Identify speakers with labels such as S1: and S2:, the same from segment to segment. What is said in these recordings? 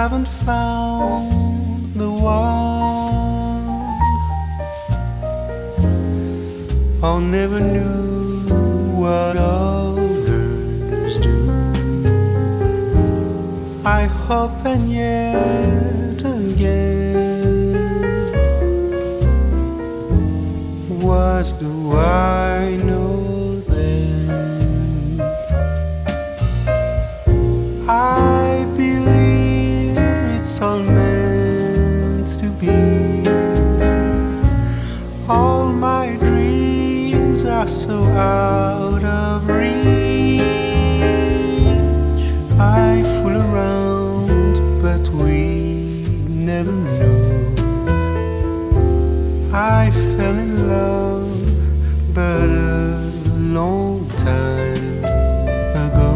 S1: haven't found the one. I never knew what others do. I hope and yet again, what do I know then? I believe it's all meant to be. All my dreams are so out of reach. I fool around, but we never know. I fell in love, but a long time ago.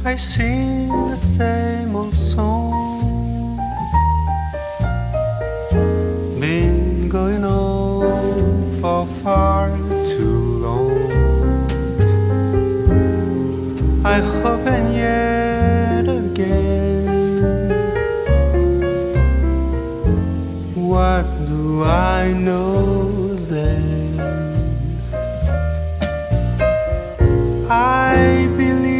S1: I sing the same old song, been going on for far too long. I hope and yet again, what do I know then? I believe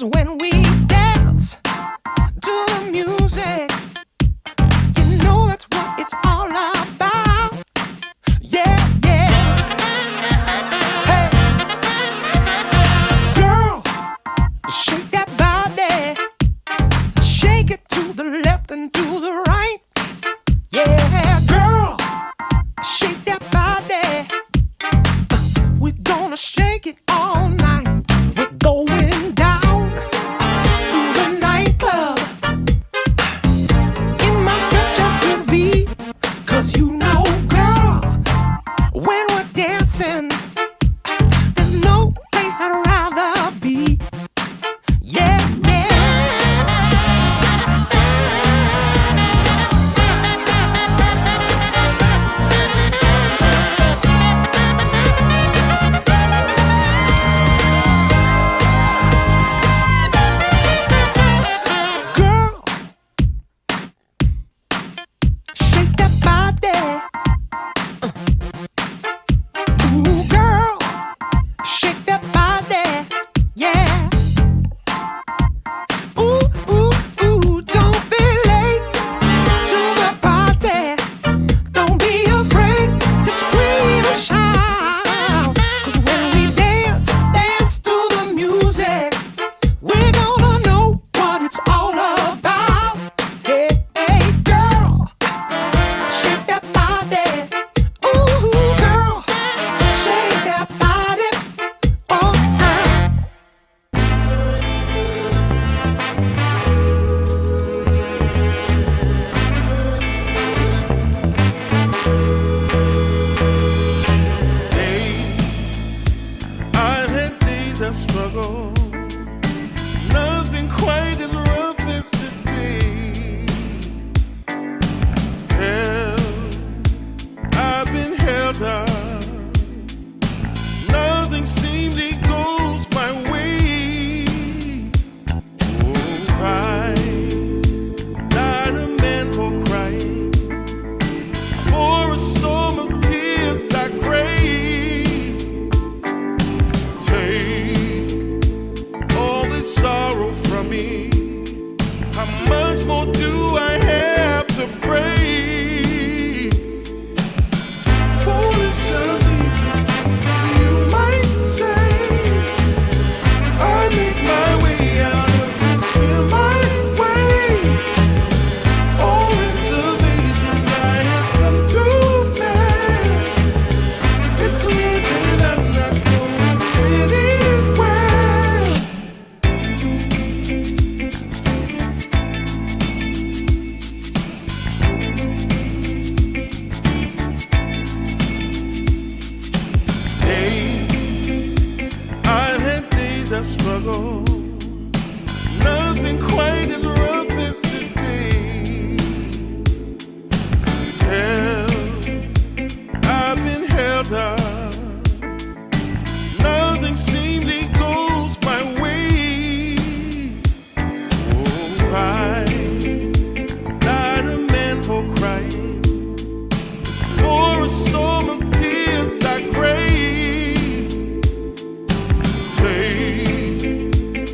S2: 'Cause when we dance to the music, you know that's what it's all about. Yeah, yeah. Hey, girl, shake that body, shake it to the left and to the right. Yeah, girl, shake that body. We're gonna shake it all night. We're going down to the nightclub in my stretch SUV. 'Cause you know, girl, when we're dancing, there's no place I'd rather be. Yeah, yeah. Girl, shake that body. Ooh, girl, shake that body. Yeah. Ooh, ooh, ooh, don't be late to the party. Don't be afraid to scream and shout. 'Cause when we dance, dance to the music, we're gonna know what it's all about. Hey, hey, girl, shake that body. Ooh, girl, shake that body. Oh,
S3: I've had days of struggle, nothing quite as rough as today. Hell, I've been held up, nothing seemingly goes my way. Oh, I, not a man for crying, for a storm of tears I crave. Take all this sorrow from me. How much more do I have to pray? Foolish of me, you might say. I make my way out of this here my way. All reservations I have come to bear. It's clear that I'm not going anywhere. Hey, I've had days of struggle, nothing quite as rough as today. Hell, I've been held up, nothing seemingly goes my way. Oh, I, not a man for crying, for a storm of tears I crave. Take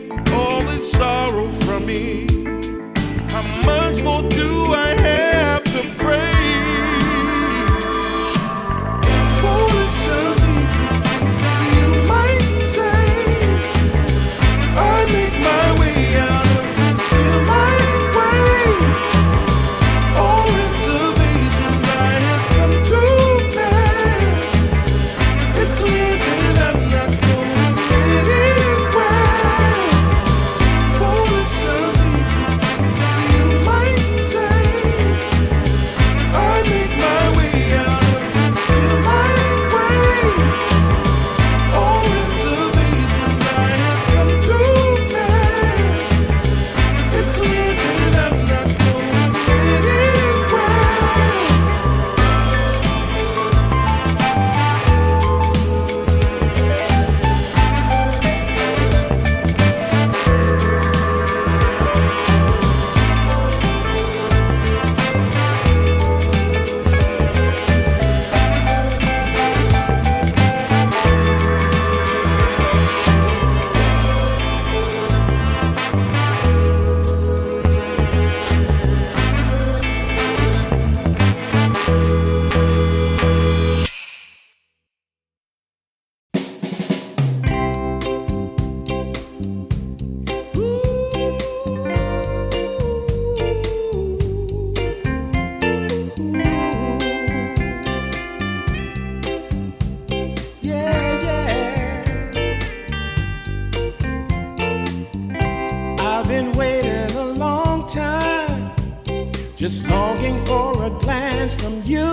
S2: just longing for a glance from you.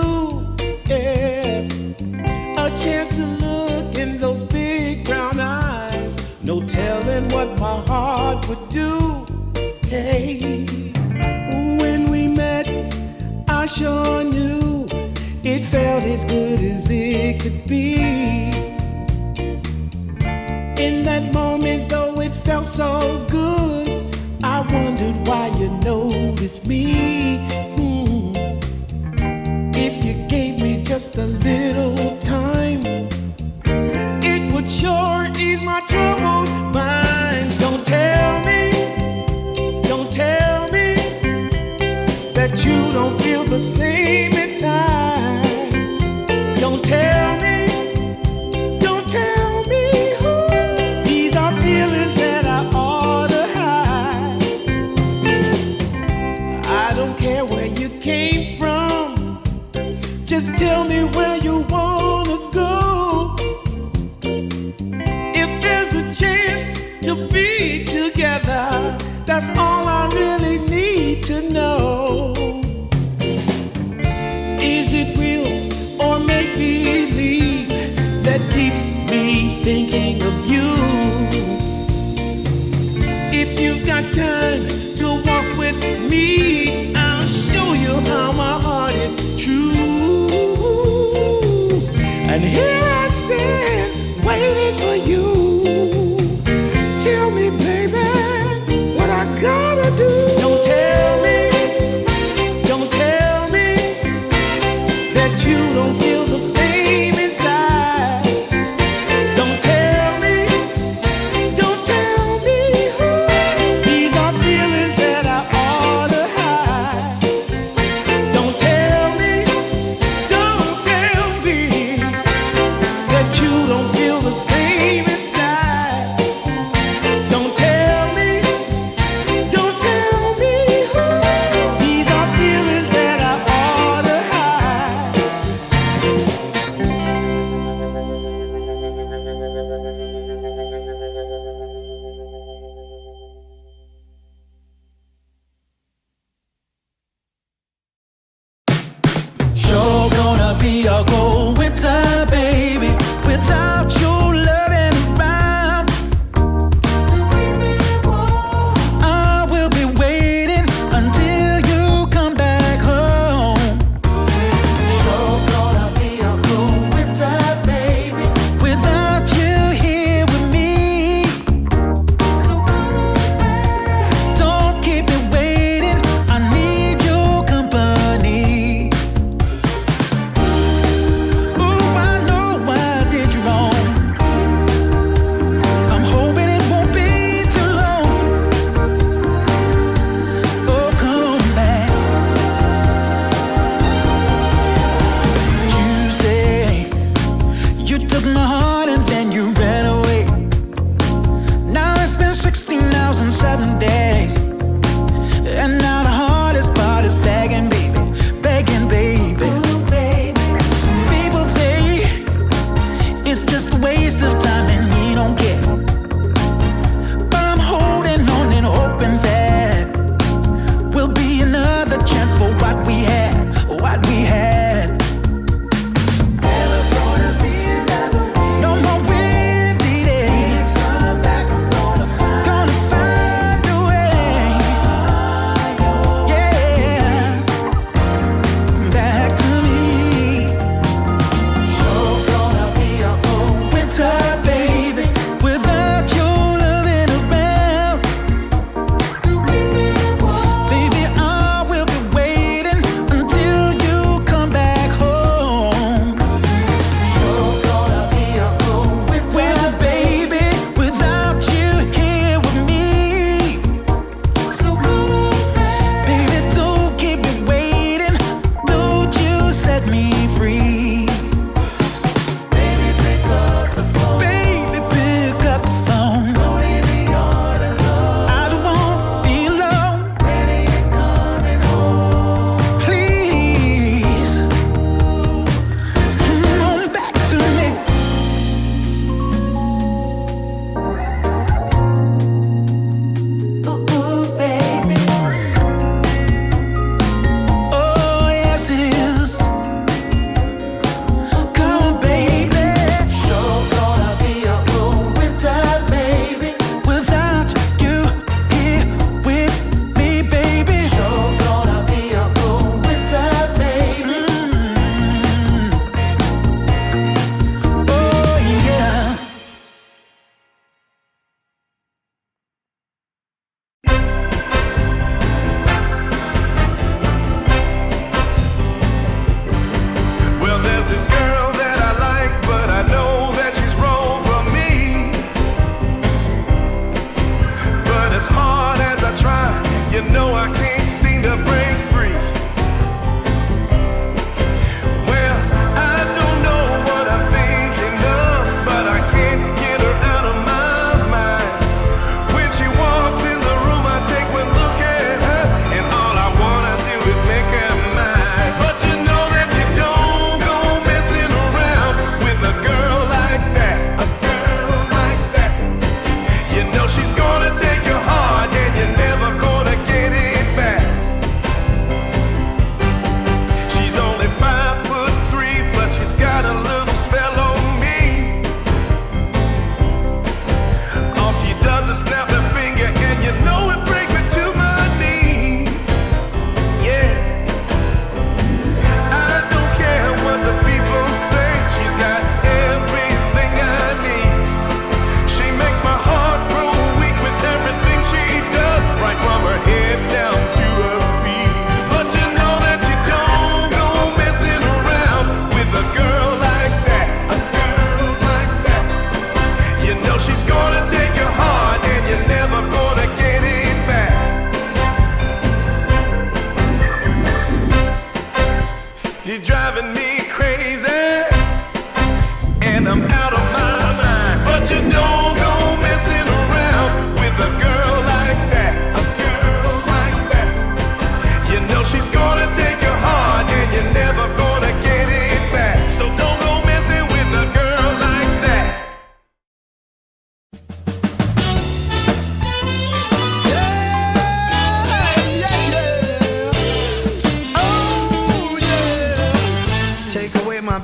S2: Yeah. A chance to look in those big brown eyes. No telling what my heart would do. Hey, when we met, I sure knew it felt as good as it could be. In that moment, though it felt so good, I wondered why you noticed me. If you gave me just a little time, it would sure ease my troubled mind. Don't tell me that you don't feel the same inside. Don't tell me who. These are feelings that I ought to hide. I don't care where you came from, just tell me where you wanna go. If there's a chance to be together, that's all I really need to know. Is it real or make believe that keeps me thinking of you? If you've got time to walk with me, I'll show you how my heart is true. And here I stand waiting for you. Tell me, baby, what I gotta do. Don't tell me that you don't feel the same inside. Don't tell me who. These are feelings that I ought to hide.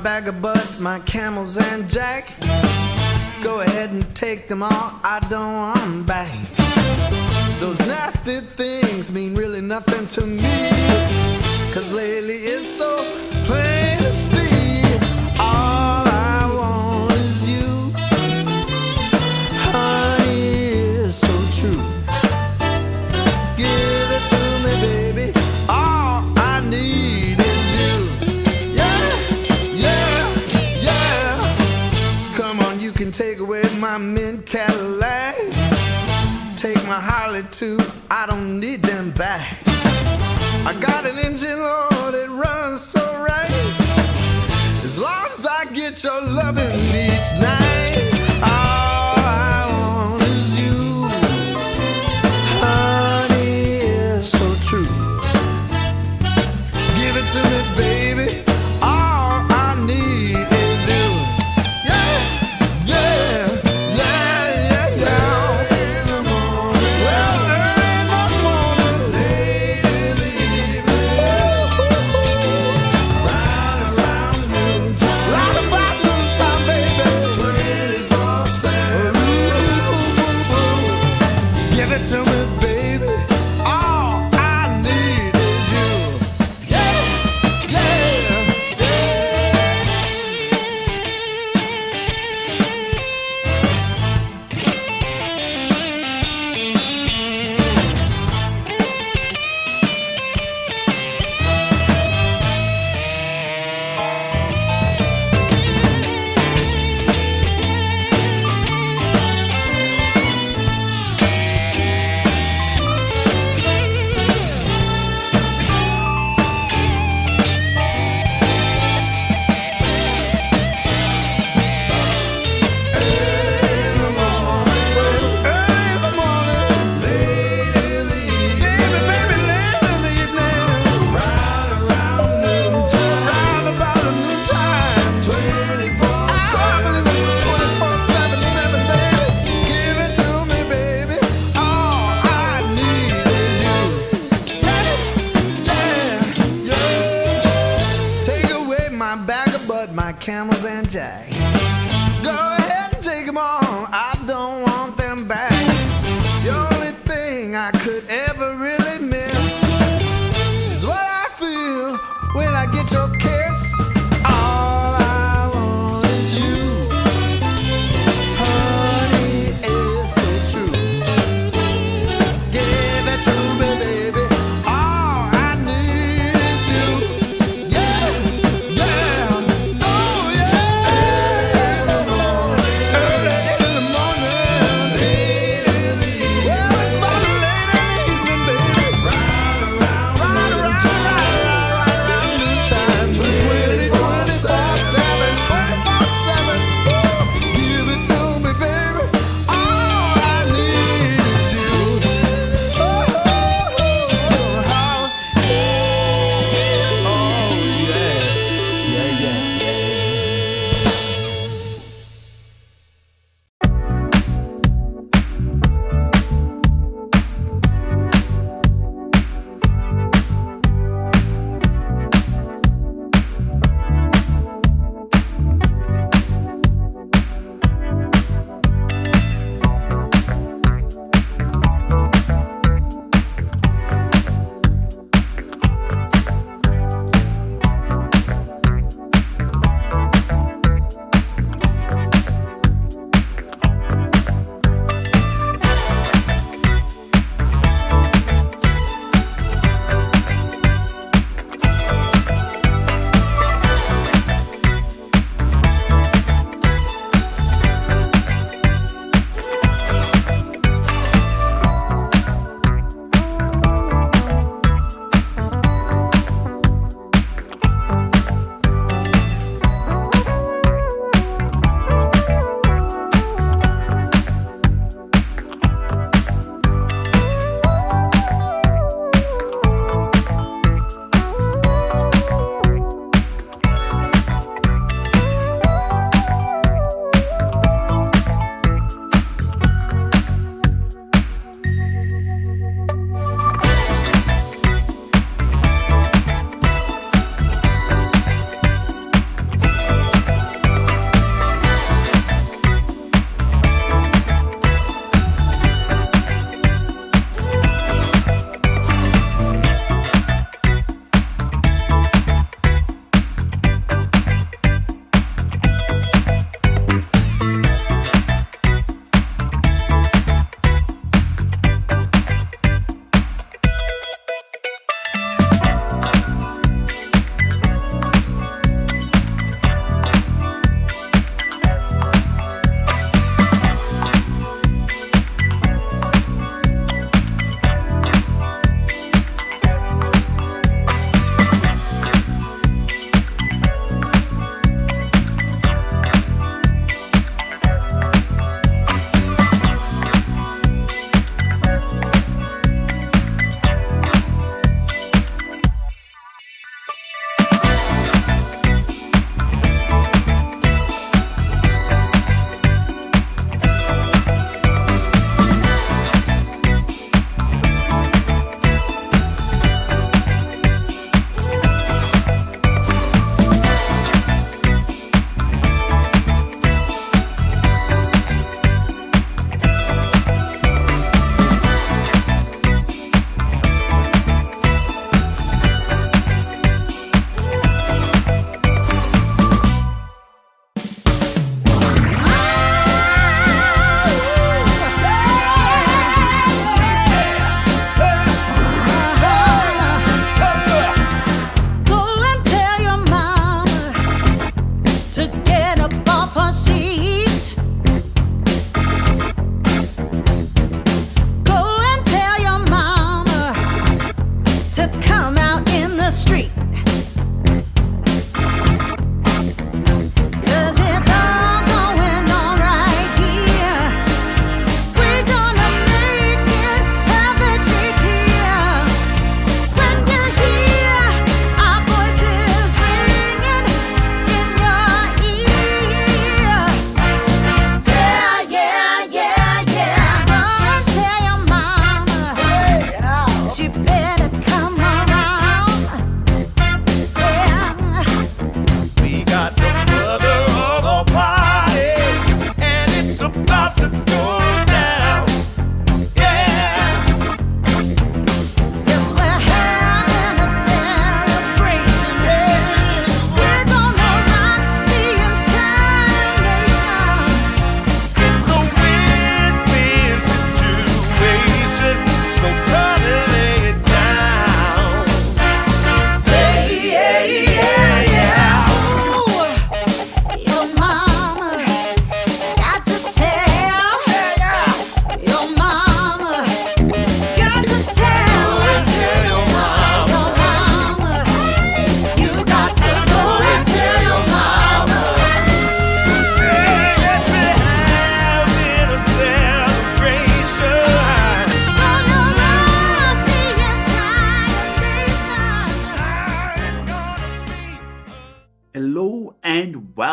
S2: bag of bud, my camels and jack. Go ahead and take them all, I don't want them back. Those nasty things mean really nothing to me, 'cause lately it's so plain to see. All I want is you, honey, is so true. Give it to me, baby, all I need is you. Yeah, yeah, yeah. Come on, you can take away my mint Cadillac, take my Harley too, I don't need them back. I got an engine, Lord, it runs so right, as long as I get your loving each night. All I want is you, honey, is so true. Give it to me, baby, all I need is you. Yeah, yeah, yeah, yeah, yeah. In the morning, well, early in the morning, late in the evening, round around noontime, round about noontime, baby. 20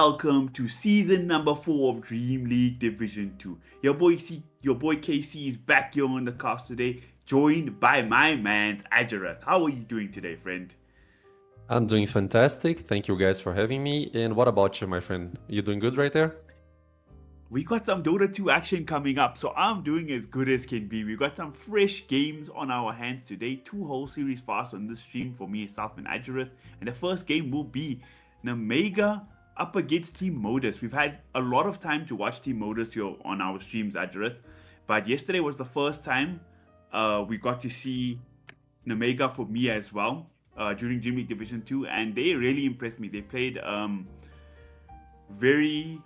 S4: welcome to season number 4 of Dream League Division 2. Your boy KC is back here on the cast today, joined by my man Ajarath. How are you doing today, friend?
S5: I'm doing fantastic. Thank you guys for having me. And what about you, my friend? You doing good right there?
S4: We got some Dota 2 action coming up, so I'm doing as good as can be. We've got some fresh games on our hands today. 2 whole series fast on this stream for me, South and Ajarath. And the first game will be Namega up against Team Modus. We've had a lot of time to watch Team Modus here on our streams, Ajarath. But yesterday was the first time we got to see Namega for me as well during Dream League Division 2. And they really impressed me. They played very,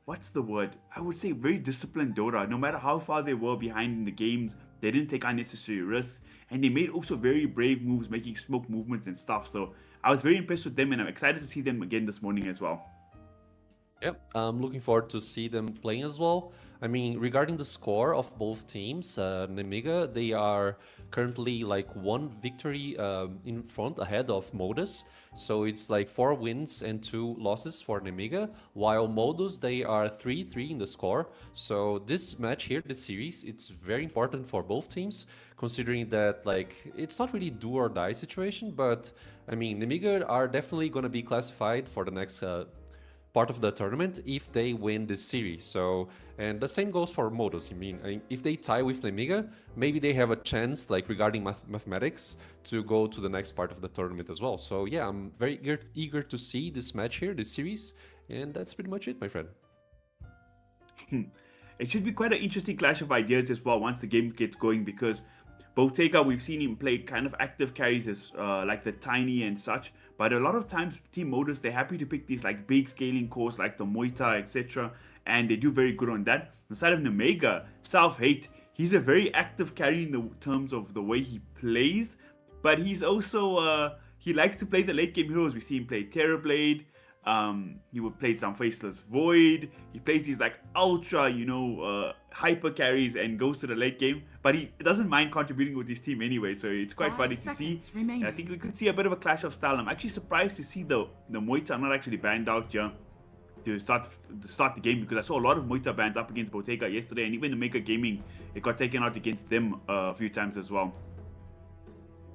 S4: what's the word? I would say very disciplined Dota. No matter how far they were behind in the games, they didn't take unnecessary risks. And they made also very brave moves, making smoke movements and stuff. So I was very impressed with them, and I'm excited to see them again this morning as well.
S5: Yep, I'm looking forward to see them playing as well. I mean, regarding the score of both teams, Nemiga, they are currently like 1 victory in front ahead of Modus. So it's like 4 wins and 2 losses for Nemiga, while Modus, they are 3-3 in the score. So this match here, this series, it's very important for both teams, considering that like it's not really do or die situation, but I mean, Nemiga are definitely going to be classified for the next part of the tournament if they win this series. So, and the same goes for Modus. I mean, if they tie with Nemiga, maybe they have a chance, like regarding mathematics, to go to the next part of the tournament as well. So yeah, I'm very eager to see this match here, this series, and that's pretty much it, my friend.
S4: It should be quite an interesting clash of ideas as well once the game gets going, because Bottega, we've seen him play kind of active carries as like the Tiny and such, but a lot of times Team Modus, they're happy to pick these like big scaling cores like the Moita, etc., and they do very good on that. On the side of Namega, Self-Hate, he's a very active carry in the terms of the way he plays, but he's also, he likes to play the late game heroes. We see him play Terrorblade, he would play some Faceless Void, he plays these like ultra, hyper carries and goes to the late game, but he doesn't mind contributing with his team anyway, so it's quite funny to see. And I think we could see a bit of a clash of style. I'm actually surprised to see the Moita not actually banned out here to start the game, because I saw a lot of Moita bans up against Bottega yesterday, and even the Maker Gaming, it got taken out against them a few times as well.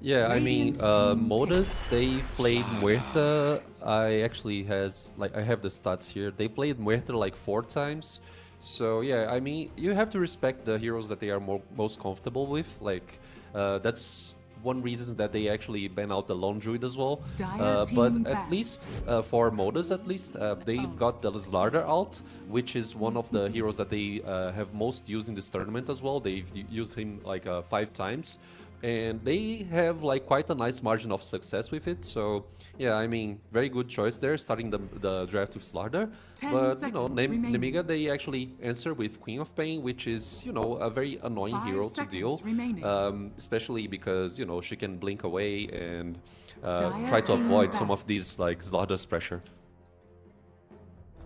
S5: Yeah, I mean, Modus, they've played Muerta. I have the stats here. They played Muerta like 4 times. So yeah, I mean, you have to respect the heroes that they are most comfortable with. Like, that's one reason that they actually ban out the Lone Druid as well. But at least for Modus, they've got the Slardar ult, which is one of the heroes that they have most used in this tournament as well. They've used him like 5 times. And they have like quite a nice margin of success with it. So yeah, I mean, very good choice there, starting the draft with Slardar. But Nemiga, they actually answer with Queen of Pain, which is, a very annoying hero to deal. Especially because, she can blink away and try to avoid some of these like Slardar's pressure.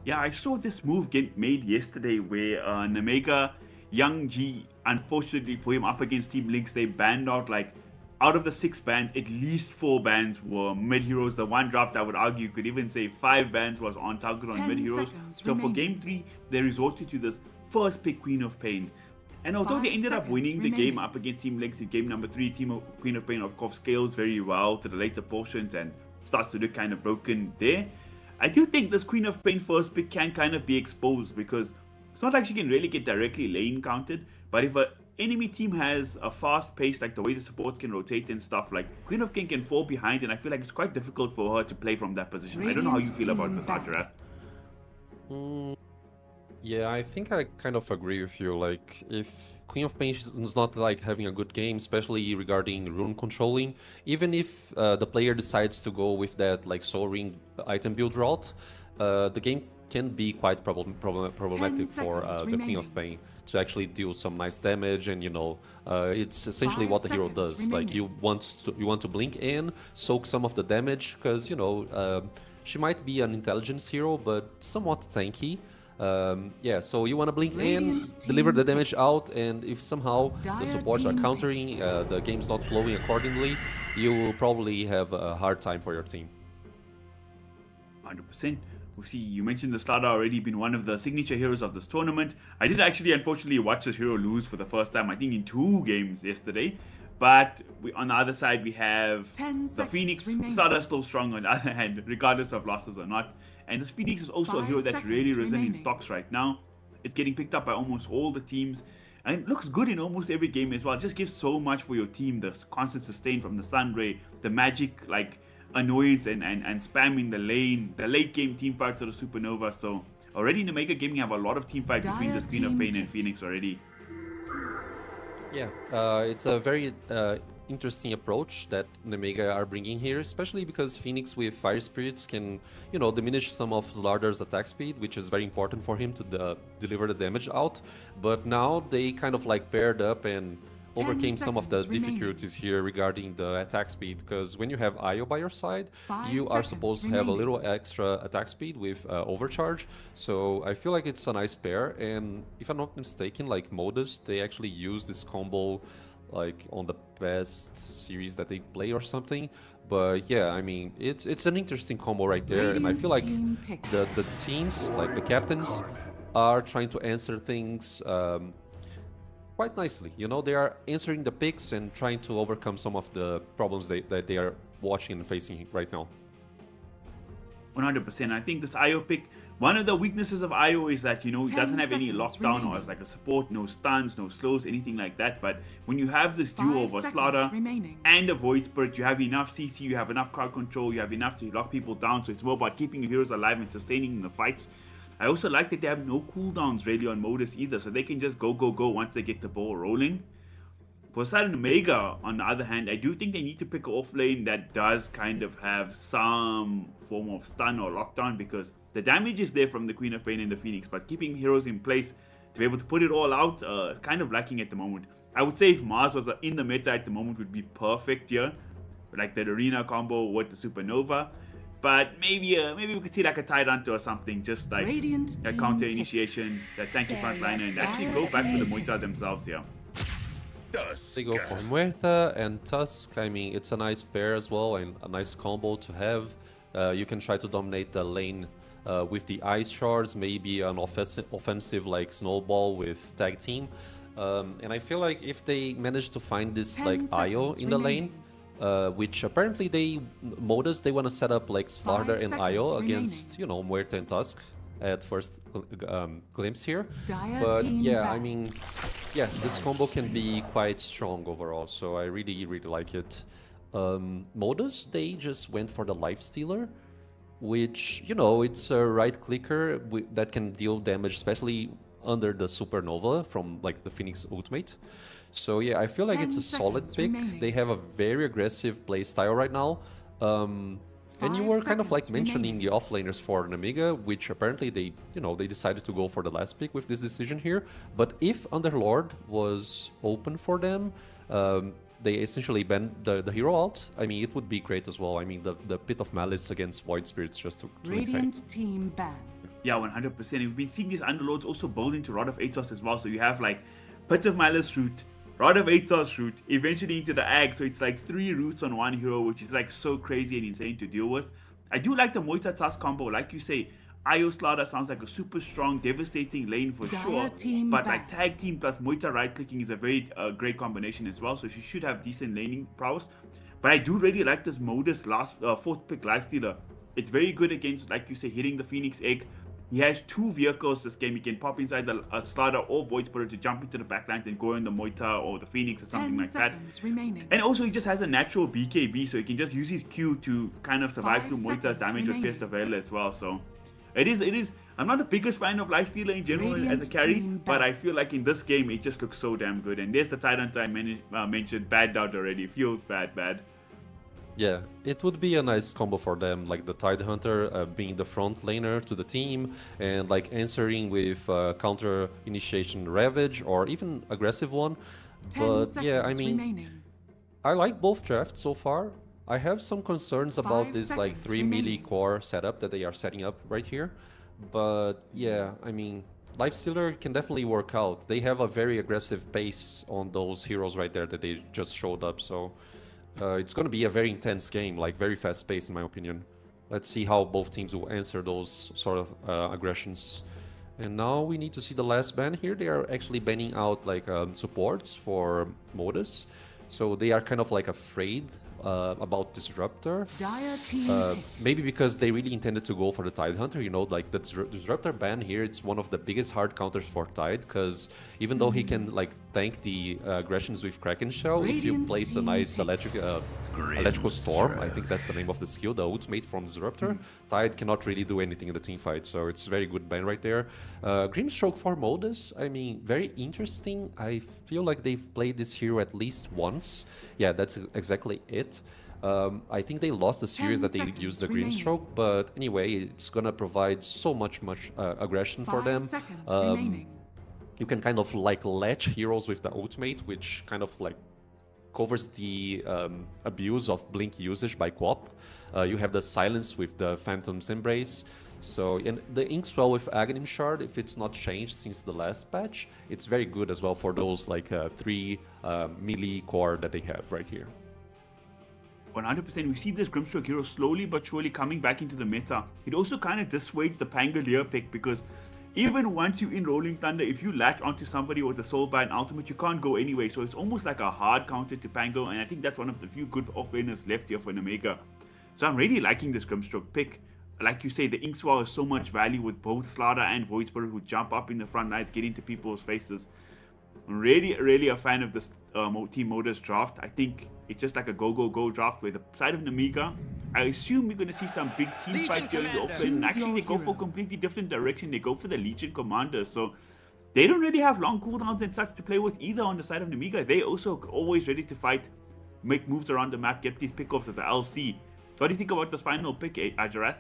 S4: Yeah, I saw this move get made yesterday where Namega, Young G, unfortunately for him, up against Team Lynx, they banned out out of the 6 bans, at least 4 bans were mid heroes. The one draft, I would argue, you could even say 5 bans was on target on mid heroes. So for game 3, they resorted to this first pick, Queen of Pain. And although they ended up winning the game up against Team Lynx in game number 3, Queen of Pain, of course, scales very well to the later portions and starts to look kind of broken there. I do think this Queen of Pain first pick can kind of be exposed, because it's not like she can really get directly lane counted, but if an enemy team has a fast pace, like the way the supports can rotate and stuff, like Queen of Pain can fall behind, and I feel like it's quite difficult for her to play from that position. I don't know how you feel about this, Ajarath.
S5: Yeah, I think I kind of agree with you. Like, if Queen of Pain is not like having a good game, especially regarding rune controlling, even if the player decides to go with that like Soul Ring item build route, the game can be quite problematic for the Queen of Pain to actually deal some nice damage, and it's essentially what the hero does. Like, you want to blink in, soak some of the damage, because she might be an intelligence hero but somewhat tanky. Yeah, so you want to blink in, deliver the damage out, and if somehow the supports are countering, the game's not flowing accordingly, you will probably have a hard time for your team.
S4: 100%. see, you mentioned the starter already been one of the signature heroes of this tournament. I did actually, unfortunately, watch this hero lose for the first time, I think in 2 games yesterday. But on the other side, we have
S6: 10
S4: the
S6: seconds
S4: Phoenix.
S6: remaining.
S4: Starter still strong on the other hand, regardless of losses or not. And this Phoenix is also a
S6: 5
S4: hero that's really
S6: seconds
S4: risen in
S6: remaining.
S4: stocks right now. It's getting picked up by almost all the teams. And it looks good in almost every game as well. It just gives so much for your team. The constant sustain from the Sunray, the magic, like, annoyance and spamming the lane, the late game team fight to the Supernova. So already in the Mega Gaming, you have a lot of team fight between
S6: Dire
S4: the Queen of
S6: team
S4: Pain and
S6: picked.
S4: Phoenix already.
S5: Yeah, it's a very interesting approach that Nemega are bringing here, especially because Phoenix with Fire Spirits can, you know, diminish some of Slarder's attack speed, which is very important for him to deliver the damage out. But now they kind of like paired up and
S6: 10
S5: overcame some of the
S6: seconds remaining.
S5: difficulties here regarding the attack speed, because when you have Io by your side,
S6: 5
S5: you are
S6: seconds
S5: supposed to have a
S6: remaining.
S5: little extra attack speed with overcharge. So I feel like it's a nice pair, and if I'm not mistaken, like Modus, they actually use this combo like on the best series that they play or something. But yeah, I mean, it's an interesting combo right there, and I
S6: Radiant
S5: feel like
S6: team picked.
S5: the teams, like the captains, are trying to answer things quite nicely. You know, they are answering the picks and trying to overcome some of the problems that they are watching and facing right now.
S4: 100%. I think this IO pick, one of the weaknesses of IO is that, you know, it
S6: 10
S4: doesn't have any
S6: seconds
S4: lockdown or
S6: remaining.
S4: as like a support, no stuns, no slows, anything like that. But when you have this
S6: 5
S4: duo of a
S6: seconds
S4: Slaughter
S6: remaining.
S4: and a Void Spirit, you have enough CC, you have enough crowd control, you have enough to lock people down. So it's more about keeping your heroes alive and sustaining in the fights. I also like that they have no cooldowns really on Modus either, so they can just go once they get the ball rolling. For Side Omega, on the other hand, I do think they need to pick an off lane that does kind of have some form of stun or lockdown, because the damage is there from the Queen of Pain and the Phoenix, but keeping heroes in place to be able to put it all out is kind of lacking at the moment. I would say if Mars was in the meta at the moment, would be perfect here, like that arena combo with the Supernova. But maybe we could see like a Tyrant or something, just like
S6: Radiant
S4: that
S6: team
S4: counter
S6: picked.
S4: initiation, that tanky frontliner, and actually go back to the Moita themselves here.
S5: They go for Muerta and Tusk. I mean, it's a nice pair as well and a nice combo to have. You can try to dominate the lane with the Ice Shards, maybe an offensive like Snowball with Tag Team. And I feel like if they manage to find this
S6: 10
S5: like Io
S6: seconds
S5: in the lane,
S6: remaining.
S5: which apparently Modus, they want to set up like Slardar and Io
S6: seconds
S5: against, you know, Muerta and Tusk at first glimpse here.
S6: Dire
S5: But
S6: team
S5: yeah,
S6: back.
S5: I mean, yeah, this combo can be quite strong overall, so I really like it. Modus, they just went for the Life Stealer, which, you know, it's a right clicker that can deal damage, especially under the Supernova from like the Phoenix ultimate. So yeah, I feel like
S6: 10
S5: it's a solid
S6: seconds
S5: pick.
S6: remaining.
S5: They have a very aggressive play style right now. And you
S6: 5
S5: were kind of like
S6: seconds
S5: mentioning
S6: remaining.
S5: the offlaners for an Amiga, which apparently they, you know, they decided to go for the last pick with this decision here. But if Underlord was open for them, they essentially banned the hero out. I mean, it would be great as well. I mean, the Pit of Malice against Void Spirits just too insane.
S6: Radiant team ban.
S4: Yeah, 100%. We've been seeing these Underlords also build into Rod of Atos as well. So you have like Pit of Malice route, Rod of Atos route, eventually into the Ag. So it's like 3 routes on one hero, which is like so crazy and insane to deal with. I do like the Moita Tusk combo. Like you say, Io Slaughter sounds like a super strong, devastating lane for
S6: Dire
S4: sure.
S6: team
S4: But like
S6: back.
S4: tag team plus Moita right clicking is a very great combination as well. So she should have decent laning prowess. But I do really like this Modus last 4th pick Lifestealer. It's very good against, like you say, hitting the Phoenix Egg. He has 2 vehicles this game. He can pop inside the Slaughter or Void Spirit to jump into the backline and go in the Moita or the Phoenix or something
S6: 10
S4: like that.
S6: seconds remaining.
S4: And also he just has a natural BKB, so he can just use his Q to kind of survive
S6: 5
S4: through Moita's
S6: seconds
S4: damage with
S6: remaining.
S4: Pierce the Veil as well. So it is. I'm not the biggest fan of Lifestealer in general as a
S6: Radiant
S4: carry,
S6: team
S4: but
S6: back.
S4: I feel like in this game it just looks so damn good. And there's the Tyrant I mentioned, bad out already. Feels bad.
S5: Yeah, it would be a nice combo for them, like the Tide Hunter being the front laner to the team and like answering with counter initiation Ravage or even aggressive one.
S6: 10
S5: But
S6: seconds
S5: yeah, I mean,
S6: remaining.
S5: I like both drafts so far. I have some concerns about
S6: 5
S5: this like
S6: seconds
S5: 3 melee
S6: remaining.
S5: core setup that they are setting up right here. But yeah, I mean, Lifestealer can definitely work out. They have a very aggressive pace on those heroes right there that they just showed up, so it's going to be a very intense game, like very fast paced in my opinion. let's see how both teams will answer those sort of aggressions. And now we need to see the last ban here. They are actually banning out like supports for Modus. So they are kind of like afraid about Disruptor. Maybe because they really intended to go for the Tide Hunter, you know, like the Disruptor ban here, it's one of the biggest hard counters for Tide, because even though he can like tank the aggressions with Kraken Shell, if you place a nice electrical storm, I think that's the name of the skill, the ultimate from Disruptor, Tide cannot really do anything in the team fight, so it's very good ban right there. Grimstroke for Modus, I mean, very interesting. I feel like they've played this hero at least once. Yeah, that's exactly it. I think they lost the series that they used the Grimstroke, but anyway, it's gonna provide so much aggression for them. You can kind of like latch heroes with the ultimate, which kind of like covers the abuse of blink usage by Quap. You have the silence with the Phantom's Embrace. So, and the Inkswell with Aghanim Shard, if it's not changed since the last patch, it's very good as well for those like 3 melee core that they have right here.
S4: 100%. We see this Grimstroke hero slowly but surely coming back into the meta. It also kind of dissuades the Pangolier pick, because even once you're in Rolling Thunder, if you latch onto somebody with a Soulbind ultimate, you can't go anyway. So it's almost like a hard counter to Pango, and I think that's one of the few good offlaners left here for Omega. So I'm really liking this Grimstroke pick. Like you say, the Inkswell is so much value with both Slaughter and Void Spirit who jump up in the front lines, get into people's faces. I'm really a fan of this Team Modus draft. I think it's just like a go draft where the side of Omega, I assume we're going to see some big team fight during the offlane. And actually, they go for a completely different direction. They go for the Legion Commander. So they don't really have long cooldowns and such to play with either on the side of Omega. They also always ready to fight, make moves around the map, get these pickoffs at the LC. What do you think about this final pick, Ajarath?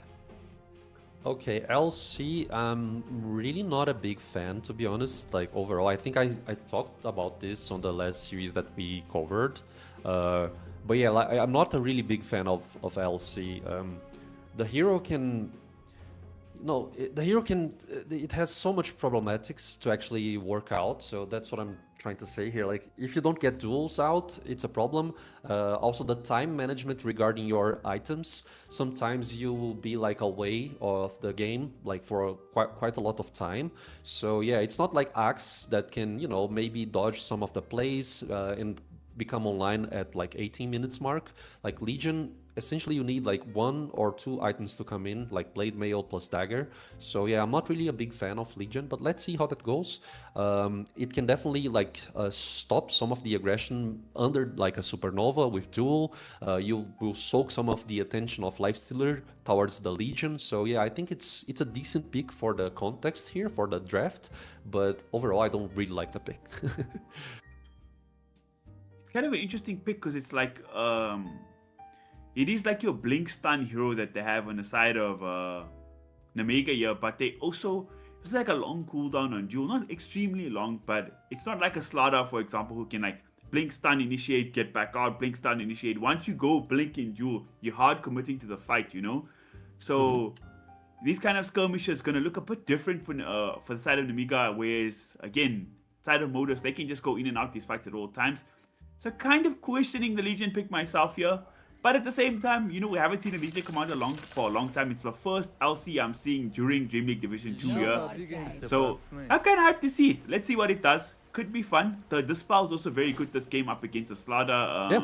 S5: Okay, LC, I'm really not a big fan, to be honest. Like, overall, I think I talked about this on the last series that we covered. But yeah, like, I'm not a really big fan of LC. The hero can... No, the hero can... It has so much problematics to actually work out, so that's what I'm trying to say here. Like, if you don't get duels out, it's a problem. Also, the time management regarding your items, sometimes you will be like away of the game, like for quite a lot of time. So yeah, it's not like Axe that can, you know, maybe dodge some of the plays and become online at like 18 minutes mark. Like Legion, essentially you need like 1 or 2 items to come in, like Blade Mail plus Dagger. So yeah, I'm not really a big fan of Legion, but let's see how that goes. It can definitely like stop some of the aggression under like a Supernova with Duel. You will soak some of the attention of Lifestealer towards the Legion. So yeah, I think it's a decent pick for the context here, for the draft, but overall I don't really like the pick.
S4: Kind of an interesting pick because it's like it is like your blink stun hero that they have on the side of Omega here, but they also, it's like a long cooldown on Duel, not extremely long, but it's not like a Slaughter, for example, who can like blink stun, initiate, get back out, blink stun, initiate. Once you go blink in Duel, you're hard committing to the fight, you know. So these kind of skirmishes gonna look a bit different for the side of Omega, whereas again, side of Modus, they can just go in and out these fights at all times. So kind of questioning the Legion pick myself here. But at the same time, you know, we haven't seen a Legion Commander for a long time. It's the first LC I'm seeing during DreamLeague Division 2 here. So I'm kind of hyped to see it. Let's see what it does. Could be fun. The Dispel is also very good this game up against the Slaughter.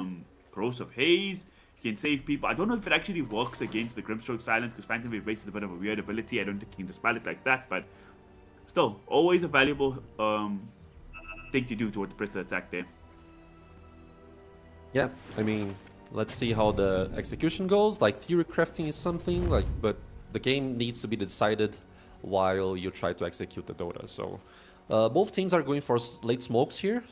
S4: Gross of Haze. You can save people. I don't know if it actually works against the Grimstroke Silence because Phantom Wave Base is a bit of a weird ability. I don't think you can dispel it like that. But still, always a valuable thing to do towards the press attack there.
S5: Yeah, I mean, let's see how the execution goes. Like, theory crafting is something, like, but the game needs to be decided while you try to execute the Dota. So both teams are going for late smokes here.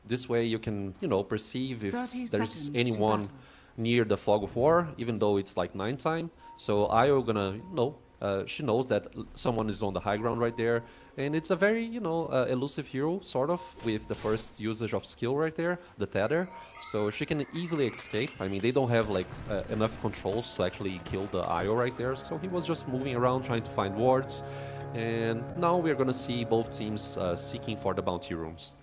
S5: This way you can, you know, perceive if there's anyone near the Fog of War, even though it's like 9 time. So Io gonna, you know, she knows that someone is on the high ground right there. And it's a very, you know, elusive hero, sort of, with the first usage of skill right there, the Tether. So she can easily escape. I mean, they don't have, like, enough controls to actually kill the Io right there. So he was just moving around, trying to find wards. And now we're gonna see both teams seeking for the bounty rooms.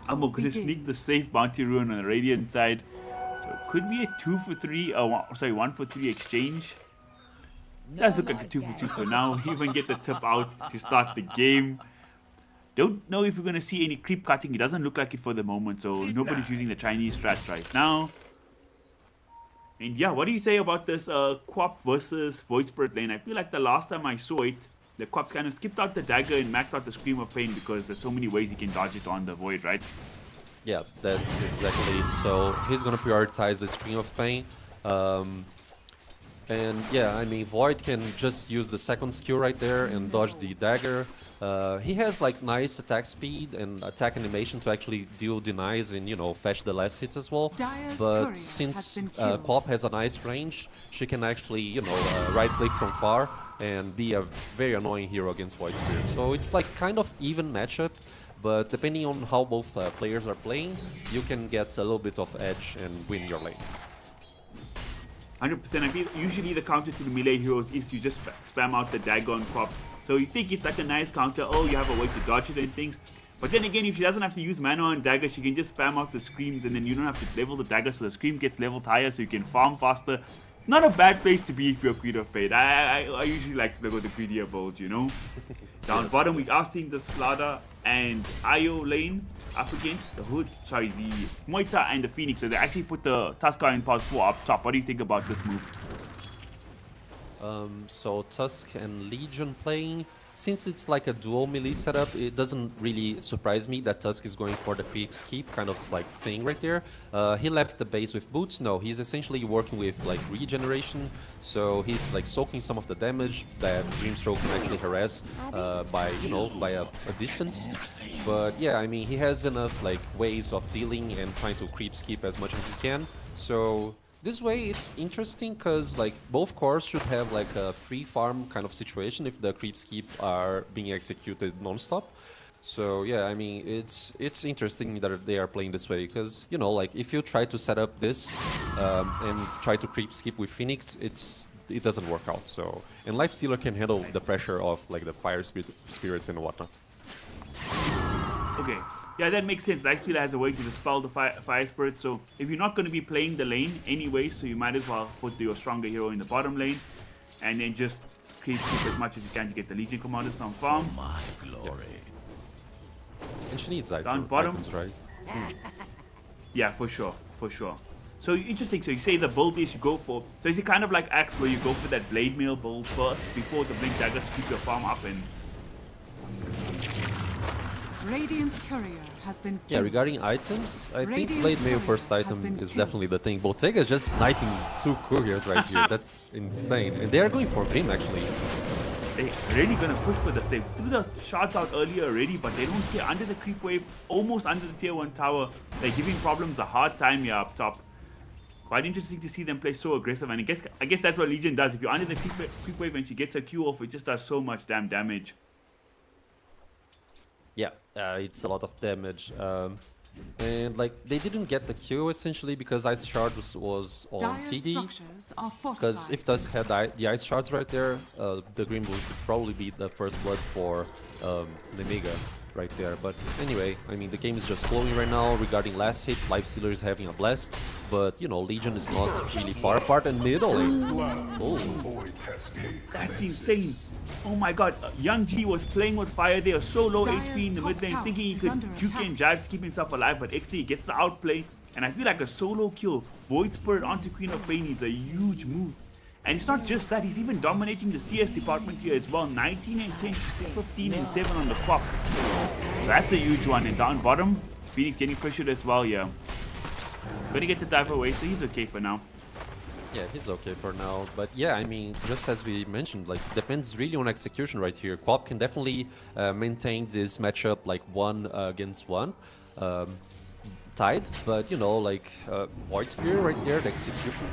S4: I'm gonna sneak the safe bounty rune on the Radiant side. So it could be a 2 for 3, sorry, 1 for 3 exchange. Does look like a 2 for 2 for now. Even get the tip out to start the game. Don't know if we're going to see any creep cutting. It doesn't look like it for the moment, so nobody's using the Chinese strat right now. And yeah, what do you say about this Quap versus Void Spirit lane? I feel like the last time I saw it, the Quap's kind of skipped out the dagger and maxed out the Scream of Pain because there's so many ways he can dodge it on the Void, right?
S5: Yeah, that's exactly it. So he's gonna prioritize the Scream of Pain. And yeah, I mean, Void can just use the second skill right there and dodge the dagger. He has like nice attack speed and attack animation to actually deal denies and, you know, fetch the last hits as well. But since Quap has a nice range, she can actually, you know, right click from far and be a very annoying hero against Void Spirit. So it's like kind of even matchup, but depending on how both players are playing, you can get a little bit of edge and win your lane.
S4: 100%. I feel usually the counter to the melee heroes is to just spam out the dagger on Quap. So you think it's like a nice counter, oh, you have a way to dodge it and things. But then again, if she doesn't have to use mana on dagger, she can just spam out the screams and then you don't have to level the dagger so the scream gets leveled higher so you can farm faster. Not a bad place to be if you're Queen of Pain. I usually like to play with the greedier build, you know. Down bottom, we are seeing the Slaughter and Io lane up against the Hood, sorry, the Moita and the Phoenix. So they actually put the Tusker and Pulse 4 up top. What do you think about this move?
S5: So Tusk and Legion playing. Since it's like a dual melee setup, it doesn't really surprise me that Tusk is going for the creeps keep kind of like thing right there. He left the base with boots. No, he's essentially working with like regeneration. So he's like soaking some of the damage that Dreamstroke can actually harass by, you know, by a distance. But yeah, I mean, he has enough like ways of dealing and trying to creeps keep as much as he can. So this way it's interesting because like both cores should have like a free farm kind of situation if the creeps keep are being executed non-stop. So yeah, I mean it's interesting that they are playing this way because, you know, like if you try to set up this and try to creep skip with Phoenix, it doesn't work out. So and Lifestealer can handle the pressure of like the fire spirits and whatnot.
S4: Okay. Yeah, that makes sense. Lifestealer has a way to dispel the fire spirits, so if you're not going to be playing the lane anyway, so you might as well put your stronger hero in the bottom lane, and then just keep as much as you can to get the Legion Commanders on farm.
S5: My glory. Yes. And she needs
S4: down bottom,
S5: items, right?
S4: Yeah, for sure, for sure. So interesting. So you say the build is you go for. So is it kind of like Axe where you go for that blade mail build first before the blink dagger to keep your farm up and.
S6: Radiant's courier has been
S5: yeah, regarding items, I think Blade Mail first item is definitely the thing. Bottega is just knighting 2 couriers right here. That's insane. And they are going for Grim actually.
S4: They're really going to push for this. They threw the shots out earlier already, but they don't care. Under the creep wave, almost under the tier 1 tower, they're giving problems a hard time here up top. Quite interesting to see them play so aggressive. And I guess that's what Legion does. If you're under the creep wave and she gets her Q off, it just does so much damn damage.
S5: Yeah, it's a lot of damage. And like they didn't get the Q essentially because Ice Shard was on CD. Because if Tusk had the Ice Shards right there, the Green would probably be the first blood for Nemega right there. But anyway, I mean the game is just flowing right now. Regarding last hits, Lifestealer is having a blast, but you know Legion is not really far apart in middle lane. Oh,
S4: that's insane. Oh my god, Young G was playing with fire there, so low HP in the mid lane, thinking he could juke and jive to keep himself alive, but XD gets the outplay, and I feel like a solo kill, Void Spirit onto Queen of Pain is a huge move. And it's not just that, he's even dominating the CS department here as well, 19 and 10, 15 and 7 on the clock. So that's a huge one, and down bottom, Phoenix getting pressured as well here. Gonna get the dive away, so he's okay for now.
S5: Yeah, he's okay for now, but yeah, I mean, just as we mentioned, like, depends really on execution right here. Quap can definitely maintain this matchup like 1 against 1, tied, but you know, like, Void Spear right there, the execution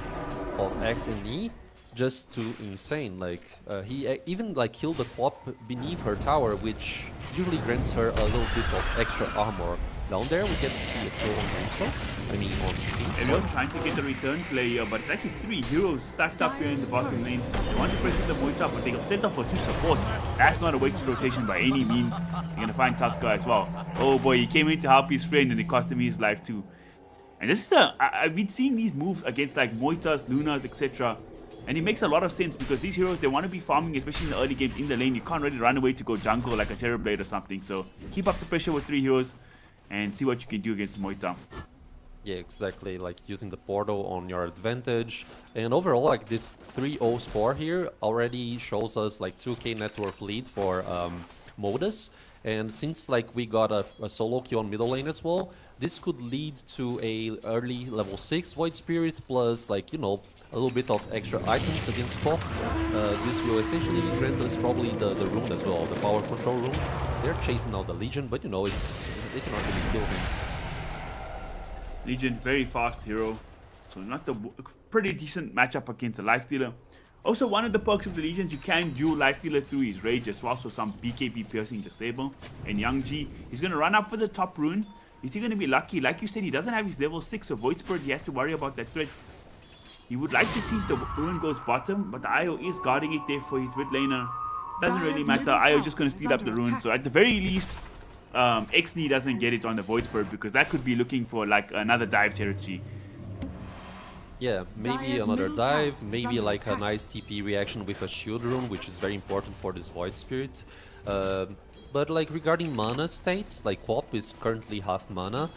S5: of X and E, just too insane. Like, he even like killed the Quap beneath her tower, which usually grants her a little bit of extra armor. Down there, we get to see a kill on Dreamstroke. I mean, on Phoenix.
S4: Everyone trying to get the return play here, but it's actually 3 heroes stacked up here in the bottom lane. They want to press the Moita, but they got set up for 2 supports. That's not a wasted rotation by any means. They're going to find Tusker as well. Oh boy, he came in to help his friend and it cost him his life too. And this is I've been seeing these moves against like Moitas, Lunas, etc. And it makes a lot of sense because these heroes, they want to be farming, especially in the early games in the lane. You can't really run away to go jungle like a Terrorblade or something. So keep up the pressure with 3 heroes and see what you can do against Moita.
S5: Yeah, exactly, like using the portal on your advantage. And overall, like this 3-0 score here already shows us like 2k net worth lead for Modus. And since like we got a solo kill on middle lane as well, this could lead to a early level 6 Void Spirit plus like, you know, a little bit of extra items against top. This will essentially grant us probably the rune as well, the power control rune. They're chasing out the Legion, but you know, they cannot really kill him.
S4: Legion, very fast hero. So not the pretty decent matchup against the Lifestealer. Also, one of the perks of the Legions, you can duel Lifestealer through his Rage as well. So some BKB piercing disable. And Young G, he's going to run up for the top rune. Is he going to be lucky? Like you said, he doesn't have his level 6 of Void Spirit. He has to worry about that threat. He would like to see if the rune goes bottom, but the IO is guarding it there for his mid laner. Doesn't really matter. IO is just going to steal up the rune. So at the very least, XD doesn't get it on the Void Spirit because that could be looking for like another dive territory.
S5: Yeah, maybe another dive, maybe like a nice TP reaction with a shield rune, which is very important for this Void Spirit. But like regarding mana states, like Quop is currently half mana.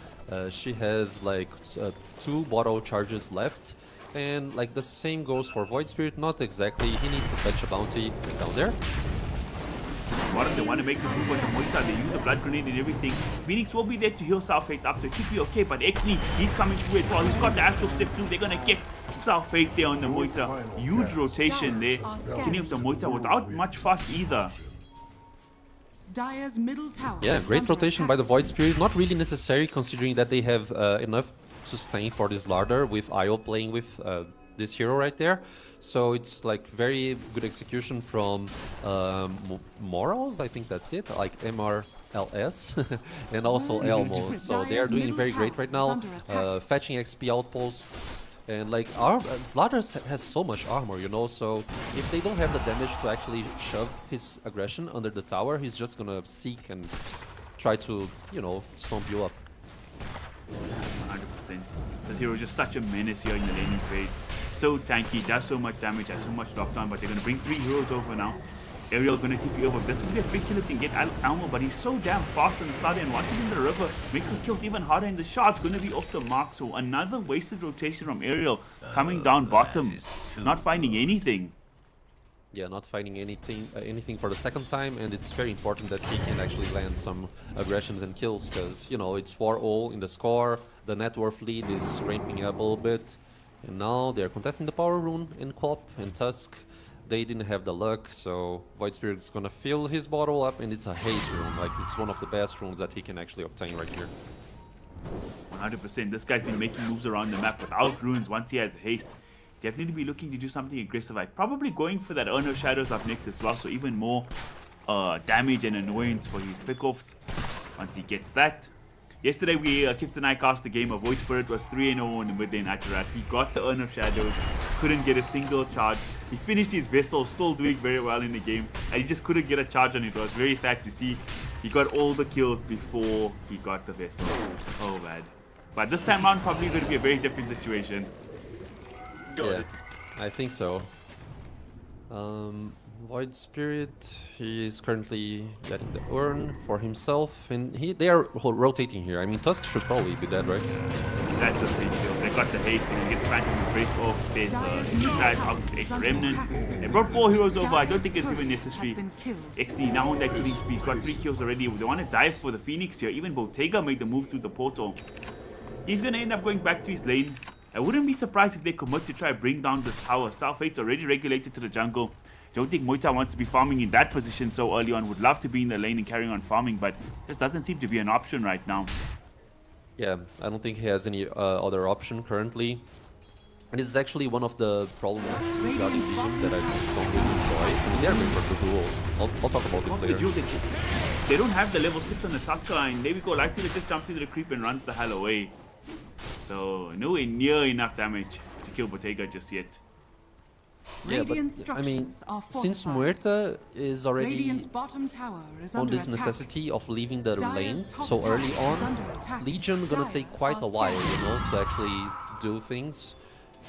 S5: She has like 2 bottle charges left. And like the same goes for Void Spirit, not exactly. He needs to fetch a bounty down there.
S4: What if they want to make the move on the Moita? They use the blood grenade and everything. Phoenix will be there to heal South Fate up, so it should be okay. But XD, he's coming through as well. He's got the Astral Step too. They're going to get South Fate there on the Moita. Huge rotation there. Killing the Moita without much fuss either.
S6: Dire's middle tower.
S5: Yeah, great rotation by the Void Spirit. Not really necessary considering that they have enough sustain for this larder with IO playing with this hero right there. So it's like very good execution from Morals, I think that's it, like MRLS and also Elmo. So they are doing very great right now, fetching XP outpost. And like our Slaughter has so much armor, you know, so if they don't have the damage to actually shove his aggression under the tower, he's just gonna seek and try to, you know, stomp you up.
S4: 100%. This hero is just such a menace here in the laning phase. So tanky, does so much damage, has so much lockdown, but they're gonna bring 3 heroes over now. Ariel gonna TP over. This will be a big kill if they get Elmo, but he's so damn fast on the start, and once he's in the river, makes his kills even harder, and the shot's gonna be off the mark. So another wasted rotation from Ariel coming down bottom, not finding anything.
S5: Yeah, not finding anything for the second time, and it's very important that he can actually land some aggressions and kills, because, you know, it's 4-0 in the score, the net worth lead is ramping up a little bit, and now they're contesting the power rune in Quop and Tusk. They didn't have the luck, so Void Spirit is gonna fill his bottle up, and it's a haste rune. Like, it's one of the best runes that he can actually obtain right here.
S4: 100%. This guy's been making moves around the map without runes. Once he has haste, definitely be looking to do something aggressive. Like probably going for that Urn of Shadows up next as well, so even more damage and annoyance for his pickoffs once he gets that. Yesterday, Kips and I cast the game of Void Spirit was 3-0 in the mid lane Atarat. He got the Urn of Shadows, couldn't get a single charge. He finished his Vessel, still doing very well in the game, and he just couldn't get a charge on it. It was very sad to see. He got all the kills before he got the Vessel. Oh, bad. But this time around, probably going to be a very different situation.
S5: Yeah, I think so. Void Spirit, he is currently getting the urn for himself, and they are rotating here. I mean, Tusk should probably be dead, right?
S4: That's a big deal. They got the haste, they can get the Phantom Embrace off. There's the Hypnotize out with the Remnant. They brought 4 heroes over. I don't think it's even necessary. XD now on that killing spree. He's got 3 kills already. They want to dive for the Phoenix here. Even Bottega made the move through the portal. He's going to end up going back to his lane. I wouldn't be surprised if they commit to try to bring down this tower. South Fate's already regulated to the jungle. Don't think Moita wants to be farming in that position so early on. Would love to be in the lane and carrying on farming, but this doesn't seem to be an option right now.
S5: Yeah, I don't think he has any other option currently. And this is actually one of the problems regarding Legion that I don't really enjoy. I mean, they're made for the duel. I'll talk about this later.
S4: They don't have the level 6 on the Tusker, and there we go. Lifestealer just jumps into the creep and runs the hell away. So, nowhere near enough damage to kill Bottega just yet.
S5: Yeah, but
S6: Radiant
S5: I mean,
S6: structures are
S5: since
S6: fortified.
S5: Muerta is already
S6: Radiant's bottom tower is
S5: on
S6: under
S5: this
S6: attack.
S5: necessity of leaving the
S6: Dire's
S5: lane
S6: top
S5: so
S6: tower
S5: early
S6: is
S5: on,
S6: under attack.
S5: Legion gonna
S6: Dire
S5: take quite a
S6: are
S5: while,
S6: scanning.
S5: you know, to actually do things.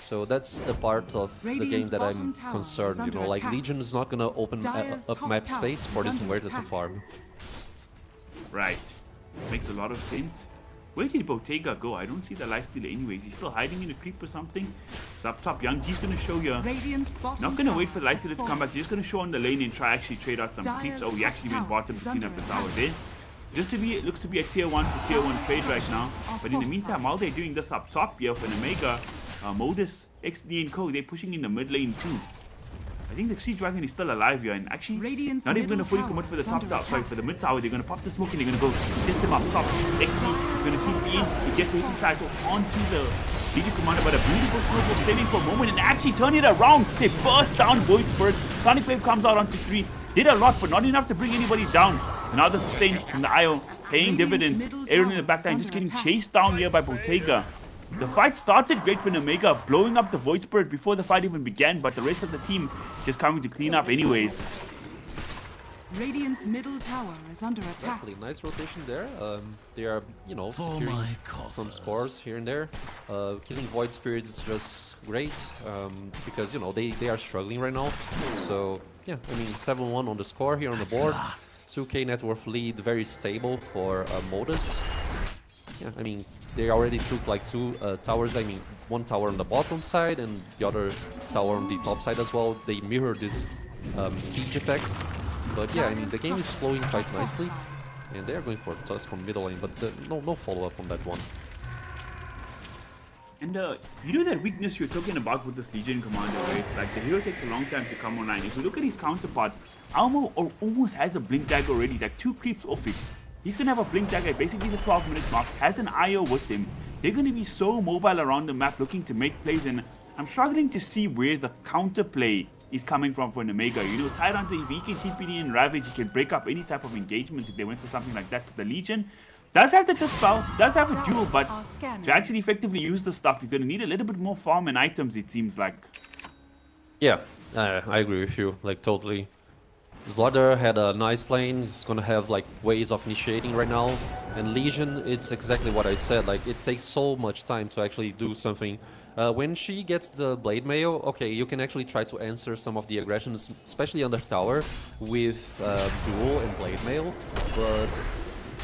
S5: So that's the part of the game
S6: Radiant's
S5: that
S6: bottom
S5: I'm
S6: tower
S5: concerned,
S6: is
S5: you
S6: under
S5: know, like
S6: attack.
S5: Legion is not gonna open
S6: Dire's
S5: up
S6: top
S5: map
S6: tower
S5: space for
S6: is
S5: this
S6: under
S5: Muerta to
S6: attack.
S5: farm.
S4: Right. Makes a lot of sense. Where did Bottega go? I don't see the lifesteal anyways. He's still hiding in a creep or something. So up top, Young G's gonna show you.
S6: Radiant's bottom
S4: Not gonna wait
S6: tower
S4: for the
S6: has
S4: lifesteal to come
S6: fallen.
S4: back. He's just gonna show on the lane and try actually trade out some creeps.
S6: Dire's
S4: Oh, he
S6: top
S4: actually went
S6: tower
S4: bottom
S6: is
S4: to clean up
S6: under
S4: the tower
S6: attack.
S4: there. Just to be, it looks to be a tier 1 for tier 1 trade right now.
S6: structures are
S4: But in the meantime,
S6: fortified.
S4: while they're doing this up top here for an Omega, Modus, XD and Co, they're pushing in the mid lane too. I think the Siege Dragon is still alive here, and actually
S6: Radiant's
S4: not even going to
S6: middle
S4: fully
S6: tower
S4: commit for the
S6: is
S4: top
S6: under
S4: tower. Sorry,
S6: attack.
S4: for the mid tower. They're going to pop the smoke and they're going to go test him up top. XD is going to TP in. He gets the hitting tries off onto the Legion Commander, but a beautiful smoke was saving for a moment and actually turn it around. They burst down Void Spirit. Sonic Wave comes out onto 3. Did a lot, but not enough to bring anybody down. So now the sustain from the IO paying
S6: Radiant's
S4: dividends.
S6: middle
S4: Aaron in the
S6: tower
S4: backline
S6: is
S4: just
S6: under
S4: getting
S6: attack.
S4: chased down here by Bottega. The fight started great for Omega, blowing up the Void Spirit before the fight even began, but the rest of the team just coming to clean up anyways.
S6: Radiant's middle tower is under attack.
S5: Exactly, nice rotation there. They are, you know, securing some scores here and there. Killing Void Spirit is just great because, you know, they are struggling right now. So, yeah, I mean, 7-1 on the score here on the board. 2k net worth lead, very stable for Modus. Yeah, I mean, they already took like 2 towers. I mean, 1 tower on the bottom side and the other tower on the top side as well. They mirror this siege effect. But yeah, I mean, the game is flowing quite nicely. And they're going for Tusk on middle lane, but no follow-up on that one.
S4: And you know that weakness you're talking about with this Legion Commander, right? Like the hero takes a long time to come online. If you look at his counterpart, Almo almost has a blink dagger already, like 2 creeps off it. He's gonna have a blink dagger at basically the 12-minute mark, has an IO with him. They're gonna be so mobile around the map looking to make plays, and I'm struggling to see where the counterplay is coming from for an Omega. You know, Tyrant, if he can TPD and Ravage, he can break up any type of engagement if they went for something like that. But the Legion does have the Dispel, does have a duel, but
S6: Are scanning.
S4: to actually effectively use the stuff, you're gonna need a little bit more farm and items, it seems like.
S5: Yeah, I agree with you, like totally. Slaughter had a nice lane, he's gonna have like ways of initiating right now. And Legion, it's exactly what I said, like it takes so much time to actually do something. When she gets the Blade Mail, okay, you can actually try to answer some of the aggressions, especially on the tower, with Duel and Blade Mail, but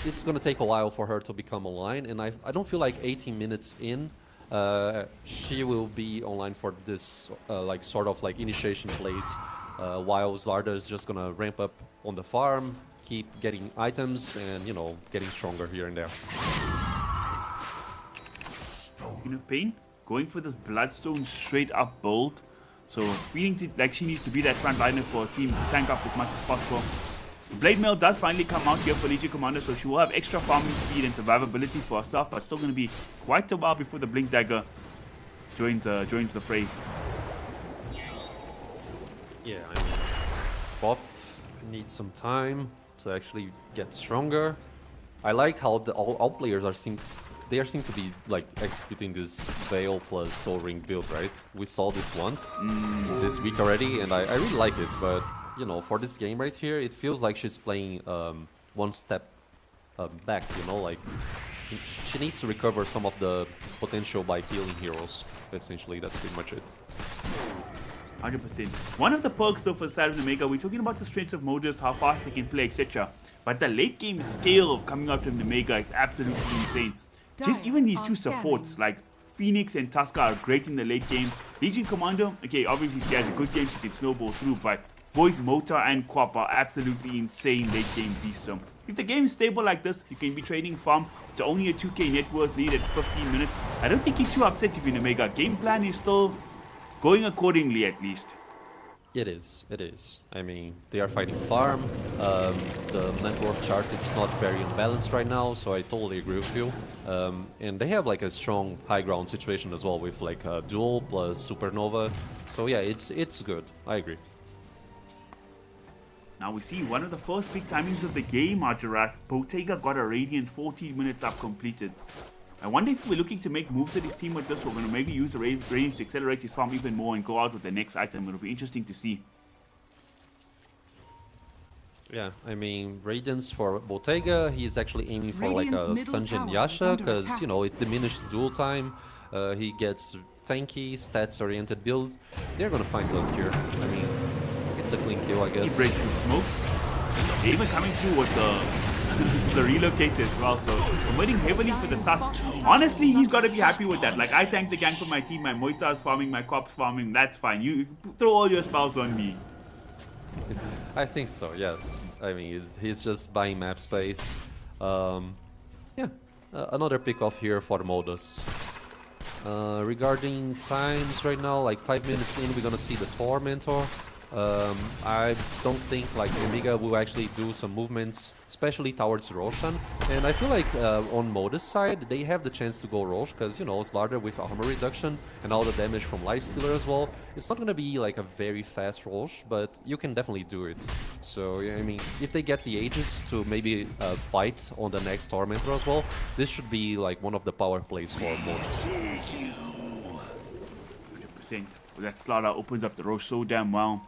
S5: it's gonna take a while for her to become online, and I don't feel like 18 minutes in, she will be online for this like sort of like initiation plays, while Zlarda is just gonna ramp up on the farm, keep getting items, and you know, getting stronger here and there.
S4: Queen of Pain going for this Bloodstone straight up bolt. So feeling like she needs to be that front liner for a team to tank up as much as possible. Blade Mail does finally come out here for Legion Commander, so she will have extra farming speed and survivability for herself, but still going to be quite a while before the Blink Dagger joins the fray.
S5: Yeah, I mean, Bob needs some time to actually get stronger. I like how all players seem to be like executing this Veil plus Soul Ring build, right? We saw this once this week already, and I really like it. But you know, for this game right here, it feels like she's playing one step back. You know, like she needs to recover some of the potential by killing heroes. Essentially, that's pretty much it.
S4: 100%. One of the perks though for the side of Omega, we're talking about the strengths of Modus, how fast they can play, etc. But the late game scale coming out from Omega is absolutely insane. Just even these two supports, like Phoenix and Tusker, are great in the late game. Legion Commander, okay, obviously she has a good game, she can snowball through, but both Motor and Quap are absolutely insane late game beasts. So if the game is stable like this, you can be trading farm to only a 2k net worth lead at 15 minutes. I don't think you're too upset if you're in Omega. Game plan is still going accordingly at least.
S5: It is, it is. I mean, they are fighting farm. The network chart, it's not very unbalanced right now, so I totally agree with you. And they have like a strong high ground situation as well with like Duel plus Supernova. So yeah, it's good. I agree.
S4: Now we see one of the first big timings of the game, Arjarath. Bottega got a Radiance 14 minutes up completed. I wonder if we're looking to make moves at his team with this, or we're going to maybe use the range to accelerate his farm even more and go out with the next item. It'll be interesting to see.
S5: Yeah, I mean, Radiance for Bottega, he's actually aiming for like
S6: Radiant's
S5: a
S6: middle
S5: Sanjin
S6: tower is
S5: Yasha,
S6: under
S5: because,
S6: attack.
S5: you know, it diminishes duel time. He gets tanky, stats-oriented build. They're gonna find us here. I mean, it's a clean kill, I
S4: He
S5: guess.
S4: breaks the smoke. They're even coming through with the the relocator as well, so committing heavily for the task. Honestly, he's got to be happy with that. Like, I tanked the gank for my team, my Moita's farming, my Cop's farming, that's fine. You throw all your spells on me.
S5: I think so, yes. I mean, he's just buying map space. Yeah, another pick off here for Modus. Regarding times right now, like 5 minutes in, we're gonna see the Tormentor. I don't think like Amiga will actually do some movements, especially towards Roshan. And I feel like on Modus side, they have the chance to go Rosh, because, you know, Slardar with armor reduction and all the damage from Lifestealer as well. It's not gonna be like a very fast Rosh, but you can definitely do it. So, yeah, I mean, if they get the Aegis to maybe fight on the next Tormentor as well, this should be like one of the power plays for Modus.
S4: 100%. That Slaughter opens up the Roche so damn well.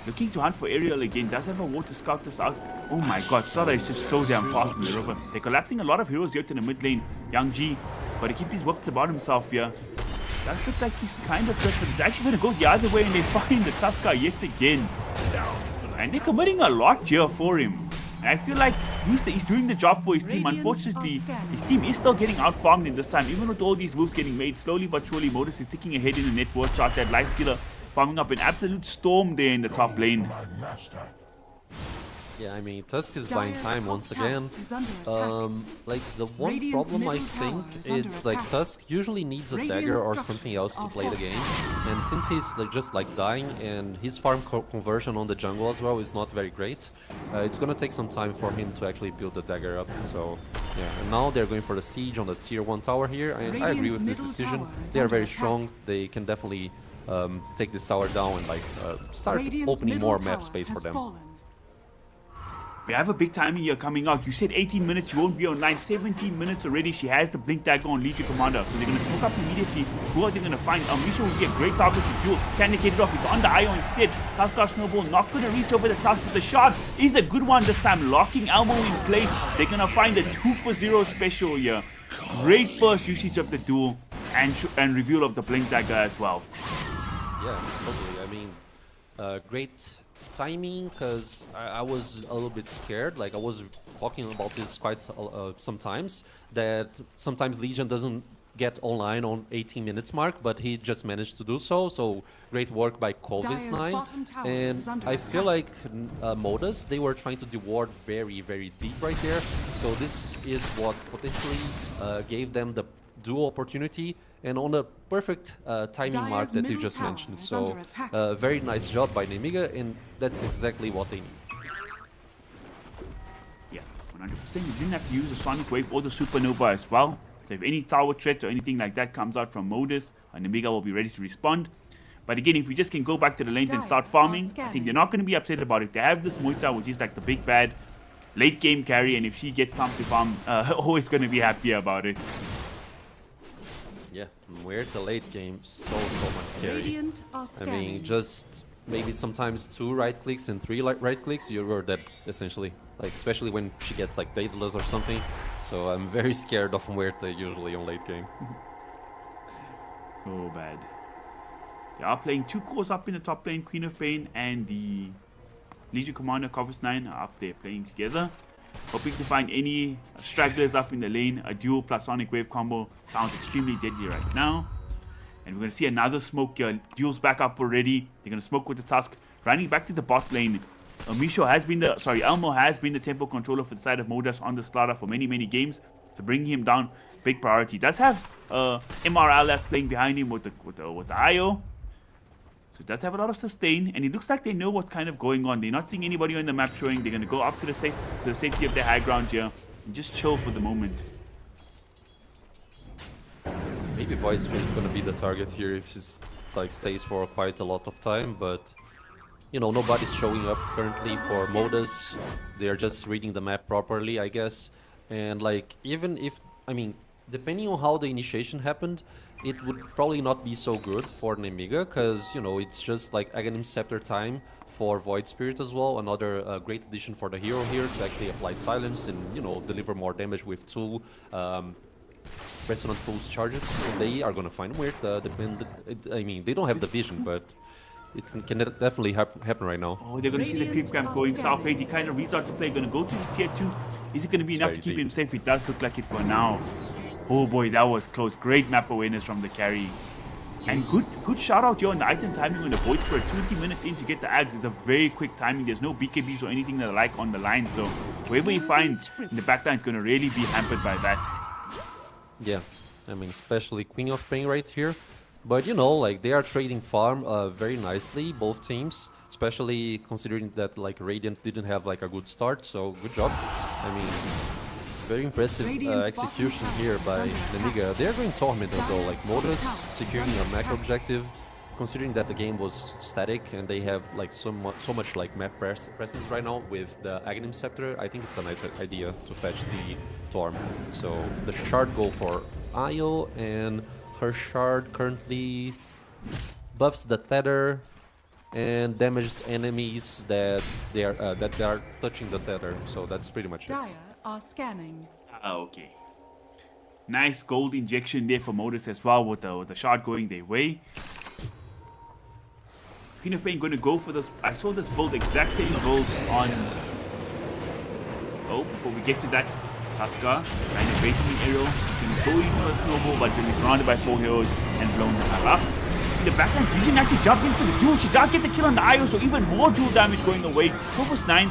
S4: Looking to hunt for Aerial again. Does have a wall to scout this out. Oh my god, Slaughter is just so damn fast in the river. They're collapsing a lot of heroes here to the mid lane. Young G, got to keep his wits about himself here. Does look like he's kind of good, but it's actually going to go the other way, and they find the Tusker yet again. And they're committing a lot here for him. And I feel like he's doing the job for his team. Unfortunately, his team is still getting out-farmed in this time. Even with all these moves getting made, slowly but surely, Modus is ticking ahead in the net worth chart. That Lifestealer farming up an absolute storm there in the top lane.
S5: Yeah, I mean, Tusk is buying
S6: Dire's
S5: time
S6: top
S5: once
S6: tower
S5: again.
S6: is under attack.
S5: Like, the one
S6: Radiant's
S5: problem I
S6: middle tower
S5: think
S6: is under
S5: is like
S6: attack.
S5: Tusk usually needs a
S6: Radiant
S5: dagger or
S6: structures
S5: something else to
S6: are
S5: play the game.
S6: fortified.
S5: And since he's like, just like dying and his farm conversion on the jungle as well is not very great, it's gonna take some time for him to actually build the dagger up. So yeah, and now they're going for the siege on the tier 1 tower here, and I agree
S6: Radiant's
S5: with this
S6: middle
S5: decision.
S6: tower is
S5: They are
S6: under
S5: very
S6: attack.
S5: strong. They can definitely take this tower down and like start
S6: Radiant's
S5: opening
S6: middle
S5: more
S6: tower
S5: map space for
S6: has
S5: them.
S6: fallen.
S4: We have a big timing here coming out. You said 18 minutes, you won't be online. 17 minutes already. She has the blink dagger on Legion Commander. So they're going to smoke up immediately. Who are they going to find? Misha will be a great target to duel. Can they get it off? It's on the IO instead. Tusker Snowball not going to reach over the tusk, but the shot is a good one this time. Locking Elmo in place. They're going to find a 2-for-0 special here. Great first usage of the duel and reveal of the blink dagger as well.
S5: Yeah, totally. I mean, great timing, because I was a little bit scared. Like, I was talking about this quite sometimes, that sometimes Legion doesn't get online on 18 minutes mark, but he just managed to do so. So great work by
S6: Dire's
S5: Kovis9.
S6: bottom tower
S5: And
S6: is under
S5: I feel
S6: attack.
S5: like Modus, they were trying to deward very, very deep right there. So this is what potentially gave them the dual opportunity, and on a perfect timing mark
S6: Dire's
S5: that you
S6: middle
S5: just
S6: tower
S5: mentioned.
S6: is
S5: So
S6: under attack.
S5: very nice job by Nemiga, and that's exactly what they need.
S4: Yeah, 100%. You didn't have to use the Sonic Wave or the Supernova as well. So if any tower threat or anything like that comes out from Modus, Nemiga will be ready to respond. But again, if we just can go back to the lanes and start farming, I think they're not going to be upset about it. They have this Moita, which is like the big bad late game carry, and if she gets time to farm, always going to be happy about it.
S5: Yeah, we're the late game, so much scary.
S6: Radiant are
S5: I
S6: scanning.
S5: mean, just maybe sometimes 2 right clicks and 3 right clicks, you're dead, essentially. Like, especially when she gets like Daedalus or something. So I'm very scared of Muerta usually on late game.
S4: So bad. They are playing 2 cores up in the top lane. Queen of Pain and the Legion Commander Kovis9 are up there playing together. Hoping to find any stragglers up in the lane. A dual plus Sonic Wave combo sounds extremely deadly right now. And we're going to see another smoke here. Duel's back up already. They're going to smoke with the Tusk. Running back to the bot lane. Elmo has been the tempo controller for the side of Modus on the Slaughter for many games. So bringing him down, big priority. Does have MRL that's playing behind him with the IO. So it does have a lot of sustain, and it looks like they know what's kind of going on. They're not seeing anybody on the map showing. They're going to go up to the safety of their high ground here and just chill for the moment.
S5: Maybe Voicewind's gonna be the target here if he like stays for quite a lot of time, but you know, nobody's showing up currently for Modus. They're just reading the map properly, I guess. And like, even if, I mean, depending on how the initiation happened, it would probably not be so good for Nemiga, because, you know, it's just like Aghanim Scepter time for Void Spirit as well. Another great addition for the hero here to actually apply silence and, you know, deliver more damage with two Resonant Pulse charges. And they are gonna find weird. I mean, they don't have the vision, but it can definitely happen right now.
S4: Oh, they're going to see the creep camp going south 8. He kind of restarts to play. Going to go to his tier 2. Is it going to be enough to keep him safe? It does look like it for now. Oh boy, that was close. Great map awareness from the carry. And good shout out here on the item timing on the Void Spirit. 20 minutes in to get the ads. It's a very quick timing. There's no BKBs or anything that I like on the line. So whoever he finds in the backline is going to really be hampered by that.
S5: Yeah, I mean, especially Queen of Pain right here. But, you know, like, they are trading farm very nicely, both teams, especially considering that, like, Radiant didn't have, like, a good start, so good job. I mean, very impressive execution here by Nemiga. They're going tournament though, like, Modus securing a macro objective, considering that the game was static and they have, like, so much like, map presence right now with the Aghanim Scepter. I think it's a nice idea to fetch the Torm. So, the shard go for Io, and her shard currently buffs the tether and damages enemies that they are touching the tether. So that's pretty much it.
S6: Dire are scanning.
S4: Okay. Nice gold injection there for Modus as well with the shard going their way. Queen of Pain going to go for this. I saw this build, exact same build on... Oh, before we get to that, Tusker, kind of baiting the aerial, can go into a snowball, but then he's surrounded by 4 heroes and blown the hell up. In the backline, Vision actually jumped in for the duel. She does get the kill on the IO, so even more duel damage going away. Corvus 9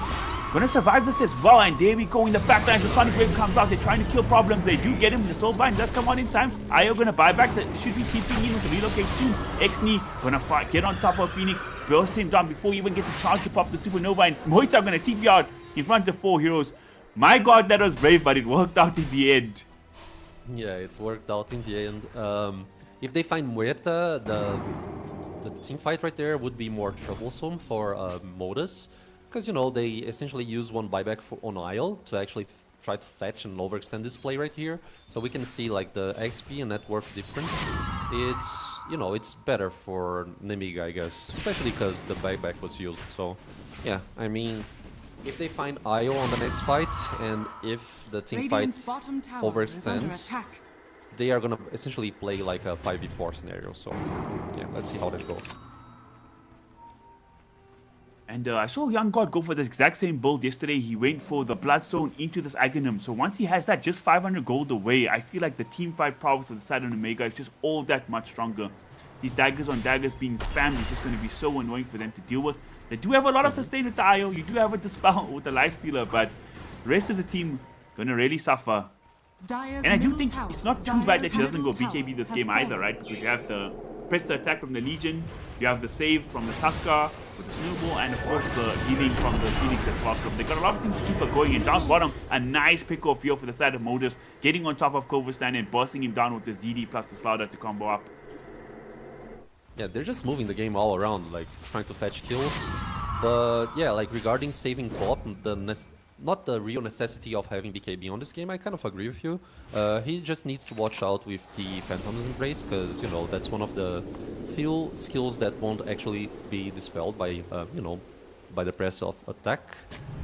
S4: gonna survive this as well, and there we go in the backline. The Sonic Wave comes out, they're trying to kill problems. They do get him, the Soul Bind does come on in time. IO gonna buy back, that should be TPing in with the relocate soon. X-Knee gonna fight, get on top of Phoenix, burst him down before he even gets a chance to pop the Supernova, and Moita gonna TP out in front of 4 heroes. My god, that was brave, but it worked out in the end.
S5: Yeah, it worked out in the end. If they find Muerta, the team fight right there would be more troublesome for Modus, because, you know, they essentially use one buyback on Isle to actually try to fetch and overextend this play right here. So we can see, like, the XP and net worth difference. It's, you know, it's better for Nemiga, I guess, especially because the buyback was used. So, yeah, I mean, if they find Io on the next fight, and if the team fight overextends, they are gonna essentially play like a 5v4 scenario. So, yeah, let's see how that goes.
S4: And I saw Young God go for this exact same build yesterday. He went for the Bloodstone into this Aghanim. So once he has that, just 500 gold away, I feel like the team fight prowess of the side of Omega is just all that much stronger. These daggers on daggers being spammed is just going to be so annoying for them to deal with. They do have a lot of sustain with the IO. You do have a Dispel with the Lifestealer, but the rest of the team going to really suffer. And I do think it's not too bad that she doesn't go BKB this game either, right? Because you have the press the attack from the Legion, you have the save from the Tusker with the Snowball, and of course the healing from the Phoenix as well. So they got a lot of things to keep her going. And down bottom, a nice pick off here for the side of Modus, getting on top of Kovastan and bursting him down with this DD plus the Slaughter to combo up.
S5: Yeah, they're just moving the game all around, like trying to fetch kills. But yeah, like regarding saving co-op, not the real necessity of having BKB on this game, I kind of agree with you. He just needs to watch out with the Phantom's Embrace, because, you know, that's one of the few skills that won't actually be dispelled by, you know, by the press of attack.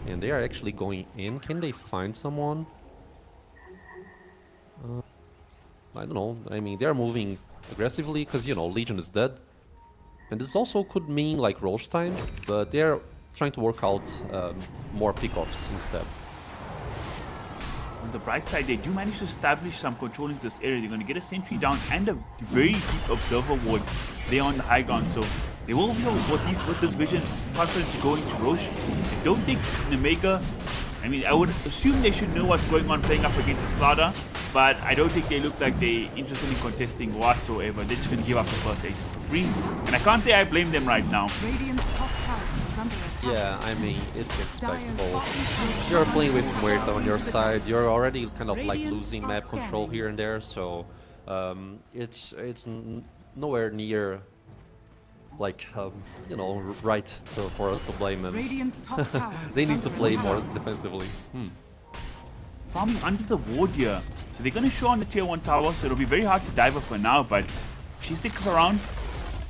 S5: And they are actually going in. Can they find someone? I don't know. I mean, they are moving aggressively because, you know, Legion is dead. And this also could mean, like, Roche time, but they're trying to work out more pickoffs instead.
S4: On the bright side, they do manage to establish some control into this area. They're going to get a sentry down and a very deep observer ward there on the high ground. So they will feel what this vision confident to go into Roche. I don't think Omega, I mean, I would assume they should know what's going on playing up against the Slaughter, but I don't think they look like they're interested in contesting whatsoever. They're just going to give up the first Aegis for free. And I can't say I blame them right now.
S6: Radiant's top tower is under attack.
S5: Yeah, I mean, it's expectable. You're playing with Muerta on your side, you're already kind of like losing map control here and there, so it's nowhere near, like, you know, right for us to blame them.
S6: Radiant's top tower
S5: They
S6: is
S5: need to
S6: under
S5: play
S6: attack.
S5: more defensively.
S4: Farming under the ward here. So they're going to show on the tier 1 tower, so it'll be very hard to dive her for now, but if she sticks around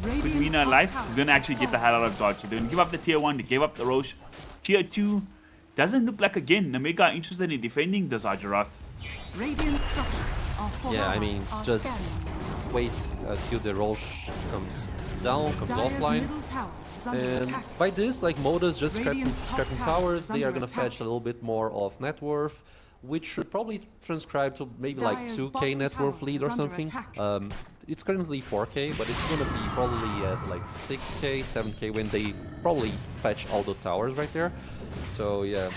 S4: with
S6: Radiant's
S4: Mina
S6: top
S4: alive,
S6: tower
S4: they're going to
S6: has
S4: actually get the
S6: fallen.
S4: hell out of dodge. So they're going to give up the tier 1, they gave up the Roche. Tier 2 doesn't look like, again, Namega are interested in defending the Zajarath.
S6: Radiant structures are falling.
S5: Yeah, I mean, just wait till the Roche comes down, comes offline.
S6: Middle tower is under
S5: And
S6: attack.
S5: by this, like Moda's just
S6: Radiant's top
S5: scrapping
S6: tower
S5: towers,
S6: is
S5: they are
S6: under
S5: gonna
S6: attack.
S5: fetch a little bit more of net worth, which should probably transcribe to maybe like
S6: Dire's
S5: 2k
S6: bottom
S5: net worth
S6: tower
S5: lead
S6: is
S5: or
S6: under
S5: something.
S6: attack.
S5: It's currently 4k, but it's gonna be probably at like 6k, 7k when they probably fetch all the towers right there. So yeah,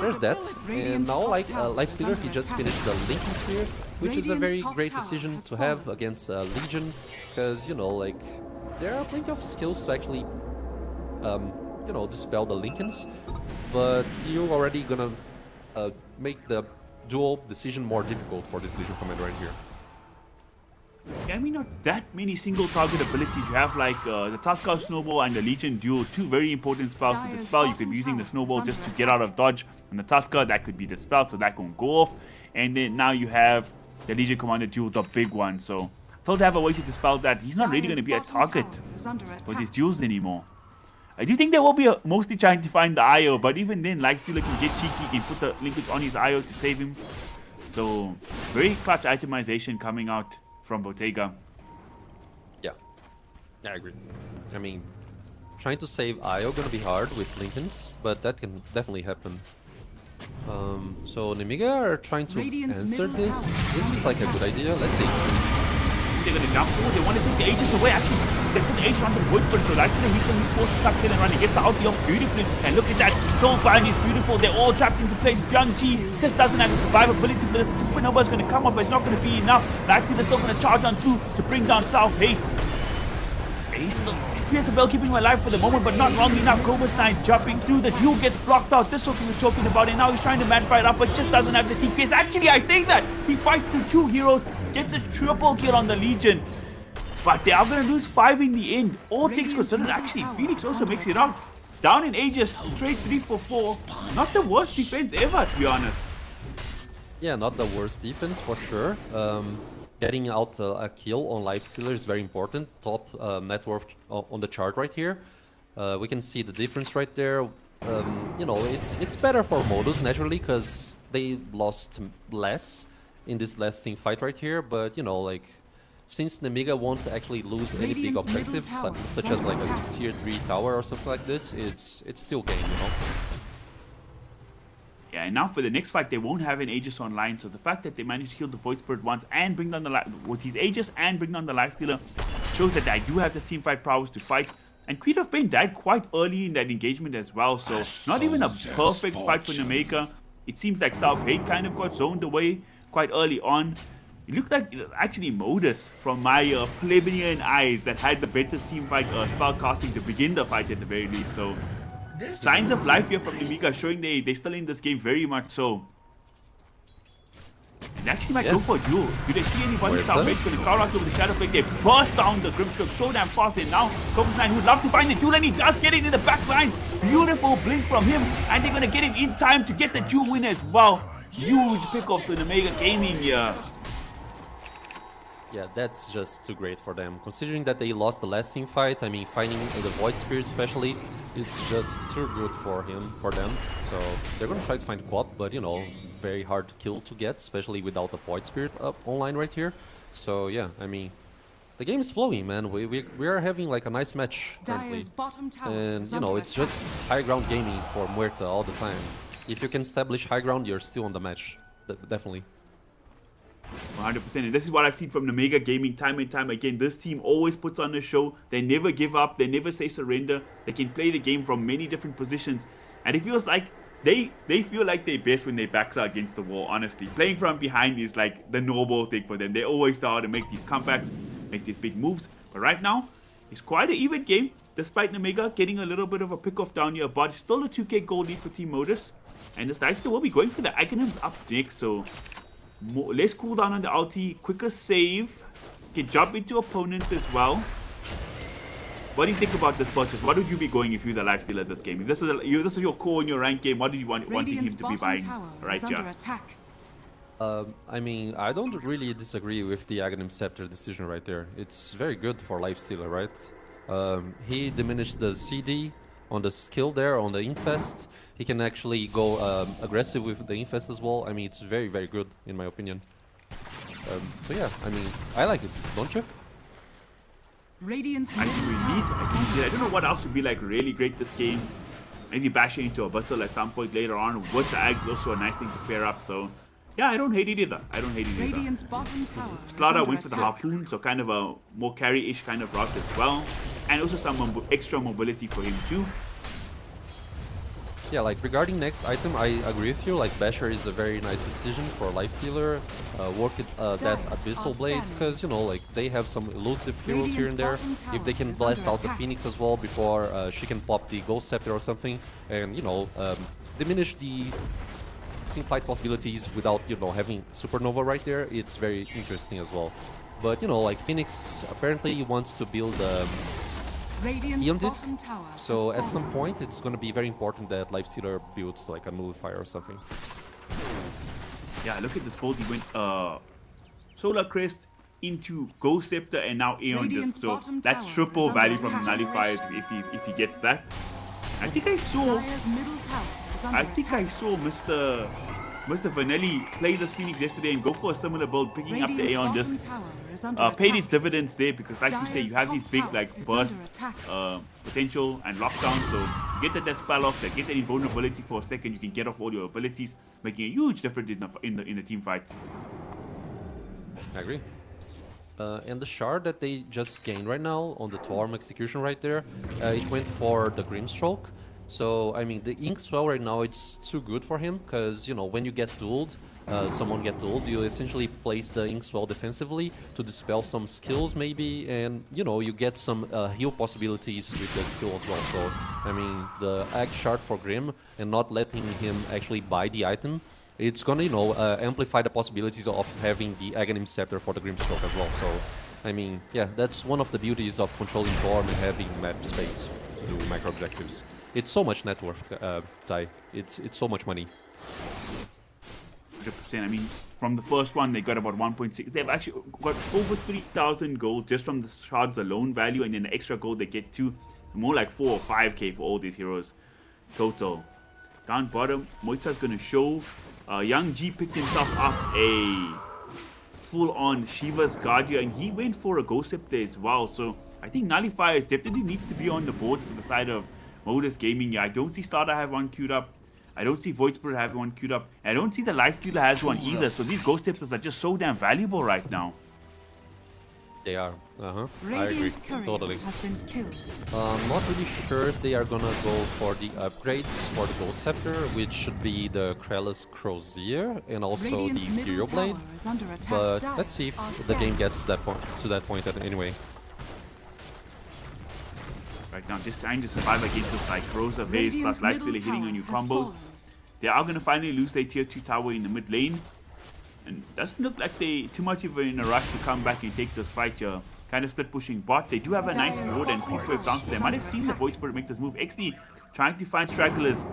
S5: there's that. And now like Lifestealer, he just finished the Linking Sphere, which is a very great decision to have against Legion, because you know like there are plenty of skills to actually you know, dispel the Lincolns, but you're already gonna make the dual decision more difficult for this Legion commander right here.
S4: Yeah, I mean, not that many single target abilities. You have like the Tuskar Snowball and the Legion Duel, two very important spells to
S6: Dire's
S4: dispel. You could
S6: bottom
S4: be using the
S6: tower
S4: Snowball
S6: is
S4: just to
S6: under
S4: get out of dodge. And the Tuskar, that could be dispelled, so that can go off. And then now you have the Legion Commander Duel, the big one. So I thought to have a way to dispel that. He's not really going to be a target for these duels anymore. I do think they will be mostly trying to find the IO, but even then, Lifestealer can get cheeky, can put the linkage on his IO to save him. So very clutch itemization coming out from Bottega.
S5: Yeah, I agree. I mean, trying to save IO gonna be hard with Lincolns, but that can definitely happen. So Nemiga are trying to
S6: Radiant's
S5: answer
S6: middle
S5: this.
S6: tower
S5: This
S6: is
S5: is like a good idea. Let's see.
S4: They're going to jump forward. They want to take the Aegis away. Actually, they put the Aegis on the wood, but so like he's going to be forced to tuck in and run. He gets the ulti off beautifully. And look at that. Soulbind is beautiful. They're all trapped into place. Young G just doesn't have the survivability for this. Supernova's going to come up, but it's not going to be enough. Lifestealer's still going to charge on through to bring down South Haste. He's still experienced the bell keeping him alive for the moment, but not long enough. Cobra-Stein jumping through. The duel gets blocked out. This is what we were talking about. And now he's trying to man fight up, but just doesn't have the TPS. Actually, I think that he fights through two heroes, gets a triple kill on the Legion. But they are going to lose 5 in the end. All things considered, actually, Phoenix also makes it out. Down in Aegis, straight 3 for 4. Not the worst defense ever, to be honest.
S5: Yeah, not the worst defense for sure. Getting out a kill on Lifestealer is very important. Top net worth on the chart right here. We can see the difference right there. You know, it's better for Modus naturally because they lost less in this last team fight right here. But you know, like since Nemiga won't actually lose any big
S6: Radiant's middle
S5: objectives,
S6: tower
S5: such
S6: is
S5: as like
S6: under
S5: a
S6: attack.
S5: tier 3 tower or something like this, it's still game, you know.
S4: Yeah, and now for the next fight, they won't have an Aegis online. So the fact that they managed to kill the Void Spirit once and bring down the with his Aegis and bring down the Lifestealer shows that I do have this team fight prowess to fight. And Creed of Pain died quite early in that engagement as well. So not even a perfect fight for Nameka. It seems like South Hate kind of got zoned away quite early on. It looked like actually Modus from my plebeian eyes that had the better team fight spell casting to begin the fight at the very least. So signs of life here from Nameka showing they're still in this game very much so. And they actually might go for a duel. Do they see anybody? South Hate's going to cower out over the Shadow Blade. They burst down the Grimstroke so damn fast. And now Cobra-Stein would love to find the duel, and he does get it in the back line. Beautiful blink from him, and they're going to get him in time to get the duel win as well. Huge pickoffs for Nameka Gaming here.
S5: Yeah, that's just too great for them. Considering that they lost the last team fight, I mean, finding the Void Spirit especially, it's just too good for them. So they're gonna try to find Quap, but you know, very hard to kill to get, especially without the Void Spirit up online right here. So yeah, I mean, the game is flowing, man. We are having like a nice match currently.
S6: Dire's bottom tower
S5: And
S6: is
S5: you know,
S6: under
S5: it's
S6: attack.
S5: just high ground gaming for Muerta all the time. If you can establish high ground, you're still on the match. Definitely.
S4: 100%. And this is what I've seen from Nameka Gaming time and time again. This team always puts on a show. They never give up. They never say surrender. They can play the game from many different positions. And it feels like they feel like they're best when their backs are against the wall, honestly. Playing from behind is like the normal thing for them. They always know how to make these comebacks, make these big moves. But right now, it's quite an even game. Despite Nameka getting a little bit of a pick-off down here. But still a 2k goal lead for Team Modus. And this Dice will be going for the Iconims up next. So less cooldown on the ulti, quicker save, can jump into opponents as well. What do you think about this purchase? What would you be going if you're the Lifestealer this game? If this was your core in your rank game, what do you want him
S6: Radiant's
S4: to be
S6: bottom
S4: buying
S6: tower
S4: right
S6: is under
S4: here?
S6: attack.
S5: I mean, I don't really disagree with the Aghanim Scepter decision right there. It's very good for Lifestealer, right? He diminished the CD on the skill there, on the Infest. He can actually go aggressive with the Infest as well. I mean, it's very, very good, in my opinion. So yeah, I mean, I like it, don't you?
S6: Radiant's
S4: I
S6: middle
S4: really
S6: tower is under
S4: I don't know what else would be like really great this game. Maybe bashing into a Bustle at some point later on. With the Ags is also a nice thing to pair up. So yeah, I don't hate it either. I don't hate it either.
S6: Radiant's bottom tower is
S4: Slaughter
S6: under
S4: went for the
S6: attack.
S4: harpoon, so kind of a more carry-ish kind of route as well. And also some extra mobility for him too.
S5: Yeah, like regarding next item, I agree with you. Like Basher is a very nice decision for Lifestealer. Work it, that Abyssal Blade, because you know, like they have some elusive heroes here and there. If they can blast out the Phoenix as well before she can pop the Ghost Scepter or something, and you know, diminish the team fight possibilities without having Supernova right there, it's very interesting as well. But you know, like Phoenix apparently wants to build
S6: Radiant's
S5: Eon Disc,
S6: bottom tower
S5: so
S6: has
S5: at some
S6: fallen.
S5: point it's going to be very important that Lifestealer builds like a nullifier or something.
S4: Yeah, look at this bolt. He went Solar Crest into Ghost Scepter and now Aeon Disc.
S6: Radiant's
S4: So
S6: bottom
S4: that's
S6: tower
S4: triple
S6: is under
S4: value from
S6: attack.
S4: nullifiers if he gets that. I think I saw
S6: Dire's middle tower is under attack.
S4: Mr. Vanelli play this Phoenix yesterday and go for a similar build, picking up the
S6: Radiant's
S4: Aeon
S6: bottom
S4: Disc.
S6: tower is under
S4: Paid
S6: attack.
S4: its dividends there because, like you say, you
S6: Dire's
S4: have these
S6: top
S4: big
S6: tower
S4: like
S6: is
S4: burst
S6: under attack.
S4: potential and lockdown. So you get that spell off, that get that invulnerability for a second, you can get off all your abilities, making a huge difference in the team fights.
S5: I agree. And the shard that they just gained right now on the Twarm execution right there, it went for the Grimstroke. So, I mean, the Ink Swell right now, it's too good for him, because, you know, when you get dueled, someone get dueled, you essentially place the Ink Swell defensively to dispel some skills maybe, and, you know, you get some heal possibilities with the skill as well. So, I mean, the Ag Shard for Grim and not letting him actually buy the item, it's gonna, you know, amplify the possibilities of having the Aghanim Scepter for the Grimstroke as well. So, I mean, yeah, that's one of the beauties of controlling Twarm and having map space to do micro objectives. It's so much net worth, Ty. It's so much money.
S4: 100%. I mean, from the first one, they got about 1.6. They've actually got over 3,000 gold just from the shards alone value, and then the extra gold they get too. More like 4 or 5k for all these heroes total. Down bottom, Moita's going to show. Young G picked himself up a full-on Shiva's Guardian, and he went for a Ghost Scepter as well. So I think Nullifiers definitely needs to be on the board for the side of Modus Gaming. Yeah, I don't see Starter have one queued up. I don't see Void Spirit have one queued up. I don't see the Lifestealer has one either. So these Ghost Scepters are just so damn valuable right now.
S5: They are. I agree.
S6: Radiant's courier
S5: Totally.
S6: has been killed.
S5: Not really sure if they are gonna go for the upgrades for the Ghost Scepter, which should be the Krellis Crozier and also
S6: Radiant's
S5: the
S6: middle
S5: Imperial Blade.
S6: tower is under attack.
S5: But
S6: Dire
S5: let's see
S6: are
S5: if the game
S6: scattered.
S5: gets to that point anyway.
S4: Right now, just trying to survive against this like Rosa base plus
S6: Radiant's middle
S4: Lifestealer hitting
S6: tower
S4: on you
S6: has
S4: combos.
S6: fallen.
S4: They are going to finally lose their tier 2 tower in the mid lane. And doesn't look like they too much of in a rush to come back and take this fight here. Kind of split pushing bot. They do have a nice
S6: Dire's
S4: road and
S6: bottom
S4: Peace Wave down, so they
S6: is
S4: might
S6: under
S4: have seen the
S6: attack.
S4: Void Spirit make this move. XD trying to find stragglers.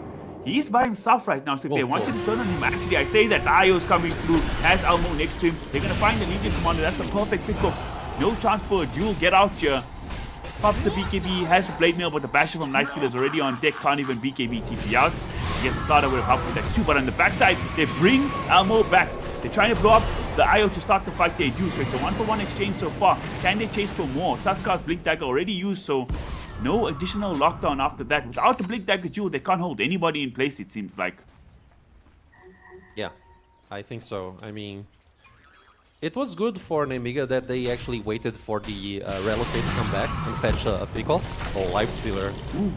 S4: He is by himself right now, so if they wanted to turn on him, actually, I say that Io's coming through, has Almo next to him. They're going to find the Legion Commander. That's a perfect pickup. No chance for a duel. Get out here. Pops the BKB, has the Blade Mail, but the Basher from Lifestealer is already on deck. Can't even BKB TP out. Yes, the Starter would have helped with that too, but on the backside, they bring Almo back. They're trying to blow up the IO to start the fight. They do, so it's a 1-for-1 exchange so far. Can they chase for more? Tuskar's Blink Dagger already used, so no additional lockdown after that. Without the Blink Dagger duel, they can't hold anybody in place, it seems like.
S5: Yeah, I think so. I mean, it was good for Nemiga that they actually waited for the Relocate to come back and fetch a pickoff or Lifestealer.
S4: Ooh.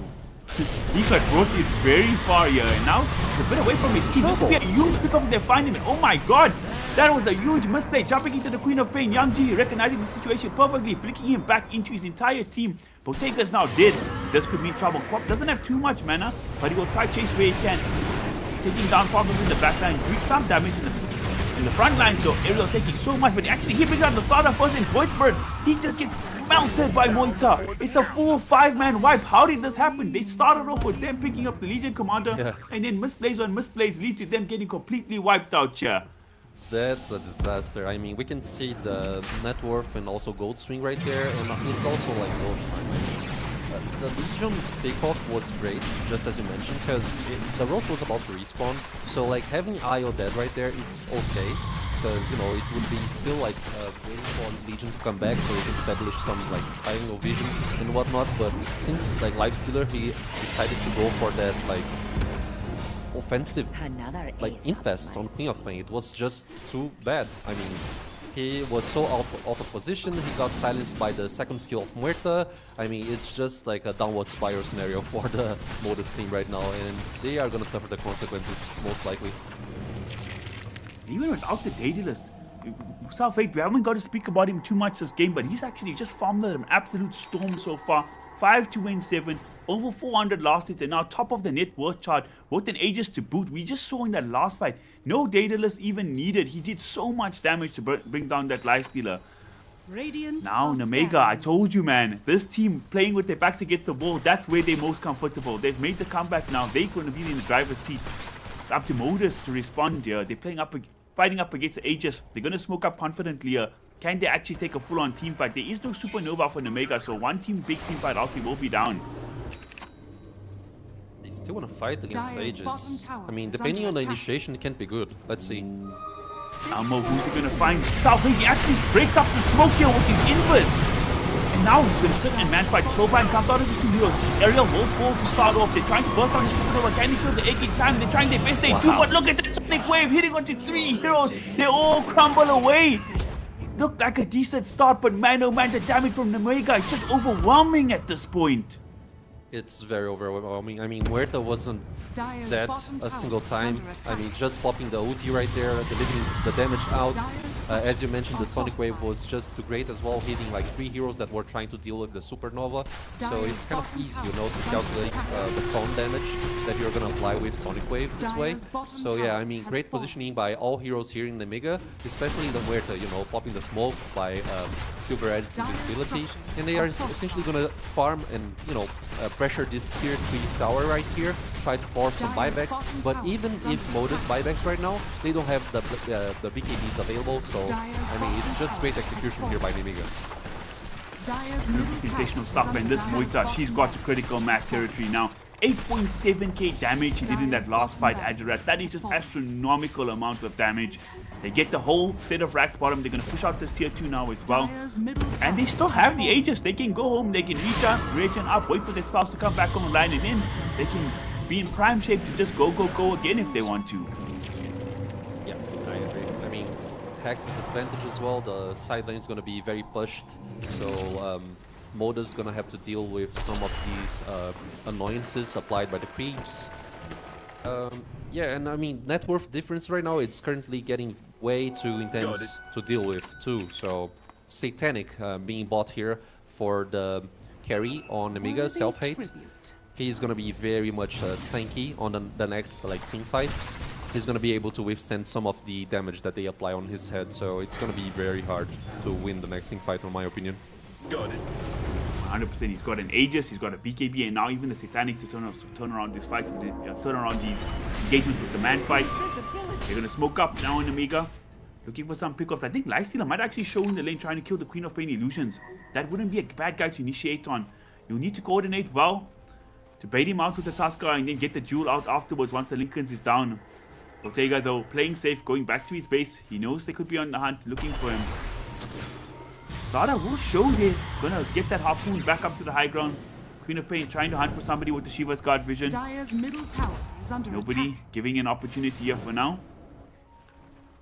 S4: He got brought is very far here, and now he's a bit away from his team. This would be a huge pickup if they find him. And oh my god, that was a huge misplay. Jumping into the Queen of Pain. Young G recognizing the situation perfectly, flicking him back into his entire team. Botega's now dead. This could mean trouble. Quap doesn't have too much mana, but he will try chase where he can. Taking down problems in the backline, doing some damage in the front line. So Ariel taking so much, but actually he brings out the Starter first in Void Bird. He just gets melted by Moita. It's a full 5-man wipe. How did this happen? They started off with them picking up the Legion Commander, and then misplays on misplays lead to them getting completely wiped out here.
S5: That's a disaster. I mean, we can see the net worth and also gold swing right there, and it's also like Roche time. I mean, the Legion kickoff was great, just as you mentioned, because the Roche was about to respawn, so like having Io dead right there, it's okay, because, you know, it would be still like waiting for Legion to come back so he can establish some like triangle vision and whatnot, but since like Lifestealer, he decided to go for that like offensive like infest on Queen of Pain. It was just too bad. I mean, he was so out of position, he got silenced by the second skill of Muerta. I mean, it's just like a downward spiral scenario for the Modus team right now, and they are gonna suffer the consequences most likely.
S4: Even without the Daedalus, South8, we haven't got to speak about him too much this game, but he's actually just farmed an absolute storm so far. 5-2-7, over 400 last hits, and now top of the net worth chart with an Aegis to boot. We just saw in that last fight, no Daedalus even needed. He did so much damage to bring down that Lifestealer.
S6: Radiant
S4: Now,
S6: are
S4: Namega, I
S6: scanning.
S4: told you, man, this team playing with their backs against the wall, that's where they're most comfortable. They've made the comeback now. They're going to be in the driver's seat. It's up to Modus to respond here. They're fighting up against the Aegis. They're going to smoke up confidently here. Can they actually take a full-on team fight? There is no Supernova for Namega, so one big team fight ulti will be down.
S5: They still want to fight against
S6: Dire's
S5: Aegis.
S6: bottom tower
S5: I mean,
S6: is
S5: depending on
S6: under
S5: the
S6: attack.
S5: initiation, it can be good. Let's see.
S4: Elmo, who's he going to find? South8, he actually breaks up the smoke here with his inverse. And now he's going to sit in man fight. Slowbine comes out of the two heroes. Ariel will fall to start off. They're trying to burst out the Supernova. Can he kill the egg in time? They're trying their best. They do, but look at that Sonic Wave hitting onto 3 heroes. They all crumble away. Looked like a decent start, but man, oh man, the damage from Namega is just overwhelming at this point.
S5: It's very overwhelming. I mean, Muerta wasn't
S6: Dire's
S5: dead
S6: bottom
S5: a
S6: tower
S5: single
S6: is
S5: time.
S6: under
S5: I
S6: attack.
S5: mean, just popping the ulti right there, delivering the damage out. As you mentioned, the Sonic Wave was just too great as well, hitting like 3 heroes that were trying to deal with the Supernova. So it's kind of easy, you know, to calculate the phone damage that you're gonna apply with Sonic Wave this way. So yeah, I mean, great positioning by all heroes here in the Mega, especially the Muerta, you know, popping the smoke by Silver Edge's invisibility. And they are essentially gonna farm and, you know, pressure this tier 3 tower right here, try to force some buybacks, but even if Modus buybacks right now, they don't have the BKBs available, so I mean, it's just great execution here by Nemiga.
S6: Dire's middle
S4: Sensational
S6: tower
S4: stuff,
S6: is
S4: and this
S6: under
S4: Moita,
S6: attack.
S4: she's got to critical mass territory now. 8.7k damage he did in that last fight, Adorat. That is just astronomical amounts of damage. They get the whole set of racks bottom. They're going to push out this tier 2 now as well.
S6: Dire's middle
S4: And they
S6: tower
S4: still
S6: is
S4: have the
S6: fallen.
S4: Aegis. They can go home, they can regen up, wait for their spouse to come back online, and then they can be in prime shape to just go again if they want to.
S5: Yeah, I agree. I mean, Hex's advantage as well, the side lane is going to be very pushed, so Modus is going to have to deal with some of these annoyances applied by the creeps. Yeah, and I mean, net worth difference right now, it's currently getting way too intense to deal with too, so Satanic being bought here for the carry on Nemiga,
S6: Worthy
S5: self-hate.
S6: tribute.
S5: He's gonna be very much tanky on the next like team fight. He's gonna be able to withstand some of the damage that they apply on his head, so it's gonna be very hard to win the next team fight, in my opinion.
S4: 100%. He's got an Aegis, he's got a BKB, and now even the Satanic to turn around this fight, turn around these engagements with the man fight. They're gonna smoke up now in Amiga, looking for some pickoffs. I think Lifestealer might actually show in the lane trying to kill the Queen of Pain Illusions. That wouldn't be a bad guy to initiate on. You'll need to coordinate well to bait him out with the Tusker and then get the duel out afterwards once the Lincolns is down. Ortega though, playing safe, going back to his base. He knows they could be on the hunt, looking for him. Dota will show they're gonna get that harpoon back up to the high ground. Queen of Pain trying to hunt for somebody with the Shiva's Guard vision.
S6: Dire's middle tower is under
S4: Nobody
S6: attack.
S4: giving an opportunity here for now.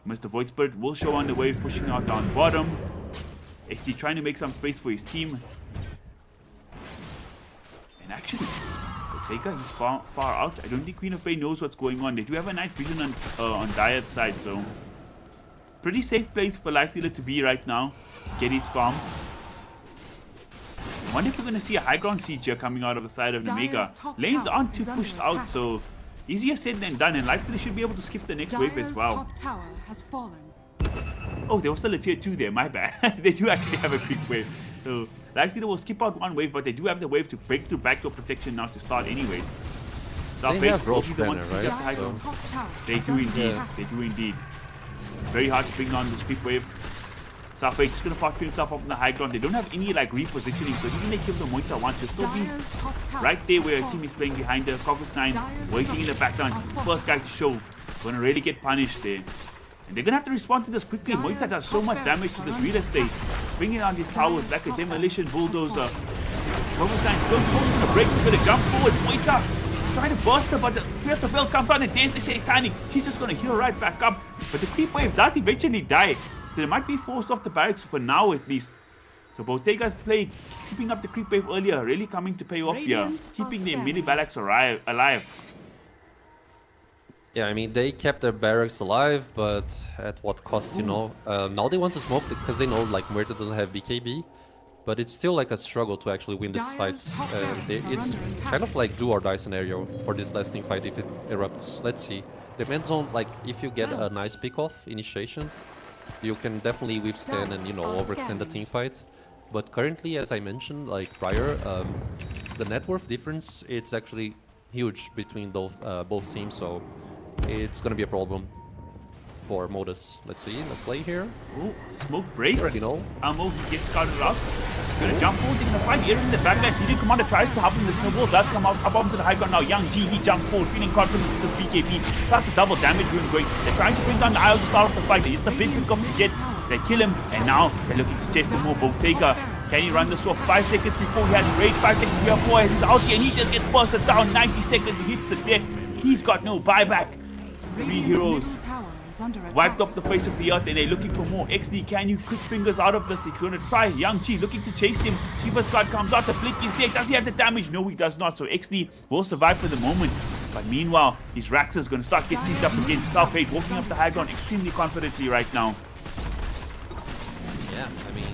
S4: Mr. Void Spirit will show on the wave, pushing out down bottom. XD trying to make some space for his team. And actually, Ortega, he's far out. I don't think Queen of Pain knows what's going on. They do have a nice vision on Dire's side, so pretty safe place for Lifestealer to be right now to get his farm. I wonder if we're going to see a high ground siege here coming out of the side of
S6: Dire's
S4: Namega.
S6: top
S4: Lanes
S6: tower
S4: aren't too
S6: is under
S4: pushed out,
S6: attack.
S4: so easier said than done, and Lifestealer should be able to skip the next wave as
S6: Dire's
S4: well.
S6: top tower has fallen.
S4: Oh, there was still a tier 2 there, my bad. They do actually have a creep wave. So Lifestealer will skip out one wave, but they do have the wave to break through backdoor protection now to start anyways.
S5: They have Roche
S4: will be the one
S5: banner,
S4: to
S5: right?
S4: get the high
S6: Dire's
S4: ground.
S6: top tower
S4: They
S6: is
S4: do
S6: under
S4: indeed.
S6: attack.
S4: They do indeed. very hard to bring on this creep wave. Safari just gonna park himself up on the high ground. They don't have any like repositioning, so even they kill the Moita once, they'll still be
S6: Dire's top tower
S4: right there where a
S6: has
S4: team is
S6: fallen.
S4: playing behind the Covers 9, waiting in the background. First guy to show, gonna really get punished there. And they're gonna have to respond to this quickly. Moita does so much damage to this real estate. Bringing on these towers like a demolition bulldozer. Covers 9 still supposed to break, he's gonna jump forward. Moita trying to burst her, but the Pierce the Bell comes on and there's the Satanic. She's just gonna heal right back up. But the creep wave does eventually die. So they might be forced off the barracks for now at least. So Botega's play, keeping up the creep wave earlier, really coming to pay off here.
S6: Radiant
S4: Keeping
S6: are
S4: their
S6: scared.
S4: mini barracks alive.
S5: Yeah, I mean, they kept their barracks alive, but at what cost, you know? Now they want to smoke because they know, like, Muerta doesn't have BKB. But it's still, like, a struggle to actually win this fight.
S6: Dire's top barracks are
S5: It's
S6: under attack.
S5: kind of like do or die scenario for this last team fight if it erupts. Let's see. Depends on, like, if you get a nice pick-off initiation, you can definitely withstand and, you know, overextend the team fight. But currently, as I mentioned, like prior, the net worth difference, it's actually huge between both teams, so it's gonna be a problem for Modus. Let's see, the play here.
S4: Oh, smoke breaks.
S5: Already know.
S4: Almo gets scouted out. Gonna jump forward in the fight. Here in the backline, TD Commander tries to hop him. The snowball does come out, up onto the high ground now. Young G, he jumps forward, feeling confident with this BKB. Plus a double damage room going. They're trying to bring down the Isle to start off the fight. It's the big pick of the jet. They kill him, and now they're looking to chase him more. Bottega, can he run this off? 5 seconds before he has rage. 5 seconds before he's out here, and he just gets busted down. 90 seconds, he hits the deck. He's got no buyback. 3
S6: Radiant's
S4: heroes
S6: middle tower is under
S4: wiped
S6: attack.
S4: up the face of the earth, and they're looking for more. XD, can you quick fingers out of this? They're gonna try. Young Chi looking to chase him. Shiva's card comes out. The blink is there. Does he have the damage? No, he does not. So XD will survive for the moment. But meanwhile, his Rax is gonna start getting seized up against Self-Hate, walking up the high ground extremely confidently right now.
S5: Yeah, I mean,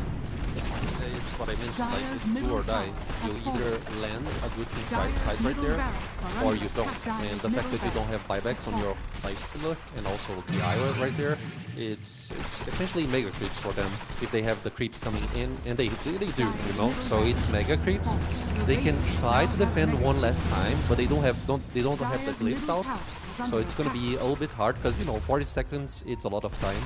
S5: it's what I mentioned, like,
S6: Dire's
S5: it's do
S6: middle
S5: or die.
S6: tower
S5: You
S6: has
S5: either
S6: fallen.
S5: land a good team
S6: Dire's
S5: fight right
S6: middle
S5: there,
S6: barracks are
S5: or
S6: under
S5: you don't.
S6: attack.
S5: And
S6: Dire's
S5: the fact
S6: middle
S5: that you don't have
S6: barracks
S5: buybacks on your lifestealer and also the IRA right there, it's essentially mega creeps for them if they have the creeps coming in, and they do, you know. So it's mega creeps. They can try to defend one last time, but they don't have the glyphs out. So it's gonna be a little bit hard because, you know, 40 seconds, it's a lot of time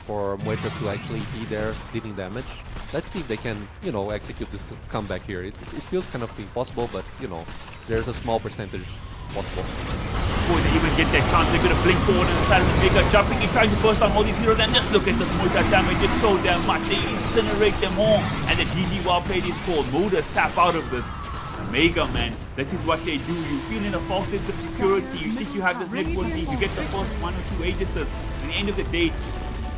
S5: for Muerta to actually be there dealing damage. Let's see if they can, you know, execute this comeback here. It feels kind of impossible, but, you know, there's a small percentage possible.
S4: Before they even get their chance, they're gonna blink forward and start to make a jumping and trying to burst on all these heroes. And just look at this Moita damage, it's so damn much. They incinerate them all. And the GG well played is called. Modus tap out of this. Mega man, this is what they do. You feel in a false sense of security. You think you have this network lead, you get the first 1 or 2 Aegises. At the end of the day,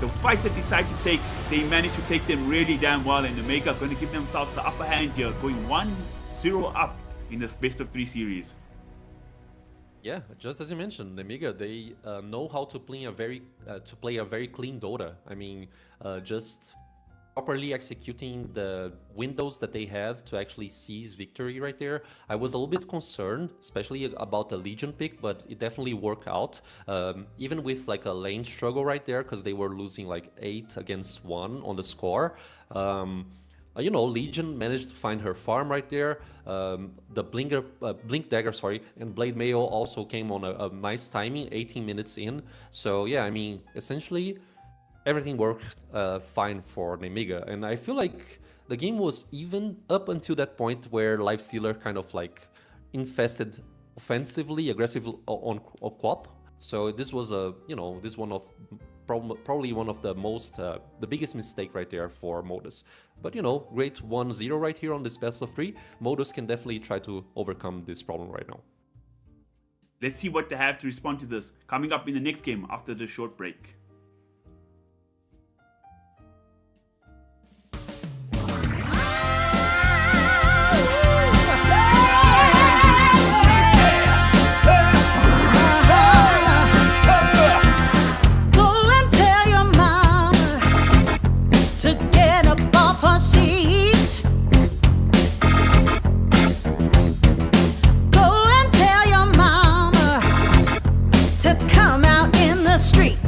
S4: the fight that they decide to take, they manage to take them really damn well, and the Mega are going to give themselves the upper hand here, going 1-0 up in this best of 3 series.
S5: Yeah, just as you mentioned, Nemiga, they know how to play a very clean Dota. I mean, just properly executing the windows that they have to actually seize victory right there. I was a little bit concerned, especially about the Legion pick, but it definitely worked out. Even with like a lane struggle right there, because they were losing like 8 against 1 on the score. You know, Legion managed to find her farm right there. The Blink Dagger, sorry, and Blade Mail also came on a nice timing, 18 minutes in. So yeah, I mean, essentially, everything worked fine for Nemiga, and I feel like the game was even up until that point where Lifestealer kind of like infested offensively, aggressively on Quap. So this was probably one of the most, the biggest mistake right there for Modus. But you know, great 1-0 right here on this best of 3. Modus can definitely try to overcome this problem right now.
S4: Let's see what they have to respond to this coming up in the next game after the short break.
S2: Come out in the street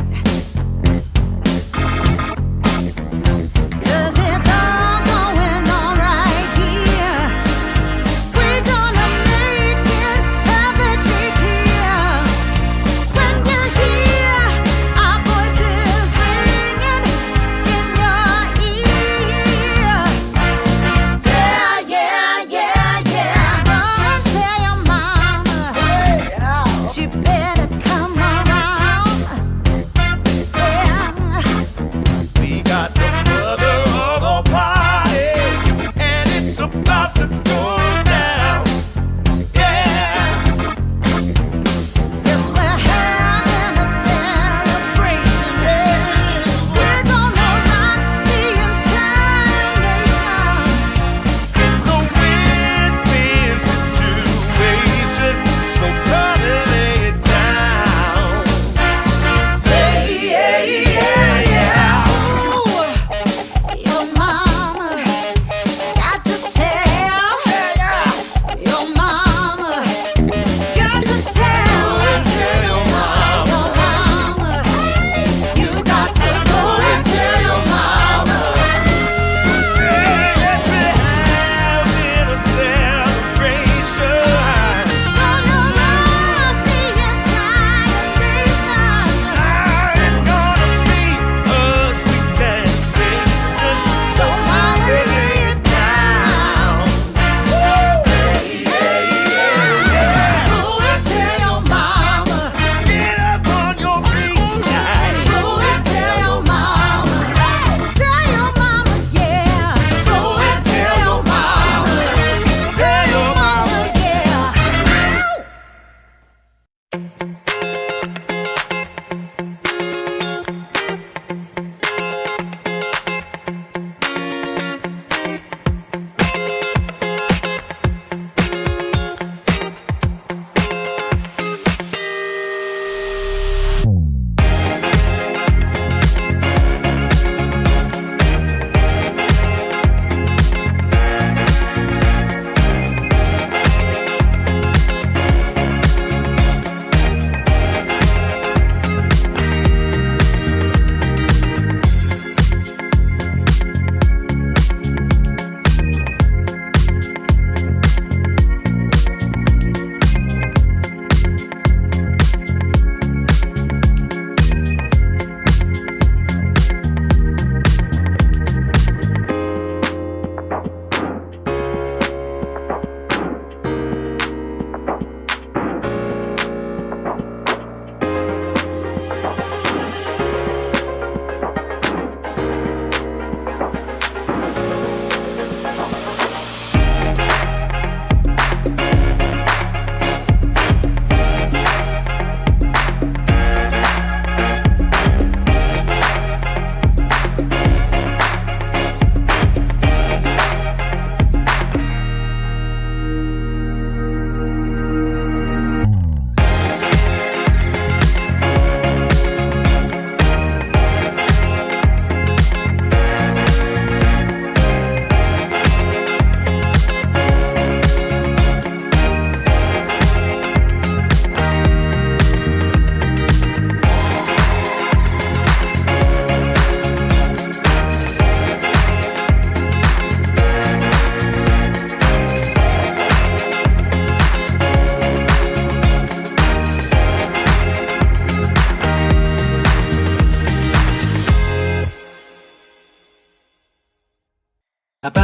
S2: If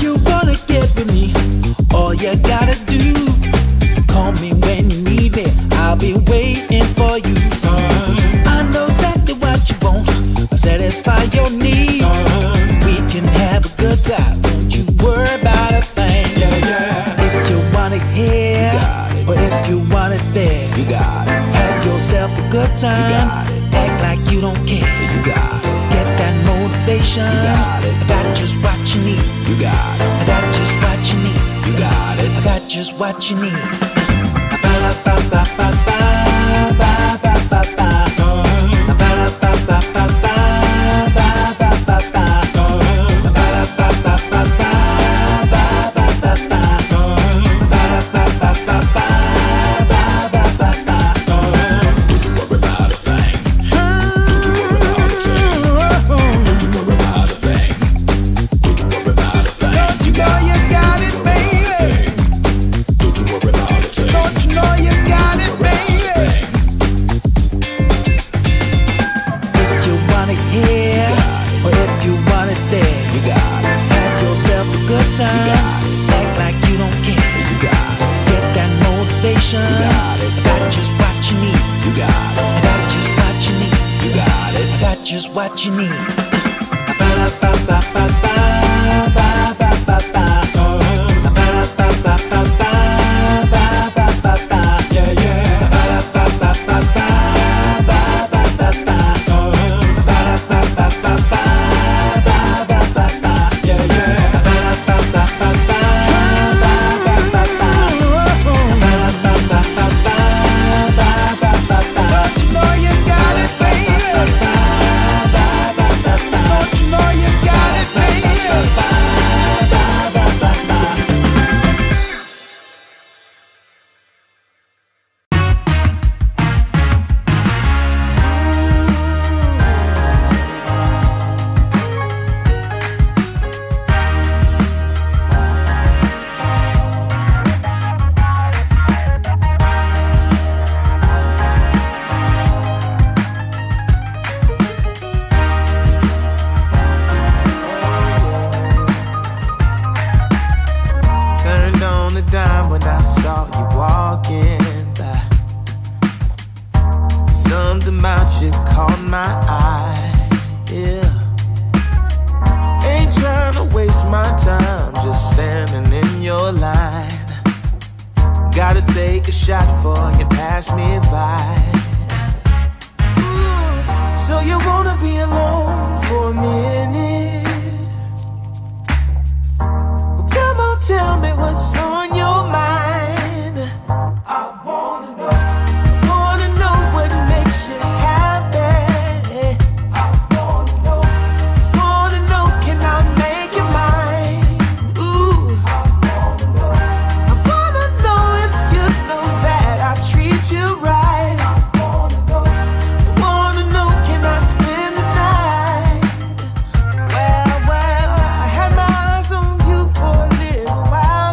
S2: you wanna get with me, all you gotta do, call me when you need me. I'll be waiting for you. I know exactly what you want, satisfy your need. We can have a good time, don't you worry about a thing. If you want it here, or if you want it there, you got it. Have yourself a good time, act like you don't care. You got it. Get that motivation, you got it. I got just what you need. You got it. I got just what you need. You got it. I got just what you need. Act like you don't care. You got it. Get that motivation. You got it. I got just what you need. You got it. I got just what you need. You got it. I got just what you need.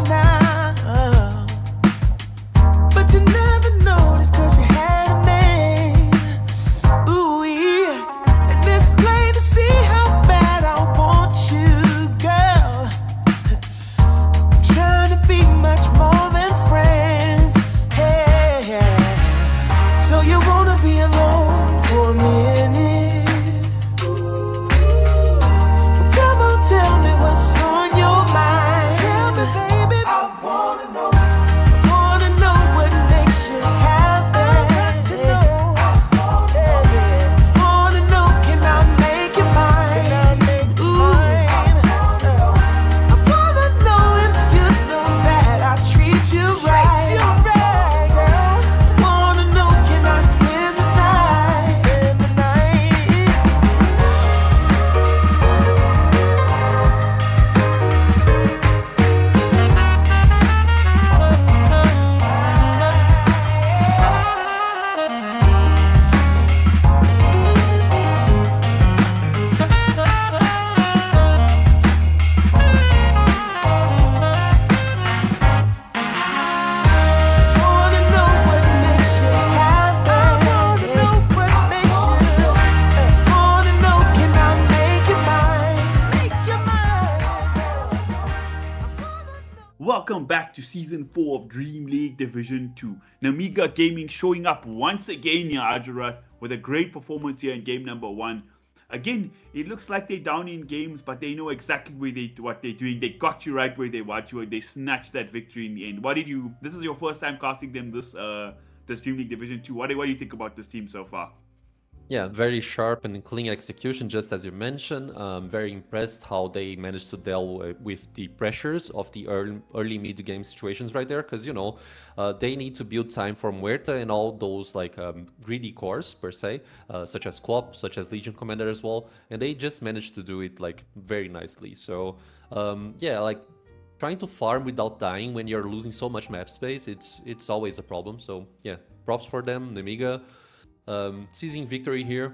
S2: Now
S4: Welcome back to Season 4 of Dream League Division 2. Namiga Gaming showing up once again here, Ajarath, with a great performance here in game number 1. Again, it looks like they're down in games, but they know exactly what they're doing. They got you right where they want you, and they snatched that victory in the end. This is your first time casting them this Dream League Division 2. What do you think about this team so far?
S5: Yeah, very sharp and clean execution, just as you mentioned. Very impressed how they managed to deal with the pressures of the early mid-game situations right there, because, they need to build time for Muerta and all those, greedy cores, per se, such as Quap, such as Legion Commander as well, and they just managed to do it, very nicely. So, trying to farm without dying when you're losing so much map space, it's always a problem. So, yeah, props for them, Nemiga. Seizing victory here,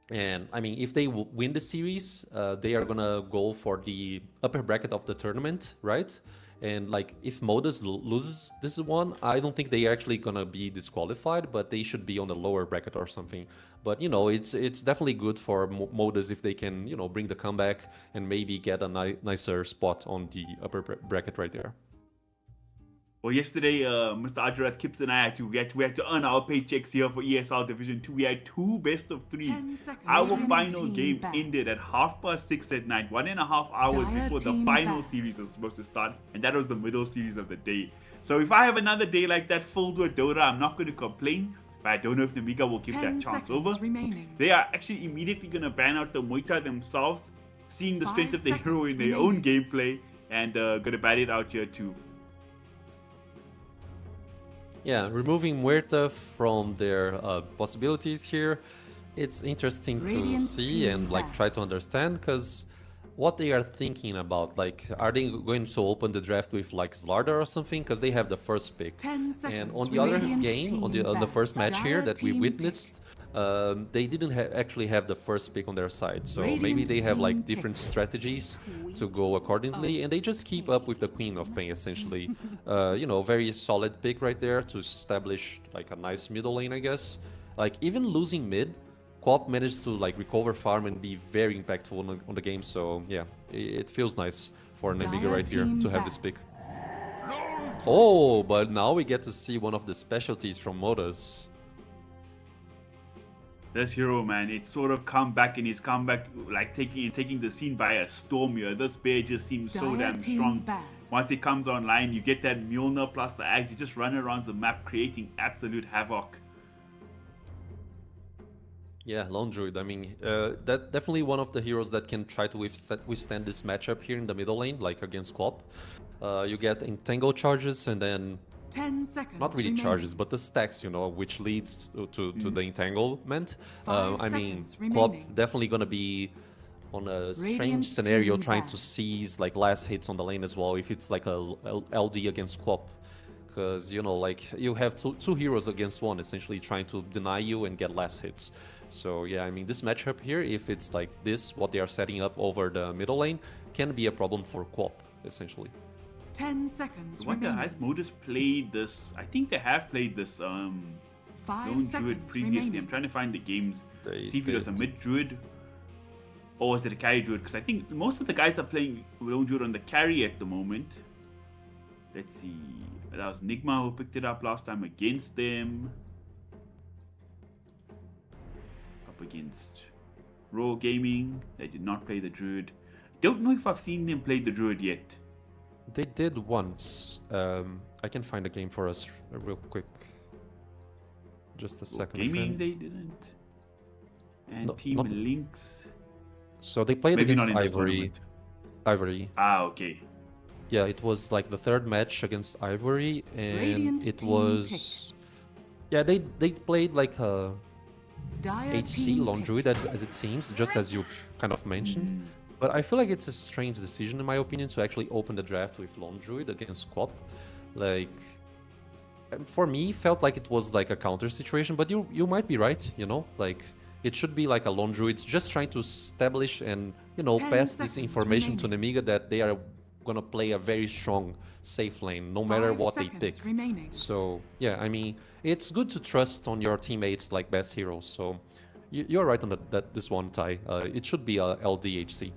S5: and I mean, if they win the series, they are gonna go for the upper bracket of the tournament, right? And if Modus loses this one, I don't think they're actually gonna be disqualified, but they should be on the lower bracket or something. But it's definitely good for Modus if they can bring the comeback and maybe get a nicer spot on the upper bracket right there.
S4: Well, yesterday, Mr. Ajarath, Kips, and I we had to earn our paychecks here for ESL Division 2. We had 2 best of 3s. Our final game ended at 6:30 at night, 1.5 hours before the final series was supposed to start, and that was the middle series of the day. So if I have another day like that filled with Dota, I'm not going to complain, but I don't know if Namiga will give that chance over. They are actually immediately going to ban out the Muerta themselves, seeing the strength of the hero in their own gameplay, and going to ban it out here too.
S5: Yeah, removing Muerta from their possibilities here, it's interesting to see and try to understand, because what they are thinking about, are they going to open the draft with Slardar or something, because they have the first pick. And on the other game, on the first match here that we witnessed, they didn't actually have the first pick on their side, so maybe they have different strategies to go accordingly, and they just keep up with the Queen of Pain essentially. Very solid pick right there to establish a nice middle lane, I guess. Even losing mid, Quap managed to recover farm and be very impactful on the game, so yeah, it feels nice for Nemiga right here to have this pick. Oh, but now we get to see one of the specialties from Modus.
S4: This hero, man, it's sort of come back, and he's come back taking the scene by a storm here. This bear just seems so damn strong. Once he comes online, you get that Mjolnir plus the axe. You just run around the map creating absolute havoc.
S5: Yeah, Lone Druid, I mean, that's definitely one of the heroes that can try to withstand this matchup here in the middle lane, against Quap. You get Entangle charges, and then
S6: 10 seconds
S5: not really
S6: remaining.
S5: charges, but the stacks, which leads to the entanglement.
S6: 5
S5: I mean,
S6: seconds
S5: Quap
S6: remaining.
S5: definitely gonna be on a strange
S6: Radiant
S5: scenario,
S6: team
S5: trying
S6: back.
S5: to seize last hits on the lane as well, if it's a LD against Quap, because you have two heroes against one, essentially trying to deny you and get last hits. So yeah, I mean, this matchup here, if it's this, what they are setting up over the middle lane, can be a problem for Quap, essentially.
S6: 10 seconds
S4: I wonder,
S6: remaining.
S4: has Modus played this? I think they have played this
S6: 5
S4: Lone Druid
S6: seconds
S4: previously.
S6: remaining.
S4: I'm trying to find the games,
S5: They
S4: see if it was a
S5: did.
S4: mid Druid or was it a carry Druid, because I think most of the guys are playing Lone Druid on the carry at the moment. Let's see, that was Nigma who picked it up last time against them. Up against Raw Gaming, they did not play the Druid. Don't know if I've seen them play the Druid yet.
S5: They did once. I can find a game for us real quick. Just a second. my
S4: Gaming
S5: friend.
S4: they didn't. And
S5: No,
S4: Team
S5: not-
S4: Lynx.
S5: So they played
S4: Maybe
S5: against
S4: not in this
S5: Ivory.
S4: tournament.
S5: Ivory.
S4: Ah, okay.
S5: Yeah, it was the third match against Ivory, and
S6: Radiant
S5: it
S6: team
S5: was. Yeah, they played a
S6: Dire
S5: HC
S6: team
S5: Lone
S6: pick.
S5: Druid, as it seems, just as you kind of mentioned. But I feel it's a strange decision, in my opinion, to actually open the draft with Lone Druid against Quap. For me, felt it was a counter situation, but you might be right, it should be a Lone Druid just trying to establish and,
S6: 10
S5: pass this
S6: seconds
S5: information to
S6: remaining.
S5: Nemiga that they are gonna play a very strong safe lane, no matter
S6: 5
S5: what they
S6: seconds
S5: pick.
S6: remaining.
S5: So, yeah, I mean, it's good to trust on your teammates like best heroes, so you're right on this one, Ty. It should be a LDHC.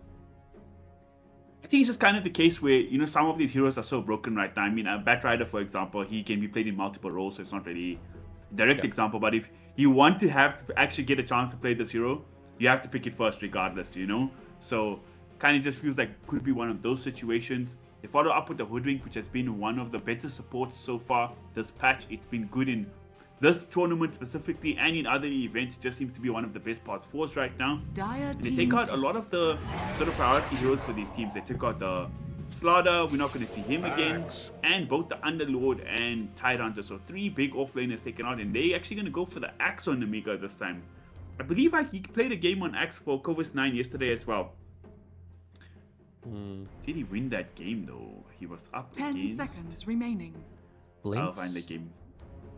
S4: I think it's just kind of the case where, you know, some of these heroes are so broken right now. I mean, Batrider, for example, he can be played in multiple roles, so it's not really a direct example. But if you want to have to actually get a chance to play this hero, you have to pick it first regardless, you know? So kind of just feels like could be one of those situations. They follow up with the Hoodwink, which has been one of the better supports so far this patch. It's been good in this tournament specifically and in other events. It just seems to be one of the best parts 4s right now. And they take out a lot of the sort of priority heroes for these teams. They took out the Slaughter, we're not going to see him again, and both the Underlord and Tide Hunter. So 3 big offlaners taken out, and they actually going to go for the Axe on Amiga this time. I believe he played a game on Axe for Covis 9 yesterday as well. Did he win that game though? He was up
S6: 10
S4: against...
S6: seconds remaining.
S4: I'll find the game.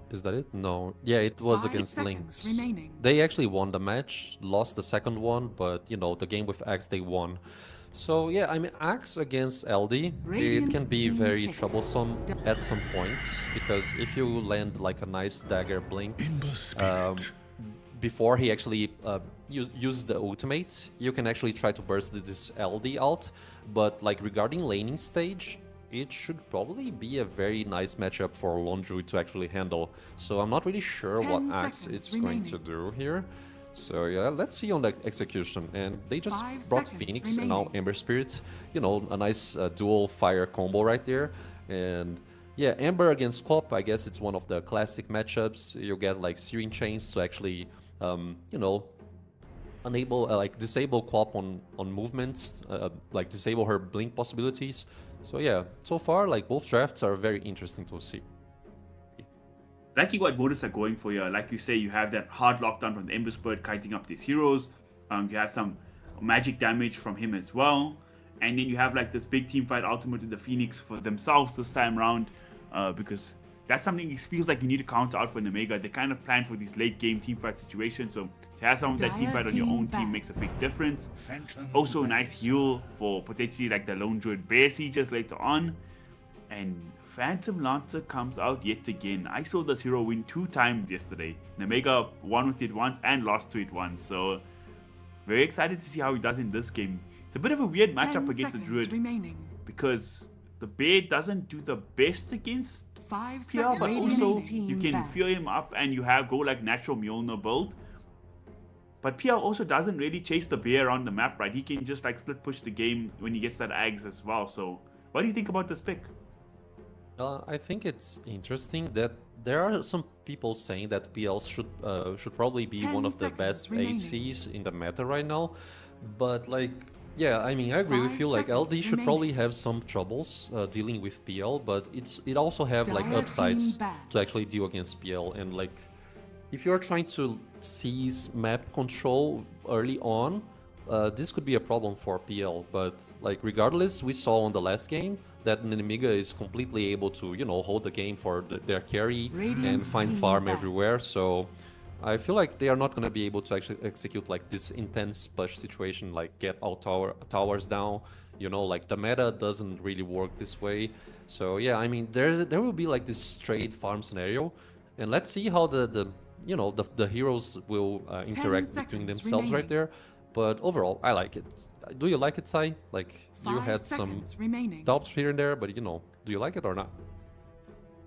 S5: Is that it? No. Yeah, it was
S6: 5
S5: against
S6: seconds
S5: Lynx.
S6: remaining.
S5: They actually won the match, lost the second one, but you know, the game with Axe they won. So yeah, I mean, Axe against LD, it can be very troublesome at some points, because if you land like a nice dagger blink before he actually uses the ultimate, you can actually try to burst this LD ult, but like regarding laning stage, it should probably be a very nice matchup for Lone Druid to actually handle. So I'm not really sure what Axe it's going to do here. So yeah, let's see on the execution. And they just brought Phoenix and now Ember Spirit. You know, a nice dual fire combo right there. And yeah, Ember against Quap, I guess it's one of the classic matchups. You get like Searing Chains to actually, you know, enable, like disable Quap on movements, like disable her blink possibilities. So yeah, so far, like both drafts are very interesting to see.
S4: Liking what Modus are going for here. Like you say, you have that hard lockdown from the Ember Spirit kiting up these heroes. You have some magic damage from him as well. And then you have like this big team fight ultimate with the Phoenix for themselves this time around. Because that's something it feels like you need to counter out for an Omega. They kind of plan for these late game team fight situations. So to have some of that team fight on your own team makes a big difference. Also a nice heal for potentially like the Lone Druid Bear Sieges later on. And Phantom Lancer comes out yet again. I saw this hero win 2 times yesterday. Omega won with it once and lost to it once. So very excited to see how he does in this game. It's a bit of a weird matchup against the Druid because the Bear doesn't do the best against
S6: 5
S4: PR,
S6: seconds
S4: but also
S6: remaining.
S4: you can fear him up and you have go like natural Mjolnir build. But PR also doesn't really chase the Bear around the map, right? He can just like split push the game when he gets that Ags as well. So what do you think about this pick?
S5: I think it's interesting that there are some people saying that PL should probably be one of the best HCs in the meta right now. But like, yeah, I mean, I agree with you. Like LD should probably have some troubles dealing with PL, but it also have like upsides to actually deal against PL. And like, if you're trying to seize map control early on, this could be a problem for PL. But like, regardless, we saw on the last game that Nemiga is completely able to, you know, hold the game for their carry and find farm everywhere. So I feel like they are not going to be able to actually execute like this intense push situation, like get all towers down. You know, like the meta doesn't really work this way. So yeah, I mean, there will be like this straight farm scenario, and let's see how the heroes will interact between themselves right there. But overall, I like it. Do you like it, Sai? Like, you had some doubts here and there, but you know, do you like it or not?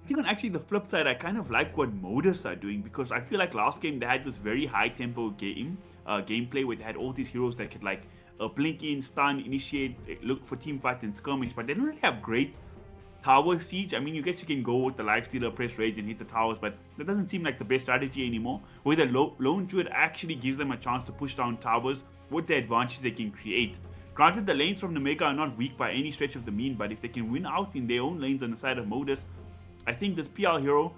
S4: I think on actually the flip side, I kind of like what Modus are doing, because I feel like last game they had this very high tempo gameplay where they had all these heroes that could like blink in, stun, initiate, look for team fights and skirmish, but they don't really have great tower siege. I mean, you guess you can go with the Lifestealer, press rage and hit the towers, but that doesn't seem like the best strategy anymore. Where the Lone Druid actually gives them a chance to push down towers with the advantage they can create. Granted, the lanes from Nemega are not weak by any stretch of the mean, but if they can win out in their own lanes on the side of Modus, I think this PL hero,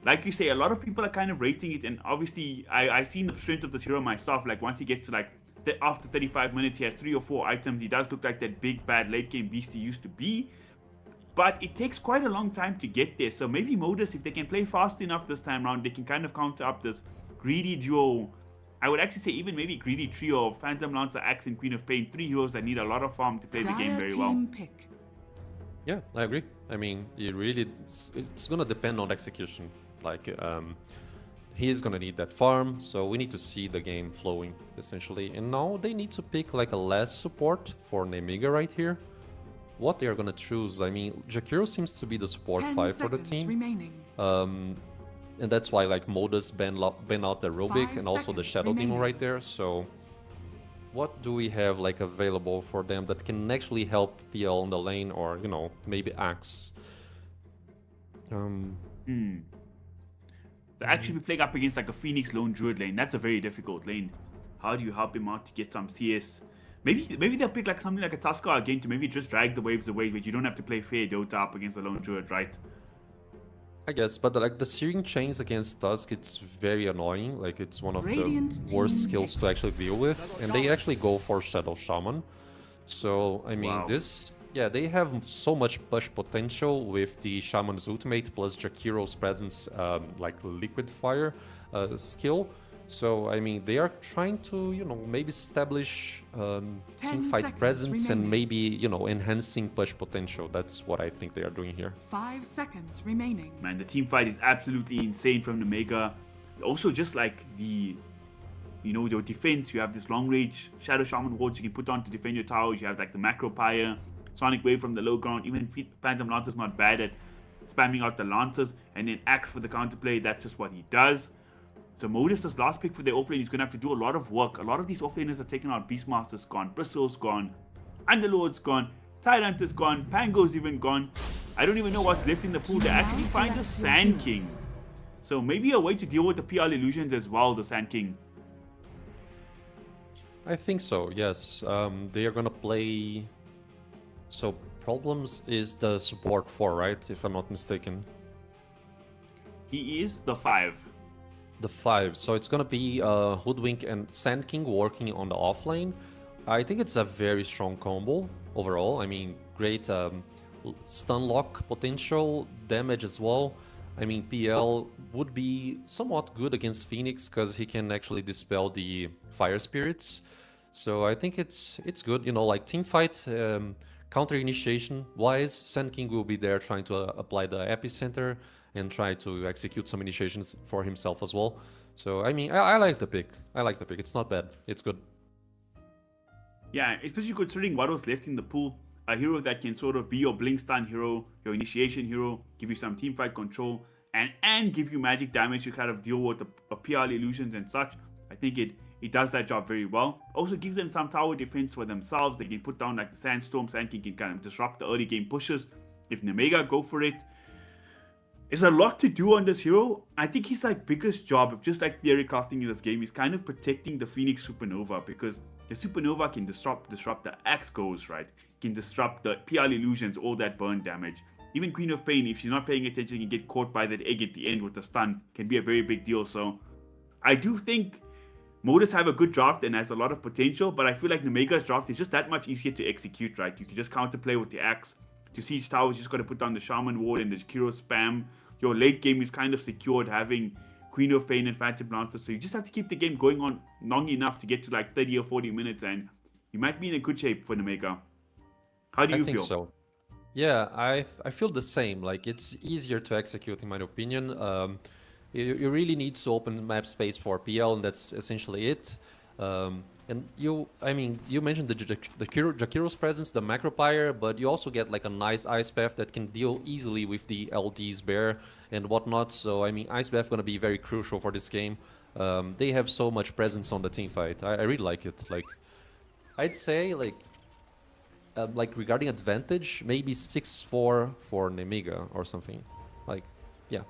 S4: like you say, a lot of people are kind of rating it, and obviously I've seen the strength of this hero myself. Like once he gets to like after 35 minutes, he has 3 or 4 items. He does look like that big bad late game beast he used to be. But it takes quite a long time to get there. So maybe Modus, if they can play fast enough this time around, they can kind of counter up this greedy duo. I would actually say even maybe greedy trio of Phantom Lancer, Axe, and Queen of Pain. 3 heroes that need a lot of farm to play the game very well.
S5: Yeah, I agree. I mean, it's gonna depend on execution. Like, he's gonna need that farm, so we need to see the game flowing, essentially. And now they need to pick like a less support for Nemiga right here. what they are gonna choose. I mean, Jakiro seems to be the support
S6: 10
S5: 5 for the
S6: seconds
S5: team.
S6: remaining.
S5: And that's why like Modus ban out the Rubik
S6: 5
S5: and also the
S6: seconds
S5: Shadow Demon
S6: remaining.
S5: right there. So what do we have like available for them that can actually help PL on the lane, or you know, maybe Axe?
S4: They'll actually be playing up against like a Phoenix Lone Druid lane. That's a very difficult lane. How do you help him out to get some CS? Maybe they'll pick like something like a Tuskar again to maybe just drag the waves away, but you don't have to play fair Dota up against the Lone Druid, right?
S5: I guess, but like the Searing Chains against Tusk, it's very annoying. Like it's one of
S6: Radiant
S5: the worst
S6: team
S5: skills to actually deal with, and they actually go for Shadow Shaman. So I mean,
S4: Wow.
S5: yeah, they have so much push potential with the Shaman's ultimate plus Jakiro's presence, like Liquid Fire skill. So I mean, they are trying to, you know, maybe establish
S6: 10
S5: team fight
S6: seconds
S5: presence and
S6: remaining.
S5: maybe, you know, enhancing push potential. That's what I think they are doing here.
S6: 5 seconds remaining.
S4: Man, the team fight is absolutely insane from the Mega. Also, just like your defense, you have this long range Shadow Shaman wards you can put on to defend your towers. You have like the Macro Pyre, Sonic Wave from the low ground. Even Phantom Lancer's not bad at spamming out the Lancers, and then Axe for the counterplay. That's just what he does. So Modus, this last pick for their offlane, is going to have to do a lot of work. A lot of these offlaners are taking out Beastmaster's gone, Bristle's gone, Underlord's gone, Tyrant gone, Pango's even gone. I don't even know what's left in the pool. They actually find the Sand King. So maybe a way to deal with the PL illusions as well, the Sand King.
S5: I think so, yes. They are gonna play... So, Problems is the support 4, right? If I'm not mistaken.
S4: He is the 5.
S5: The 5. So it's gonna be Hoodwink and Sand King working on the offlane. I think it's a very strong combo overall. I mean, great stun lock potential, damage as well. I mean, PL would be somewhat good against Phoenix because he can actually dispel the fire spirits. So I think it's good. You know, like team fight, counter initiation wise, Sand King will be there trying to apply the epicenter and try to execute some initiations for himself as well. So I mean, I like the pick. I like the pick. It's not bad. It's good.
S4: Yeah, especially considering what was left in the pool. A hero that can sort of be your blink stun hero, your initiation hero, give you some team fight control, and give you magic damage to kind of deal with the PL illusions and such. I think it does that job very well. Also gives them some tower defense for themselves. They can put down like the Sandstorm. Sand King can kind of disrupt the early game pushes. If Nemega go for it. There's a lot to do on this hero. I think his like biggest job, just like theory crafting in this game, is kind of protecting the Phoenix Supernova, because the Supernova can disrupt the Axe goes, right? Can disrupt the PL illusions, all that burn damage. Even Queen of Pain, if she's not paying attention, can get caught by that egg at the end with the stun. Can be a very big deal. So I do think Modus have a good draft and has a lot of potential, but I feel like Nemega's draft is just that much easier to execute, right? You can just counterplay with the Axe. To siege towers, you just got to put down the Shaman Ward and the Jakiro spam. Your late game is kind of secured having Queen of Pain and Phantom Lancer, so you just have to keep the game going on long enough to get to like 30 or 40 minutes, and you might be in a good shape for Nemega. How do you feel?
S5: I think so. Yeah, I feel the same. Like, it's easier to execute, in my opinion. You really need to open map space for PL, and that's essentially it. And you mentioned the Jakiro's presence, the Macro Pyre, but you also get like a nice Ice Path that can deal easily with the LD's Bear and whatnot. So I mean, Ice Path gonna be very crucial for this game. They have so much presence on the team fight. I really like it. Like, I'd say like regarding advantage, maybe 6-4 for Nemega or something. Like, yeah.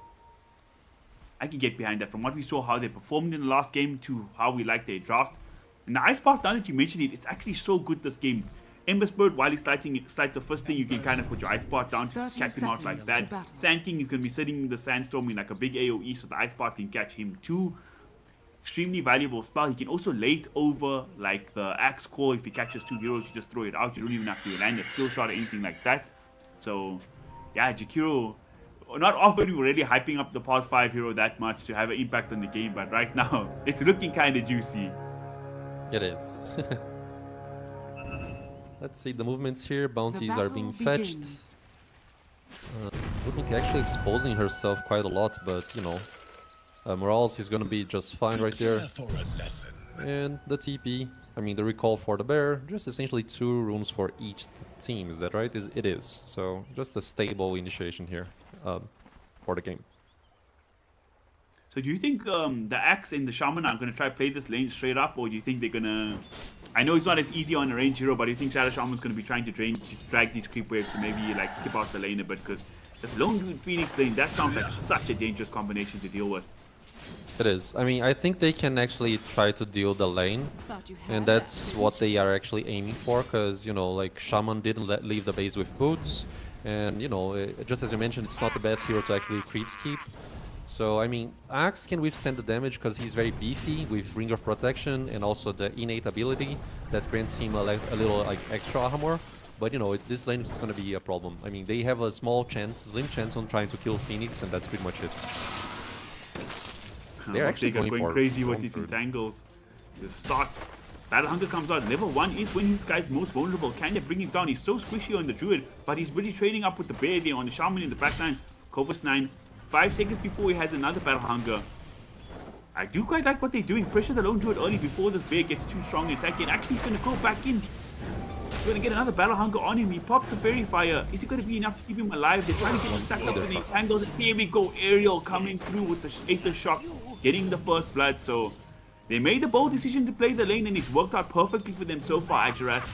S4: I can get behind that. From what we saw, how they performed in the last game to how we like their draft. And the Ice Path, now that you mentioned it, it's actually so good this game. Ember's Bird, while he's slighting the first thing, you can kind of put your Ice Path down to catch him out like that. Sand King, you can be sitting in the Sandstorm in like a big AoE, so the Ice Path can catch him too. Extremely valuable spell. He can also late over like the Axe Core. If he catches 2 heroes, you just throw it out. You don't even have to land a skill shot or anything like that. So, yeah, Jakiro, not often we were really hyping up the past 5 hero that much to have an impact on the game, but right now, it's looking kind of juicy.
S5: It is. Let's see the movements here.
S6: The
S5: Bounties are being
S6: battle
S5: fetched.
S6: begins.
S5: Woodwink actually exposing herself quite a lot, but you know, Morales is gonna be just fine right there. And the TP. I mean, the recall for the bear, just essentially 2 runes for each team. Is that right? It is. So just a stable initiation here for the game.
S4: So do you think the Axe and the Shaman are going to try to play this lane straight up, or do you think they're going to... I know it's not as easy on a range hero, but do you think Shadow Shaman's going to be trying to drag these creep waves to maybe like skip out the lane a bit? Because this lone dude Phoenix lane, that sounds like such a dangerous combination to deal with.
S5: It is. I mean, I think they can actually try to deal the lane, and that's what they are actually aiming for, because, you know, like, Shaman didn't leave the base with boots, and, you know, just as you mentioned, it's not the best hero to actually creep skip. So, I mean, Axe can withstand the damage because he's very beefy with Ring of Protection and also the innate ability that grants him a little, like, extra armor. But, you know, this lane is going to be a problem. I mean, they have a small chance, slim chance on trying to kill Phoenix, and that's pretty much it. They're actually going
S4: crazy with these entangles. The start. Battle Hunger comes out. Level 1 is when this guy's most vulnerable. Can they bring him down? He's so squishy on the Druid, but he's really trading up with the Bear there on the Shaman in the backlines. Corvus 9. 5 seconds before he has another Battle Hunger. I do quite like what they're doing. Pressure the lone Druid early before this Bear gets too strong and attack. And actually he's going to go back in. He's going to get another Battle Hunger on him. He pops the Fairy Fire. Is it going to be enough to keep him alive? They're trying to get him stacked up with the entangles. And here we go. Aerial coming through with the Aether Shock. Getting the first blood. So they made a bold decision to play the lane, and it's worked out perfectly for them so far, Ajarat.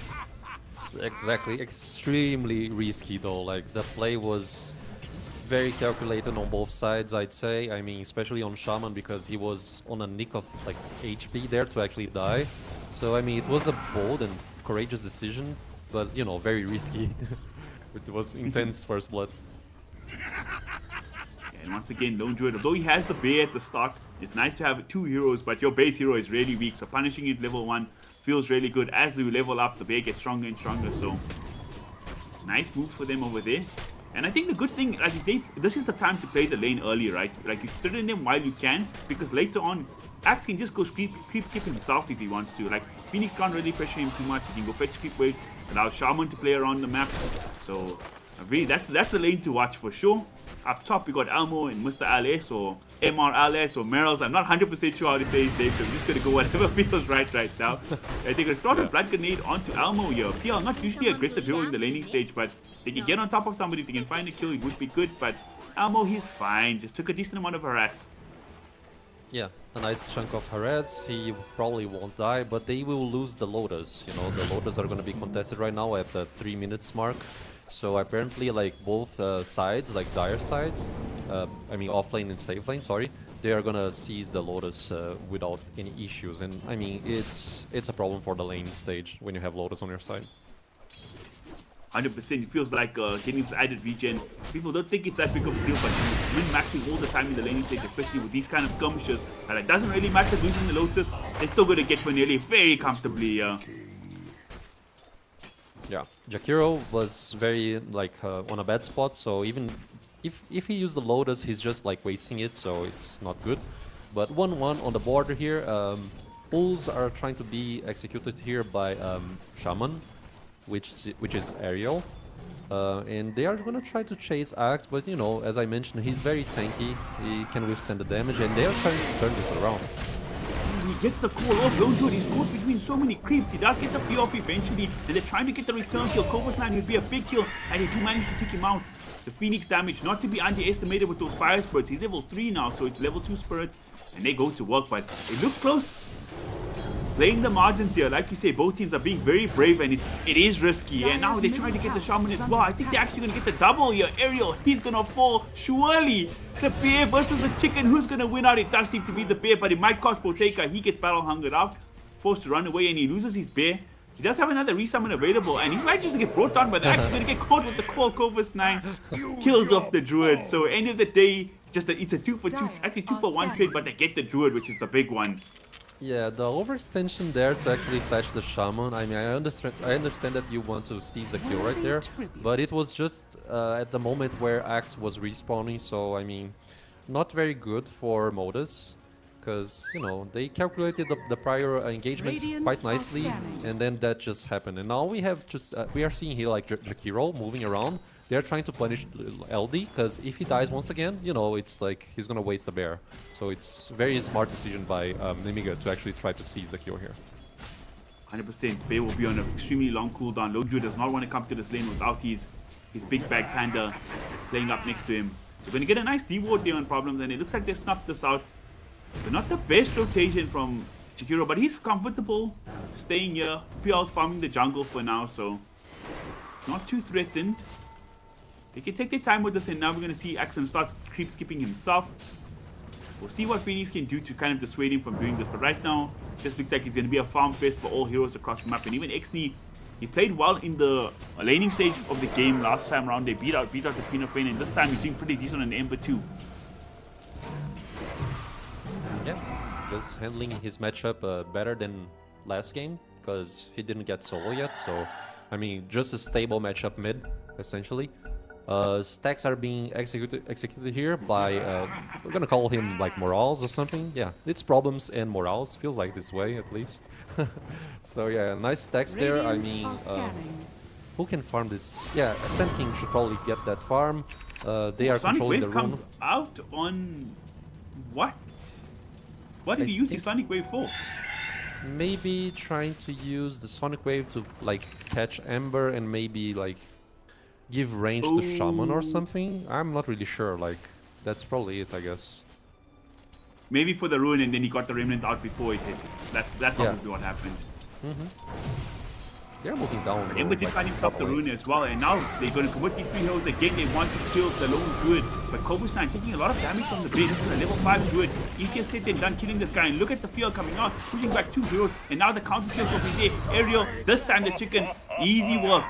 S5: Exactly. Extremely risky though. Like, the play was very calculated on both sides, I'd say. I mean, especially on Shaman, because he was on a nick of like HP there to actually die. So I mean, it was a bold and courageous decision, but, you know, very risky. It was intense first blood.
S4: And once again, Lone Druid, although he has the Bear at the start, it's nice to have 2 heroes, but your base hero is really weak, so punishing it level 1 feels really good. As you level up, the Bear gets stronger and stronger, so nice move for them over there. And I think the good thing, like, this is the time to play the lane early, right? Like, you threaten them while you can, because later on, Axe can just go creep skip himself if he wants to. Like, Phoenix can't really pressure him too much. He can go fetch creep waves, allow Shaman to play around the map. So, really, that's the lane to watch for sure. Up top, we got Elmo and Mr. LS, or MRLS, or Merrills. I'm not 100% sure how to say his name, so I'm just going to go whatever feels right now. I think it's throw a Blood Grenade onto Elmo here. PL, not usually aggressive hero in the laning stage, but they can get on top of somebody, they can find a kill, it would be good. But Elmo, he's fine. Just took a decent amount of harass.
S5: Yeah, a nice chunk of harass. He probably won't die, but they will lose the Lotus. You know, the Lotus are going to be contested right now at the 3 minutes mark. So apparently, like, both sides, like dire sides, I mean offlane and safe lane, sorry, they are gonna seize the Lotus without any issues. And I mean, it's a problem for the lane stage when you have Lotus on your side.
S4: 100%, it feels like getting this added regen. People don't think it's that big of a deal, but you min-maxing all the time in the laning stage, especially with these kind of skirmishes, and it doesn't really matter losing the Lotus, they're still going to get Vanilli very comfortably.
S5: Yeah, Jakiro was very, like, on a bad spot, so even if he used the Lotus, he's just, like, wasting it, so it's not good. But 1-1 on the border here. Pulls are trying to be executed here by Shaman, which is Aerial. And they are going to try to chase Axe, but, you know, as I mentioned, he's very tanky, he can withstand the damage, and they are trying to turn this around.
S4: He gets the call off. Lone Druid, he's caught between so many creeps. He does get the free off eventually. And they're trying to get the return kill. Corvus 9 would be a big kill. And they do manage to take him out. The Phoenix damage, not to be underestimated with those fire spirits. He's level 3 now, so it's level 2 spirits. And they go to work, but they look close. Playing the margins here, like you say, both teams are being very brave, and it is risky. And now they're trying to get the Shaman as well. I think they're actually going to get the double here. Aerial, he's going to fall. Surely, the Bear versus the Chicken. Who's going to win out? It does seem to be the Bear, but it might cost Boteka. He gets battle hungered out, forced to run away, and he loses his Bear. He does have another resummon available, and he's likely to get brought down, but they're actually going to get caught with the call. Corvus 9 kills off the Druid. So, end of the day, it's a 2 for 2, actually 2 for 1 trade, but they get the Druid, which is the big one.
S5: Yeah, the overextension there to actually fetch the Shaman. I mean, I understand that you want to seize the kill right there, but it was just at the moment where Axe was respawning, so I mean, not very good for Modus, because, you know, they calculated the prior engagement quite nicely, and then that just happened. And now we have just we are seeing here like Jakiro moving around. They're trying to punish LD, because if he dies once again, you know, it's like he's gonna waste the Bear. So it's very smart decision by Nemiga to actually try to seize the kill here.
S4: 100%. Bay will be on an extremely long cooldown. Lone Druid does not want to come to this lane without his big bag panda playing up next to him. They're going to get a nice D-ward there on Problems, and it looks like they snuffed this out. But not the best rotation from Chikiro, but he's comfortable staying here. PL's farming the jungle for now, so not too threatened. They can take their time with this, and now we're going to see Axon start creep skipping himself. We'll see what Phoenix can do to kind of dissuade him from doing this, but right now, just looks like he's going to be a farm fest for all heroes across the map. And even Exney, he played well in the laning stage of the game last time around. They beat out the Queen of Pain, and this time he's doing pretty decent on the Ember too.
S5: Yeah, just handling his matchup better than last game because he didn't get solo yet. So, I mean, just a stable matchup mid, essentially. Stacks are being executed here by, we're gonna call him like Morals or something. Yeah, it's Problems and Morals, feels like this way at least. So yeah, nice stacks there. I mean, who can farm this? Yeah, Sand King should probably get that farm. They are
S4: Sonic
S5: controlling
S4: Wave
S5: the room.
S4: comes out on what? What did he use his Sonic Wave for?
S5: Maybe trying to use the Sonic Wave to like catch Ember and maybe like give range to Shaman or something. I'm not really sure. Like, that's probably it, I guess.
S4: Maybe for the rune, and then he got the remnant out before it hit. That's probably what happened.
S5: They're moving down.
S4: But Ember did find himself the rune as well, and now they're going to commit these 3 heroes again. They want to kill the lone druid, but Kobustan taking a lot of damage from the base. This is a level 5 druid. Easier said than done killing this guy, and look at the field coming out, pushing back 2 heroes, and now the counter kills will be there. Ariel, this time the chicken, easy work.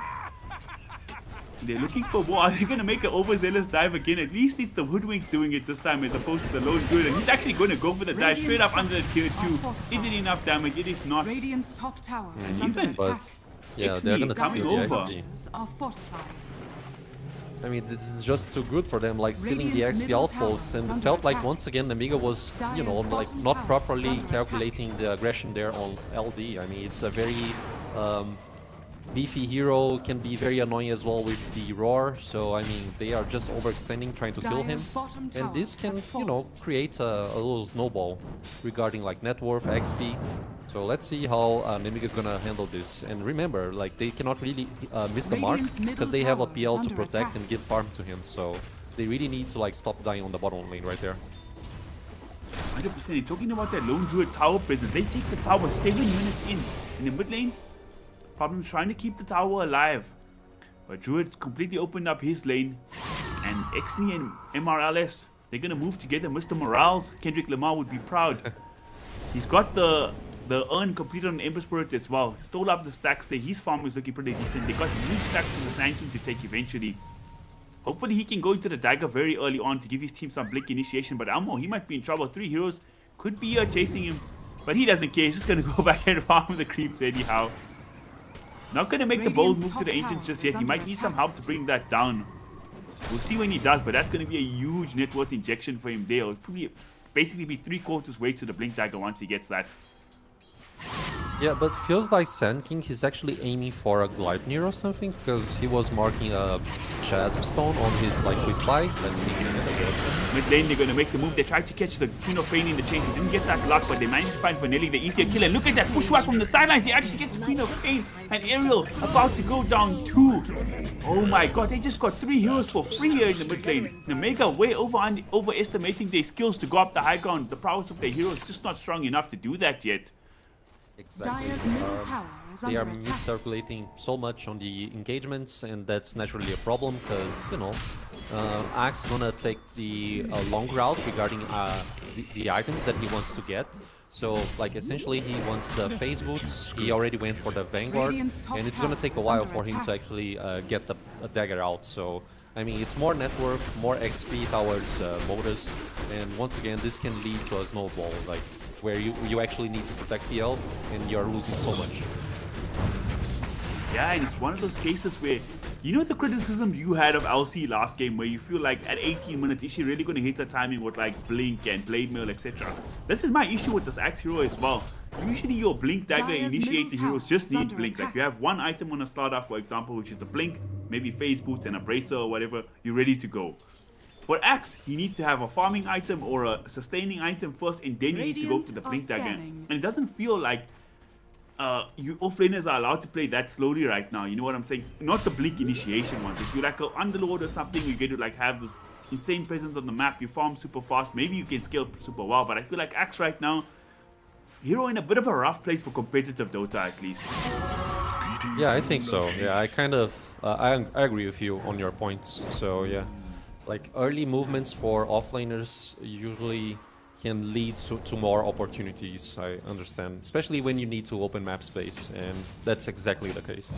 S4: They're looking for more. Are they going to make an overzealous dive again? At least it's the Hoodwink doing it this time as opposed to the lone druid. And he's actually going to go for the dive straight up under the tier 2. Is it enough damage? It is not.
S6: Radiant's top tower is
S4: Even,
S6: under
S5: but
S6: attack.
S5: yeah, they're gonna
S4: coming
S5: steal the
S4: over.
S5: XP.
S6: Structures are fortified.
S5: I mean, this is just too good for them, like stealing the
S6: Radiant's
S5: XP
S6: middle
S5: outposts,
S6: tower
S5: and
S6: is
S5: it
S6: under
S5: felt like
S6: attack.
S5: once again Amiga was, you know,
S6: Dire's
S5: like
S6: bottom
S5: not
S6: tower is
S5: properly
S6: under
S5: calculating the aggression there on LD. I mean, it's a very beefy hero, can be very annoying as well with the roar. So I mean, they are just overextending, trying to kill him,
S6: Dire's bottom tower
S5: and this can,
S6: has
S5: you know, create a little snowball regarding like net worth, XP. So let's see how Nimic is gonna handle this. And remember, like they cannot really miss the mark
S6: Radiant's middle
S5: because they have a
S6: tower is
S5: PL to
S6: under
S5: protect
S6: attack.
S5: and give farm to him. So they really need to like stop dying on the bottom lane right there.
S4: 100%. Talking about that lone druid tower presence, they take the tower 7 minutes in the mid lane. Problem's trying to keep the tower alive, but Druid completely opened up his lane, and Exney and MRLS, they're gonna move together. Mr. Morales, Kendrick Lamar would be proud. He's got the urn completed on Ember Spirit as well. Stole up the stacks there. His farm is looking pretty decent. They got huge stacks from the Sand King to take eventually. Hopefully he can go into the dagger very early on to give his team some blink initiation, but Elmo, he might be in trouble. 3 heroes could be chasing him, but he doesn't care. He's just gonna go back and farm the creeps anyhow. Not going to make the bold move to the Ancients just yet. He might need some help to bring that down. We'll see when he does, but that's going to be a huge net worth injection for him there. It'll probably basically be 3/4 way to the Blink Dagger once he gets that.
S5: Yeah, but feels like Sand King is actually aiming for a Gleipnir or something, because he was marking a Chasm Stone on his like quick buy. Let's see.
S4: Mid lane, they're going to make the move. They tried to catch the Queen of Pain in the chains. He didn't get that luck, but they managed to find Vanelli the easier kill. And look at that pushback from the sidelines. He actually gets the Queen of Pain. And Ariel about to go down 2. Oh my god, they just got 3 heroes for free here in the mid lane. The Mega way overestimating their skills to go up the high ground. The prowess of their heroes just not strong enough to do that yet.
S5: Exactly.
S6: Dire's middle tower is
S5: They are
S6: under attack.
S5: miscalculating so much on the engagements, and that's naturally a problem because, you know, Axe gonna take the long route regarding the items that he wants to get. So, like, essentially he wants the phase boots, he already went for the Vanguard,
S6: Radiant's top
S5: and it's gonna
S6: tower
S5: take a
S6: is
S5: while
S6: under
S5: for him to
S6: attack.
S5: actually get a dagger out. So, I mean, it's more net worth, more XP towards Modus, and once again, this can lead to a snowball, like, where you actually need to protect PL, and you're losing so much.
S4: Yeah, and it's one of those cases where, you know the criticism you had of LC last game where you feel like at 18 minutes, is she really going to hit her timing with like Blink and Blade Mail, etc. This is my issue with this Axe hero as well. Usually your Blink Dagger
S6: Dire's
S4: initiating
S6: middle
S4: heroes
S6: tower
S4: just
S6: is
S4: need
S6: under
S4: Blink. Like
S6: attack.
S4: you have one item on a starter, for example, which is the Blink, maybe Phase Boots and a Bracer or whatever, you're ready to go. For Axe, he needs to have a farming item or a sustaining item first, and then he needs to go for the
S6: Radiant
S4: Blink
S6: are
S4: Dagger.
S6: scanning.
S4: And it doesn't feel like you offlaners are allowed to play that slowly right now. You know what I'm saying? Not the blink initiation ones. If you like go underlord or something, you get to like have this insane presence on the map. You farm super fast. Maybe you can scale super well. But I feel like Axe right now, Hero in a bit of a rough place for competitive Dota at least.
S5: Yeah, I think so. Yeah, I kind of I agree with you on your points. So yeah, like early movements for offlaners usually can lead to more opportunities. I understand, especially when you need to open map space, and that's exactly the case.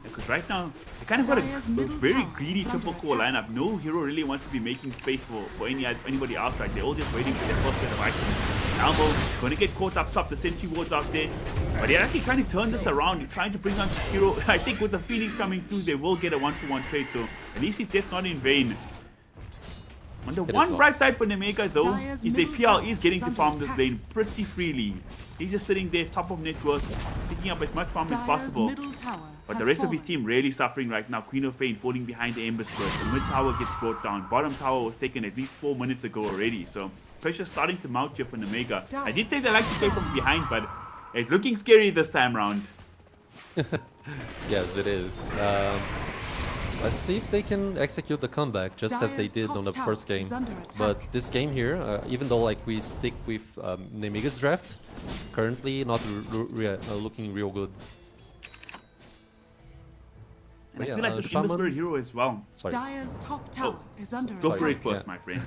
S4: Because right now, they kind of got a very greedy triple core lineup. No hero really wants to be making space for anybody else. Right, they're all just waiting for their first set of items. Albo going to get caught up top. The sentry wards out there, but they're actually trying to turn this around. They're trying to bring on Hero. I think with the Phoenix coming through, they will get a 1-for-1 trade. So at least it's just not in vain. On the one bright side for Nemega though, is that PL is getting to farm this lane pretty freely. He's just sitting there top of net worth, picking up as much farm as possible. But the rest of his team really suffering right now. Queen of Pain falling behind the Ember Spirit. The mid tower gets brought down. Bottom tower was taken at least 4 minutes ago already. So pressure starting to mount here for Nemega. I did say they like to play from behind, but it's looking scary this time round.
S5: Yes, it is. Let's see if they can execute the comeback just as they did on the first game. But this game here, even though like we stick with Nemega's draft, currently not looking real good.
S4: And I feel like the Ember Spirit hero as well.
S5: Sorry.
S6: Dire's top tower is under
S4: Go for
S6: attack.
S4: it first, my friend.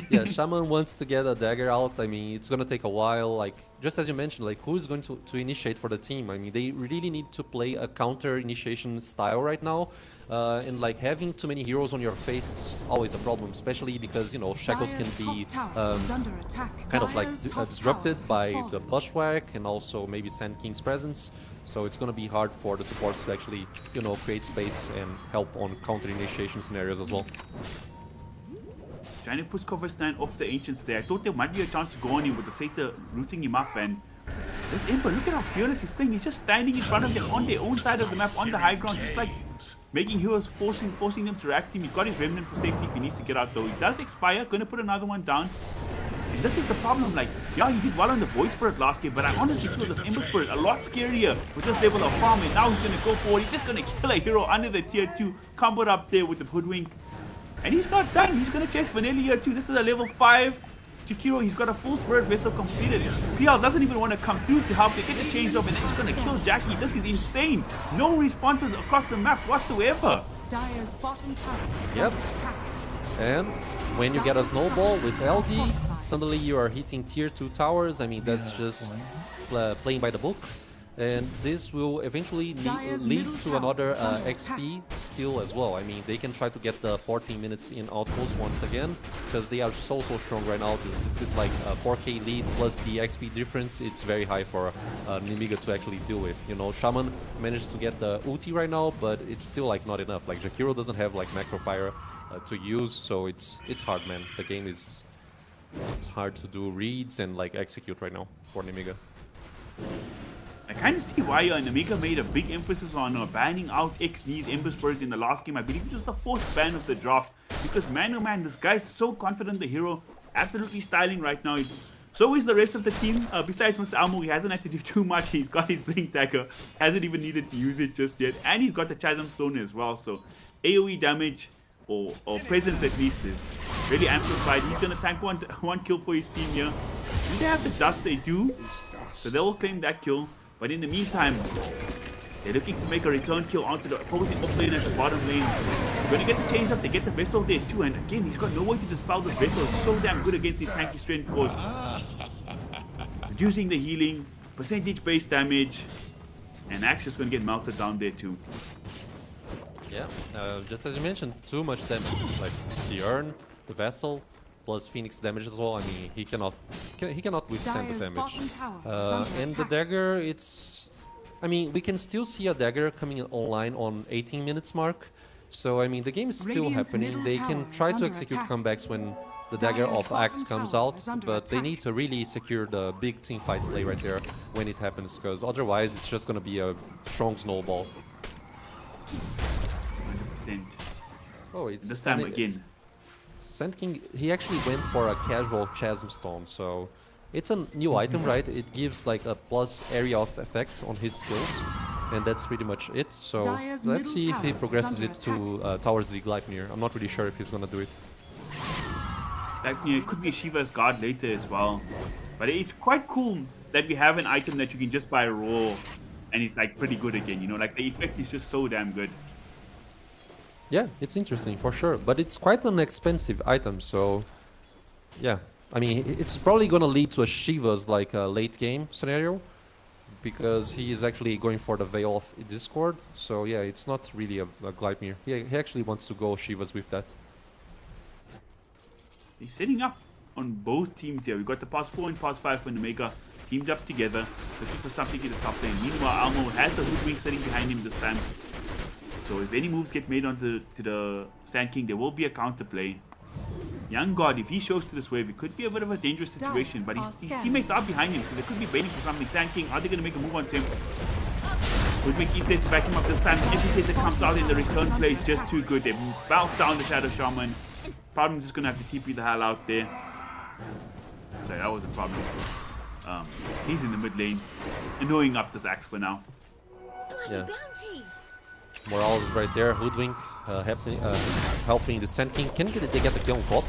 S5: Yeah, Shaman wants to get a dagger out. I mean, it's gonna take a while. Like, just as you mentioned, like, who's going to initiate for the team? I mean, they really need to play a counter initiation style right now. And like having too many heroes on your face is always a problem, especially because, you know, Shackles can be kind of like disrupted by the Bushwhack and also maybe Sand King's presence. So it's going to be hard for the supports to actually, you know, create space and help on counter initiation scenarios as well.
S4: Trying to push Coverstein off the Ancients there. I thought there might be a chance to go on him with the Satyr rooting him up, and this Emperor, look at how fearless he's playing. He's just standing in front of them on their own side of the map, on the high ground, just like making heroes, forcing them to react him. He's got his Remnant for safety if he needs to get out though. He does expire, gonna put another one down. And this is the problem, like, yeah, he did well on the Void Spirit last game, but I honestly feel this Ember Spirit a lot scarier with this level of farm. And now he's gonna go forward, he's just gonna kill a hero under the tier 2, comboed up there with the Hoodwink. And he's not done, he's gonna chase Vanilla here too. This is a level 5 Jakiro, he's got a full Spirit Vessel completed. PL doesn't even want to come through to help. They get the chains off and then he's gonna kill Jackie. This is insane. No responses across the map whatsoever.
S6: Dire's bottom tower is
S5: Yep.
S6: under attack.
S5: And when you get a snowball with LD, suddenly you are hitting tier 2 towers. I mean, that's just playing by the book. And this will eventually lead to another XP steal as well. I mean, they can try to get the 14 minutes in outpost once again, because they are so strong right now. This like 4k lead plus the XP difference, it's very high for Nemiga to actually deal with. You know, Shaman managed to get the ulti right now, but it's still like not enough. Like Jakiro doesn't have like Macropyre to use, so it's hard, man. The game is it's hard to do reads and like execute right now for Nemiga.
S4: I kind of see why Nemega made a big emphasis on banning out XD's Ember Spirit in the last game. I believe it was the 4th ban of the draft. Because man, oh man, this guy's so confident, the hero. Absolutely styling right now. So is the rest of the team. Besides Mr. Almo, he hasn't had to do too much. He's got his Blink Dagger. Hasn't even needed to use it just yet. And he's got the Chasm Stone as well. So AoE damage, or presence at least, is really amplified. He's going to tank one kill for his team here. Do they have the dust? They do. So they will claim that kill. But in the meantime, they're looking to make a return kill onto the opposing offlane at the bottom lane. They're going to get the chains up, they get the Vessel there too, and again, he's got no way to dispel the Vessel. It's so damn good against his tanky strength course. Reducing the healing, percentage-based damage, and Axe is going to get melted down there too.
S5: Yeah, just as you mentioned, too much damage. Like the Urn, the Vessel, plus Phoenix damage as well. I mean, he cannot withstand the damage. And the dagger, it's... I mean, we can still see a dagger coming online on 18 minutes mark. So, I mean, the game is still happening. They can try to execute comebacks when the dagger of Axe comes out, but they need to really secure the big team fight play right there when it happens, because otherwise it's just going to be a strong snowball.
S4: 100%.
S5: Oh, it's...
S4: This time again.
S5: Sand King, he actually went for a casual Chasm Stone, so It's a new item, right? It gives like a plus area of effect on his skills, and that's pretty much it. So
S6: Dire's
S5: let's see
S6: middle
S5: if he
S6: tower is
S5: progresses
S6: under
S5: it to towards the Gleipnir. I'm not really sure if he's gonna do it.
S4: Like, you know, it could be Shiva's guard later as well. But it's quite cool that we have an item that you can just buy raw and it's like pretty good again, you know, like the effect is just so damn good.
S5: Yeah, it's interesting for sure, but it's quite an expensive item, so yeah. I mean, it's probably gonna lead to a Shiva's like a late game scenario, because he is actually going for the Veil of Discord. So yeah, it's not really a Gleipnir. He actually wants to go Shiva's with that.
S4: He's setting up on both teams here. We've got the pass 4 and pass 5 for Omega teamed up together, looking for something in the top lane. Meanwhile, Almo has the Hoodwink sitting behind him this time. So if any moves get made onto the Sand King, there will be a counterplay. Young God, if he shows to this wave, it could be a bit of a dangerous situation, but his teammates are behind him, so they could be waiting for something. Sand King, are they going to make a move onto him? Hoodwink is there to back him up this time. Every set that comes out in the return play is just too good. They bounce down the Shadow Shaman. Problem's just going to have to TP the hell out there. Sorry, that wasn't problem. He's in the mid lane, annoying up this axe for now.
S5: Yeah. Morale is right there. Hoodwink helping the Sand King. Can they get the kill on top?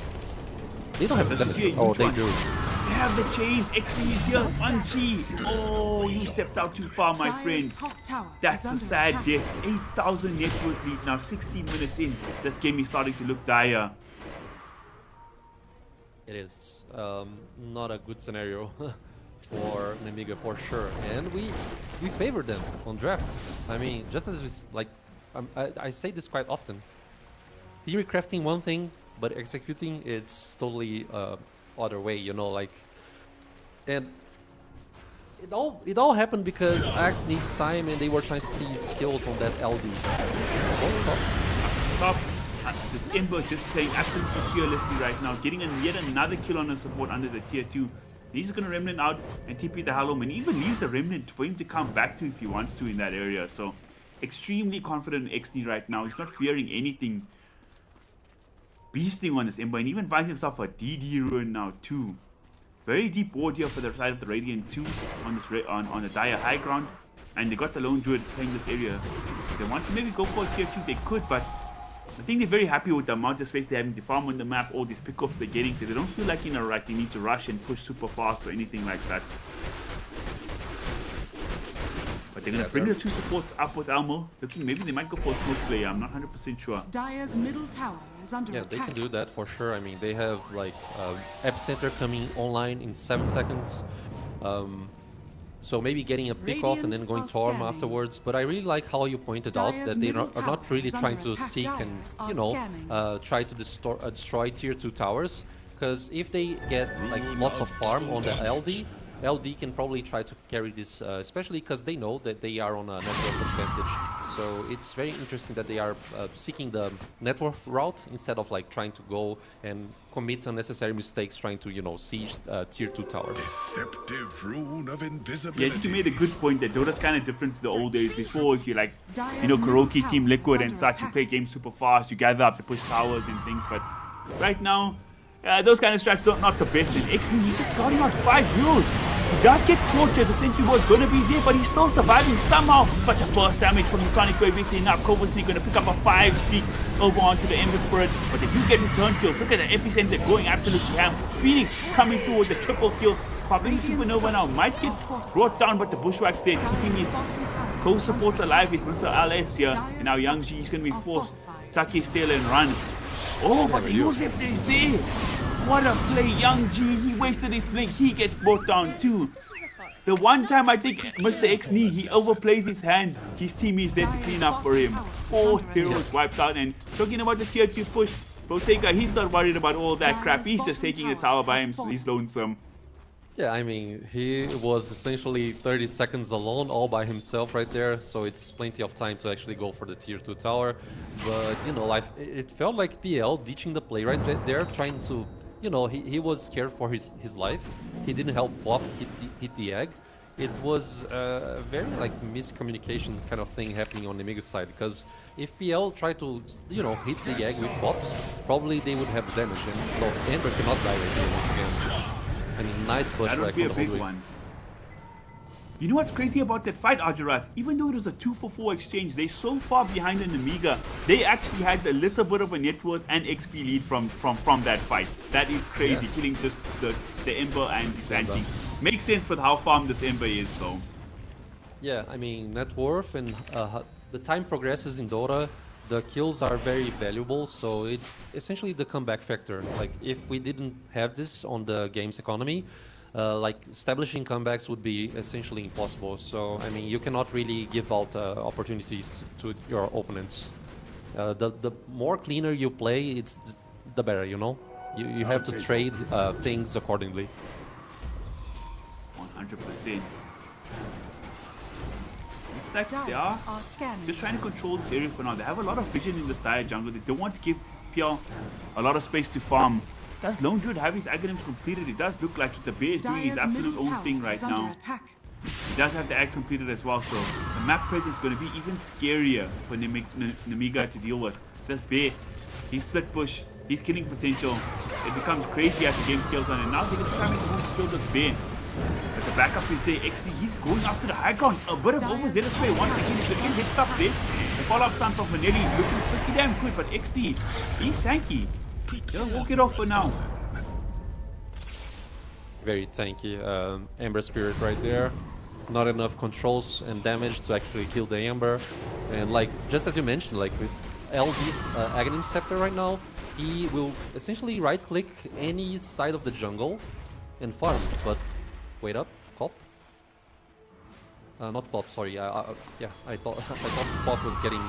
S5: They don't have the damage. Oh, they do.
S4: They have the chains. XP is here. 1G. Oh, you stepped out too far, my friend. That's a sad death. 8,000 net worth lead now. 16 minutes in. This game is starting to look dire.
S5: It is not a good scenario for Nemiga for sure, and we favor them on drafts. I mean, just as we like, I say this quite often. Theory crafting one thing, but executing it's totally other way. You know, like, and it all happened because Axe needs time, and they were trying to see skills on that LD.
S4: Top. This Ember just playing absolutely fearlessly right now, getting yet another kill on the support under the tier 2. He's just going to Remnant out and TP the Halo, and even leaves a Remnant for him to come back to if he wants to in that area. So, extremely confident in XD right now. He's not fearing anything. Beasting on this Ember, and even finds himself a DD ruin now too. Very deep ward here for the side of the Radiant 2 on this on the dire high ground. And they got the Lone Druid playing this area. If they want to maybe go for a tier 2, they could, but I think they're very happy with the amount of space they're having to farm on the map, all these pickoffs they're getting, so they don't feel like, you know, like they need to rush and push super fast or anything like that. But they're going to bring the 2 supports up with Elmo. Looking, maybe they might go for a smoke play, I'm not 100% sure.
S6: Dire's middle tower is under attack.
S5: They can do that for sure. I mean, they have like Epicenter coming online in 7 seconds. So maybe getting a pick off and then going to Arm afterwards. But I really like how you pointed out that they are not really trying to seek and, you know, try to destroy tier 2 towers. Because if they get like lots of farm on the LD can probably try to carry this, especially because they know that they are on a network advantage. So it's very interesting that they are seeking the network route instead of like trying to go and commit unnecessary mistakes trying to, you know, siege tier 2 towers.
S3: Deceptive rune of invisibility.
S4: Yeah, I think you made a good point that Dota's kind of different to the old days before. If you like, you know, Kuroki, Team Liquid and such, you play games super fast, you gather up to push towers and things. But right now, those kind of strats are not the best. And XD, he's just starting out 5 heroes. He does get tortured. The sentry was going to be there, but he's still surviving somehow. But the burst damage from the Sonic Wave is enough. Kovasny going to pick up a 5 streak over onto the Ember Spirit. But they do get return kills. Look at the epicenter going absolutely ham. Phoenix coming through with the triple kill. Popping Supernova now. Might get brought down, but the Bushwhack's there, keeping his co-support alive. Is Mr. LS here. And now Young G is going to be forced to tuck his tail and run. Oh, but the Yosef is there. What a play, Young G. He wasted his blink. He gets brought down too. The one time I think Mr. XD, he overplays his hand. His team is there to clean up for him. 4 heroes wiped out. And talking about the tier 2 push, Protega, he's not worried about all that crap. He's just taking the tower by himself. He's lonesome.
S5: Yeah, I mean, he was essentially 30 seconds alone, all by himself right there, so it's plenty of time to actually go for the tier 2 tower. But, you know, it felt like PL ditching the play right there, trying to, you know, he was scared for his life. He didn't help Pop hit the egg. It was a very, like, miscommunication kind of thing happening on the Nemiga's side, because if PL tried to, you know, hit the egg with Pops, probably they would have damage, and, no, Ember cannot die right here once again. I mean, nice push
S4: That would
S5: back
S4: be a
S5: from the
S4: big
S5: Hoodwink.
S4: one. You know what's crazy about that fight, Ajarath? Even though it was a 2-for-4 exchange, they're so far behind in Amiga. They actually had a little bit of a net worth and XP lead from that fight. That is crazy, killing just the Ember and Santi. Makes sense with how farmed this Ember is, though.
S5: Yeah, I mean, net worth and the time progresses in Dota, the kills are very valuable, so it's essentially the comeback factor. Like, if we didn't have this on the game's economy, like, establishing comebacks would be essentially impossible. So, I mean, you cannot really give out opportunities to your opponents. The more cleaner you play, the better, you know? You have to trade things accordingly.
S4: 100%. Looks like they
S6: Dire
S4: are
S6: scanning.
S4: just trying to control this area for now. They have a lot of vision in this dire jungle. They don't want to give PL a lot of space to farm. Does Lone Druid have his Aghanims completed? It does look like the bear is doing his
S6: Dire's
S4: absolute
S6: middle
S4: own
S6: tower
S4: thing right
S6: is under
S4: now.
S6: attack.
S4: He does have the axe completed as well, so the map presence is going to be even scarier for Nemiga to deal with. This bear, he's split push, he's killing potential. It becomes crazy as the game scales on, and now they're just trying to kill this bear. But the backup is there. XD, he's going after the high ground. A bit of overzealous play once again. He's getting hit up there. The follow-up stun from Manelli looking pretty damn good, but XD, he's tanky. They'll walk it off for now.
S5: Very tanky. Ember Spirit right there. Not enough controls and damage to actually kill the Ember. And like, just as you mentioned, like with LD's Aghanim Scepter right now, he will essentially right-click any side of the jungle and farm. But wait up, Cop. Not Cop, sorry. Yeah, I thought Cop was getting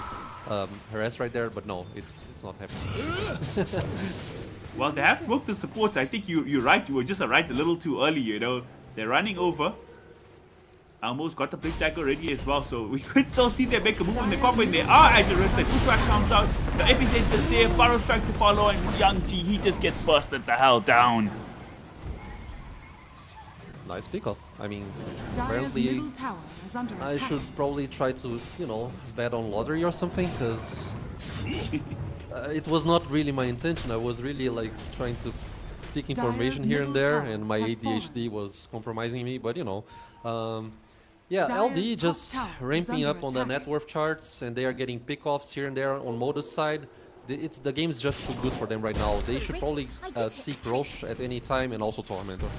S5: harassed right there, but no, it's not happening.
S4: Well, they have smoked the supports. I think you're right. You were just right a little too early, you know. They're running over. Almost got the big tag already as well, so we could still see them make a move in the combo, and they are at the risk. The pushback comes out. The epicenter's there. Burrow strike to follow, and Young G, he just gets busted the hell down.
S5: Nice pickoff. I mean,
S6: Dire's
S5: apparently
S6: middle tower is under
S5: I
S6: attack.
S5: should probably try to, you know, bet on lottery or something, because it was not really my intention. I was really like trying to seek information
S6: Dire's
S5: here and
S6: middle
S5: there,
S6: tower
S5: and my
S6: has
S5: ADHD was compromising me. But you know, yeah,
S6: Dire's
S5: LD
S6: top
S5: just
S6: tower is
S5: ramping
S6: under
S5: up on the
S6: attack.
S5: net worth charts, and they are getting pickoffs here and there on Modus side. The game's just too good for them right now. They should probably seek Roche at any time, and also Tormentor.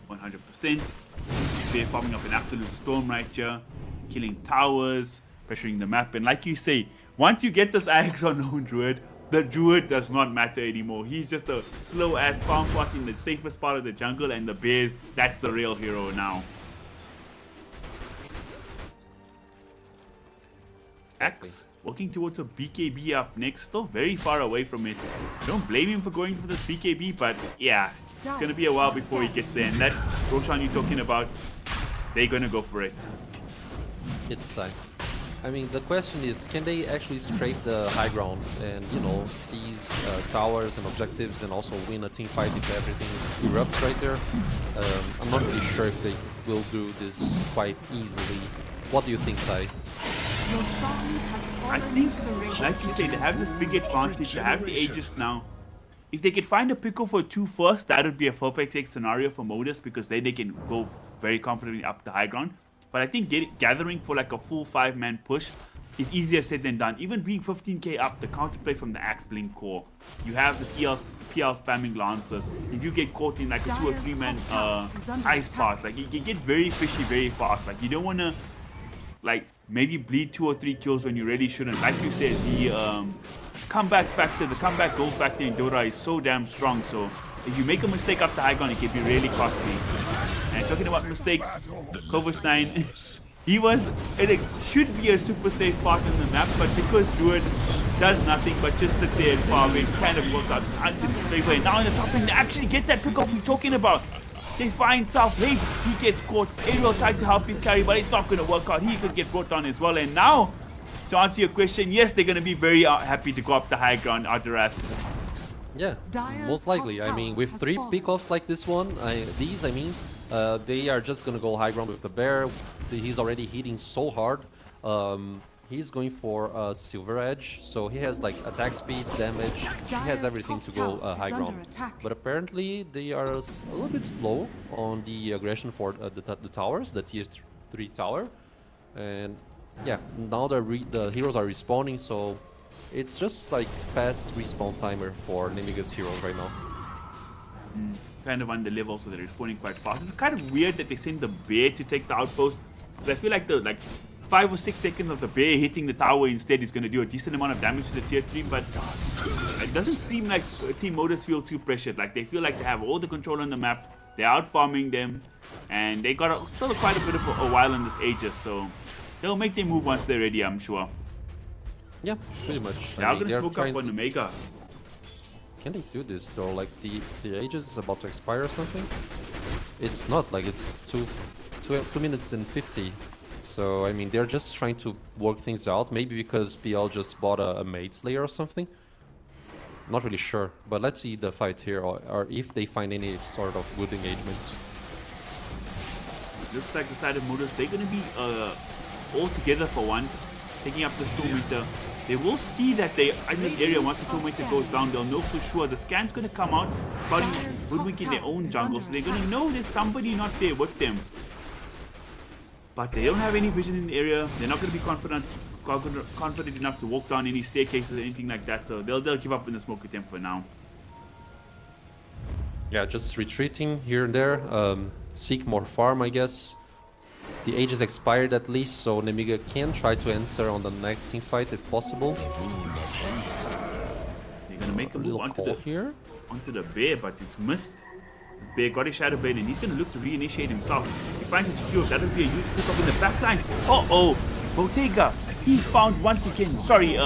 S4: 100%. They're farming up an absolute storm right here, killing towers, pressuring the map, and like you say, once you get this axe on Lone Druid, the Druid does not matter anymore. He's just a slow ass farm spot in the safest part of the jungle, and the bears, that's the real hero now. Axe working towards a BKB up next, still very far away from it. Don't blame him for going for this BKB, but yeah, it's gonna be a while before he gets there, and that Roshan you're talking about, they're gonna go for it.
S5: It's time. I mean, the question is, can they actually scrape the high ground and, you know, seize towers and objectives and also win a team fight if everything erupts right there? I'm not really sure if they will do this quite easily. What do you think, Ty?
S6: Roshan has
S4: I
S6: fallen
S4: think,
S6: into the ring.
S4: like you say, they have this big advantage, they have the Aegis now. If they could find a pickle for 2 first, that would be a perfect scenario for Modus, because then they can go very confidently up the high ground. But I think gathering for like a full 5-man push is easier said than done. Even being 15k up, the counterplay from the Axe Blink core. You have this PL spamming Lancers. If you get caught in like a 2 or 3-man ice pass, like you can get very fishy very fast. Like you don't want to like maybe bleed 2 or 3 kills when you really shouldn't. Like you said, the comeback factor, the comeback goal factor in Dota is so damn strong. So if you make a mistake up the high ground, it can be really costly. And talking about mistakes, Kovestein, he was, it should be a super safe part in the map, but because Druid does nothing but just sit there and farm, it kind of worked out straight away. Now in the top lane, they actually get that pick off we're talking about. They find South lane, he gets caught. Ariel tried to help his carry, but it's not going to work out. He could get brought down as well. And now, to answer your question, yes, they're going to be very happy to go up the high ground, Arduras.
S5: Yeah,
S6: Dire's
S5: most likely.
S6: top
S5: I mean,
S6: tower
S5: with
S6: has
S5: 3
S6: fallen.
S5: pickoffs like this one, they are just gonna go high ground with the bear. He's already hitting so hard. He's going for a Silver Edge, so he has like attack speed, damage, he has everything to go high ground. But apparently they are a little bit slow on the aggression for the towers, the tier 3 tower. And yeah, now the heroes are respawning, so it's just like fast respawn timer for Nemiga's heroes right now.
S4: Kind of on the level, so they're respawning quite fast. It's kind of weird that they send the bear to take the outpost. But I feel like the 5 or 6 seconds of the bear hitting the tower instead is going to do a decent amount of damage to the tier 3, but it doesn't seem like Team Modus feel too pressured. Like they feel like they have all the control on the map, they're out farming them, and they got still quite a bit of a while in this Aegis, so they'll make their move once they're ready, I'm sure.
S5: Yeah, pretty much.
S4: They're going to smoke up on Omega.
S5: Can they do this though? Like the Aegis is about to expire or something? It's not, like it's 2 minutes and 50. So I mean they're just trying to work things out. Maybe because PL just bought a Maid Slayer or something. Not really sure. But let's see the fight here, or if they find any sort of good engagements.
S4: Looks like the side of Modus, they're going to be all together for once, taking up the 2 meter. They will see that they in this area. Once the 2 meter goes down, they'll know for sure the scan's going to come out, spouting woodwinking their own jungle, so they're going to know there's somebody not there with them. But they don't have any vision in the area. They're not going to be confident enough to walk down any staircases or anything like that, so they'll give up in the smoke attempt for now.
S5: Yeah, just retreating here and there, seek more farm, I guess. The age is expired at least, so Nemiga can try to answer on the next team fight if possible.
S4: They're gonna make a move onto the bear, but it's missed. This bear got his shadow blade and he's gonna look to reinitiate himself. He finds it secure. That'll be a huge pickup in the back line. Uh-oh! Bottega! He's found once again. Sorry,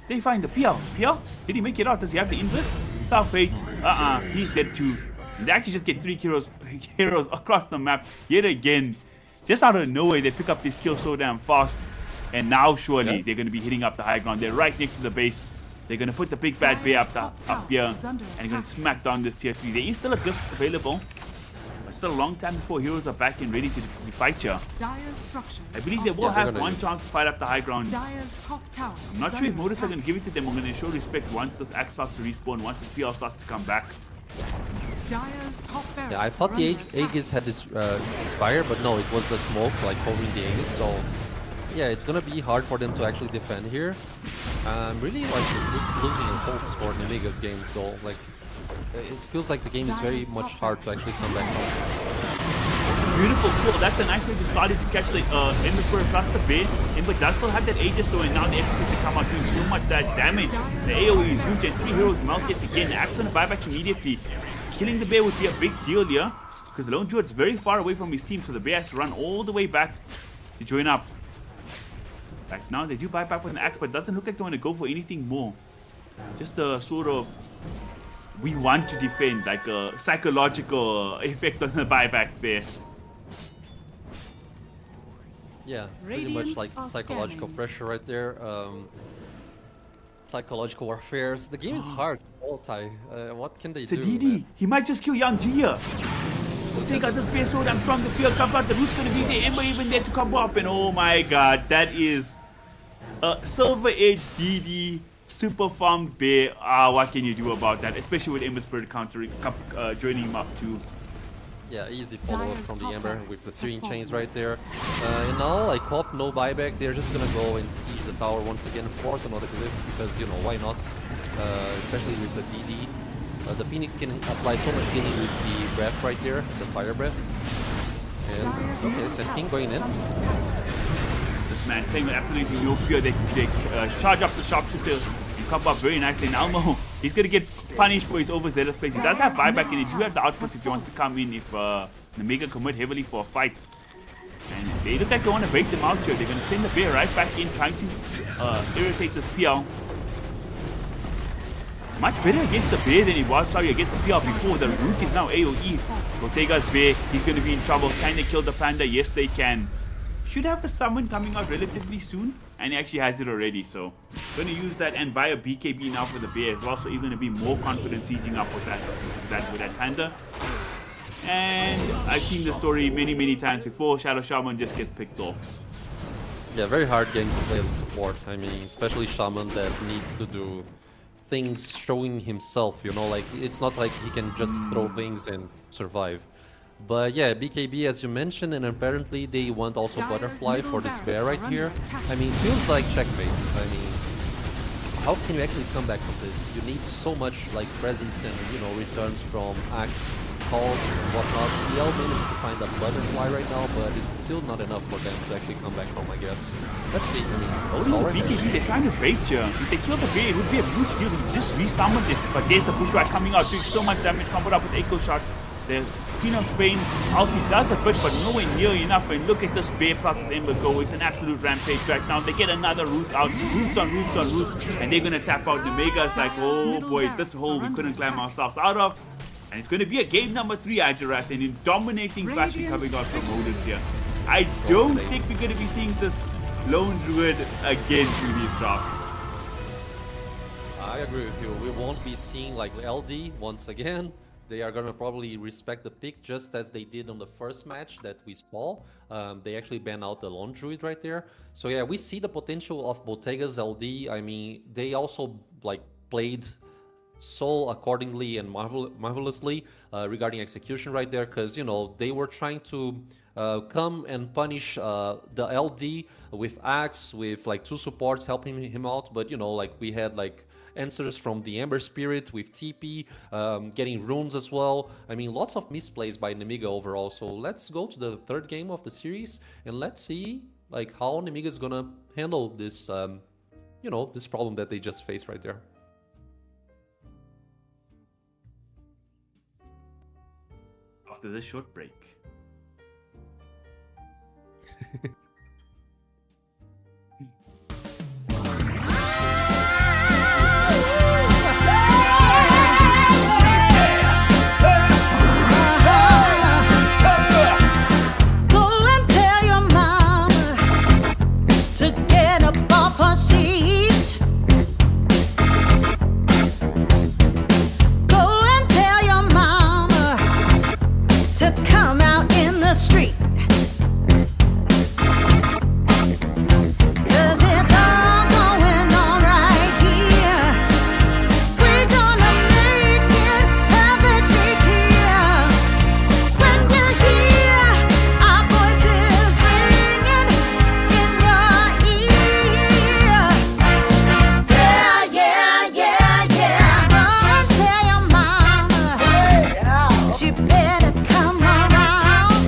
S4: they find the PL. PL? Did he make it out? Does he have the inverse? South 8. He's dead too. And they actually just get 3 heroes across the map yet again. Just out of nowhere, they pick up this kill so damn fast. And now surely they're going to be hitting up the high ground. They're right next to the base. They're going to put the big bad bear up here. And they're going to smack down this tier 3. There is still a gift available. But still a long time before heroes are back and ready to fight here. I believe they will have one chance to fight up the high ground. I'm not sure if Modus are going to give it to them. We're going to show respect once this axe starts to respawn, once the PL starts to come back.
S5: Yeah, I thought the Aegis had this expire, but no, it was the smoke like covering the Aegis, so yeah, it's gonna be hard for them to actually defend here. I'm really like losing hopes for Nemiga's game though. Like it feels like the game is very much hard to actually come back from.
S4: Beautiful kill. That's a nice way to start if you catch the Ember plus the bear. Ember does still have that Aegis though, and now the Aegis come out doing so much that damage. The AoE is huge, and 3 heroes melt yet again. The axe gonna buy back immediately. Killing the bear would be a big deal here, because Lone Druid's very far away from his team, so the bear has to run all the way back to join up. Right now, they do buy back with an axe, but it doesn't look like they want to go for anything more. Just a sort of, we want to defend, like a psychological effect on the buyback there.
S5: Yeah, pretty much like psychological pressure right there. Psychological warfare. The game is hard. What can they do?
S4: It's a DD. He might just kill Young G here. Take out this bear sword. I'm strong. The field comes out. The root's gonna be there. Ember even there to come up. And oh my god, that is a Silver Edge DD super farmed bear. What can you do about that? Especially with Ember Spirit countering, joining him up too.
S5: Yeah, easy follow-up from the Ember with the Searing Chains right there. And now, like, Cop, no buyback. They're just gonna go and siege the tower once again, force another glyph, because, you know, why not? Especially with the DD. The Phoenix can apply so much healing with the breath right there, the fire breath. And, okay, Sand King going in.
S4: This man playing with absolutely no fear. They charge up the sharpshooter and come up very nicely. And Almo, he's going to get punished for his overzealous plays. He does have buyback and he do have the outpost if you want to come in if Nemiga commit heavily for a fight. And they look like they want to break them out here. They're going to send the bear right back in, trying to irritate this PL. Much better against the bear than he was, against the PL before. The root is now AoE. Bottega's bear, he's going to be in trouble. Can they kill the panda? Yes, they can. Should have the summon coming out relatively soon, and he actually has it already, so going to use that and buy a BKB now for the bear as well, so he's going to be more confident sieging up with that panda. And I've seen the story many times before. Shadow Shaman just gets picked off.
S5: Yeah, very hard game to play as support. I mean, especially Shaman that needs to do things showing himself, you know, like it's not like he can just throw things and survive. But yeah, BKB as you mentioned, and apparently they want also
S6: Dyer's
S5: Butterfly
S6: middle
S5: for this bear
S6: barracks
S5: right
S6: are
S5: here.
S6: under attack.
S5: I mean, feels like checkmate. I mean, how can you actually come back from this? You need so much like presence and, you know, returns from Axe, calls and whatnot. EL managed to find a Butterfly right now, but it's still not enough for them to actually come back from, I guess. Let's see. I mean,
S4: Oh no, BKB, they're trying to bait here. If they kill the bear, it would be a huge deal. They just resummoned it. But there's the bushwhack coming out, doing so much damage, comboed up with Echo Shot. The Queen of Spain ulti does a bit, but nowhere near enough. And look at this bear plus his Ember go. It's an absolute rampage right now. They get another root out, roots on roots on roots, and they're gonna tap out. The Mega's like, oh boy, this hole we couldn't climb ourselves out of. And it's going to be a game number 3, Ajarath, and in dominating fashion coming out from Modus here. I don't think we're going to be seeing this lone druid again through these drafts.
S5: I agree with you. We won't be seeing like LD once again. They are gonna probably respect the pick just as they did on the first match that we saw. They actually banned out the lone druid right there. So yeah, we see the potential of Bottega's LD. I mean, they also like played Soul accordingly and marvelously regarding execution right there, because you know they were trying to come and punish the LD with Axe, with like 2 supports helping him out, but you know, like we had like answers from the Ember Spirit with TP, getting runes as well. I mean, lots of misplays by Nemiga overall. So let's go to the 3rd game of the series and let's see like how Nemiga is gonna handle this you know, this problem that they just faced right there.
S4: After this short break.
S2: Go and tell your mama to get up off her seat. Go and tell your mama to come out in the street. 'Cause it's all going on right here. We're gonna make it perfectly clear. When you hear our voices ringing in your ear. Yeah, yeah, yeah, yeah. Go and tell your mama she better come around.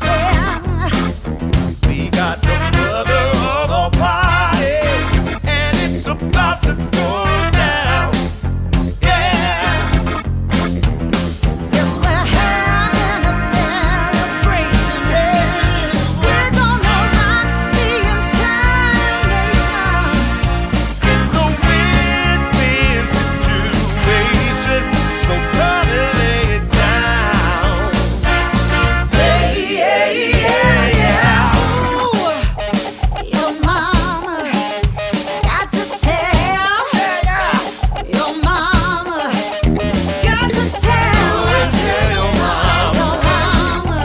S2: Yeah.
S3: We got the mother of all parties, and it's about to go down. Yeah.
S2: Yes, we're having a celebration. We're gonna rock the entire nation.
S3: It's a win-win situation, so come and lay it down.
S2: Yeah, yeah, yeah. Ooh, your mama got to tell. Your mama got to tell. Your mama,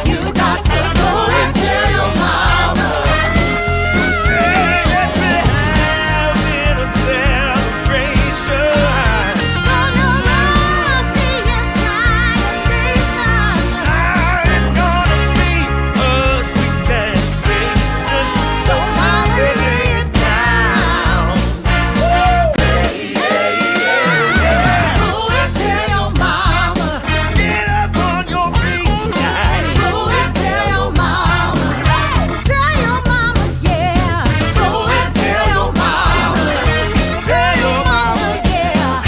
S2: you got to go and tell your mama.
S3: Let's be having a celebration.
S2: Gonna rock the entire nation.
S3: It's gonna be a sweet sensation,
S2: So mama, lay it down. Go and tell your mama.
S3: get up on your feet.
S2: Go and tell your mama. Tell your mama, yeah. Go and tell your mama. Tell your mama, yeah.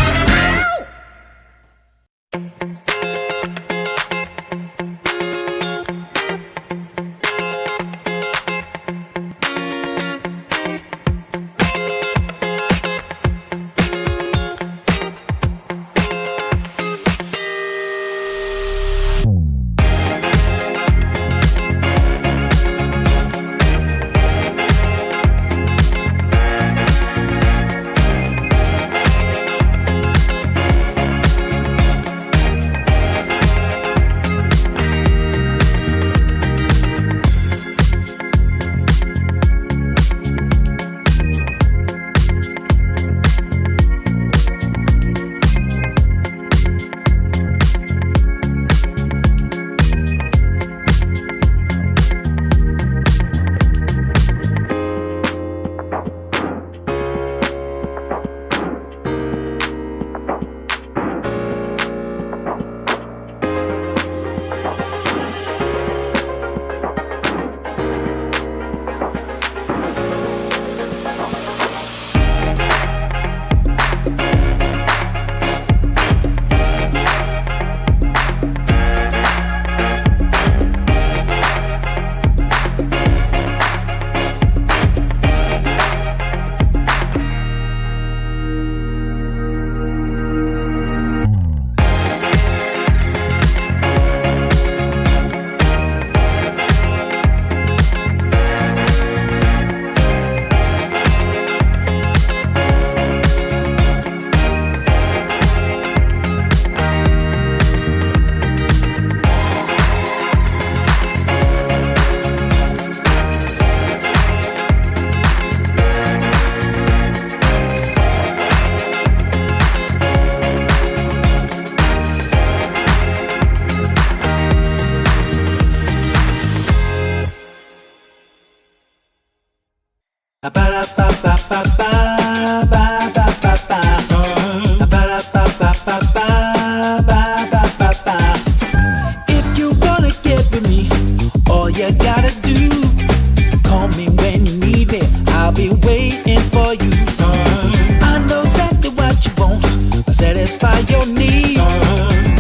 S2: satisfy your needs.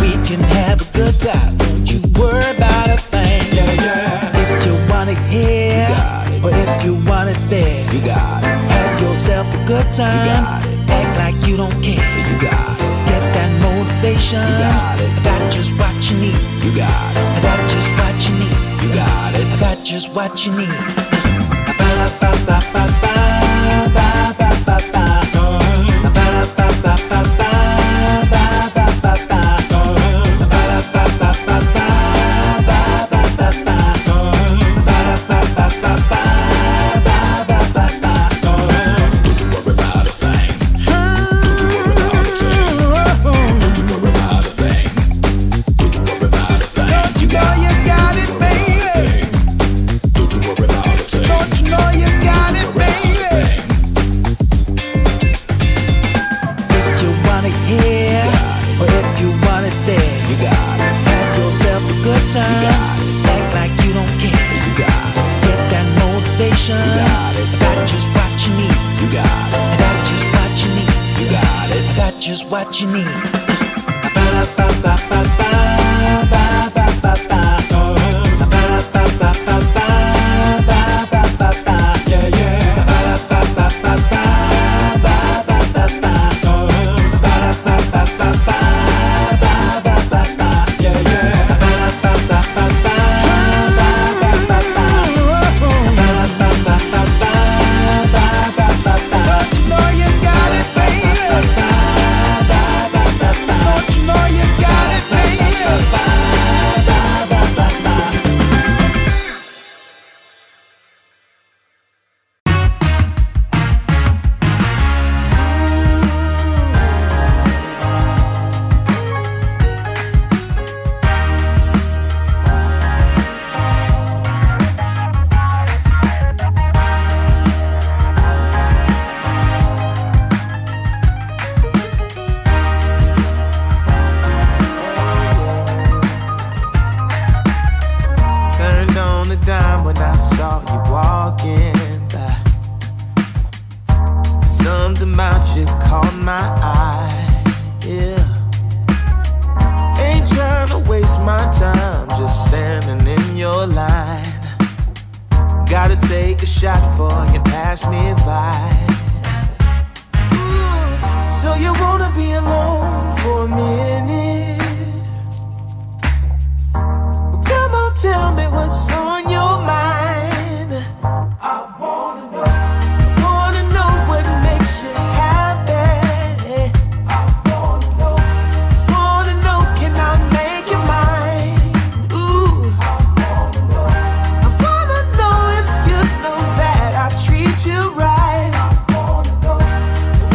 S2: We can have a good time, don't you worry about a thing. If you want it here, or if you want it there, you got it. Have yourself a good time, act like you don't care. You got it. Get that motivation, you got it. I got just what you need. You got it. I got just what you need. You got it. I got just what you need. Act like you don't care. You got it. Get that motivation. You got it. I got just what you need. You got it. I got just what you need. You got it. I got just what you need.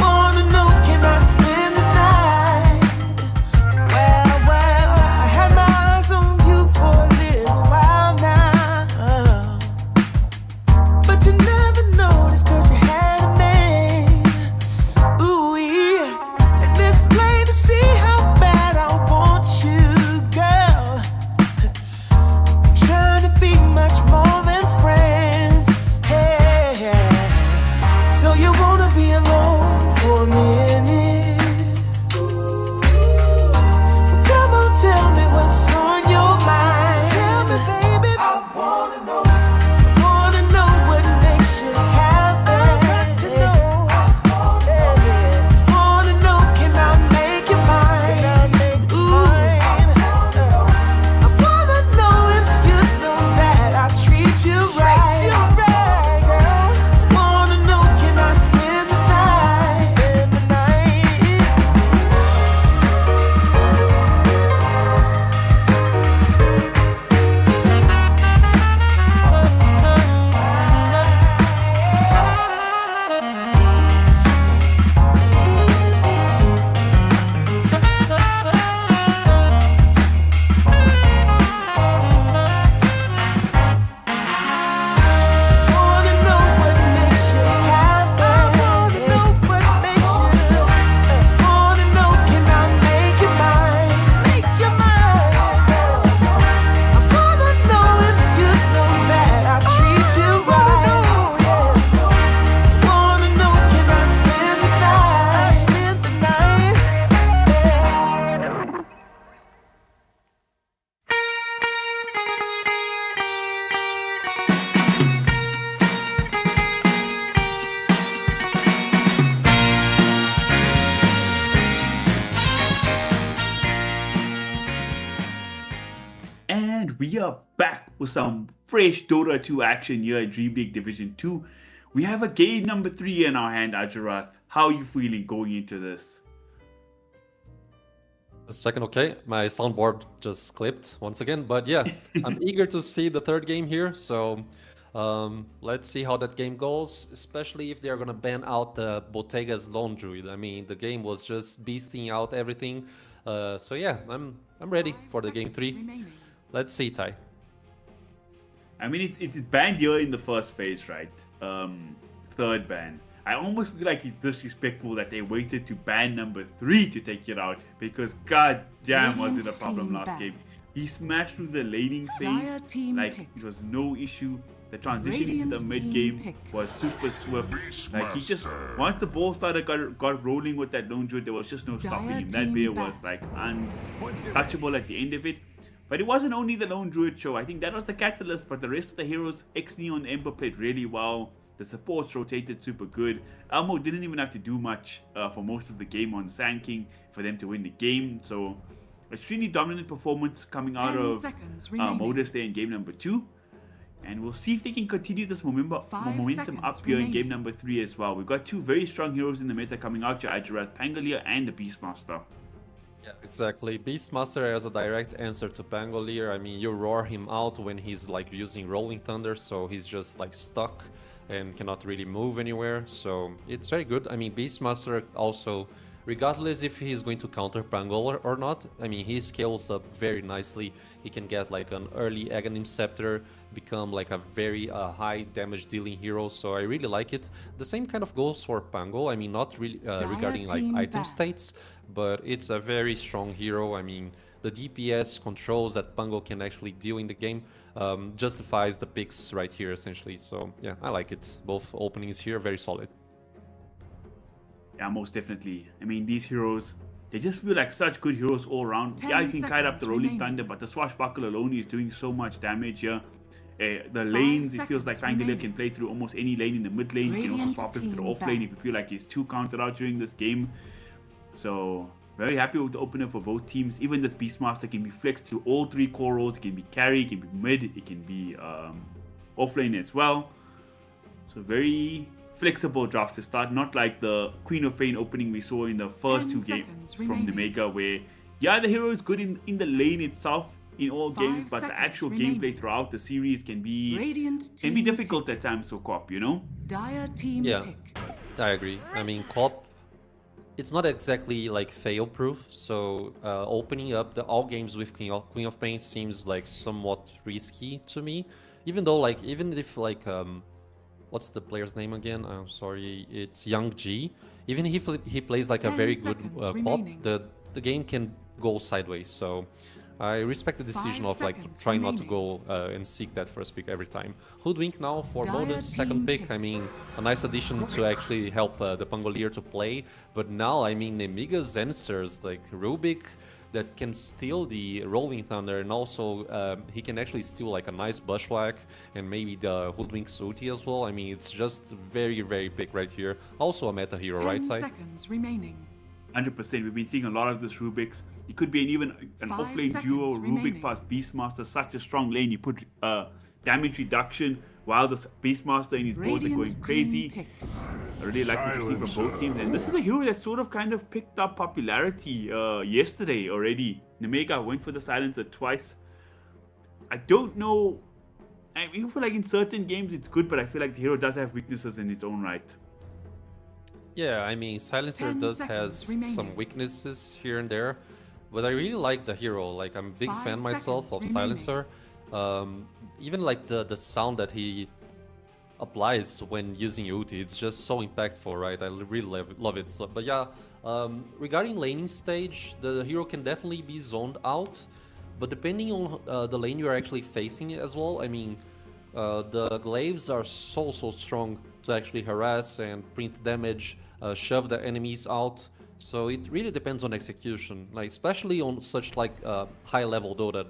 S2: Wanna know, can I spend the night?
S4: we are back with some fresh Dota 2 action here at DreamLeague Division 2. We have a game number 3 in our hand, Ajarath. How are you feeling going into this?
S5: A second, okay. My soundboard just clipped once again, but yeah, I'm eager to see the third game here. So let's see how that game goes, especially if they're gonna ban out the Bottega's Lone Druid. I mean, the game was just beasting out everything. So yeah, I'm ready for the game 3. Let's see, Ty.
S4: I mean, it's banned here in the first phase, right? Third ban. I almost feel like it's disrespectful that they waited to ban number 3 to take it out, because god damn was it a problem last game. He smashed through the laning phase like it was no issue. The transition into the mid game was super swift. Like he just, once the ball started got rolling with that lone druid, there was just no stopping him. That bear was like untouchable at the end of it. But it wasn't only the lone druid show. I think that was the catalyst, but the rest of the heroes, X-Neon, Ember played really well. The supports rotated super good. Elmo didn't even have to do much for most of the game on Sand King for them to win the game. So extremely dominant performance coming out of Modus there in game number 2. And we'll see if they can continue this momentum up here in game number 3 as well. We've got 2 very strong heroes in the meta coming out, your Ajarath, Pangolier, and the Beastmaster.
S5: Yeah, exactly. Beastmaster has a direct answer to Pangolier. I mean, you roar him out when he's like using Rolling Thunder, so he's just like stuck and cannot really move anywhere. So it's very good. I mean, Beastmaster also, regardless if he's going to counter Pangolier or not, I mean, he scales up very nicely. He can get like an early Aghanim Scepter, become like a very high damage dealing hero, so I really like it. The same kind of goes for Pango. I mean, not really regarding like item states, but it's a very strong hero. I mean, the DPS controls that Pango can actually deal in the game justifies the picks right here essentially. So yeah, I like it. Both openings here very solid.
S4: Yeah, most definitely. I mean, these heroes, they just feel like such good heroes all around. Yeah, you can kite up the Rolling Thunder, but the Swashbuckle alone is doing so much damage here. The lanes, it feels like Pangolier can play through almost any lane in the mid lane. You can also swap him to the off lane if you feel like he's too countered out during this game. So, very happy with the opener for both teams. Even this Beastmaster can be flexed to all 3 core roles. It can be carry, it can be mid, it can be off lane as well. So, very flexible drafts to start, not like the Queen of Pain opening we saw in the first 2 games from the Mega, where yeah, the hero is good in the lane itself in all games, but the actual gameplay throughout the series can be difficult at times for co-op, you know?
S5: Yeah, I agree. I mean, co-op, it's not exactly like fail-proof, so opening up the all games with Queen of Pain seems like somewhat risky to me, even though like, even if like what's the player's name again? I'm sorry, it's Young G. Even if he plays like a very good pop, the game can go sideways. So I respect the decision of like trying not to go and seek that first pick every time. Hoodwink now for Modus, second pick. I mean, a nice addition to actually help the Pangolier to play. But now, I mean, Nemiga's answers like Rubik, that can steal the Rolling Thunder, and also he can actually steal like a nice Bushwhack and maybe the Hoodwink's ulti as well. I mean, it's just very, very big right here. Also a meta hero, right side?
S6: 10 seconds remaining.
S4: 100%. We've been seeing a lot of this Rubik's. It could be even an off-lane duo, Rubik plus Beastmaster, such a strong lane. You put damage reduction while the Beastmaster and his boards are going crazy. I really like what you see from both teams. And this is a hero that sort of kind of picked up popularity yesterday already. Nemega went for the Silencer twice. I don't know. I mean, feel like in certain games it's good, but I feel like the hero does have weaknesses in its own right.
S5: Yeah, I mean, Silencer has some weaknesses here and there, but I really like the hero. Like, I'm a big fan myself of Silencer. Even like the sound that he applies when using ulti, it's just so impactful, right? I really love it. So, but yeah, regarding laning stage, the hero can definitely be zoned out, but depending on the lane you're actually facing as well, I mean, the glaives are so strong to actually harass and print damage, shove the enemies out. So it really depends on execution, like especially on such like high level Dota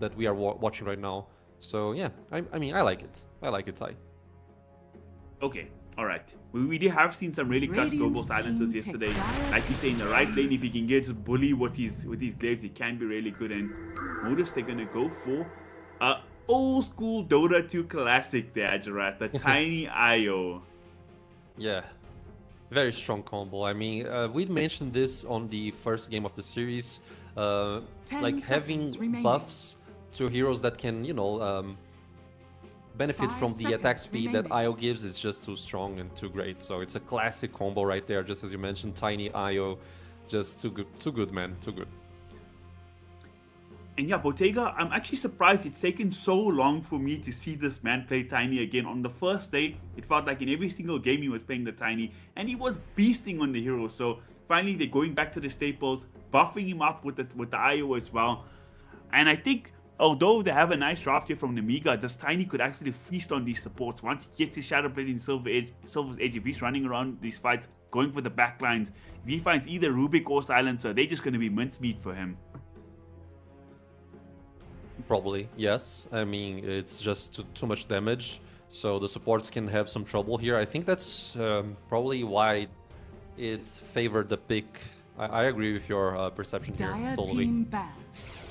S5: that we are watching right now. So yeah, I mean, I like it. I like it, Ty.
S4: Okay, All right. We have seen some really cut global
S6: Radiant's
S4: silences
S6: team take
S4: yesterday.
S6: dire
S4: Like you say, in the right lane, if he can get to bully with his glaives, he can be really good. And notice they're gonna go for old school Dota 2 classic there, Ajrat, the tiny IO.
S5: Yeah, very strong combo. I mean, we mentioned this on the first game of the series.
S6: 10
S5: Like having
S6: seconds remaining.
S5: buffs to heroes that can, benefit
S6: 5
S5: from the attack
S6: seconds
S5: speed that
S6: remaining.
S5: IO gives is just too strong and too great. So it's a classic combo right there, just as you mentioned. Tiny IO, just too good, man, too good.
S4: And yeah, Bottega, I'm actually surprised it's taken so long for me to see this man play Tiny again. On the first day, it felt like in every single game he was playing the Tiny, and he was beasting on the hero. So finally, they're going back to the staples, buffing him up with the IO as well. And I think, although they have a nice draft here from Nemiga, this Tiny could actually feast on these supports. Once he gets his Shadow Blade in Silver's Edge, if he's running around these fights, going for the backlines, if he finds either Rubik or Silencer, they're just going to be mincemeat for him.
S5: Probably, yes. I mean, it's just too much damage, so the supports can have some trouble here. I think that's probably why it favored the pick. I agree with your perception here,
S6: Dire
S5: totally.
S6: team ban.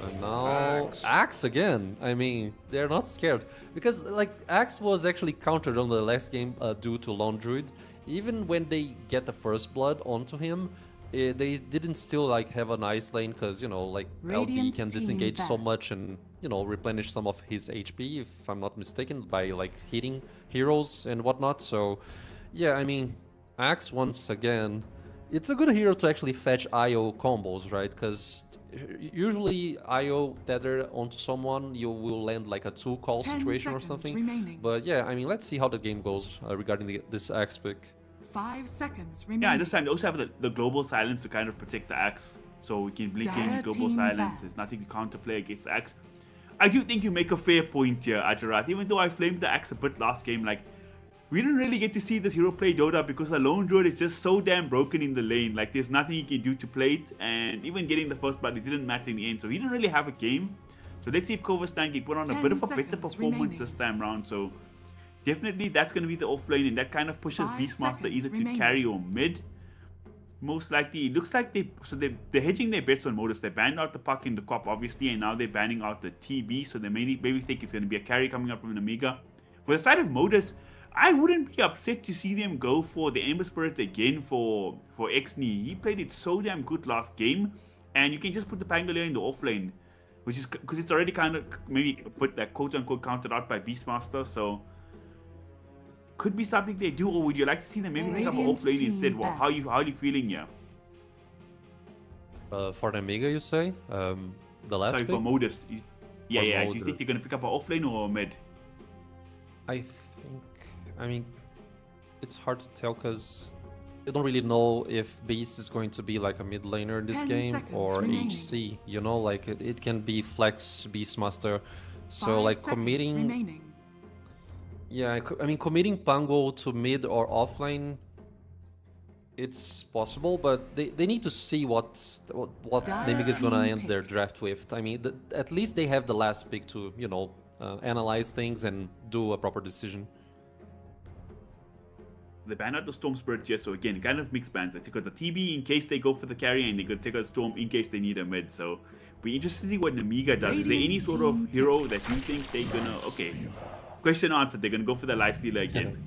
S5: And now Axe again. I mean, they're not scared because like Axe was actually countered on the last game due to Lone Druid. Even when they get the first blood onto him, they didn't still like have a nice lane because like LD
S6: Radiant
S5: can
S6: team
S5: disengage so
S6: back.
S5: much and replenish some of his HP if I'm not mistaken by like hitting heroes and whatnot. So yeah, I mean Axe once again, it's a good hero to actually fetch IO combos, right? Because usually IO tether onto someone, you will land like a 2-call
S6: 10
S5: situation or
S6: seconds
S5: something.
S6: remaining.
S5: But yeah, I mean, let's see how the game goes regarding this Axe pick.
S6: 5 seconds remaining.
S4: Yeah, I understand. They also have the global silence to kind of protect the Axe. So we can blink in
S6: Dire
S4: global
S6: team
S4: silence.
S6: back.
S4: There's nothing to counterplay against the Axe. I do think you make a fair point here, Ajarat. Even though I flamed the Axe a bit last game, like, we didn't really get to see this hero play Dota because the Lone Druid is just so damn broken in the lane. Like, there's nothing he can do to play it. And even getting the first blood, it didn't matter in the end. So he didn't really have a game. So let's see if Kovastan can put on a
S6: 10
S4: bit of a better
S6: seconds
S4: performance
S6: remaining.
S4: this time round. So definitely that's going to be the offlane, and that kind of pushes
S6: 5
S4: Beastmaster
S6: seconds
S4: either to
S6: remaining.
S4: carry or mid. Most likely, it looks like they're hedging their bets on Modus. They banned out the puck in the cop, obviously, and now they're banning out the TB. So they maybe think it's going to be a carry coming up from an Amiga. For the side of Modus, I wouldn't be upset to see them go for the Ember Spirit again for Exney. He played it so damn good last game, and you can just put the Pangolier in the offlane, which is because it's already kind of maybe put that quote unquote counted out by Beastmaster. So could be something they do, or would you like to see them maybe pick up an
S6: Radiant
S4: offlane
S6: team
S4: instead? Well,
S6: back.
S4: how are you feeling here?
S5: For the Amiga, you say? The last
S4: Sorry,
S5: pick?
S4: for Modus. Yeah. Do you
S5: Modus.
S4: think they're gonna pick up an offlane or a mid?
S5: I mean, it's hard to tell because you don't really know if Beast is going to be like a mid laner in this
S6: 10
S5: game
S6: seconds
S5: or
S6: remaining.
S5: HC. Like it can be Flex Beastmaster. So
S6: 5
S5: like
S6: seconds
S5: committing,
S6: remaining.
S5: yeah, I mean committing Pango to mid or offlane, it's possible, but they need to see what Nemiga is gonna
S6: Team
S5: end their
S6: pick.
S5: draft with. I mean, at least they have the last pick to analyze things and do a proper decision.
S4: They ban out the Storm Spirit here, so again, kind of mixed bans. They take out the TB in case they go for the carry, and they're going to take out Storm in case they need a mid. So, be interested to see what Nemiga does. Is there any
S6: Radiant
S4: sort of
S6: team
S4: hero that you think they're going to... Okay, question answered. They're going to go for the Lifestealer again.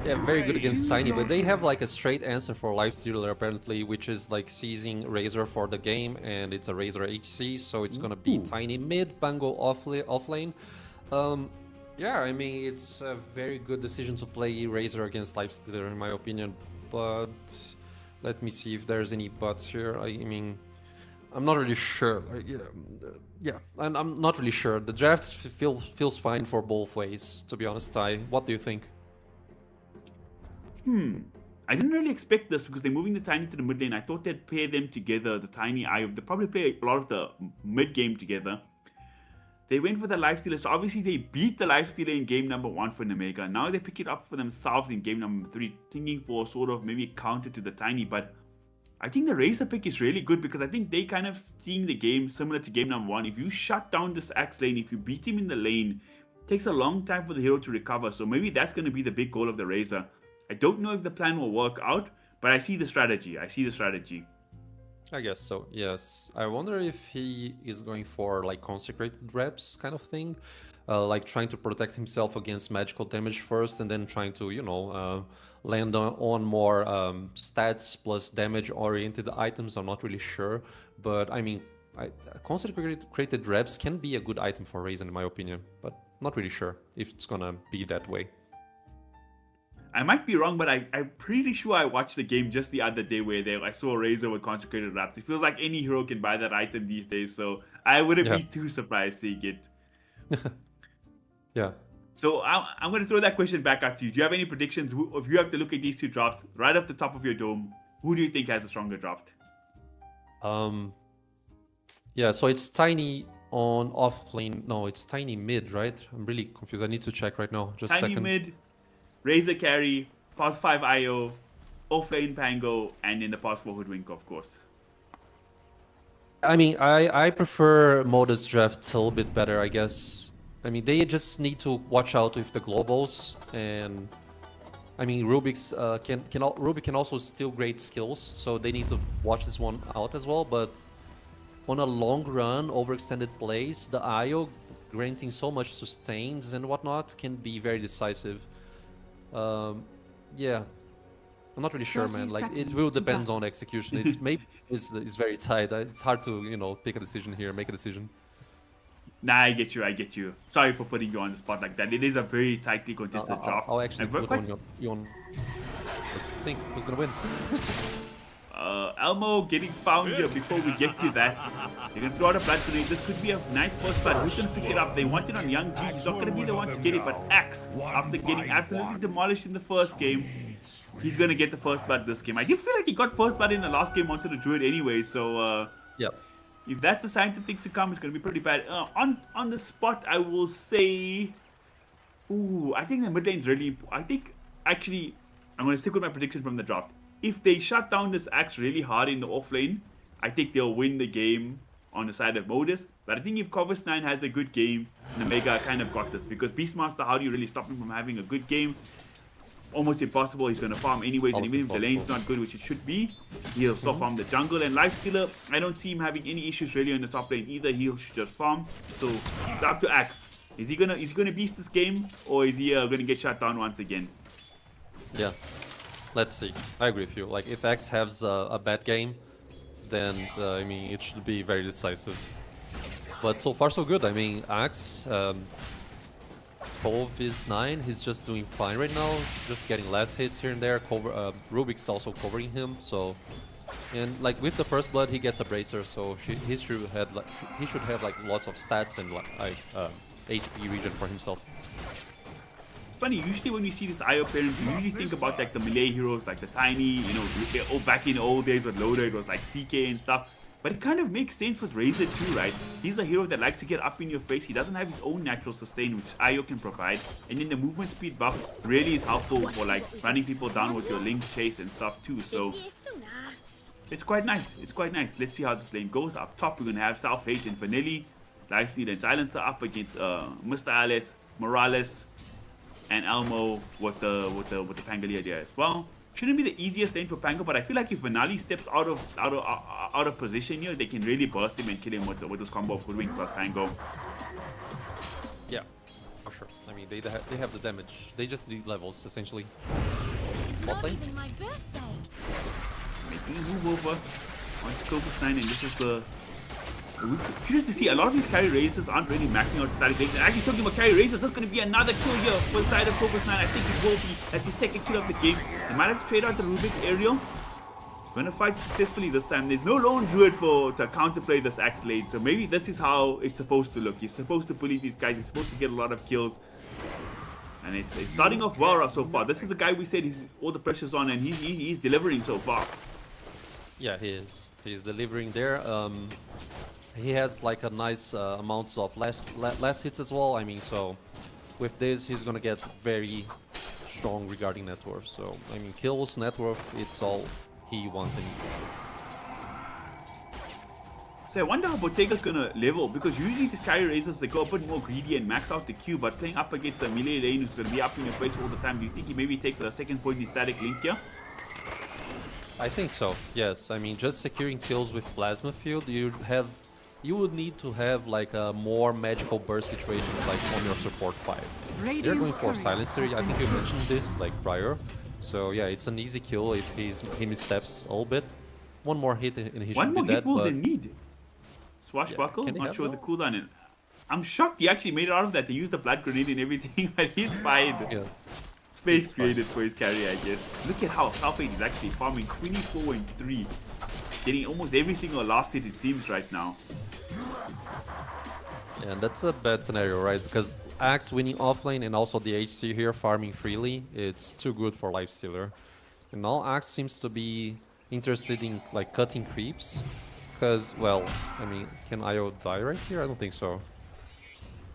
S5: Yeah, very good against
S6: Choose
S5: Tiny,
S6: your
S5: but they have
S6: hero.
S5: like a straight answer for Lifestealer apparently, which is like seizing Razor for the game, and it's a Razor HC, so it's gonna be Tiny mid, Pango offlane. Yeah, I mean, it's a very good decision to play Razor against Lifestealer in my opinion, but let me see if there's any buts here. I mean, I'm not really sure. Yeah, and I'm not really sure. The drafts feels fine for both ways, to be honest. Ty, what do you think?
S4: I didn't really expect this because they're moving the Tiny to the mid lane. I thought they'd pair them together, the Tiny Eye. They probably play a lot of the mid game together. They went for the Lifestealer, so obviously they beat the Lifestealer in game number 1 for Nemega. Now they pick it up for themselves in game number 3, thinking for sort of maybe a counter to the Tiny. But I think the Razor pick is really good because I think they kind of seeing the game similar to game number 1. If you shut down this Axe lane, if you beat him in the lane, takes a long time for the hero to recover. So maybe that's going to be the big goal of the Razor. I don't know if the plan will work out, but I see the strategy.
S5: I guess so, yes. I wonder if he is going for like consecrated reps kind of thing, like trying to protect himself against magical damage first, and then trying to, you know, land on more stats plus damage-oriented items. I'm not really sure, but I mean, consecrated reps can be a good item for Raisin in my opinion, but not really sure if it's gonna be that way.
S4: I might be wrong, but I'm pretty sure I watched the game just the other day where I saw a Razor with consecrated wraps. It feels like any hero can buy that item these days, so I wouldn't be too surprised seeing it.
S5: Yeah.
S4: So I'm going to throw that question back at you. Do you have any predictions? If you have to look at these two drafts right off the top of your dome, who do you think has a stronger draft?
S5: Yeah, so it's Tiny on off lane. No, it's Tiny mid, right? I'm really confused. I need to check right now. Just a
S4: Tiny
S5: second.
S4: mid, Razor carry, pos 5 IO, offlane Pango, and in the pos 4 Hoodwink, of course.
S5: I mean, I prefer Modus draft a little bit better, I guess. I mean, they just need to watch out with the globals, and I mean, Rubik can also steal great skills, so they need to watch this one out as well. But on a long run, overextended plays, the IO granting so much sustains and whatnot can be very decisive. Yeah, I'm not really sure,
S6: 30
S5: man. Like, it
S6: seconds
S5: will
S6: to
S5: depend
S6: battle.
S5: on execution. It's maybe it's very tight. It's hard to, you know, pick a decision here, make a decision.
S4: Nah, I get you. Sorry for putting you on the spot like that. It is a very tightly contested draft.
S5: I'll actually
S4: And we're
S5: put
S4: quite-
S5: you on. Let's think who's gonna win.
S4: Elmo getting found here before we get to that. They're going to throw out a blood grenade. This could be a nice first blood. Who's going to pick it up? They want it on Young G. He's not going to be the one to get it, but Axe, after getting absolutely demolished in the first game, he's going to get the first blood this game. I did feel like he got first blood in the last game onto the Druid anyway, so
S5: Yeah.
S4: if that's a sign to things to come, it's going to be pretty bad. On the spot, I will say... Ooh, I think the mid lane's really... I think, actually, I'm going to stick with my prediction from the draft. If they shut down this Axe really hard in the off lane, I think they'll win the game on the side of Modus. But I think if Corvus9 has a good game, Omega kind of got this. Because Beastmaster, how do you really stop him from having a good game? Almost impossible. He's going to farm anyways. And even if the lane's not good, which it should be, he'll still farm the jungle. And Lifestealer, I don't see him having any issues really on the top lane either. He'll just farm. So it's up to Axe. Is he gonna beast this game, or is he gonna get shut down once again?
S5: Yeah. Let's see. I agree with you. Like, if X has a bad game, then I mean, it should be very decisive. But so far so good. I mean, Axe, Cove is 9. He's just doing fine right now. Just getting less hits here and there. Rubik's also covering him. So, and like with the first blood, he gets a bracer. So he should have like lots of stats and like HP regen for himself.
S4: Funny, usually when you see this IO parents, you usually think about like the melee heroes, like the Tiny, you know, back in the old days with Loader, it was like CK and stuff. But it kind of makes sense with Razor too, right? He's a hero that likes to get up in your face. He doesn't have his own natural sustain, which IO can provide. And then the movement speed buff really is helpful for like running people down with your link chase and stuff too. So it's quite nice. It's quite nice. Let's see how this lane goes. Up top, we're gonna have Self-Hate and Vanilli, Lifesteal and Silencer up against Mr. Alice, Morales, and Elmo with the Pangolier there as well. Shouldn't be the easiest lane for Pango, but I feel like if Vanali steps out of position here, they can really burst him and kill him with this combo of Hoodwink plus Pango.
S5: Yeah, for sure. I mean, they have the damage. They just need levels essentially.
S7: It's
S5: Bot
S7: not
S5: lane?
S7: even my birthday.
S4: Making a move over onto Corvus9, and this is the... Curious to see, a lot of these carry races aren't really maxing out static range. And actually talking about carry races, that's going to be another kill here for the side of Corvus9. I think it will be. That's the second kill of the game. They might have to trade out the Rubik aerial. Going to fight successfully this time. There's no lone druid to counterplay this Axe lane. So maybe this is how it's supposed to look. You're supposed to bully these guys. You're supposed to get a lot of kills. And it's starting off well so far. This is the guy we said all the pressure's on, and he's delivering so far.
S5: Yeah, he is. He's delivering there. He has like a nice amounts of less hits as well. I mean, so with this, he's gonna get very strong regarding net worth. So I mean, kills, net worth, it's all he wants and needs.
S4: So I wonder how Bottega's gonna level, because usually these carry racers, they go a bit more greedy and max out the Q, but playing up against a melee lane who's gonna be up in your face all the time, do you think he maybe takes a second point in static link here?
S5: I think so, yes. I mean, just securing kills with Plasma Field, you would need to have like a more magical burst situations like on your support 5. They're going for Silencer, I think you mentioned this like prior. So yeah, it's an easy kill if he missteps a little bit. One more hit and he
S4: One
S5: should be
S4: more
S5: dead,
S4: hit will
S5: but
S4: they need. Swashbuckle,
S5: Can they
S4: not
S5: have
S4: sure the
S5: that?
S4: cooldown. And I'm shocked he actually made it out of that. They used the blood grenade and everything, but he's fine.
S5: yeah.
S4: Space
S5: He's fine.
S4: created for his carry, I guess. Look at how Southgate is actually farming 24 and 3. Getting almost every single last hit, it seems, right now.
S5: Yeah, and that's a bad scenario, right? Because Axe winning offlane and also the HC here farming freely, it's too good for Lifestealer. And now Axe seems to be interested in like cutting creeps. Because, well, I mean, can IO die right here? I don't think so.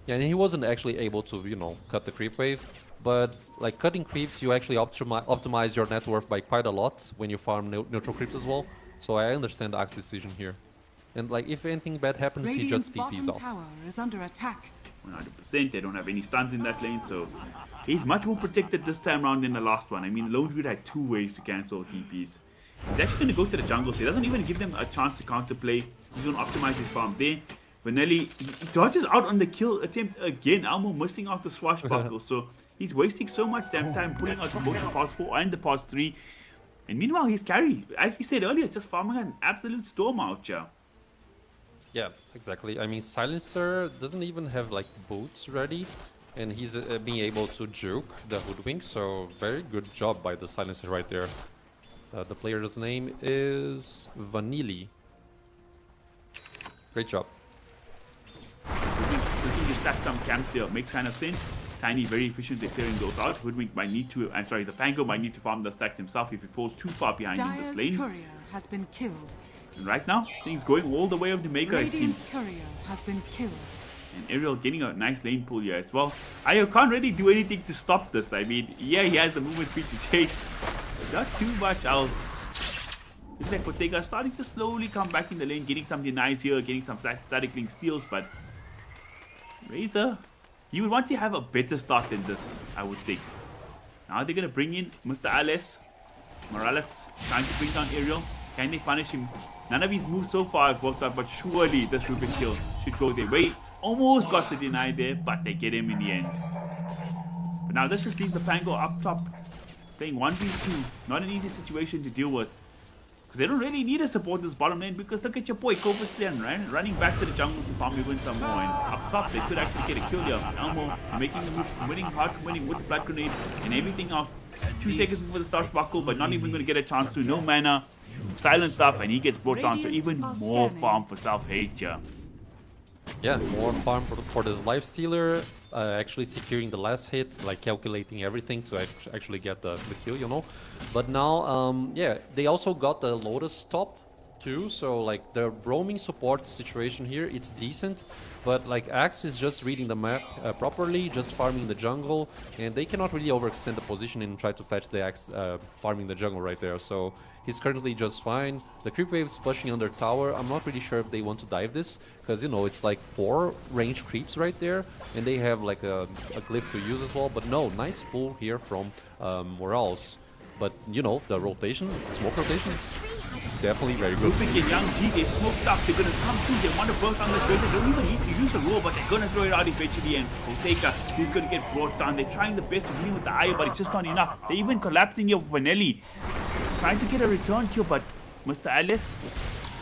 S5: Yeah, and he wasn't actually able to, you know, cut the creep wave. But like cutting creeps, you actually optimize your net worth by quite a lot when you farm neutral creeps as well. So I understand Axe's decision here. And like if anything bad happens, he
S6: Radiant's
S5: just TPs
S6: bottom
S5: off.
S6: tower is under attack.
S4: 100%. They don't have any stuns in that lane, so he's much more protected this time around than the last one. I mean, Lone Dude had 2 ways to cancel TPs. He's actually going to go to the jungle, so he doesn't even give them a chance to counterplay. He's going to optimize his farm there. Vanelli, he dodges out on the kill attempt again. Elmo missing out the swashbuckle, so he's wasting so much damn time pulling out both the pass 4 and the pass 3. And meanwhile, his carry, as we said earlier, just farming an absolute storm out here.
S5: Yeah, exactly. I mean, Silencer doesn't even have like boots ready, and he's being able to juke the Hoodwink, so very good job by the Silencer right there. The player's name is Vanilli. Great job.
S4: Looking to stack some camps here makes kind of sense. Tiny very efficient at clearing those out. Hoodwink might need to, I'm sorry, the Pango might need to farm the stacks himself if he falls too far behind in this
S6: Dire's
S4: lane.
S6: courier has been killed.
S4: And right now, things going all the way up to Maker, it
S6: Radiant's
S4: seems.
S6: courier has been killed.
S4: And Ariel getting a nice lane pull here as well. Ayo can't really do anything to stop this. I mean, yeah, he has the movement speed to chase, but not too much else. Looks like Bottega starting to slowly come back in the lane, getting some denies here, getting some static link steals, but Razor, you would want to have a better start than this, I would think. Now they're going to bring in Mr. Morales, trying to bring down Ariel. Can they punish him? None of his moves so far have worked out, but surely this Rubik kill should go their way. Almost got the deny there, but they get him in the end. But now this just leaves the Pango up top, playing 1v2. Not an easy situation to deal with. Because they don't really need a support in this bottom lane, because look at your boy, Cobus Plan, right? Running back to the jungle to farm even some more. And up top, they could actually get a kill here. Elmo making the move, winning hard, winning with the blood grenade and everything else. 2 seconds before the start buckle, but not even going to get a chance to. No mana, silenced up, and he gets brought down. So even more farm for self-hate here.
S5: Yeah, more farm for this Lifestealer, actually securing the last hit, like calculating everything to actually get the kill, you know. But now, yeah, they also got the Lotus top too, so like the roaming support situation here, it's decent. But like Axe is just reading the map properly, just farming the jungle, and they cannot really overextend the position and try to fetch the Axe farming the jungle right there. So he's currently just fine. The creep wave is pushing under tower. I'm not really sure if they want to dive this, because you know it's like 4 range creeps right there, and they have like a glyph to use as well. But no, nice pull here from Morales. But you know, the rotation, smoke rotation, definitely very good.
S4: Rubik and Young G, they smoked up. They're going to come through. They want to burst on this bridge. They don't even need to use the roll, but they're going to throw it out eventually. And Bottega, he's going to get brought down. They're trying the best to win with the eye, but it's just not enough. They're even collapsing here with Vanelli. Trying to get a return kill, but Mr. Alice,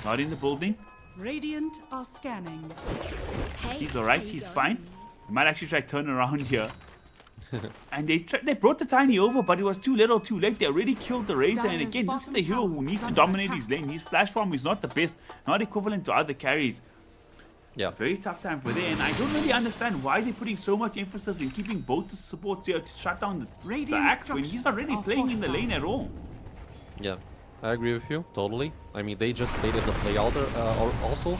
S4: not in the building.
S6: Radiant are scanning.
S4: He's alright, he's fine. He might actually try to turn around here. And they brought the Tiny over, but it was too little too late. They already killed the Razor, and again, this is a hero who needs to dominate his lane. His flash farm is not the best, not equivalent to other carries.
S5: Yeah.
S4: Very tough time for them, and I don't really understand why they're putting so much emphasis in keeping both the supports here to shut down the Axe when he's not really playing in the lane at all.
S5: Yeah, I agree with you, totally. I mean, they just baited the play out also.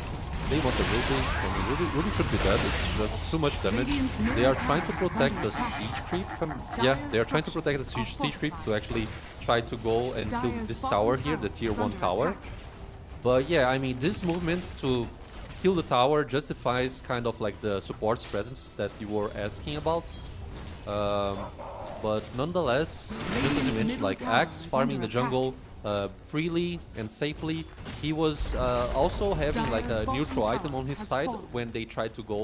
S5: They want the Ruby. I mean, Ruby should be dead. It's just too much damage. They are trying to protect the siege creep. Yeah, they are trying to protect the siege creep to actually try to go and kill this tower here, the tier 1 tower. But yeah, I mean, this movement to kill the tower justifies kind of like the support's presence that you were asking about. But nonetheless, just as you mentioned, like Axe farming the jungle freely and safely. He was also having like a neutral item on his side when they tried to go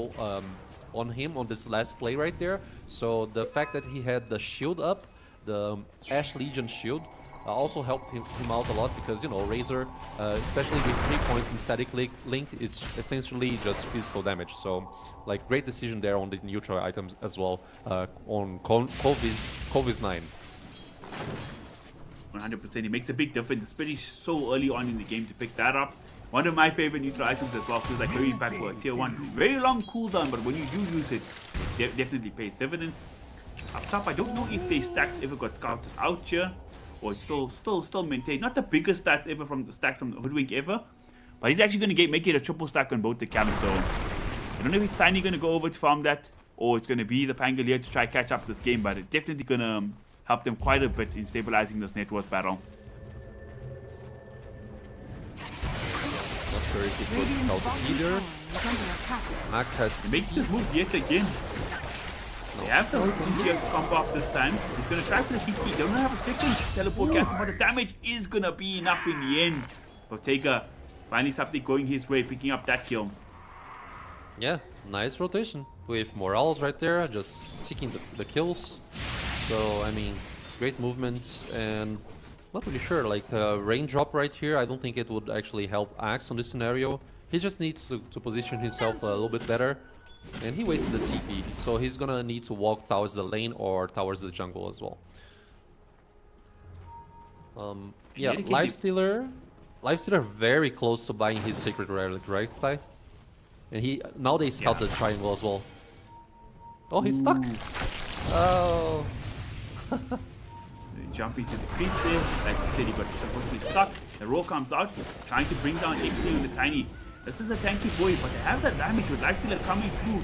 S5: on him on this last play right there. So the fact that he had the shield up, the Ash Legion shield, also helped him out a lot because, you know, Razor, especially with 3 points in static link, is essentially just physical damage. So, like, great decision there on the neutral items as well on Kovi's 9.
S4: 100%. It makes a big difference, especially so early on in the game to pick that up. One of my favorite neutral items as well, feels like very impactful for a tier 1. Very long cooldown, but when you do use it, it definitely pays dividends. Up top, I don't know if their stacks ever got scouted out here, or it's still maintained. Not the biggest stats ever from the stacks from Hoodwink ever, but he's actually going to make it a triple stack on both the camps. So I don't know if it's Tiny going to go over to farm that, or it's going to be the Pangolier to try catch up this game, but it's definitely going to help them quite a bit in stabilizing this net worth battle.
S5: Not sure if it was scouted either. Max has to
S4: make this move yet again. They have the BTC to comp off this time. He's going to try for the TP. They don't have a second teleport cancel, but the damage is going to be enough in the end. Bottega finally something going his way, picking up that kill.
S5: Yeah, nice rotation with Morales right there, just seeking the kills. So, I mean, great movements, and not really sure, like raindrop right here, I don't think it would actually help Axe on this scenario. He just needs to position himself a little bit better. And he wasted the TP, so he's gonna need to walk towards the lane or towards the jungle as well. Yeah, Lifestealer very close to buying his Sacred Relic, right, Ty? And now they scout the triangle as well. Oh, he's stuck! Oh!
S4: Jump into the creep there, like you said, he got supposed to be stuck. The roll comes out, trying to bring down XP with the Tiny. This is a tanky boy, but they have that damage with Lifestealer coming through.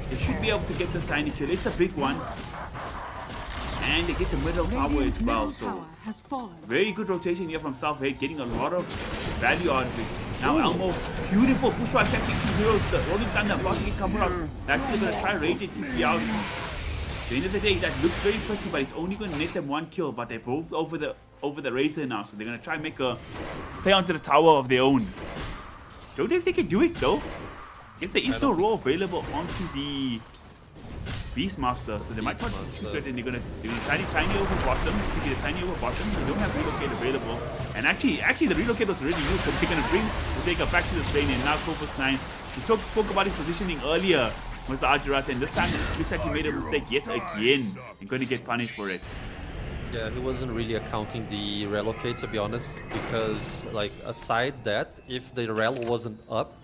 S4: They should be able to get this Tiny kill. It's a big one. And they get the middle tower as well. So very good rotation here from Southhead, getting a lot of value out of it. Now Elmo, beautiful push right attacking 2 heroes. The Rolling Thunder blocking it coming out. Actually going to try Rage and TP out. At the end of the day, that looks very pretty, but it's only going to net them 1 kill. But they're both over the Razor now, so they're going to try and make a play onto the tower of their own. Don't know if they can do it though. Guess there is no roll available onto the Beastmaster, so they might not secret, and they're gonna tiny over bottom. Get a tiny over bottom. They don't have relocate available, and actually the relocate was already used, so they're gonna bring Bottega back to the lane. And now Corpus 9. We spoke about his positioning earlier, Mr. Arjurat, and this time it looks like he made a mistake yet again and going to get punished for it.
S5: Yeah, he wasn't really accounting the relocate, to be honest, because, like, aside that, if the rel wasn't up,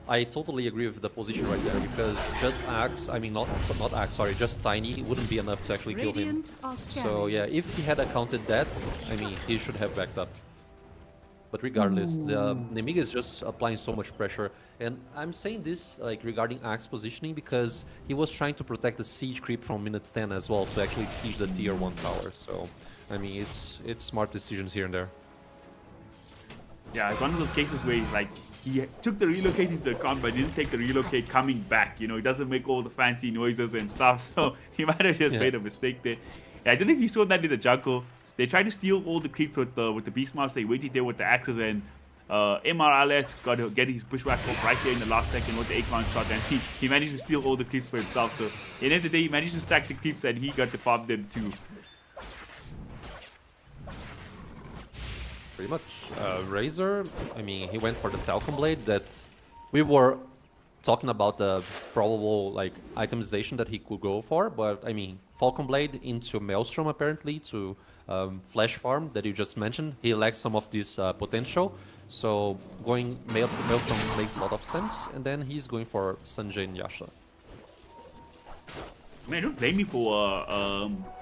S5: I totally agree with the position right there, because just Axe, I mean, not Axe, sorry, just Tiny wouldn't be enough to actually kill him. So yeah, if he had accounted that, I mean, he should have backed up. But regardless, the Nemiga is just applying so much pressure. And I'm saying this like regarding Axe positioning because he was trying to protect the siege creep from minute 10 as well to actually siege the tier 1 tower. So, I mean, it's smart decisions here and there.
S4: Yeah, it's one of those cases where like he took the relocate into account but didn't take the relocate coming back. You know, he doesn't make all the fancy noises and stuff. So he might have just made a mistake there. Yeah, I don't know if you saw that in the jungle. They tried to steal all the creeps with the Beastmaster. They waited there with the axes, and MRLS got to get his pushback off right there in the last second with the Acorn shot, and he managed to steal all the creeps for himself. So at the end of the day, he managed to stack the creeps, and he got to farm them too.
S5: Pretty much. Razor, I mean, he went for the Falcon Blade that we were talking about the probable like itemization that he could go for, but I mean, Falcon Blade into Maelstrom apparently to Flash Farm that you just mentioned. He lacks some of this potential, so going Maelstrom makes a lot of sense, and then he's going for Sanjay and Yasha.
S4: Man, don't blame me for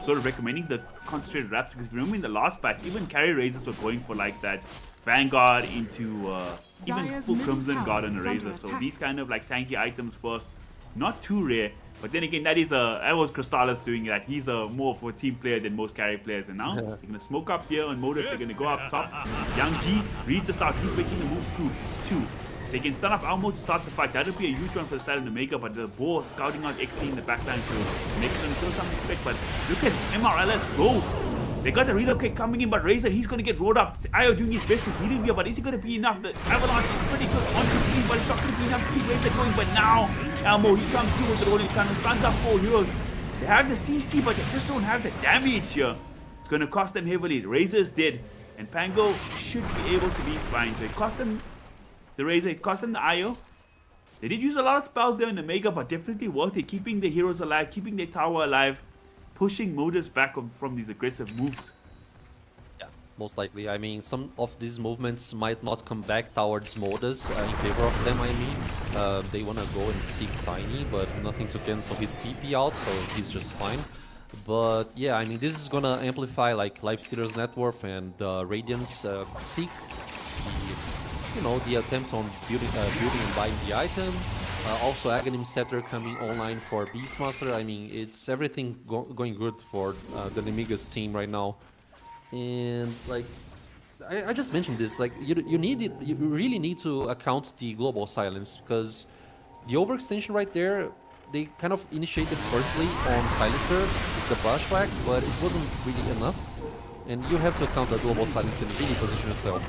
S4: sort of recommending the concentrated wraps, because remember in the last patch, even carry Razors were going for like that Vanguard into even full Crimson Guard and a Razor. So these kind of like tanky items first, not too rare. But then again, that was Crystallis doing that. He's more of a team player than most carry players. And now they're gonna smoke up here on Modus. They're gonna go up top. Young G reads us out. He's making the move through 2. They can stun up Almo to start the fight. That would be a huge one for the side of the Omega, but the Boar scouting out XD in the backline to make them feel some respect. But look at MRLS go. They got the relocate coming in, but Razor, he's going to get rolled up. Io doing his best to heal him here, but is he going to be enough? The Avalanche is pretty good on the team, but it's not going to be enough to keep Razor going. But now, Elmo, he comes through with the rolling cannon, stuns up 4 heroes. They have the CC, but they just don't have the damage here. It's going to cost them heavily. Razor is dead, and Pango should be able to be fine. So it cost them the Razor, it cost them the Io. They did use a lot of spells there in the Mega, but definitely worth it. Keeping the heroes alive, keeping their tower alive, pushing Modus back from these aggressive moves.
S5: Yeah, most likely. I mean, some of these movements might not come back towards Modus in favor of them, I mean. They want to go and seek Tiny, but nothing to cancel his TP out, so he's just fine. But yeah, I mean, this is gonna amplify like Lifestealer's net worth and Radiant's seek. The attempt on building and buying the item. Also, Aghanim Scepter coming online for Beastmaster. I mean, it's everything going good for the Nemiga's team right now. And like, I just mentioned this. Like, you really need to account the global silence, because the overextension right there, they kind of initiated firstly on Silencer with the Bushwhack, but it wasn't really enough. And you have to account the global silence and really position itself.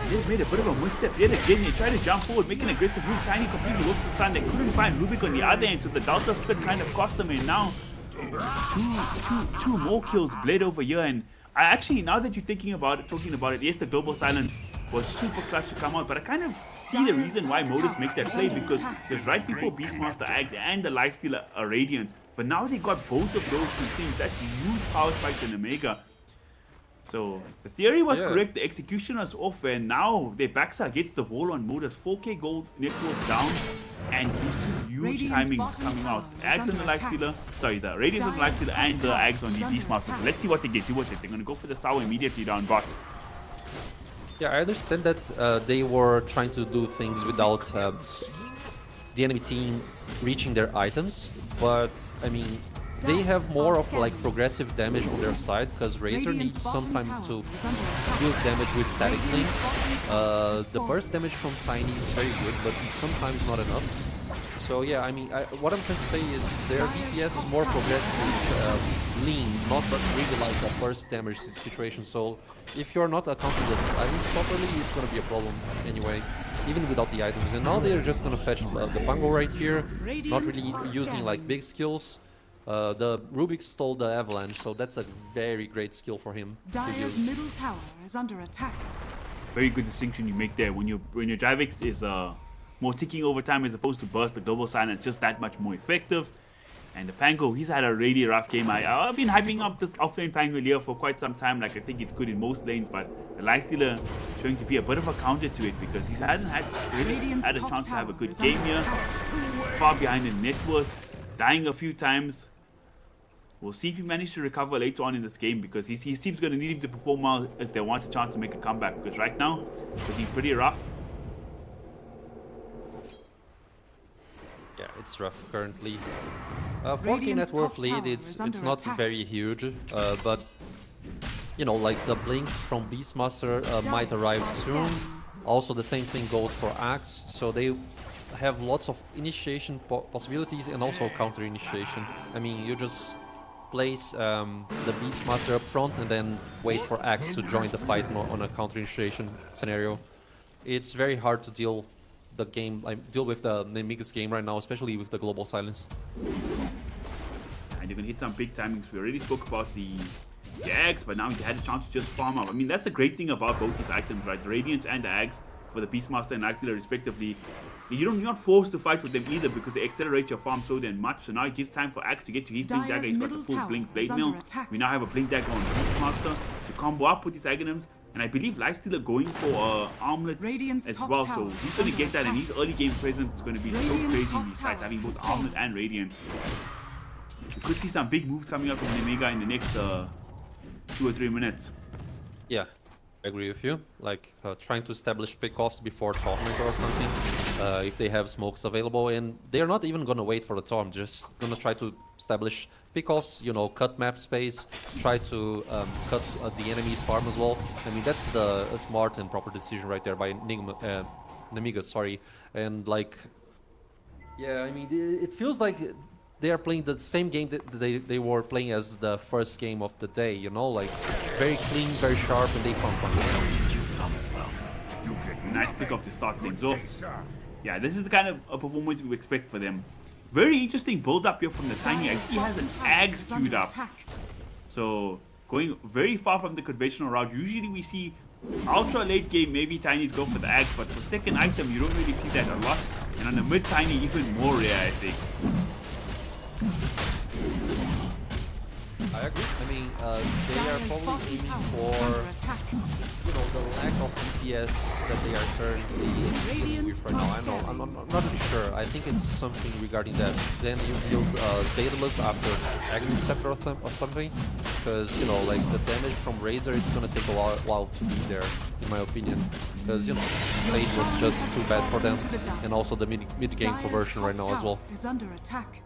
S4: They made a bit of a misstep yet again. They tried to jump forward, make an aggressive move. Tiny completely lost the stun. They couldn't find Rubik on the other end, so the Delta split kind of cost them. And now, two more kills bled over here. And I actually, now that you're talking about it, yes, the global silence was super clutch to come out, but I kind of see the reason why Modus make that play, because it was right before Beastmaster Axe and the Lifestealer Radiant. But now they got both of those two things. That's huge power spikes in Omega. So the theory was correct, the execution was off, and now their backside gets the wall on Modus. 4k gold network down, and these two huge timings coming out. Ags and the Lifestealer, sorry, the Radiant and the Lifestealer and the Ags on the Beastmaster. So let's see what they get do with it. They're going to go for the tower immediately down bot.
S5: Yeah, I understand that they were trying to do things without the enemy team reaching their items, but I mean, they have more of like progressive damage on their side, because Razor needs some time to deal damage with Static Link. The burst damage from Tiny is very good, but sometimes not enough. So yeah, I mean, what I'm trying to say is their DPS is more progressive, lean, not but really like a burst damage situation. So if you're not accounting the items properly, it's gonna be a problem anyway, even without the items. And now they're just gonna fetch the Pango right here, not really using like big skills. The Rubik stole the Avalanche, so that's a very great skill for him to
S6: Dire's
S5: use.
S6: middle tower is under attack.
S4: Very good distinction you make there. When your Drivex is more ticking over time as opposed to burst, the global silence just that much more effective. And the Pango, he's had a really rough game. I've been hyping up this offlane Pango here for quite some time. Like, I think it's good in most lanes, but the Lifestealer showing to be a bit of a counter to it, because he hasn't really had a chance to have a good game here. Far behind in net worth, dying a few times. We'll see if he manages to recover later on in this game, because his team's going to need him to perform well if they want a chance to make a comeback, because right now, it's looking pretty rough.
S5: Yeah, it's rough currently. 4k net worth lead, it's not very huge, but you know, like the blink from Beastmaster might arrive soon. Also, the same thing goes for Axe, so they have lots of initiation possibilities and also counter initiation. I mean, you just place the Beastmaster up front and then wait for Axe to join the fight on a counter initiation scenario. It's very hard to deal with the Nemiga's game right now, especially with the global silence.
S4: And you're gonna hit some big timings. We already spoke about the Ags, but now you had a chance to just farm up. I mean, that's the great thing about both these items, right? The Radiance and the Ags for the Beastmaster and Lifestealer respectively. You're not forced to fight with them either, because they accelerate your farm so damn much. So now it gives time for Axe to get to his Blink Dagger. He's got the full Blink Blade Mill. We now have a Blink Dagger on Beastmaster to combo up with his Aghanims. And I believe Lifestealer going for Armlet as well. So he's going to get that, and his early game presence is going to be so crazy in these fights, having both Armlet and Radiance. We could see some big moves coming up from Omega in the next 2 or 3 minutes.
S5: Yeah, I agree with you. Like trying to establish pickoffs before tournament or something, if they have smokes available, and they're not even gonna wait for the torm. Just gonna try to establish pickoffs. You know, cut map space, try to cut the enemy's farm as well. I mean, that's a smart and proper decision right there by Nemiga, sorry. And like, yeah, I mean, it feels like they are playing the same game that they were playing as the first game of the day, you know, like very clean, very sharp, and they found one.
S4: Nice pick off to start things off. Yeah, this is the kind of a performance we expect for them. Very interesting build up here from the Tiny. I see he has an Ags queued up. So going very far from the conventional route. Usually we see ultra late game, maybe Tinies go for the Ags, but for second item you don't really see that a lot. And on the mid Tiny even more rare, I think.
S5: I agree. I mean, they are probably aiming for, you know, the lack of DPS that they are currently dealing with right now. I'm not really sure. I think it's something regarding that. Then you build Daedalus after Aghanim Scepter or something, because, you know, like the damage from Razor, it's gonna take a while to be there, in my opinion. Because, you know, Fate was just too bad for them, and also the mid-game conversion right now as well.
S6: Is under attack.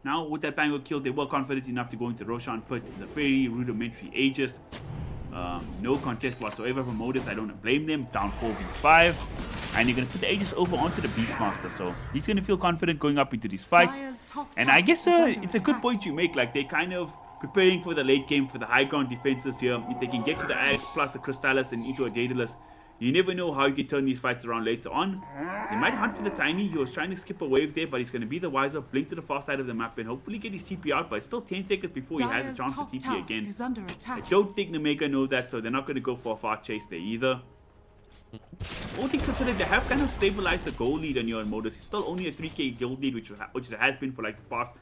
S4: Now, with that Bango kill, they were confident enough to go into Roshan Pit, the very rudimentary Aegis. No contest whatsoever from Modus. I don't blame them. Down 4v5. And you're going to put the Aegis over onto the Beastmaster. So he's going to feel confident going up into this fight. And I guess it's a good point you make. Like, they're kind of preparing for the late game, for the high ground defenses here. If they can get to the Axe plus a Crystallis and into a Daedalus, you never know how you can turn these fights around later on. They might hunt for the Tiny. He was trying to skip a wave there, but he's going to be the wiser, blink to the far side of the map, and hopefully get his TP out. But it's still 10 seconds before he has a chance to TP again. I don't think Nemega know that, so they're not going to go for a far chase there either. All things considered, they have kind of stabilized the goal lead on your Modus. It's still only a 3k guild lead, which it has been for like the past,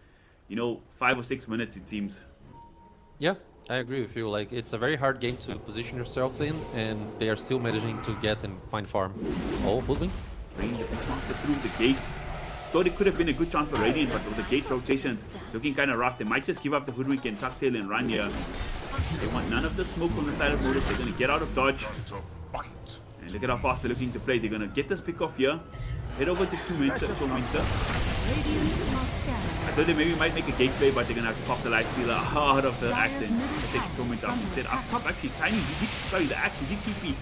S4: you know, 5 or 6 minutes, it seems.
S5: Yeah, I agree with you. Like, it's a very hard game to position yourself in, and they are still managing to get and find farm. Oh, Hoodwink.
S4: Bringing the Beastmaster through the gates. Thought it could have been a good chance for Radiant, but with the gate rotations looking kind of rough, they might just give up the Hoodwink and tuck tail and run here. They want none of the smoke from the side of Modus. They're going to get out of dodge. And look at how fast they're looking to play. They're going to get this pick off here. Head over to 2 Winter. I thought they maybe might make a gate play, but they're going to have to pop the light stealer out of the axe and take the moment off instead. Up top, actually, Tiny, the axe, he did TP.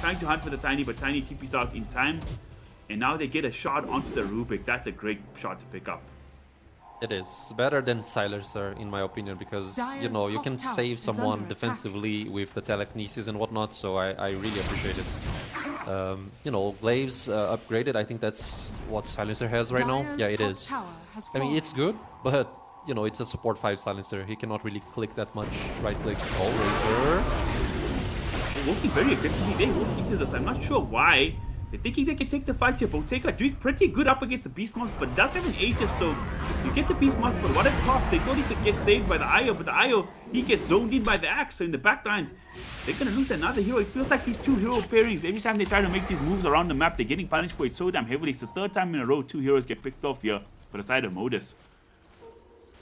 S4: Trying to hunt for the Tiny, but Tiny TP's out in time. And now they get a shot onto the Rubik. That's a great shot to pick up.
S5: It is better than Silencer, in my opinion, because, you know, you can save someone defensively with the telekinesis and whatnot, so I really appreciate it. You know, Glaives upgraded, I think that's what Silencer has right now. Yeah, it is. I mean, it's good, but, you know, it's a support 5 Silencer. He cannot really click that much right click. Oh, Razor.
S4: They're working very aggressively. They're working to this. I'm not sure why. They're thinking they can take the fight here. Boteka doing pretty good up against the Beastmaster, but does have an Aegis, so you get the Beastmaster, but what it costs? They thought he could get saved by the Io, but the Io, he gets zoned in by the Axe, so in the back lines, they're going to lose another hero. It feels like these 2 hero pairings, every time they try to make these moves around the map, they're getting punished for it so damn heavily. It's the 3rd time in a row 2 heroes get picked off here for the side of Modus.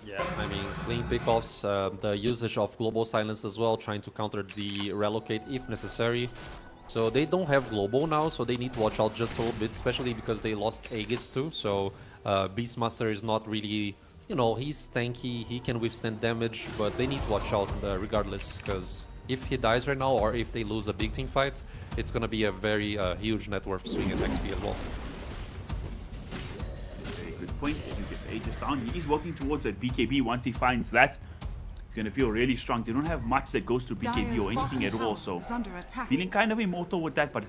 S5: Yeah, I mean, clean pickoffs, the usage of global silence as well, trying to counter the relocate if necessary. So they don't have global now, so they need to watch out just a little bit, especially because they lost Aegis too. So Beastmaster is not really, you know, he's tanky, he can withstand damage, but they need to watch out regardless, because if he dies right now or if they lose a big team fight, it's going to be a very huge net worth swing at XP as well.
S4: Very good point. You get Aegis down. He's working towards a BKB. Once he finds that, he's going to feel really strong. They don't have much that goes to BKB or anything at all, so feeling kind of immortal with that, but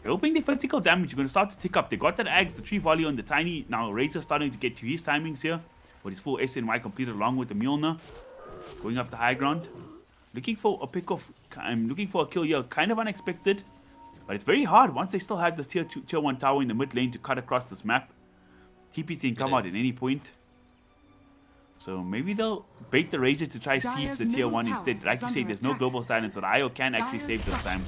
S4: they're hoping the physical damage is going to start to tick up. They got that Axe, the 3 volley on the Tiny. Now Razor starting to get to his timings here, with his full SNY completed along with the Mjolnir. Going up the high ground. Looking for a pick off. I'm looking for a kill here. Kind of unexpected, but it's very hard once they still have this tier 1 tower in the mid lane to cut across this map. TPs can come out at any point. So maybe they'll bait the Razor to try siege the tier 1 instead. Like you say, there's no global silence, so the IO can actually save this time.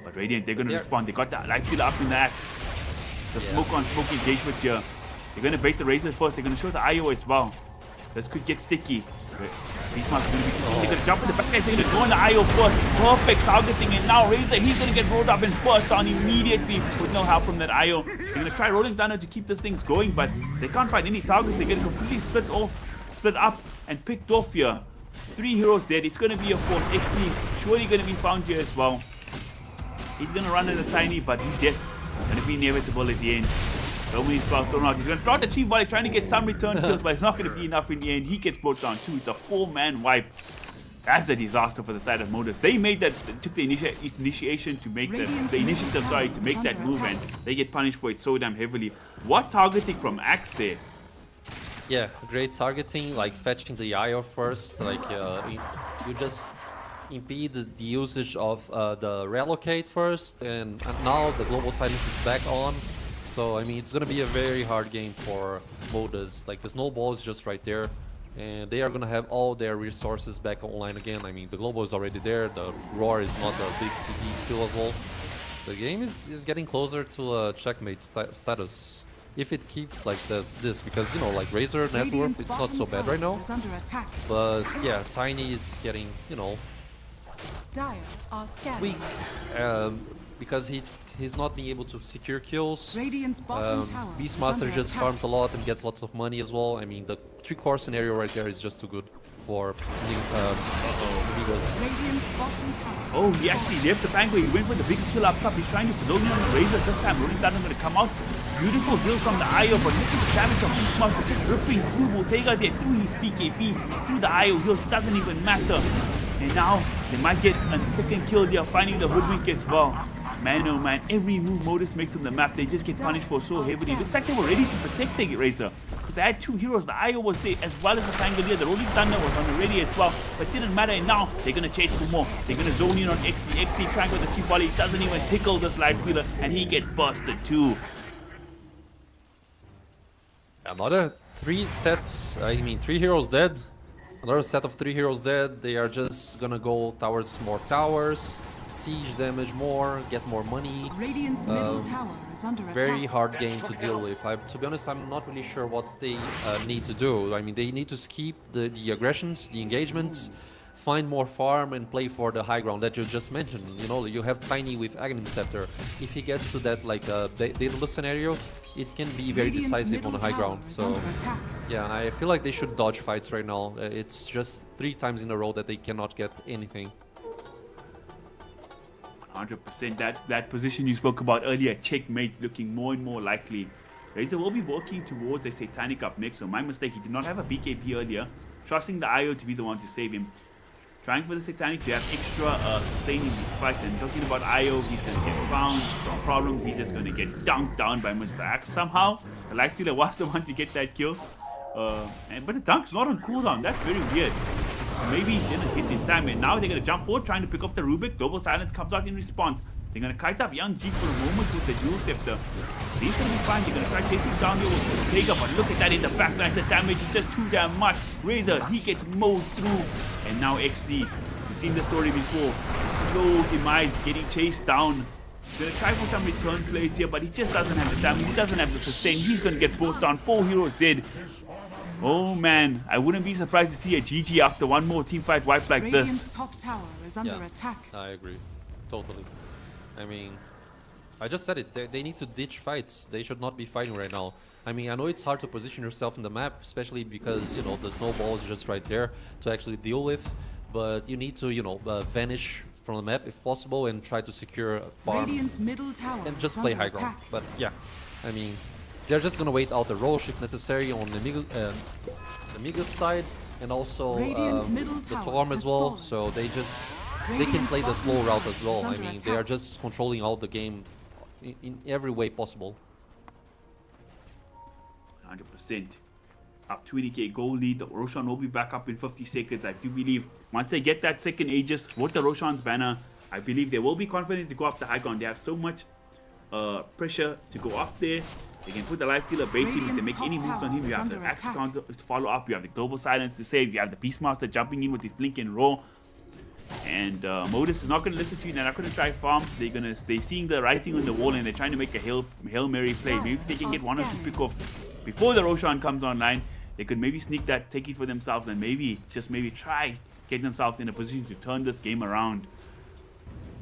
S4: But Radiant, they're going to respond. They got the life stealer up in the axe. The smoke on smoke engagement here. They're going to bait the Razor first. They're going to show the IO as well. This could get sticky. Beastmaster's going to be they're going to jump in the back. They're going to go on the IO first. Perfect targeting. And now Razor, he's going to get rolled up and burst down immediately with no help from that IO. They're going to try rolling down to keep this thing going, but they can't find any targets. They get completely split up and picked off here. 3 heroes dead. It's going to be a 4th. XP surely going to be found here as well. He's going to run in a Tiny, but he's dead. Gonna be inevitable at the end. So many spells thrown out. He's gonna start the chief volley, trying to get some return kills, but it's not gonna be enough in the end. He gets brought down too. It's a 4-man wipe. That's a disaster for the side of Modus. They made that, took the initiation to make the initiative, sorry, to make that move, and they get punished for it so damn heavily. What targeting from Axe there?
S5: Yeah, great targeting, like fetching the IO first, like you just impede the usage of the relocate first, and now the global silence is back on. So I mean, it's gonna be a very hard game for Modus. Like the snowball is just right there, and they are gonna have all their resources back online again. I mean, the global is already there. The roar is not a big CD skill as well. The game is getting closer to a checkmate status. If it keeps like this, because you know, like Razor net worth, it's not so bad right now. But yeah, Tiny is getting, you know, weak because he's not being able to secure kills. Beastmaster just farms a lot and gets lots of money as well. I mean, the 3-core scenario right there is just too good for Amigos.
S4: Oh, he actually left the bank where he went for the big kill up top. He's trying to position on the Razor this time. Rolling down, going to come out. Beautiful deal from the IO, but look at the damage of Beastmaster just ripping through Bottega there, through his PKP, through the IO heals. It doesn't even matter. And now they might get a second kill. They are finding the hoodwink as well. Man, oh man, every move Modus makes on the map, they just get punished for so heavily. Looks like they were ready to protect the Razor, because they had 2 heroes. The IO was there, as well as the Pangolier. The Rolling Thunder was on the ready as well, but it didn't matter. And now they're going to chase for more. They're going to zone in on XD. XD trying with the keep volley. It doesn't even tickle this life stealer, and he gets busted too.
S5: Another 3 sets, I mean 3 heroes dead. Another set of 3 heroes dead. They are just gonna go towards more towers, siege damage more, get more money.
S6: Radiant's middle tower is under
S5: Very
S6: attack.
S5: hard game to deal with. To be honest, I'm not really sure what they need to do. I mean, they need to skip the aggressions, the engagements, find more farm and play for the high ground that you just mentioned. You know, you have Tiny with Aghanim Scepter. If he gets to that like Daedalus scenario, it can be very
S6: Radiant's
S5: decisive on the
S6: middle
S5: high ground.
S6: tower is
S5: So
S6: under attack.
S5: yeah, I feel like they should dodge fights right now. It's just 3 times in a row that they cannot get anything.
S4: 100%. That position you spoke about earlier, checkmate, looking more and more likely. Razor will be working towards a Satanic up next, so my mistake, he did not have a BKP earlier. Trusting the IO to be the one to save him. Trying for the Satanic to have extra sustain in these fights, and talking about IO, he's going to get found, problems, he's just going to get dunked down by Mr. Axe. Somehow, the Lifestealer was the one to get that kill. But the dunk's not on cooldown, that's very weird. Maybe he didn't hit in time, and now they're going to jump forward, trying to pick up the Rubik. Global Silence comes out in response. They're going to kite up Young G for a moment with the Dual Scepter. He's going to be fine. They're going to try chasing down here with Bottega, but look at that in the backline. The damage is just too damn much. Razor, he gets mowed through. And now XD. We've seen the story before. Slow demise, getting chased down. He's going to try for some return plays here, but he just doesn't have the damage. He doesn't have the sustain. He's going to get brought down. 4 heroes dead. Oh man, I wouldn't be surprised to see a GG after one more teamfight wipe like
S6: Radiant's
S4: this.
S6: top tower is under
S5: Yeah.
S6: attack.
S5: I agree, totally. I mean, I just said it, they need to ditch fights. They should not be fighting right now. I mean, I know it's hard to position yourself in the map, especially because, you know, the snowball is just right there to actually deal with. But you need to, you know, vanish from the map if possible and try to secure a farm
S6: Radiant's middle tower
S5: and just
S6: is
S5: play
S6: under
S5: high ground.
S6: attack.
S5: But yeah, I mean, they're just gonna wait out the Roche if necessary on the Migas side, and also
S6: Radiant's middle
S5: the
S6: tower
S5: Torm as
S6: has
S5: well.
S6: fallen.
S5: So they can
S6: Radiant's
S5: play the
S6: bottom
S5: slow route
S6: tower
S5: as well.
S6: is
S5: I
S6: under
S5: mean, they are
S6: attack.
S5: just controlling all the game in every way possible.
S4: 100%. Up 20k goal lead. The Roshan will be back up in 50 seconds. I do believe once they get that second Aegis with the Roshan's banner, I believe they will be confident to go up the high ground. They have so much pressure to go up there. They can put the Lifestealer bait in. If they
S6: Radiant's
S4: make any
S6: top
S4: moves on him,
S6: tower
S4: you
S6: is
S4: have the
S6: under
S4: Axe
S6: attack.
S4: counter to follow up. You have the Global Silence to save. You have the Beastmaster jumping in with his Blink and Roll. And Modus is not going to listen to you. They're not going to try farm. They're seeing the writing on the wall, and they're trying to make a Hail Mary play. Maybe if they can get 1 or 2 pickoffs before the Roshan comes online, they could maybe sneak that, take it for themselves, and maybe try get themselves in a position to turn this game around.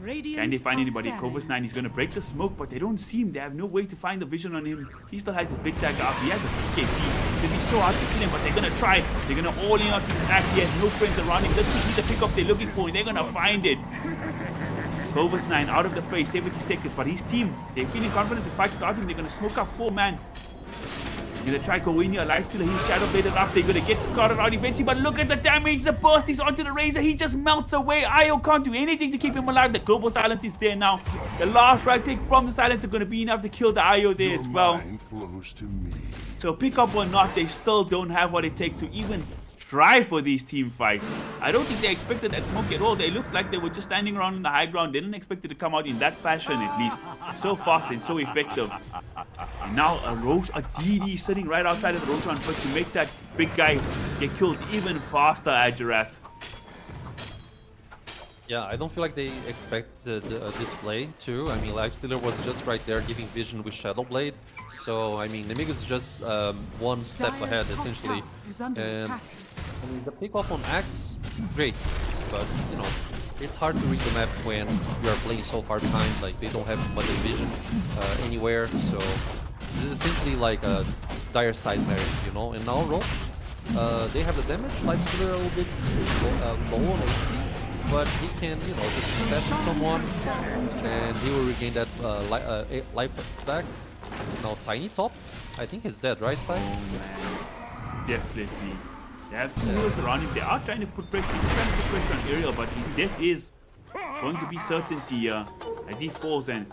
S6: Radiant
S4: Can they find
S6: are
S4: anybody?
S6: scanning.
S4: Kovas 9 is going to break the smoke, but they don't see him. They have no way to find the vision on him. He still has his big dagger up. He has a PKP. It's going to be so hard to kill him, but they're going to try. They're going to all in on his axe. He has no friends around him. This could be the pickup they're looking for, and they're going to find it. Clovis 9 out of the play, 70 seconds, but his team, they're feeling confident to fight without him. They're going to smoke up 4 man. They're going to try go in here, Lifestealer, he's shadow bladed up. They're going to get Scarlet out eventually, but look at the damage. The burst is onto the Razor. He just melts away. Io can't do anything to keep him alive. The global silence is there now. The last right take from the silence are going to be enough to kill the Io there as well.
S3: Mind flows to me.
S4: So pick up or not, they still don't have what it takes to even try for these team fights. I don't think they expected that smoke at all. They looked like they were just standing around in the high ground. They didn't expect it to come out in that fashion at least. So fast and so effective. And now a DD sitting right outside of the Rotron but to make that big guy get killed even faster, Ajarath.
S5: Yeah, I don't feel like they expect the display too. I mean, Lifestealer was just right there giving vision with Shadow Blade. So, I mean, Nemig is just one step
S6: Dire's
S5: ahead,
S6: top
S5: essentially.
S6: tower is under
S5: And,
S6: attack.
S5: I mean, the pickoff on Axe, great. But, you know, it's hard to read the map when you are playing so far behind. Like, they don't have much vision anywhere. So, this is essentially like a dire side merit, you know. And now Roche, they have the damage. Lifestealer a little bit low on HP. But he can, you know, just pass someone and he will regain that life back. Now Tiny top, I think he's dead, right, Sai?
S4: Oh man, definitely. They have 2 heroes around him. They are trying to put pressure. He's trying to put pressure on Ariel, but his death is going to be certainty as he falls. And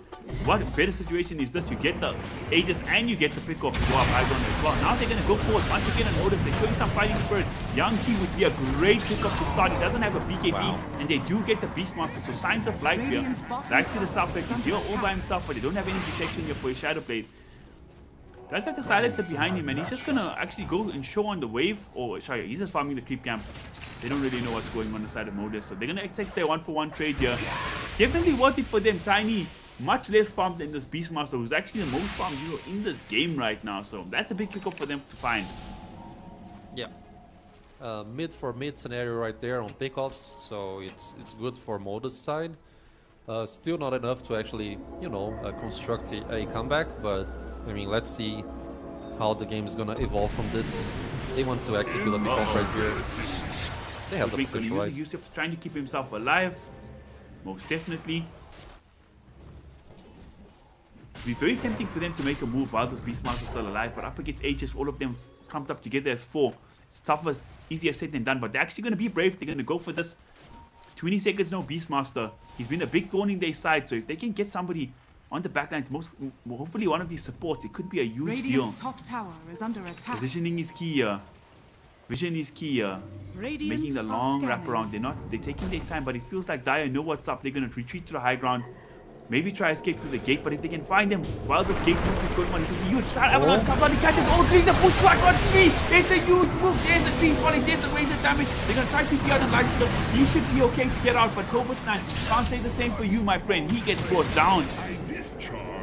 S4: what a better situation is this? You get the Aegis and you get the pick off to go up high ground as well. Now they're going to go forward once again and notice they're showing some fighting spirit. Young Key would be a great pickup to start. He doesn't have a BKB and they do get the Beastmaster. So signs of life here. Back to the South He's here all by himself, but they don't have any protection here for his Shadow Blade. Does have the silencer behind him and he's just gonna actually go and show on the wave. Oh, sorry, he's just farming the creep camp. They don't really know what's going on the side of Modus, so they're gonna accept their 1-for-1 trade here. Definitely worth it for them. Tiny, much less farmed than this Beastmaster, who's actually the most farmed hero in this game right now. So that's a big pickup for them to find.
S5: Yeah. Mid for mid scenario right there on pickoffs, so it's good for Modus side. Still not enough to actually, you know, construct a comeback, but I mean, let's see how the game is gonna evolve from this. They want to execute a pickoff right here. They have the potential, right?
S4: Yusuf trying to keep himself alive, most definitely. It'd be very tempting for them to make a move while this Beastmaster is still alive, but up against Aegis, all of them clumped up together as 4. It's tougher, easier said than done, but they're actually going to be brave. They're going to go for this. 20 seconds, no Beastmaster. He's been a big thorn in their side, so if they can get somebody on the backlines, hopefully one of these supports, it could be a huge
S6: Radiant's
S4: deal.
S6: top tower is under attack.
S4: Positioning is key here. Vision is key here.
S6: Radiant
S4: Making the
S6: are
S4: long
S6: scanning.
S4: wraparound. They're taking their time, but it feels like Dire know what's up. They're gonna retreat to the high ground. Maybe try escape through the gate, but if they can find them while this gate move is going on, it will be huge. Avalanche comes on, he catches all 3, the push right on 3. It's a huge move. There's the tree falling, there's the razor damage. They're gonna try to be out and light it up. He should be okay to get out, but Cobus 9 can't say the same for you, my friend. He gets brought down.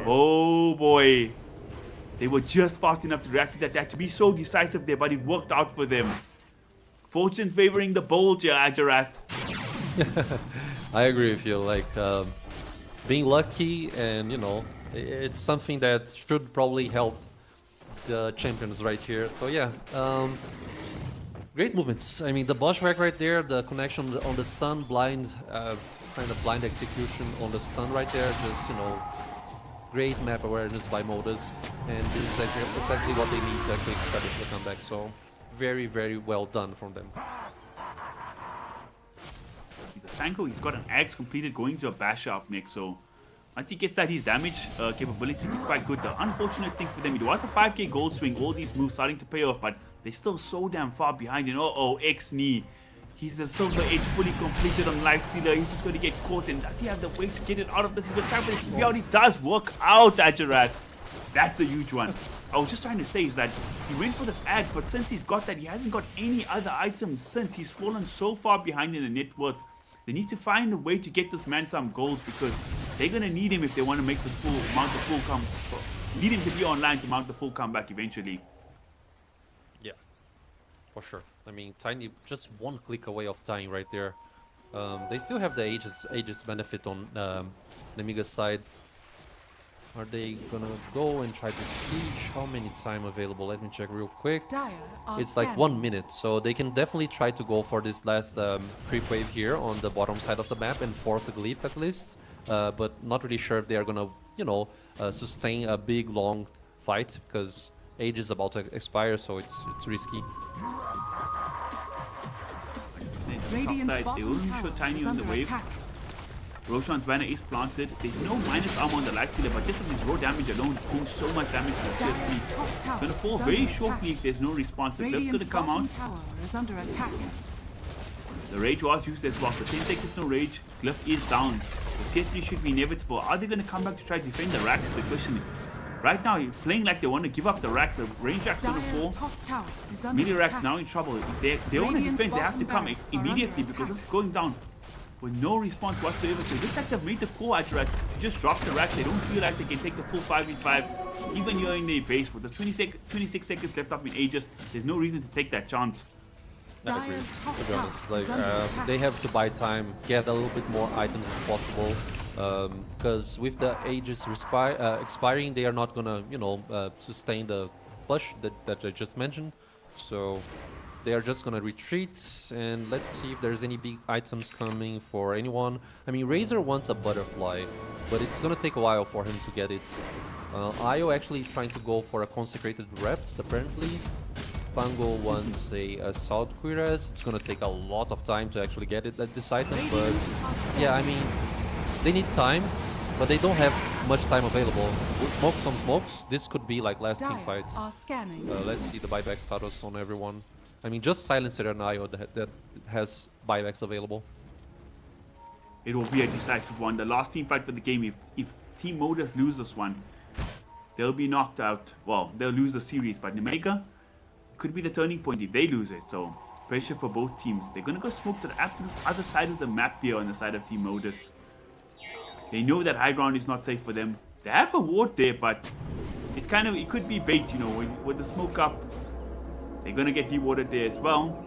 S4: Oh boy. They were just fast enough to react to that. They had to be so decisive there, but it worked out for them. Fortune favoring the bold here, Ajarath.
S5: I agree with you. Like, being lucky and, you know, it's something that should probably help the champions right here. So, yeah, great movements. I mean, the Bosch rack right there, the connection on the stun, blind, kind of blind execution on the stun right there. Just, you know, great map awareness by Modus. And this is exactly what they need to actually establish the comeback. So, very, very well done from them.
S4: Tanko, he's got an axe completed going to a basher up next, so once he gets that, his damage capability will be quite good. The unfortunate thing for them, it was a 5k gold swing, all these moves starting to pay off, but they're still so damn far behind. And X-Knee, he's a silver edge fully completed on Lifestealer. He's just going to get caught, and does he have the way to get it out of this? He's going to try for the TP out. It does work out, Ajarath. That's a huge one. I was just trying to say is that he went for this axe, but since he's got that, he hasn't got any other items since. He's fallen so far behind in the net worth. They need to find a way to get this man some gold, because they're going to need him if they want to make the need him to be online to mount the full comeback eventually.
S5: Yeah, for sure. I mean, Tiny just one click away of dying right there. They still have the Aegis benefit on Nemiga's side. Are they gonna go and try to siege? How many time available? Let me check real quick.
S6: Dire are
S5: It's like
S6: scanning.
S5: 1 minute, so they can definitely try to go for this last creep wave here on the bottom side of the map and force the glyph at least. but not really sure if they are gonna, you know, sustain a big long fight because age is about to expire, so it's risky.
S6: Radiant's
S4: Topside, they
S6: bottom
S4: only
S6: tower
S4: show Tiny
S6: is
S4: on the
S6: under
S4: wave.
S6: attack.
S4: Roshan's banner is planted. There's no minus armor on the light stealer, but just with his raw damage alone, doing so much damage to the tier
S6: Dire's
S4: 3.
S6: top tower
S4: Gonna fall
S6: is
S4: very
S6: under
S4: shortly
S6: attack.
S4: if there's no response. The Glyph's
S6: Radiant's
S4: gonna come
S6: bottom
S4: out.
S6: tower is under attack.
S4: The rage was used as well. So 10 seconds no rage. Glyph is down. The tier 3 should be inevitable. Are they gonna come back to try to defend the racks? Is the question. Right now, you're playing like they want to give up the racks. The range rack's gonna fall.
S6: Dire's top tower is under
S4: Melee racks
S6: attack.
S4: now in trouble. If they want to
S6: Radiant's
S4: defend, they have to
S6: bottom
S4: come
S6: barracks are
S4: immediately
S6: under
S4: because
S6: attack.
S4: it's going down with no response whatsoever. So it looks like they've made the call at Rat to just drop the racks. They don't feel like they can take the full 5v5 even you're in their base. With the 26 seconds left up in Aegis, there's no reason to take that chance.
S5: I agree,
S6: Dire's top
S5: to be
S6: tower
S5: honest. Like,
S6: is under attack.
S5: they have to buy time, get a little bit more items if possible, because with the ages expiring, they are not gonna, you know, sustain the push that I just mentioned. So they are just gonna retreat, and let's see if there's any big items coming for anyone. I mean, Razor wants a butterfly, but it's gonna take a while for him to get it. Io actually trying to go for a consecrated reps, apparently. Pango wants a Assault Cuirass. It's gonna take a lot of time to actually get it at this item, but yeah, I mean, they need time, but they don't have much time available. We'll smoke some smokes. This could be like last team
S6: Dire
S5: fight.
S6: are scanning.
S5: Let's see the buyback status on everyone. I mean, just Silencer and Io that has buybacks available.
S4: It will be a decisive one. The last team fight for the game. If Team Modus lose this one, they'll be knocked out. Well, they'll lose the series, but Nemega could be the turning point if they lose it. So pressure for both teams. They're gonna go smoke to the absolute other side of the map here on the side of Team Modus. They know that high ground is not safe for them. They have a ward there, but it's kind of, it could be bait, you know, with the smoke up. They're gonna get dewatered there as well.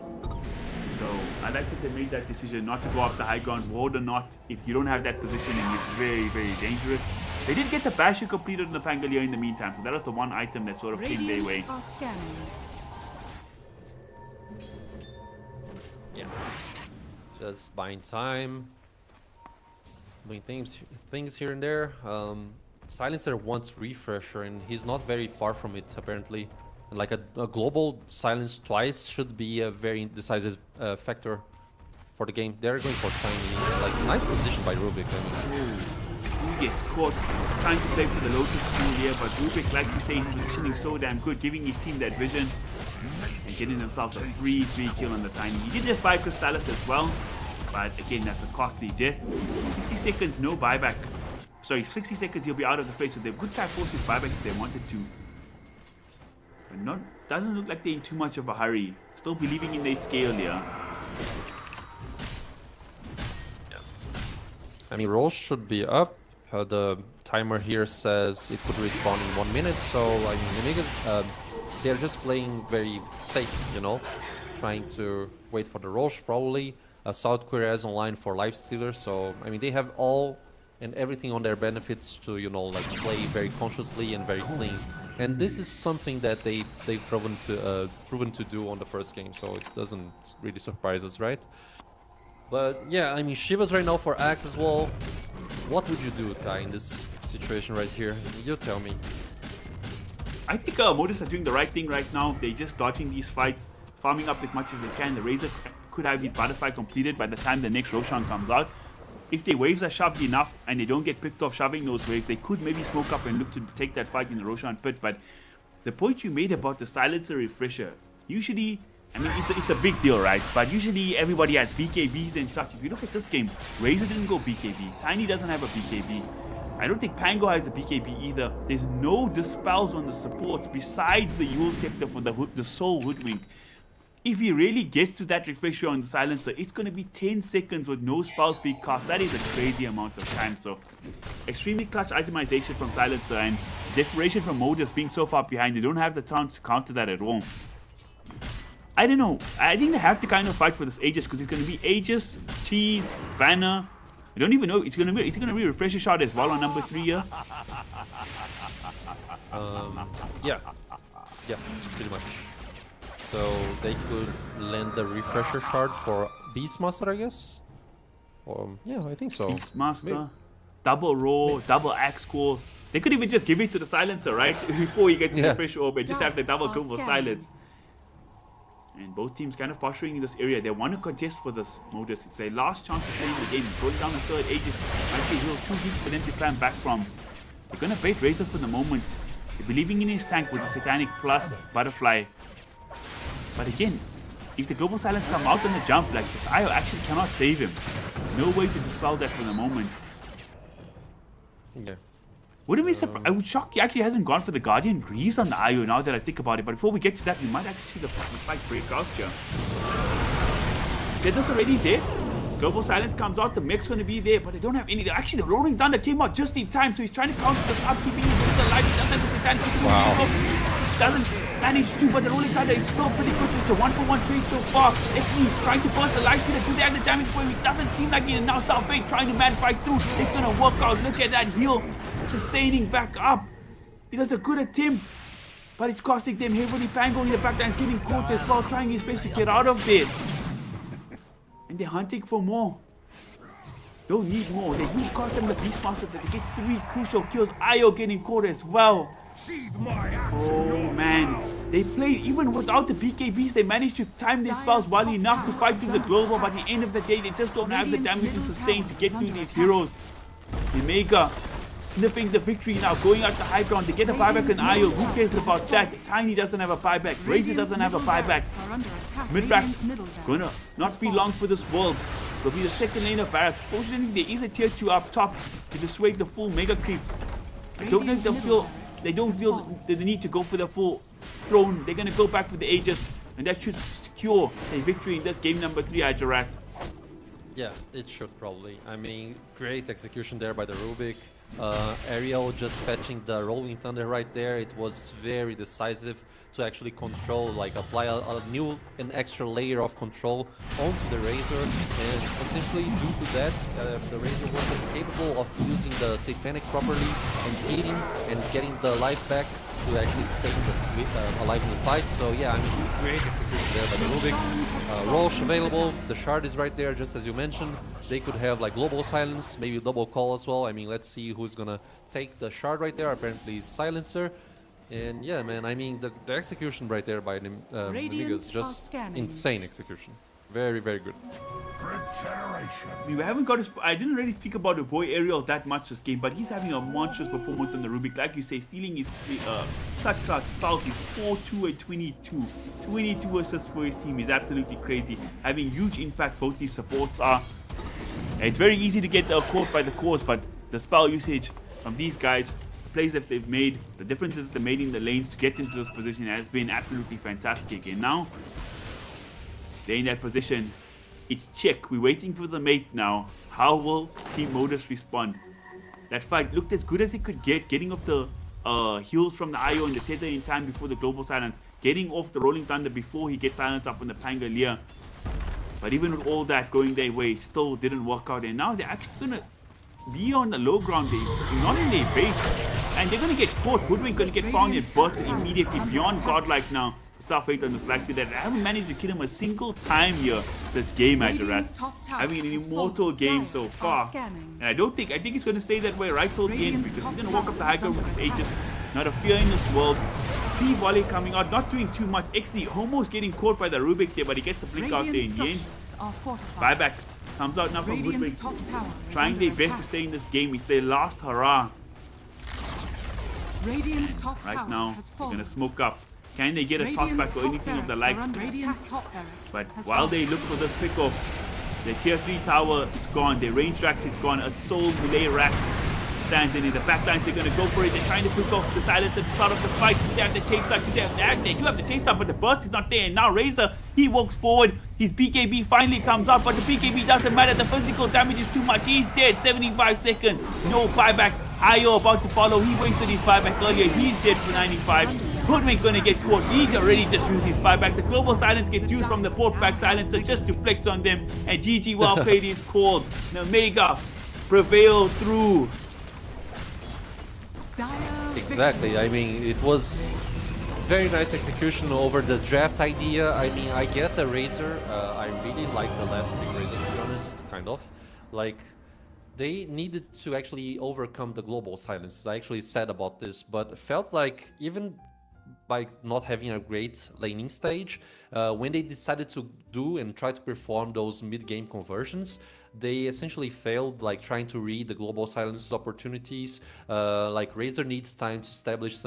S4: So I like that they made that decision not to go up the high ground, ward or not. If you don't have that positioning, it's very, very dangerous. They did get the Basher completed on the Pangolier in the meantime, so that was the one item that sort of came their way.
S6: Radiant are scanning.
S5: Yeah, just buying time, doing things here and there. Silencer wants refresher, and he's not very far from it apparently. And like a global silence twice should be a very decisive factor for the game. They're going for Tiny. Like, nice position by Rubik. I mean,
S4: He gets caught trying to play for the Lotus pool here, but Rubik, like you say, is positioning so damn good, giving his team that vision and getting themselves a free 3 kill on the Tiny. He did just buy Crystallis as well, but again, that's a costly death. 60 seconds, no buyback. Sorry, 60 seconds, he'll be out of the face, so they could try force his buyback if they wanted to. But doesn't look like they're in too much of a hurry. Still believing in their scale here.
S5: I mean, Roche should be up. The timer here says it could respawn in 1 minute, so I mean, the niggas, they're just playing very safe, you know, trying to wait for the Roche probably. South Korea is online for Lifestealer, so I mean, they have all and everything on their benefits to, you know, like play very consciously and very clean. And this is something that they've proven to do on the first game, so it doesn't really surprise us, right? But yeah, I mean, Shiva's right now for Axe as well. What would you do, Ty, in this situation right here? You tell me.
S4: I think Modus are doing the right thing right now. They're just dodging these fights, farming up as much as they can. The Razor could have his butterfly completed by the time the next Roshan comes out. If their waves are shoved enough and they don't get picked off shoving those waves, they could maybe smoke up and look to take that fight in the Roshan pit. But the point you made about the silencer refresher, usually, I mean, it's a big deal, right? But usually everybody has BKBs and stuff. If you look at this game, Razor didn't go BKB. Tiny doesn't have a BKB. I don't think Pango has a BKB either. There's no dispels on the supports besides the Yule Scepter for the Soul Hoodwink. If he really gets to that refresher on the silencer, it's going to be 10 seconds with no spells being cast. That is a crazy amount of time. So extremely clutch itemization from silencer and desperation from Modus being so far behind. They don't have the chance to counter that at all. I don't know. I think they have to kind of fight for this Aegis because it's going to be Aegis, Cheese, Banner. I don't even know. It's going to be refresher shot as well on number 3 here.
S5: Yeah. Yes, pretty much. So they could lend the refresher shard for Beastmaster, I guess. Yeah, I think so.
S4: Beastmaster. double roar, double axe core. They could even just give it to the silencer, right? Before he gets to the
S5: Yeah.
S4: fresh orb and just have the double kill for
S6: Scanning.
S4: silence. And both teams kind of posturing in this area. They want to contest for this Modus. It's their last chance to play in the game. Going down the third Aegis. Might be real too deep for them to climb back from. They're going to bait Razor for the moment. They're believing in his tank with the Satanic plus Butterfly. But again, if the Global Silence come out on the jump like this, Io actually cannot save him. No way to dispel that for the moment.
S5: Yeah.
S4: Wouldn't be surprised. I would shock he actually hasn't gone for the Guardian Grease on the IO now that I think about it. But before we get to that, we might actually see the fight break out here. Zedda's already there. Global Silence comes out, the mech's going to be there, but they don't have any. Actually, the Rolling Thunder came out just in time, so he's trying to counter this up, keeping his alive. He doesn't have the Satanic.
S5: Wow.
S4: Doesn't manage to, but the Rolling Thunder is still pretty good. So it's a 1-for-1 trade so far. Actually, trying to burst the light to because they have the damage for him. It doesn't seem like it. Now South Bay trying to man fight through. It's going to work out. Look at that heal. Sustaining back up. It was a good attempt, but it's costing them heavily. Pango in the backline is getting caught as well, trying his best to get out of there. And they're hunting for more. Don't need more. They use custom the Beastmaster that they get 3 crucial kills. Io getting caught as well. Oh man. They played even without the BKBs. They managed to time their spells well enough to fight through the global, but at the end of the day, they just don't have the damage to sustain to get through these heroes. The Mega sniffing the victory now, going out the high ground. They get a buyback on Io. Who cares about that? Tiny doesn't have a buyback. Razor doesn't have a buyback. Mid-Rax gonna not be long for this world. It'll be the second lane of Barracks. Fortunately, there is a tier 2 up top to dissuade the full Mega creeps. I don't know if they don't feel the need to go for the full throne. They're gonna go back with the Aegis, and that should secure a victory in this game number 3 at Giraffe.
S5: Yeah, it should probably. I mean, great execution there by the Rubik. Ariel just fetching the Rolling Thunder right there. It was very decisive to actually control, like apply an extra layer of control onto the Razor, and simply due to that, the Razor wasn't capable of using the Satanic properly and hitting and getting the life back to actually stay alive in the fight. So yeah, I mean, great execution there by the Rubik. Roche available, the Shard is right there, just as you mentioned. They could have like Global Silence, maybe Double Call as well. I mean, let's see who's gonna take the Shard right there. Apparently Silencer. And yeah, man, I mean, the execution right there by Nemiga is just insane execution. Very, very good.
S4: We haven't got I didn't really speak about the boy Ariel that much this game, but he's having a monstrous performance on the Rubik. Like you say, stealing his such cloud spells. He's 4-2 and 22. 22 assists for his team is absolutely crazy. Having huge impact, both these supports are. It's very easy to get caught by the cores, but the spell usage from these guys, the plays that they've made, the differences they made in the lanes to get into this position has been absolutely fantastic. And now, they're in that position. It's check. We're waiting for the mate now. How will Team Modus respond? That fight looked as good as it could get. Getting off the heals from the IO and the tether in time before the Global Silence. Getting off the Rolling Thunder before he gets silenced up on the Pangolier. But even with all that going their way, still didn't work out. And now they're actually going to be on the low ground. They're not in their base. And they're going to get caught. Hoodwink going to get found and bursted immediately beyond godlike now. Self-hate on the flag to that. I haven't managed to kill him a single time here this game at Giraffe. Having an immortal game so far. And I think it's going to stay that way right till the end, because he's going to walk up the high ground with his Aegis. Not a fear in this world. P-volley coming out, not doing too much. XD almost getting caught by the Rubik there, but he gets the blink out there in the end. Buyback comes out now from Hoodwink. Trying their best to stay in this game. It's their last hurrah. Right now, they're going to smoke up. Can they get a toss back or anything of the like? But while they look for this pickoff, the tier 3 tower is gone, their range rack is gone, a soul melee rack stands in it. The backlines, they're going to go for it. They're trying to pick off the silence at the start of the fight. They have the chase up, they do have the chase up, but the burst is not there. And now Razor, he walks forward. His BKB finally comes out, but the BKB doesn't matter. The physical damage is too much. He's dead. 75 seconds. No buyback. Io about to follow. He wasted his buyback earlier. He's dead for 95. Hoodwink gonna get caught. He's already just used his buyback. The Global Silence gets used from the port back silencer just to flex on them. And GG well played is called. The Mega prevailed through.
S5: Exactly. I mean, it was very nice execution over the draft idea. I mean, I get the Razor. I really like the last big Razor, to be honest, kind of. Like, they needed to actually overcome the global silence. I actually said about this, but felt like even by not having a great laning stage, when they decided to do and try to perform those mid-game conversions, they essentially failed, like trying to read the global silence opportunities. Like Razor needs time to establish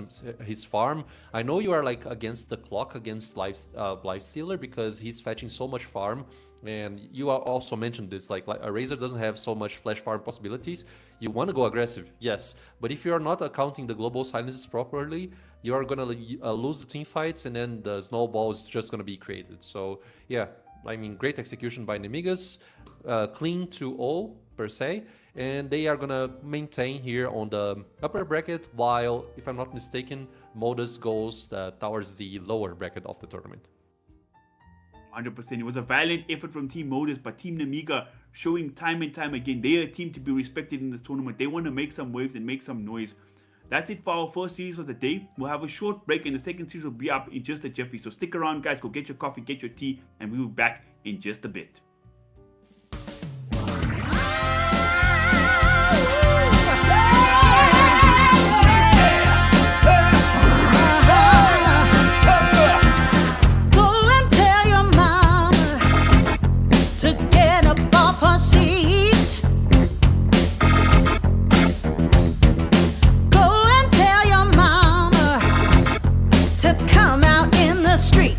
S5: his farm. I know you are like against the clock against Lifestealer because he's fetching so much farm. And you also mentioned this, like a Razor doesn't have so much flash farm possibilities. You want to go aggressive, yes, but if you're not accounting the global silences properly, you are gonna lose the team fights, and then the snowball is just gonna be created. So yeah, I mean, great execution by Nemigas, clean 2-0 per se, and they are gonna maintain here on the upper bracket, while, if I'm not mistaken, Modus goes towards the lower bracket of the tournament.
S4: 100%. It was a valiant effort from Team Modus, but Team Nemiga showing time and time again they're a team to be respected in this tournament. They want to make some waves and make some noise. That's it for our first series of the day. We'll have a short break and the second series will be up in just a jiffy. So stick around, guys. Go get your coffee, get your tea, and we will be back in just a bit.
S2: Street.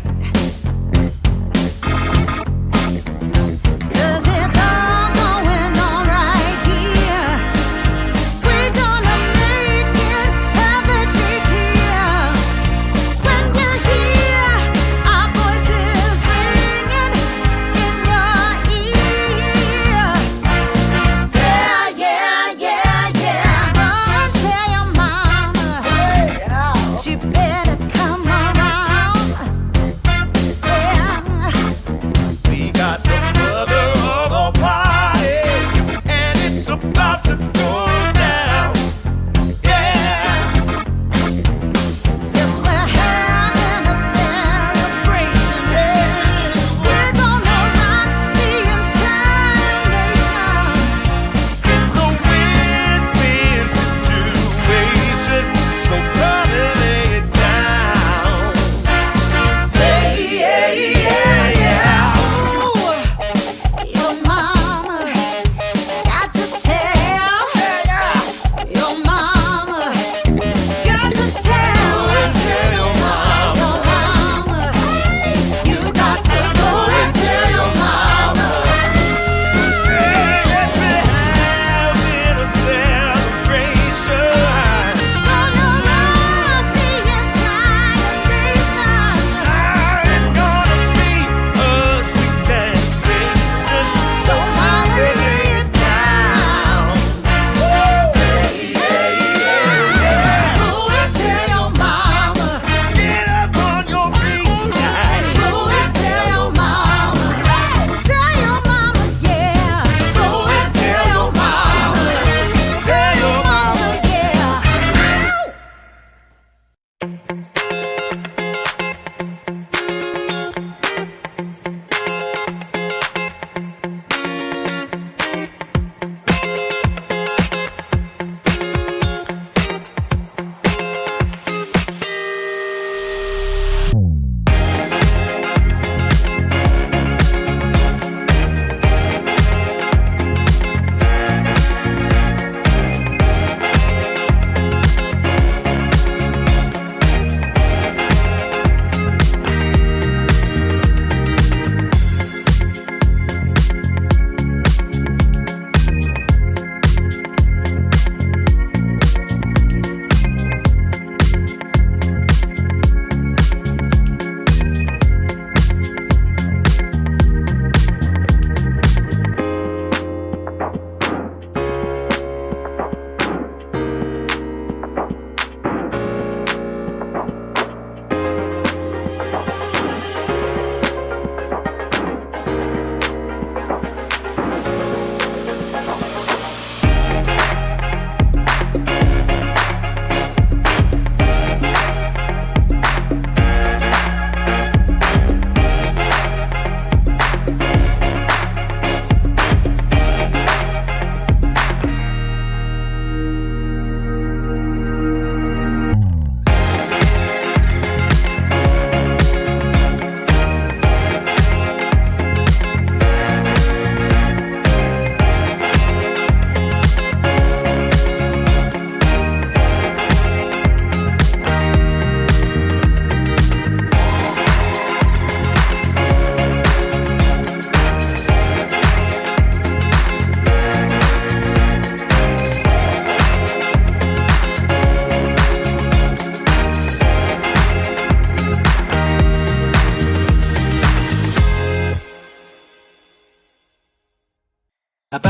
S2: If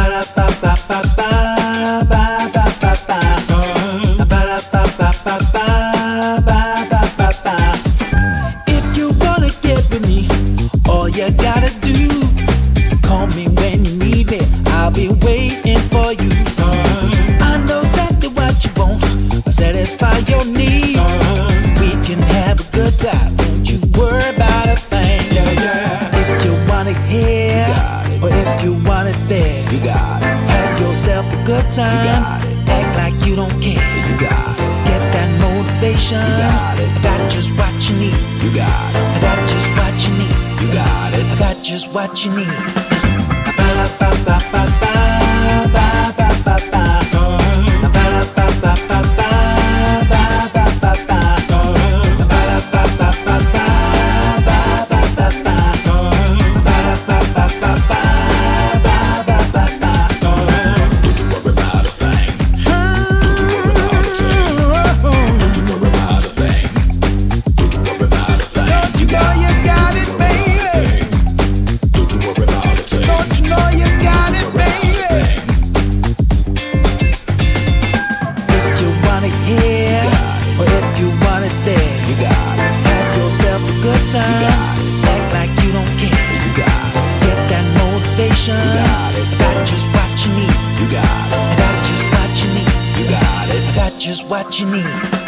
S2: you wanna get with me, all you gotta do, call me when you need me. I'll be waiting for you. I know exactly what you want, satisfy your need. We can have a good time, don't you worry about a thing. If you want it here, or if you want it there, you got it. Have yourself a good time, act like you don't care. You got it. Get that motivation, you got it. I got just what you need. You got it. I got just what you need. You got it. I got just what you need. Act like you don't care. You got it. Get that motivation. You got it. I got just what you need. You got it. I got just what you need. You got it. I got just what you need.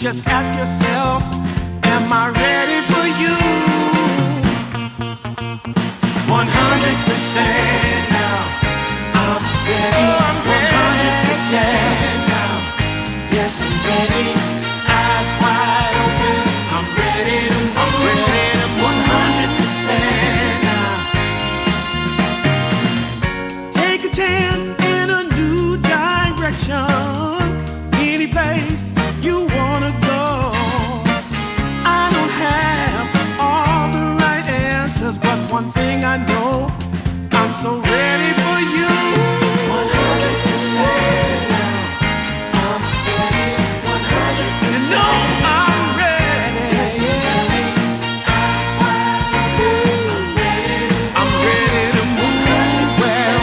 S2: Just ask yourself, am I ready for you? 100% now. I'm ready. 100% now. Yes, I'm ready. Eyes wide open. I'm ready to move. 100% now. Take a chance in a new direction. Any place you wanna go. I don't have all the right answers, but one thing I know, I'm so ready for you. 100% now. I'm ready. 100%. You know I'm ready. Yes, I'm ready. Eyes wide open. I'm ready to move. Well,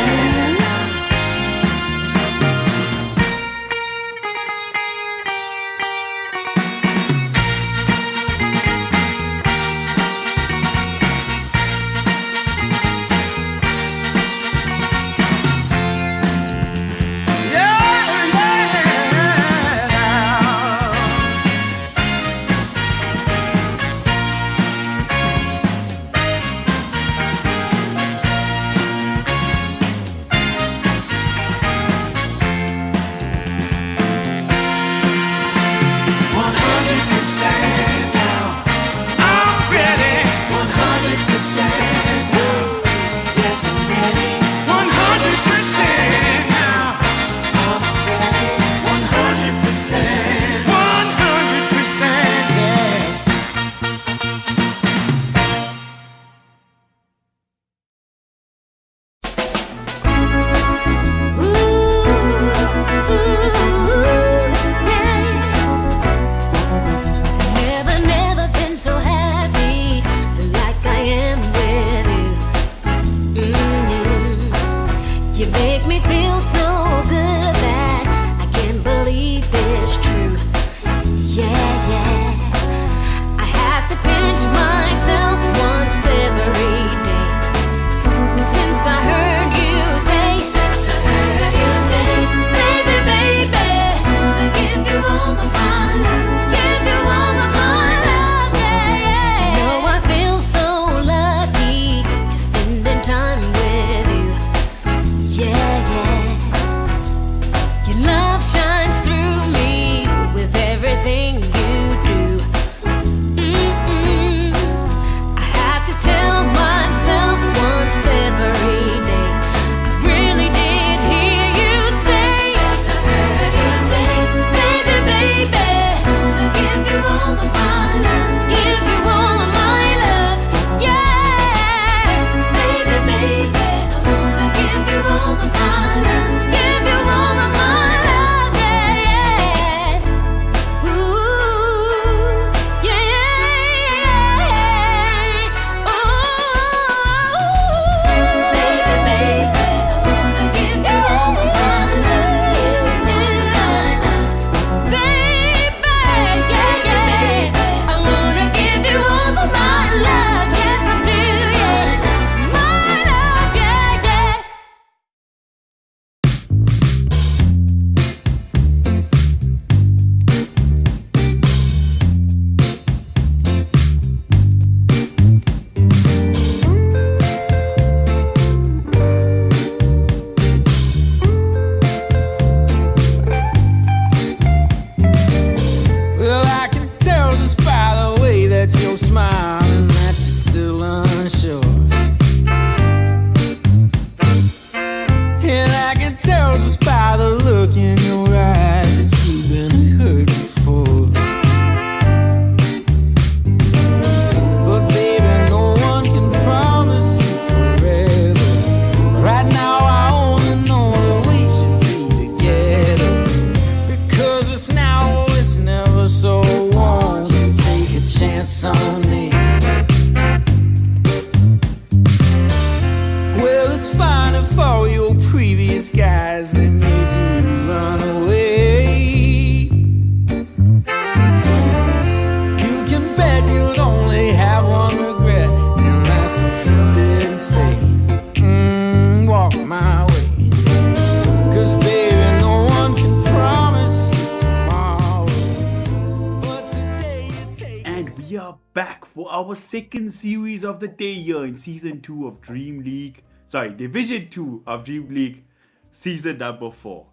S4: second series of the day here in Season 2 of Dream League. Sorry, Division 2 of Dream League, Season number 4.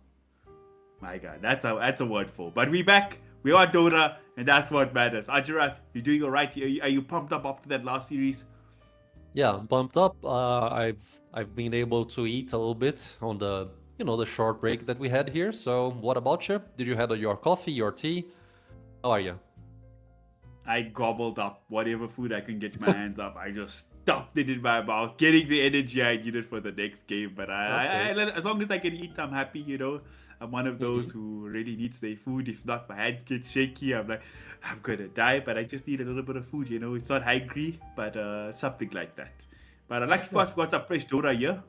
S4: My God, that's a word for. But we back, we are Dota, and that's what matters. Ajarath, you doing alright here? Are you pumped up after that last series?
S5: Yeah, I'm pumped up. I've been able to eat a little bit on the the short break that we had here. So what about you? Did you have your coffee, your tea? How are you?
S4: I gobbled up whatever food I can get my hands up. I just stuffed it in my mouth, getting the energy I needed for the next game. But as long as I can eat, I'm happy. I'm one of those who really needs their food. If not, my hand gets shaky. I'm like, I'm gonna die, but I just need a little bit of food. It's not hungry, but something like that. But lucky for us, we got some fresh Dota here.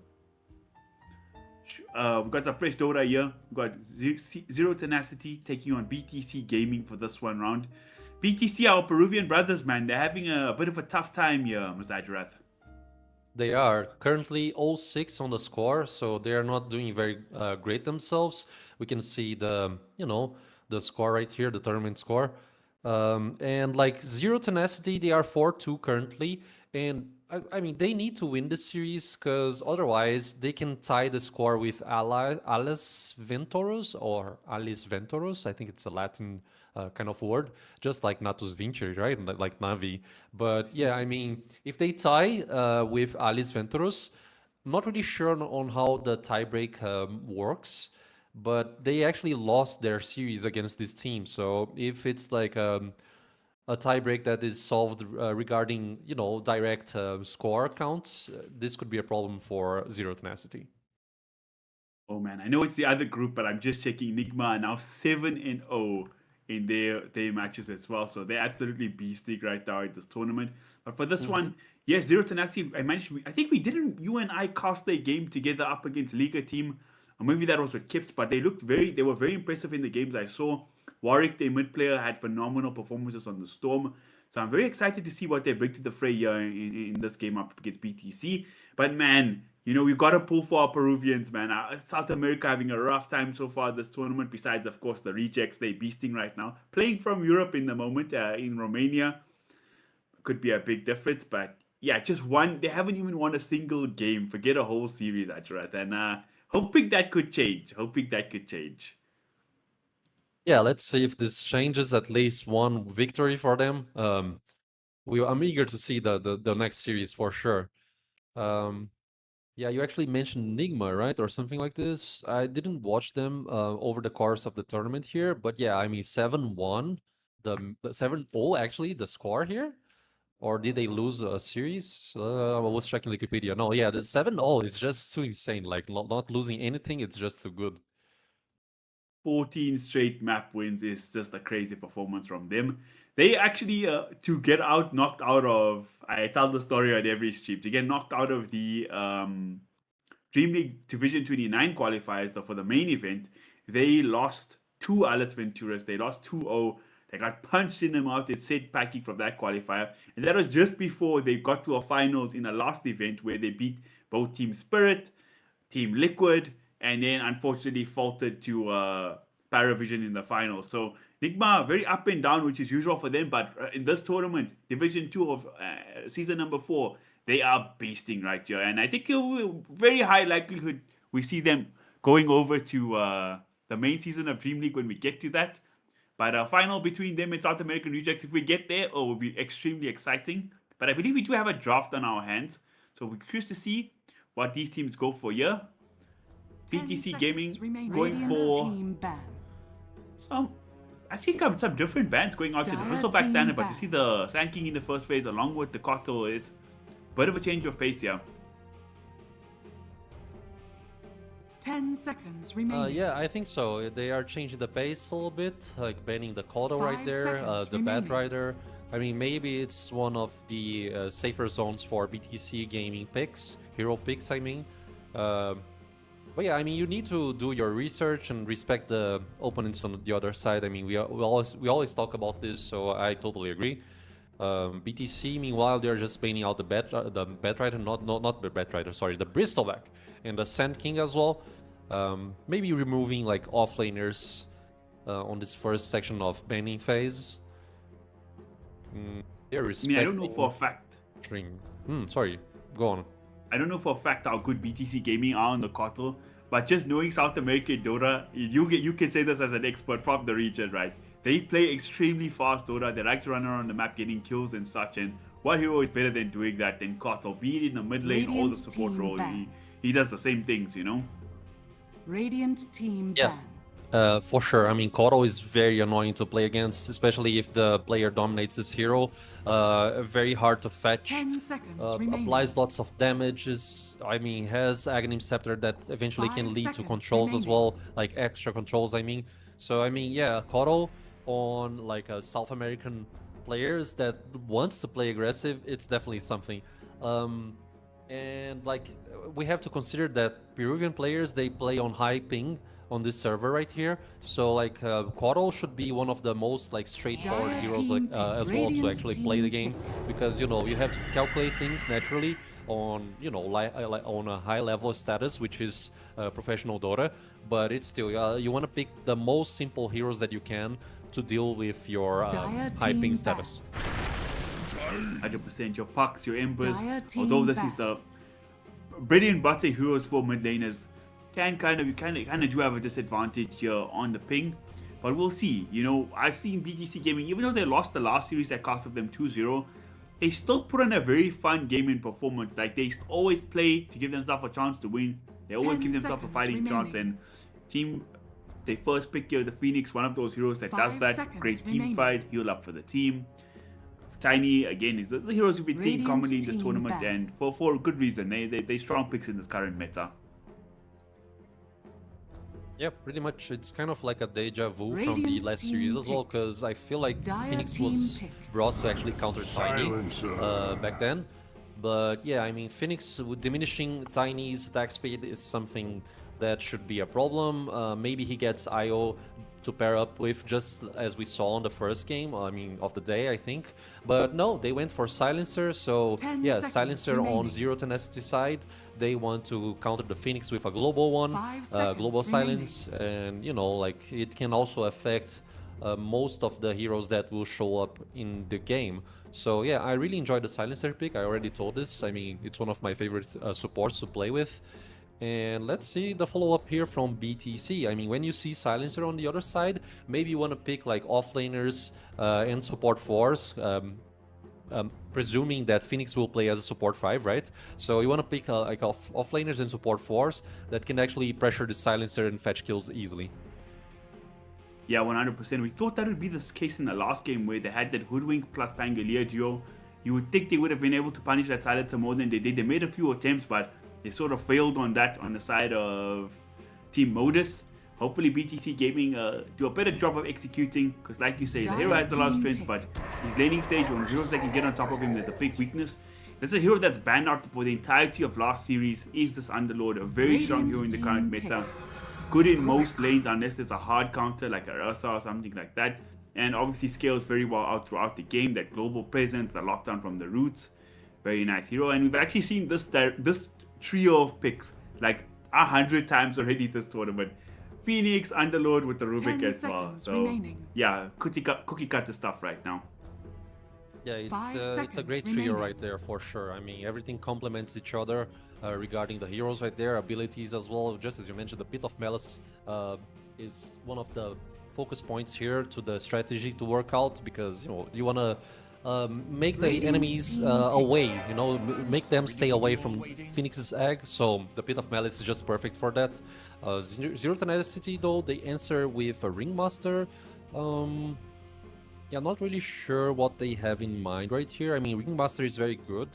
S4: We've got some fresh Dota here. We've got Zero Tenacity taking on BTC Gaming for this one round. BTC, our Peruvian brothers, man, they're having a bit of a tough time here, Mr. Ajarath.
S5: They are currently 0-6 on the score, so they are not doing very great themselves. We can see the score right here, the tournament score. And like Zero Tenacity, they are 4-2 currently, and I mean they need to win this series because otherwise they can tie the score with Alice Ventoros or Alice Ventoros. I think it's a Latin kind of word, just like Natus Vincere, right? Like Navi. But yeah, I mean, if they tie with Alice Ventoros, not really sure on how the tiebreak works, but they actually lost their series against this team. So if it's like a tiebreak that is solved regarding, direct score counts, this could be a problem for Zero Tenacity.
S4: Oh man, I know it's the other group, but I'm just checking. Nigma are now 7-0 in their matches as well. So they're absolutely beasting right now at this tournament. But for this one, yes, Zero Tenacity, I think you and I cast their game together up against Liga team. Or maybe that was with Kips, but they were very impressive in the games I saw. Warwick, their mid player, had phenomenal performances on the Storm. So I'm very excited to see what they bring to the fray here in this game up against BTC. But man, we've got to pull for our Peruvians, man. South America having a rough time so far this tournament, besides, of course, the rejects they're beasting right now. Playing from Europe in the moment, in Romania, could be a big difference. But yeah, they haven't even won a single game. Forget a whole series, Ajarath. And hoping that could change.
S5: Yeah, let's see if this changes at least one victory for them. I'm eager to see the next series for sure. Yeah, you actually mentioned Enigma, right? Or something like this. I didn't watch them over the course of the tournament here, but yeah, I mean 7-1, the 7-0 actually, the score here? Or did they lose a series? I was checking Wikipedia. No, yeah, the 7-0 is just too insane. Like not losing anything, it's just too good.
S4: 14 straight map wins is just a crazy performance from them. They actually, to get knocked out of, I tell the story on every stream, to get knocked out of the Dream League Division 29 qualifiers for the main event, they lost to Alice Venturas. They lost 2-0. They got punched in the mouth. They said packing from that qualifier. And that was just before they got to a finals in a last event where they beat both Team Spirit, Team Liquid, and then unfortunately faltered to Paravision in the finals. So Nigma, very up and down, which is usual for them. But in this tournament, Division 2 of season number 4, they are beasting right here. And I think very high likelihood we see them going over to the main season of Dream League when we get to that. But a final between them and South American Rejects, if we get there, it will be extremely exciting. But I believe we do have a draft on our hands. So we're curious to see what these teams go for here. BTC Gaming going for some different bans going out to the Bristleback standard, but you see the Sand King in the first phase along with the Koto is a bit of a change of pace here.
S6: 10 seconds remaining.
S5: Yeah, I think so. They are changing the pace a little bit, like banning the Koto right there, the Bat Rider. I mean, maybe it's one of the safer zones for BTC Gaming picks, hero picks, I mean. But yeah, I mean, you need to do your research and respect the opponents on the other side. I mean, we always talk about this, so I totally agree. BTC, meanwhile, they're just banning out the Bat Rider, not the Bat Rider, sorry, the Bristleback and the Sand King as well. Maybe removing like offlaners on this first section of banning phase. Yeah,
S4: I mean, I
S5: respecting
S4: don't know for a fact.
S5: Dream. Sorry, go on.
S4: I don't know for a fact how good BTC Gaming are on the Kotal, but just knowing South American Dota, you can say this as an expert from the region, right? They play extremely fast Dota. They like to run around the map getting kills and such. And what hero is better than doing that than Kotal? Be it in the mid lane or the
S6: Radiant
S4: support
S6: team
S4: role,
S6: ban.
S4: he does the same things, you know?
S6: Radiant team
S5: Yeah.
S6: ban.
S5: For sure. I mean, Koro is very annoying to play against, especially if the player dominates this hero. Very hard to fetch.
S6: 10 seconds remaining.
S5: Applies lots of damages. I mean, has Aghanim Scepter that eventually can
S6: 5
S5: lead to
S6: seconds
S5: controls as
S6: remaining.
S5: well, like extra controls, I mean. So, I mean, yeah, Koro on like a South American players that wants to play aggressive, it's definitely something. And like we have to consider that Peruvian players, they play on high ping on this server right here. So like Koro should be one of the most like straightforward
S6: Dire
S5: heroes
S6: team
S5: as well to
S6: Radiant
S5: actually play the
S6: team
S5: game, because you know you have to calculate things naturally on on a high level of status, which is professional Dota. But it's still you want to pick the most simple heroes that you can to deal with your
S6: Dire
S5: high
S6: team
S5: ping
S6: back.
S5: status.
S4: 100%. Your Pucks, your Embers.
S6: Dire team
S4: Although this
S6: back.
S4: is the bread and butter heroes for mid laners, you kind of do have a disadvantage here on the ping. But we'll see. You know, I've seen BTC Gaming, even though they lost the last series that cost of them 2-0, they still put on a very fun game in performance. Like, they always play to give themselves a chance to win. They always
S6: 10
S4: give themselves a
S6: seconds
S4: fighting chance.
S6: remaining.
S4: And they first pick here the Phoenix, one of those heroes that
S6: 5
S4: does that.
S6: seconds
S4: Great team
S6: remaining.
S4: fight, heal up for the team. Tiny, again, is the heroes we've been seeing
S6: Radiant
S4: commonly in this
S6: team
S4: tournament,
S6: back.
S4: and for good reason. They strong picks in this current meta.
S5: Yeah, pretty much. It's kind of like a deja vu from the
S6: Radiant
S5: last
S6: team
S5: series as well,
S6: pick.
S5: because I feel like
S6: Dire
S5: Phoenix
S6: team
S5: was
S6: pick.
S5: brought to actually counter Tiny back then. But yeah, I mean, Phoenix with diminishing Tiny's attack speed is something that should be a problem. Maybe he gets IO to pair up with, just as we saw in the first game, I mean, of the day, I think. But no, they went for Silencer, so
S6: 10
S5: yeah,
S6: seconds
S5: Silencer on
S6: remaining.
S5: Zero Tenacity side. They want to counter the Phoenix with a global one,
S6: 5 seconds
S5: global
S6: remaining.
S5: silence, and you know, like it can also affect most of the heroes that will show up in the game. So yeah, I really enjoyed the Silencer pick. I already told this. I mean, it's one of my favorite supports to play with. And let's see the follow-up here from BTC. I mean, when you see Silencer on the other side, maybe you want to pick like offlaners and support 4s, presuming that Phoenix will play as a support 5, right? So you want to pick like offlaners and support 4s that can actually pressure the Silencer and fetch kills easily.
S4: Yeah, 100%. We thought that would be the case in the last game where they had that Hoodwink plus Pangolier duo. You would think they would have been able to punish that Silencer more than they did. They made a few attempts, but they sort of failed on that on the side of Team Modus. Hopefully BTC Gaming do a better job of executing, because like you say, the hero has a lot of strength, but his laning stage, when heroes that can get on top of him, there's a big weakness. There's a hero that's banned out for the entirety of last series, is this Underlord, a very strong hero in the current meta. Good in most lanes unless there's a hard counter like a Ursa or something like that. And obviously scales very well out throughout the game. That global presence, the lockdown from the roots. Very nice hero. And we've actually seen this trio of picks like 100 times already this tournament. Phoenix, Underlord with the Rubik
S6: 10
S4: as well.
S6: seconds
S4: So
S6: remaining.
S4: yeah, cookie cutter stuff right now.
S5: Yeah, it's
S6: 5
S5: a
S6: seconds
S5: great trio
S6: remaining.
S5: right there for sure. I mean, everything complements each other regarding the heroes right there, abilities as well. Just as you mentioned, the Pit of Malice is one of the focus points here to the strategy to work out, because you know you want to make the
S6: Radiant
S5: enemies
S6: team
S5: away, you know, make them stay away from Phoenix's egg. So the Pit of Malice is just perfect for that. Zero Tenacity though, they answer with a Ringmaster. Yeah, not really sure what they have in mind right here. I mean, Ringmaster is very good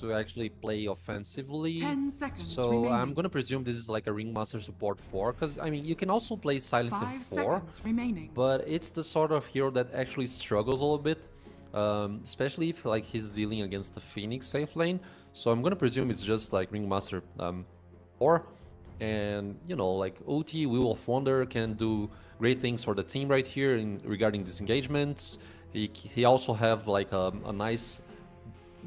S5: to actually play offensively.
S6: 10 seconds
S5: So
S6: remaining.
S5: I'm gonna presume this is like a Ringmaster support 4, because I mean, you can also play Silence in
S6: 5
S5: 4,
S6: seconds remaining.
S5: but it's the sort of hero that actually struggles a little bit, especially if like he's dealing against the Phoenix safe lane. So I'm gonna presume it's just like Ringmaster 4, and you know, like OT Wheel of Wonder can do great things for the team right here in regarding disengagements. He also have like a nice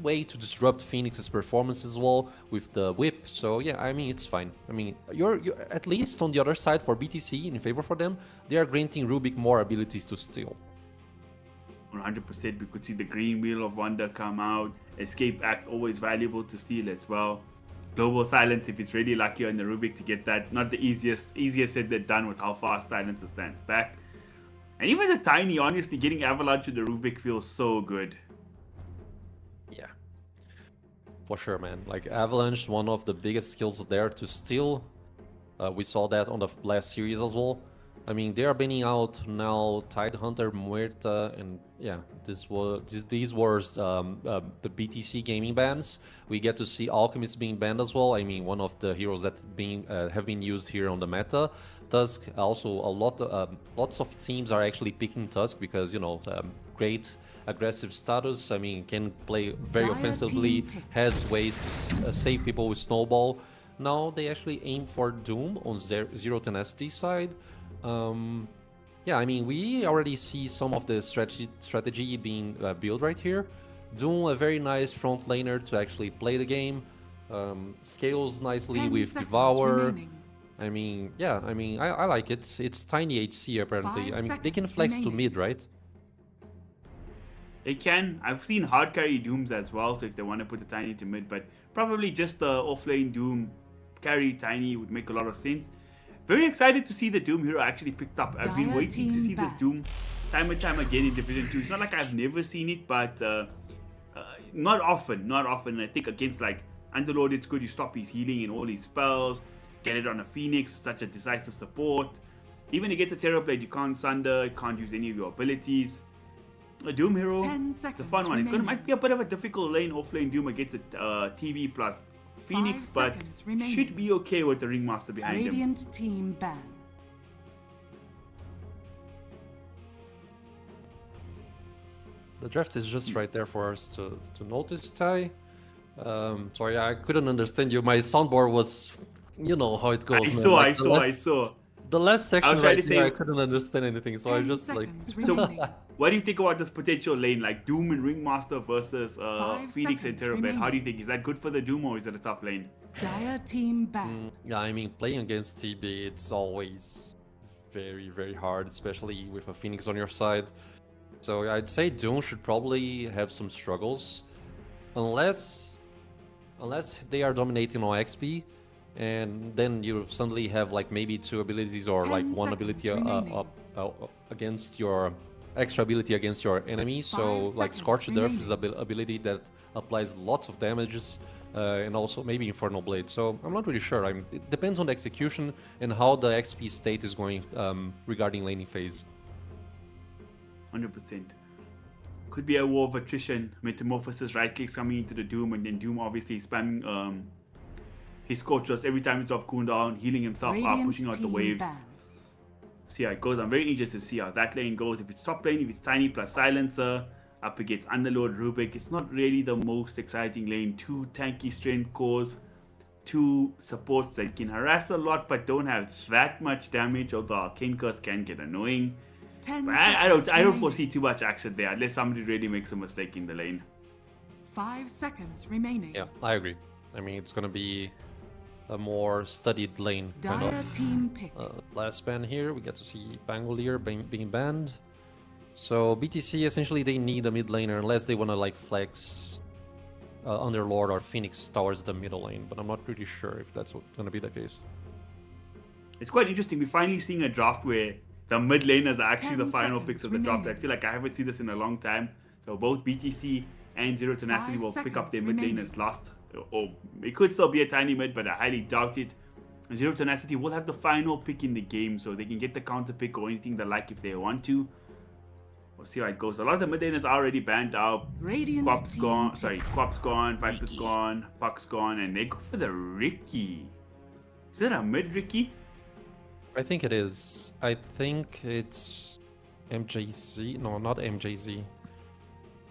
S5: way to disrupt Phoenix's performance as well with the whip. So yeah, I mean, it's fine. I mean, you're at least on the other side for BTC, in favor for them, they are granting Rubik more abilities to steal.
S4: 100%. We could see the Green Wheel of Wonder come out. Escape Act, always valuable to steal as well. Global Silence, if it's really lucky on the Rubik to get that. Not the easier said than done with how fast Silencer stands back. And even the Tiny, honestly, getting Avalanche to the Rubik feels so good.
S5: Yeah, for sure, man. Like Avalanche, one of the biggest skills there to steal. We saw that on the last series as well. I mean, they are banning out now Tidehunter, Muerta, and yeah, these were the BTC gaming bans. We get to see Alchemist being banned as well. I mean, one of the heroes that have been used here on the meta. Tusk also lots of teams are actually picking Tusk because great aggressive status. I mean, can play very
S6: Dire
S5: offensively,
S6: team pick.
S5: has ways to save people with Snowball. Now they actually aim for Doom on Zero Tenacity side. Yeah, I mean, we already see some of the strategy being built right here. Doom, a very nice front laner to actually play the game. Scales nicely
S6: 10
S5: with
S6: seconds
S5: Devour.
S6: remaining.
S5: I mean, yeah, I mean, I like it. It's tiny HC apparently.
S6: 5
S5: I mean, they can
S6: seconds
S5: flex to
S6: remaining.
S5: mid, right?
S4: They can. I've seen hard carry Dooms as well, so if they want to put the Tiny to mid, but probably just the offlane Doom carry Tiny would make a lot of sense. Very excited to see the Doom hero actually picked up. I've been
S6: Dire
S4: waiting to
S6: team
S4: see this
S6: back.
S4: Doom time and time again in Division 2. It's not like I've never seen it, but not often. I think against like Underlord, it's good. You stop his healing and all his spells. Get it on a Phoenix, such a decisive support. Even against a Terrorblade, you can't Sunder, you can't use any of your abilities. A Doom hero,
S6: 10
S4: it's a
S6: seconds
S4: fun one. It's
S6: remaining.
S4: might be a bit of a difficult lane, offlane Doom against a TV plus Phoenix,
S6: 5
S4: but
S6: seconds remaining.
S4: should be okay with the Ringmaster behind him.
S6: Radiant team ban.
S5: The draft is just right there for us to notice, Ty. Sorry, I couldn't understand you. My soundboard was, you know how it goes, man. Like,
S4: I saw.
S5: The last section
S4: trying
S5: right
S4: to
S5: there,
S4: say-
S5: I couldn't understand anything, so I
S6: 10
S5: just like...
S6: seconds
S4: So,
S6: remaining.
S4: what do you think about this potential lane, like Doom and Ringmaster versus
S6: 5
S4: Phoenix and
S6: seconds
S4: Terrorblade? How do you
S6: remaining.
S4: think? Is that good for the Doom or is it a tough lane?
S6: Dire team ban.
S5: Yeah, I mean, playing against TB, it's always very, very hard, especially with a Phoenix on your side. So I'd say Doom should probably have some struggles, unless they are dominating on XP, and then you suddenly have like maybe 2 abilities or
S6: 10
S5: like 1
S6: seconds
S5: ability
S6: remaining.
S5: against your extra ability against your enemy. So
S6: 5
S5: like
S6: seconds
S5: Scorched Earth is
S6: remaining.
S5: an ability that applies lots of damages. And also maybe Infernal Blade. So I'm not really sure. It depends on the execution and how the XP state is going regarding laning phase.
S4: 100%. Could be a war of attrition. Metamorphosis, right clicks coming into the Doom, and then Doom obviously spamming his Scorchers every time it's off cooldown, healing himself up,
S6: Radiant
S4: pushing out the
S6: team
S4: waves.
S6: ban.
S4: See how it goes. I'm very interested to see how that lane goes. If it's top lane, if it's Tiny plus Silencer, up against Underlord, Rubik, it's not really the most exciting lane. 2 tanky strength cores, 2 supports that can harass a lot but don't have that much damage, although Arcane Curse can get annoying.
S6: 10
S4: But
S6: seconds
S4: I don't
S6: remaining.
S4: foresee too much action there unless somebody really makes a mistake in the lane.
S6: 5 seconds remaining.
S5: Yeah, I agree. I mean, it's gonna be a more studied lane, kind
S6: Dire
S5: of.
S6: team pick.
S5: Last ban here, we get to see Pangolier being banned. So BTC, essentially, they need a mid laner unless they want to like flex Underlord or Phoenix towards the middle lane, but I'm not pretty sure if that's going to be the case.
S4: It's quite interesting. We're finally seeing a draft where the mid laners are actually
S6: 10
S4: the final
S6: seconds
S4: picks of the draft. I
S6: remaining.
S4: feel like I haven't seen this in a long time. So both BTC and Zero Tenacity
S6: 5
S4: will pick up their
S6: seconds
S4: mid
S6: remaining.
S4: laners last. Or it could still be a tiny mid, but I highly doubt it. And Zero Tenacity will have the final pick in the game, so they can get the counter pick or anything they like if they want to. We'll see how it goes. A lot of the mid laners are already banned out.
S6: Radiant
S4: Quap's
S6: team
S4: gone.
S6: pick.
S4: Sorry, Quap's gone. Viper's gone. Puck's gone, and they go for the Ricky. Is that a mid Ricky?
S5: I think it is. I think it's MJZ. No, not MJZ.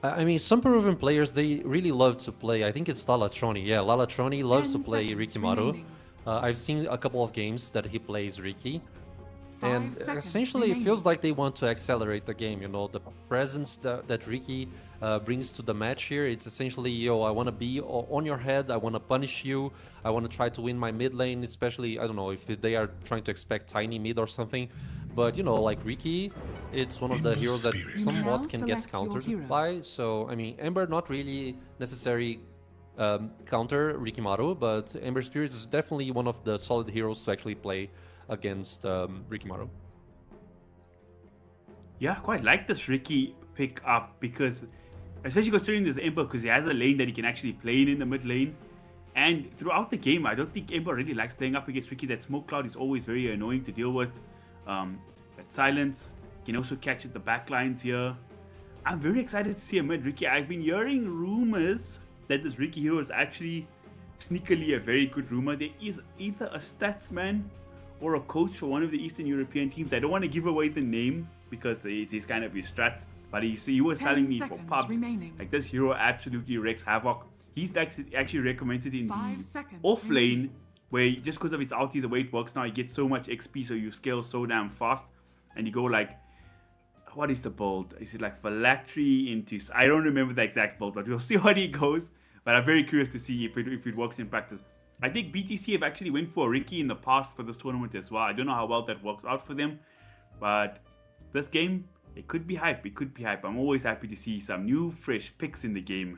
S5: I mean, some Peruvian players, they really love to play. I think it's Lalatroni. Yeah, Lalatroni loves to
S6: 10
S5: play
S6: seconds
S5: Ricky Maru.
S6: remaining.
S5: I've seen a couple of games that he plays Ricky.
S6: 5
S5: And
S6: seconds
S5: essentially, it
S6: remaining.
S5: feels like they want to accelerate the game. You know, the presence that Ricky brings to the match here. It's essentially, yo, I want to be on your head. I want to punish you. I want to try to win my mid lane, especially, I don't know, if they are trying to expect tiny mid or something. But you know, like Riki, it's one of the heroes that somewhat
S6: Now
S5: can get
S6: select your
S5: countered
S6: heroes.
S5: by. So I mean, Ember not really necessary counter Rikimaru, but Ember Spirit is definitely one of the solid heroes to actually play against Rikimaru.
S4: Yeah, I quite like this Ricky pick up because, especially considering this Ember, because he has a lane that he can actually play in the mid lane. And throughout the game, I don't think Ember really likes playing up against Ricky. That smoke cloud is always very annoying to deal with. That silence can also catch at the backlines here. I'm very excited to see a mid Ricky. I've been hearing rumors that this Ricky hero is actually sneakily a very good rumor. There is either a statsman or a coach for one of the Eastern European teams. I don't want to give away the name because it's kind of his strats, but he was
S6: 10
S4: telling me for
S6: seconds
S4: pubs,
S6: remaining.
S4: like this hero absolutely wreaks havoc. He's actually recommended in
S6: 5
S4: the
S6: seconds
S4: off lane,
S6: remaining.
S4: where just because of its ulti, the way it works now, you get so much XP, so you scale so damn fast, and you go like, what is the build? Is it like Phylactery into... I don't remember the exact build, but we'll see how he goes. But I'm very curious to see if it works in practice. I think BTC have actually went for Ricky in the past for this tournament as well. I don't know how well that worked out for them, but this game, it could be hype. It could be hype. I'm always happy to see some new, fresh picks in the game.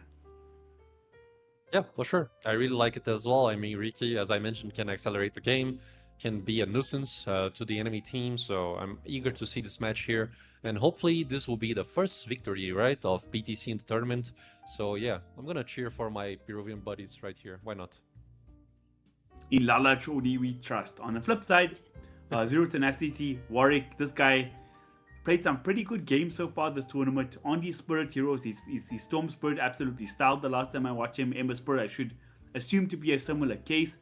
S5: Yeah, for sure. I really like it as well. I mean, Riki, as I mentioned, can accelerate the game, can be a nuisance to the enemy team. So I'm eager to see this match here. And hopefully this will be the first victory, right, of BTC in the tournament. So yeah, I'm going to cheer for my Peruvian buddies right here. Why not?
S4: In Lala Chodi, we trust. On the flip side, Zero Tenacity, Warwick, this guy played some pretty good games so far this tournament. On these Spirit heroes, his Storm Spirit absolutely styled the last time I watched him. Ember Spirit, I should assume to be a similar case.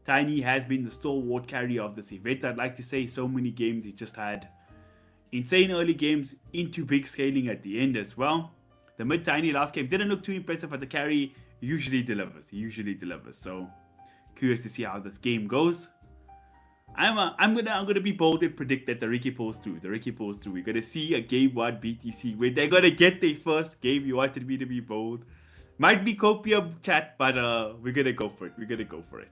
S4: Tiny has been the stalwart carrier of this event. I'd like to say so many games. He just had insane early games into big scaling at the end as well. The mid Tiny last game didn't look too impressive, but the carry usually delivers. He usually delivers. So curious to see how this game goes. I'm gonna be bold and predict that the Ricky pulls through. The Ricky pulls through. We're gonna see a game 1 BTC where they're gonna get their first game. You wanted me to be bold. Might be copium chat, but we're gonna go for it. We're gonna go for it.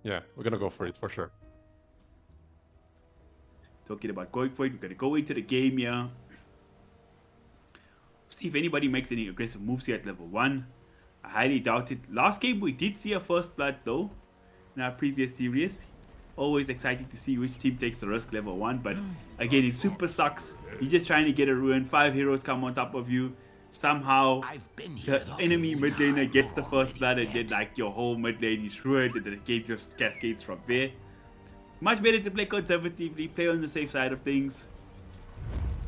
S5: Yeah, we're gonna go for it for sure.
S4: Talking about going for it, we're gonna go into the game here. See if anybody makes any aggressive moves here at level 1. I highly doubt it. Last game we did see a first blood though. In our previous series. Always exciting to see which team takes the risk level 1, but again it super sucks. You're just trying to get a ruin, 5 heroes come on top of you. Somehow the enemy mid laner gets the first blood and then like your whole mid lane is ruined and then the game just cascades from there. Much better to play conservatively, play on the safe side of things.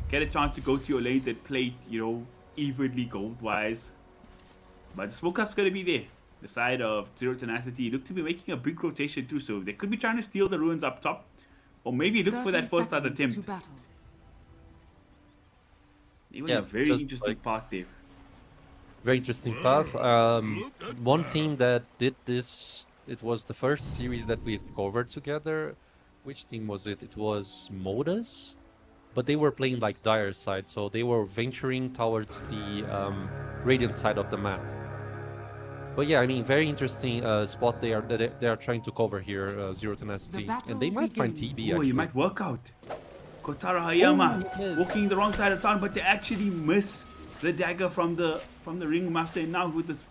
S4: Get a chance to go to your lanes and play, you know, evenly gold wise. But the smoke up's gonna be there. The side of Zero Tenacity look to be making a big rotation too, so they could be trying to steal the ruins up top, or maybe look for that first blood attempt. Even a very interesting path there.
S5: Very interesting path. One team that did this, it was the first series that we've covered together. Which team was it? It was Modus, but they were playing like Dire side, so they were venturing towards the Radiant side of the map. But yeah, I mean, very interesting spot they are trying to cover here, Zero Tenacity, and they might find TB.
S4: Oh,
S5: actually.
S4: you might work out. Kotaro Hayama walking the wrong side of town, but they actually miss the dagger from the ringmaster. And now with his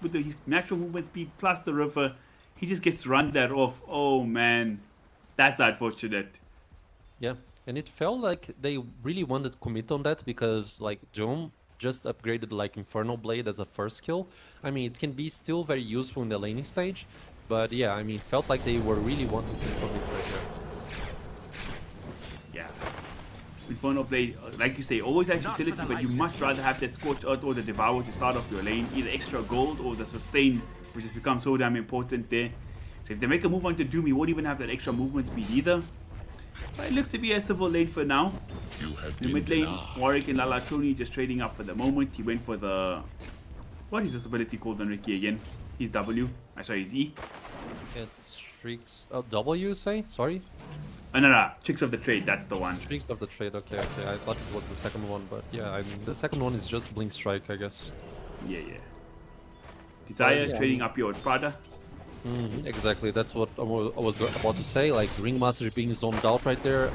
S4: natural movement speed plus the river, he just gets to run that off. Oh man, that's unfortunate.
S5: Yeah, and it felt like they really wanted to commit on that because like Dome just upgraded like Infernal Blade as a first skill. I mean, it can be still very useful in the laning stage, but yeah, I mean, felt like they were really wanting to commit right here.
S4: Yeah. Infernal Blade, like you say, always has utility, but you much rather have that Scorched Earth or the Devour to start off your lane, either extra gold or the Sustain, which has become so damn important there. So if they make a move onto Doom, he won't even have that extra movement speed either. But it looks to be a civil lane for now. The mid lane, Warwick and Lalatoni just trading up for the moment. He went for the... What is this ability called on Ricky again? His W. Sorry, his E.
S5: It's Shrieks... W, say? Sorry?
S4: No. Tricks of the Trade, that's the one.
S5: Shrieks of the Trade, okay. I thought it was the second one, but yeah, I mean, the second one is just Blink Strike, I guess.
S4: Yeah. Desire, trading up here with Prada.
S5: Exactly, that's what I was about to say. Like Ringmaster being zoned out right there,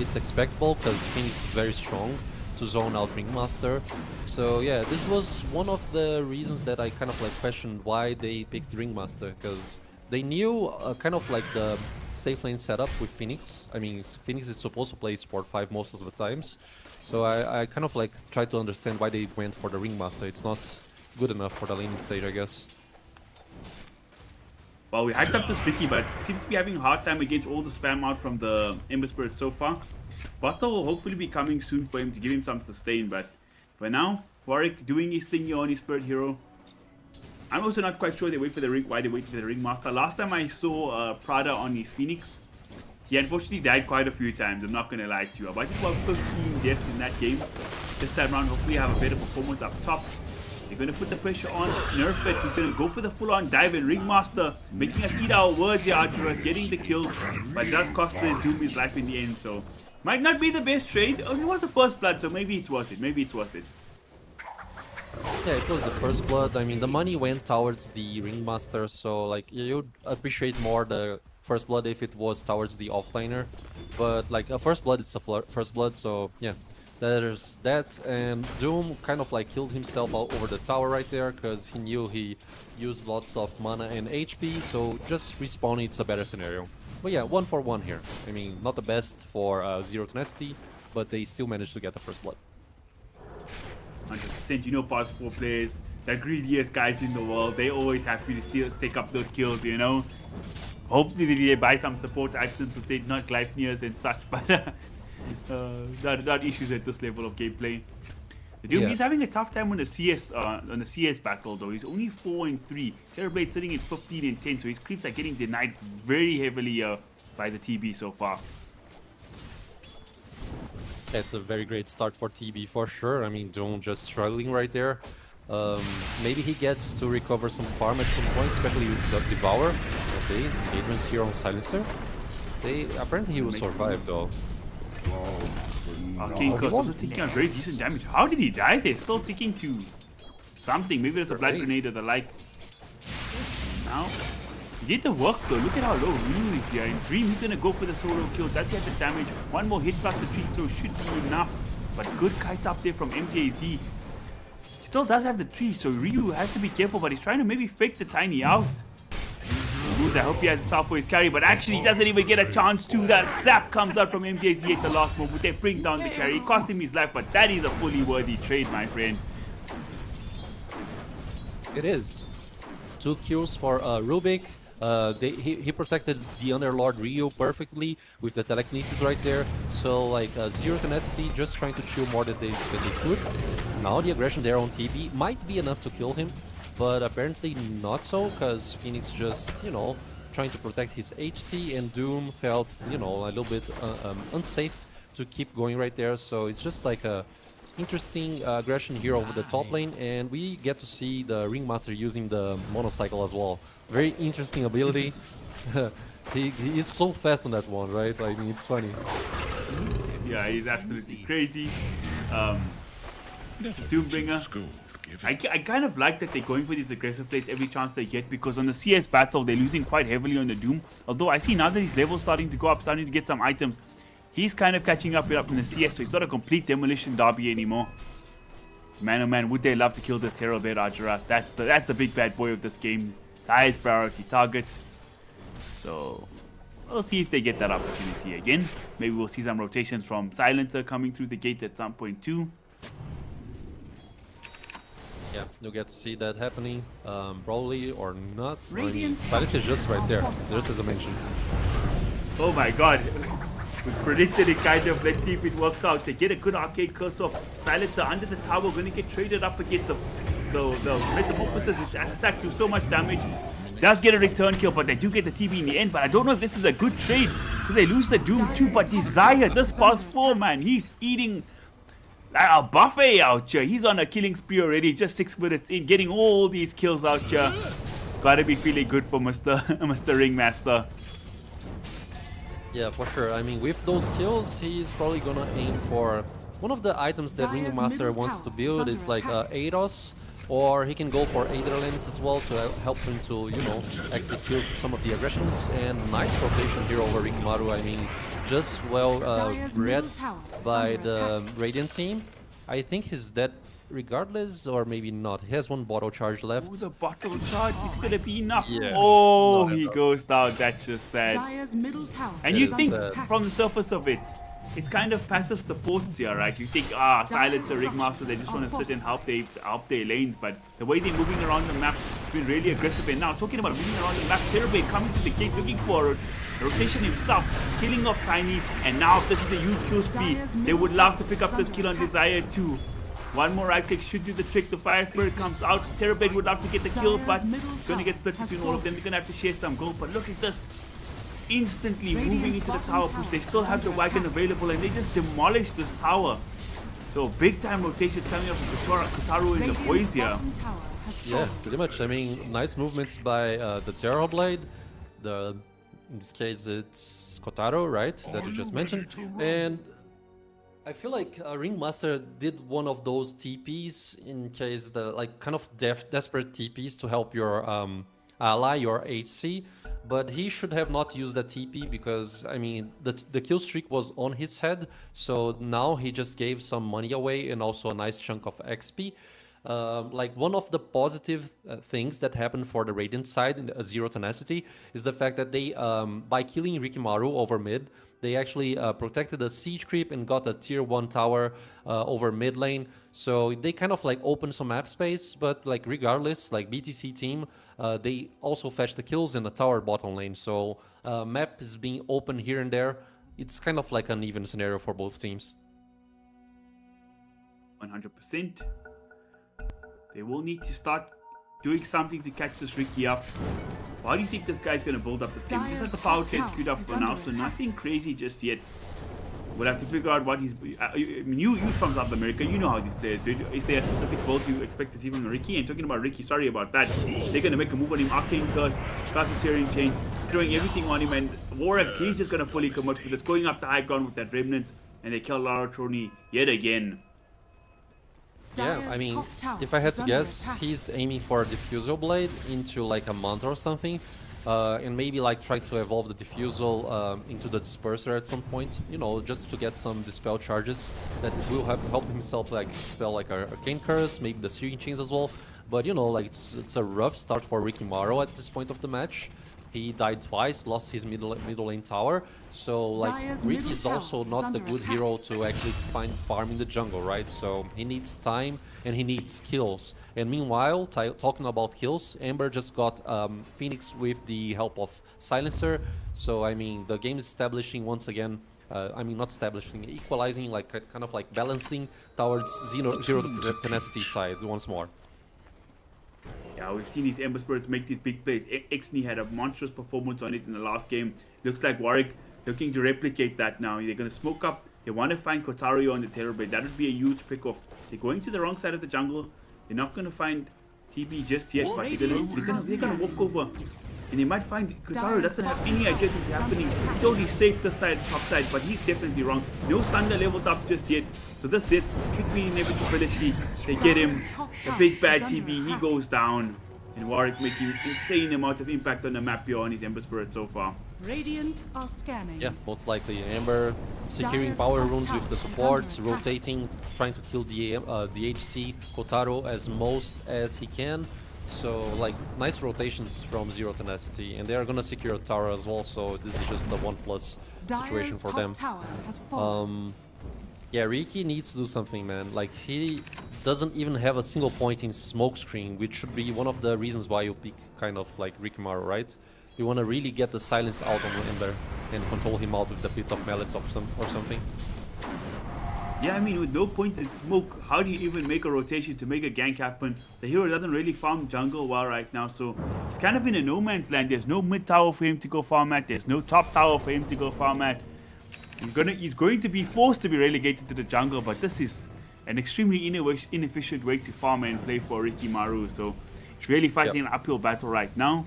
S5: it's expectable because Phoenix is very strong to zone out Ringmaster. So yeah, this was one of the reasons that I kind of like questioned why they picked Ringmaster, because they knew kind of like the safe lane setup with Phoenix. I mean, Phoenix is supposed to play support 5 most of the times, so I kind of like tried to understand why they went for the Ringmaster. It's not good enough for the laning stage, I guess.
S4: Well, we hyped up this Vicky, but seems to be having a hard time against all the spam out from the Ember Spirit so far. Bottle will hopefully be coming soon for him to give him some sustain, but for now, Warwick doing his thing here on his Spirit Hero. I'm also not quite sure why they wait for the Ringmaster. Last time I saw Prada on his Phoenix, he unfortunately died quite a few times, I'm not going to lie to you. But I think about 15 deaths in that game. This time around, hopefully have a better performance up top. They're going to put the pressure on, nerf it, he's going to go for the full-on dive, and Ringmaster making us eat our words here, Archer, getting the kill, but it does cost the Doom his life in the end, so might not be the best trade. Oh, it was the first blood, so maybe it's worth it,
S5: Yeah, it was the first blood. I mean, the money went towards the Ringmaster, so like you'd appreciate more the first blood if it was towards the offlaner. But like a first blood, it's a first blood, so yeah. There's that, and Doom kind of like killed himself over the tower right there because he knew he used lots of mana and HP, so just respawning, it's a better scenario. But yeah, 1 for 1 here. I mean, not the best for Zero Tenacity, but they still managed to get the first blood.
S4: 100%, you know, past 4 players, the greediest guys in the world, they always happy to still take up those kills, you know. Hopefully they buy some support items with it, not Gleipnirs and such, but not issues at this level of gameplay. The Doom, he's having a tough time on the CS battle though. He's only 4-3. Terrorblade sitting at 15-10, so his creeps are getting denied very heavily by the TB so far.
S5: It's a very great start for TB for sure. I mean, Doom just struggling right there. Maybe he gets to recover some farm at some point, especially with the Devour. Okay, engagements here on Silencer. Apparently he will survive though.
S4: King Curse also taking on very decent damage. How did he die there? Still taking to something. Maybe there's a blood grenade or the like. Now, he did the work though. Look at how low Ryu is here. In Dream, he's gonna go for the solo kill. Does he have the damage? One more hit plus the tree throw should be enough. But good kite up there from MJZ. He still does have the tree, so Ryu has to be careful, but he's trying to maybe fake the tiny out. I hope he has a south for his carry, but actually he doesn't even get a chance to. That zap comes out from MJZ at the last moment. They bring down the carry. It cost him his life, but that is a fully worthy trade, my friend.
S5: It is. 2 kills for Rubik. He protected the Underlord Ryu perfectly with the telekinesis right there. So like Zero Tenacity just trying to chill more than they could. Now the aggression there on TB might be enough to kill him, but apparently not so, because Phoenix just, you know, trying to protect his HC, and Doom felt, you know, a little bit unsafe to keep going right there. So it's just like a interesting aggression here over the top lane, and we get to see the Ringmaster using the monocycle as well. Very interesting ability. he is so fast on that one, right? I mean, it's funny.
S4: Yeah, he's absolutely crazy. Doombringer. I kind of like that they're going for these aggressive plays every chance they get, because on the CS battle they're losing quite heavily on the Doom. Although I see now that his level's starting to go up, starting to get some items, he's kind of catching up in the CS, so it's not a complete demolition derby anymore. Man oh man, would they love to kill this Terrorblade Archer. That's the big bad boy of this game. The highest priority target. So we'll see if they get that opportunity again. Maybe we'll see some rotations from Silencer coming through the gate at some point too.
S5: Yeah, you'll get to see that happening, probably or not. I mean,
S6: Radiant
S5: Silence is just right there, just as I mentioned.
S4: Oh my god. We predicted it kind of. Let's see if it works out. They get a good arcade curse off. Silencer under the tower, going to get traded up against the Metamorphosis, which attack do so much damage. Does get a return kill, but they do get the TB in the end. But I don't know if this is a good trade, because they lose the Doom too. But Desire, this past 4, man, he's eating a buffet out here. He's on a killing spree already, just 6 minutes in, getting all these kills out here. Gotta be feeling good for Mr. Ringmaster.
S5: Yeah, for sure. I mean, with those kills, he's probably gonna aim for one of the items that
S6: Dire's
S5: Ringmaster
S6: middle
S5: wants to
S6: tower
S5: build
S6: is
S5: is like
S6: under
S5: Ados. or he can go for Aether Lens as well to help him to, you know, execute some of the aggressions. And nice rotation here over Rikimaru. I mean, just well read by the Radiant team. I think he's dead regardless, or maybe not. He has one bottle charge left.
S4: Oh, the bottle charge is gonna be enough.
S5: Yeah.
S4: Oh,
S5: Not
S4: he
S5: enough.
S4: goes down. That's just sad.
S6: Dire's middle tower
S4: And
S5: That
S4: you
S5: is
S4: think
S5: sad.
S4: from the surface of it, it's kind of passive supports here, right? You think, Silencer, Ringmaster, they just want to sit and help their lanes, but the way they're moving around the map has been really aggressive. And now, talking about moving around the map, Terube coming to the gate, looking for a rotation himself, killing off Tiny, and now this is a huge kill spree. They would love to pick up this kill on Desire too. One more right click should do the trick. The Fire Spirit comes out. Terube would love to get the kill, but it's going to get split between all of them. They're going to have to share some gold, but look at this. Instantly moving into the tower push. They still have the wagon available and they just demolish this tower. So big time rotations coming up from Kotaru and the boys here.
S5: Yeah, pretty much. I mean, nice movements by the Terror Blade. In this case, it's Kotaro, right? That you just mentioned. And I feel like Ringmaster did one of those TPs in case the like kind of desperate TPs to help your ally, your HC. But he should have not used that TP because, I mean, the kill streak was on his head. So now he just gave some money away and also a nice chunk of XP. Like one of the positive things that happened for the Radiant side in Zero Tenacity is the fact that they, by killing Rikimaru over mid, they actually protected a siege creep and got a tier 1 tower over mid lane. So they kind of like opened some map space, but like regardless, like BTC team, they also fetched the kills in the tower bottom lane. So map is being open here and there. It's kind of like an even scenario for both teams.
S4: 100%. They will need to start doing something to catch this Ricky up. Why do you think this guy's going to build up this game? He just has the power trades queued up for now, so nothing crazy just yet. We'll have to figure out what he's... you from South America, you know how these players do. Is there a specific build you expect to see from Ricky? And talking about Ricky, sorry about that. They're going to make a move on him. Arcane Curse, Class Searing Chains, throwing everything on him. And Warwick, he's just going to fully commit with this. Going up to high ground with that Remnant. And they kill Lara Troni yet again.
S5: Yeah, I mean, if I had to guess, he's aiming for a Diffusal Blade into like a Mantra or something. And maybe like try to evolve the Diffusal into the Disperser at some point, you know, just to get some Dispel charges that will help himself like dispel like a Arcane Curse, maybe the Searing Chains as well. But you know, like it's a rough start for Rikimaru at this point of the match. He died twice, lost his middle lane tower, so like Ricky is also not the good hero to actually find farm in the jungle, right? So he needs time and he needs kills. And meanwhile, talking about kills, Ember just got Phoenix with the help of Silencer. So I mean, the game is establishing once again. I mean, not establishing, equalizing, like kind of like balancing towards zero Tenacity side once more.
S4: Yeah, we've seen these Ember Spirits make these big plays. Exney had a monstrous performance on it in the last game. Looks like Warwick looking to replicate that now. They're going to smoke up. They want to find Kotaru on the Terror Blade. That would be a huge pick-off. They're going to the wrong side of the jungle. They're not going to find TB just yet, but they're going to walk over. And they might find Kotaru doesn't have any idea this is happening. He told he's safe this side, top side, but he's definitely wrong. No Sunder leveled up just yet. So this death could be inevitability. They get him. The big bad TB, he goes down. And Warwick making insane amount of impact on the map here on his Ember Spirit so far.
S6: Radiant are scanning.
S5: Yeah, most likely Ember securing power runes with the supports, rotating, trying to kill the HC Kotaro as most as he can. So like nice rotations from Zero Tenacity, and they are gonna secure a tower as well. So this is just a 1+ situation for them. Yeah, Riki needs to do something, man. Like he doesn't even have a single point in Smokescreen, which should be one of the reasons why you pick kind of like Rikimaru, right? You want to really get the silence out on Ember and control him out with the Pit of Malice or something.
S4: Yeah, I mean, with no points in smoke, how do you even make a rotation to make a gank happen? The hero doesn't really farm jungle well right now, so he's kind of in a no man's land. There's no mid tower for him to go farm at. There's no top tower for him to go farm at. He's going to be forced to be relegated to the jungle, but this is an extremely inefficient way to farm and play for Rikimaru. So he's really fighting an uphill battle right now.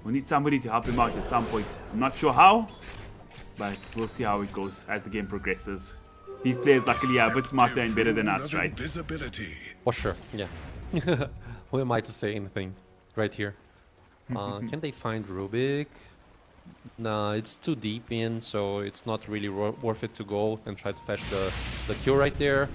S4: We need somebody to help him out at some point. I'm not sure how, but we'll see how it goes as the game progresses. These players luckily are a bit smarter and better than us, right?
S5: For sure, yeah. Who am I to say anything right here? Can they find Rubik? Nah, it's too deep in, so it's not really worth it to go and try to fetch the kill right there.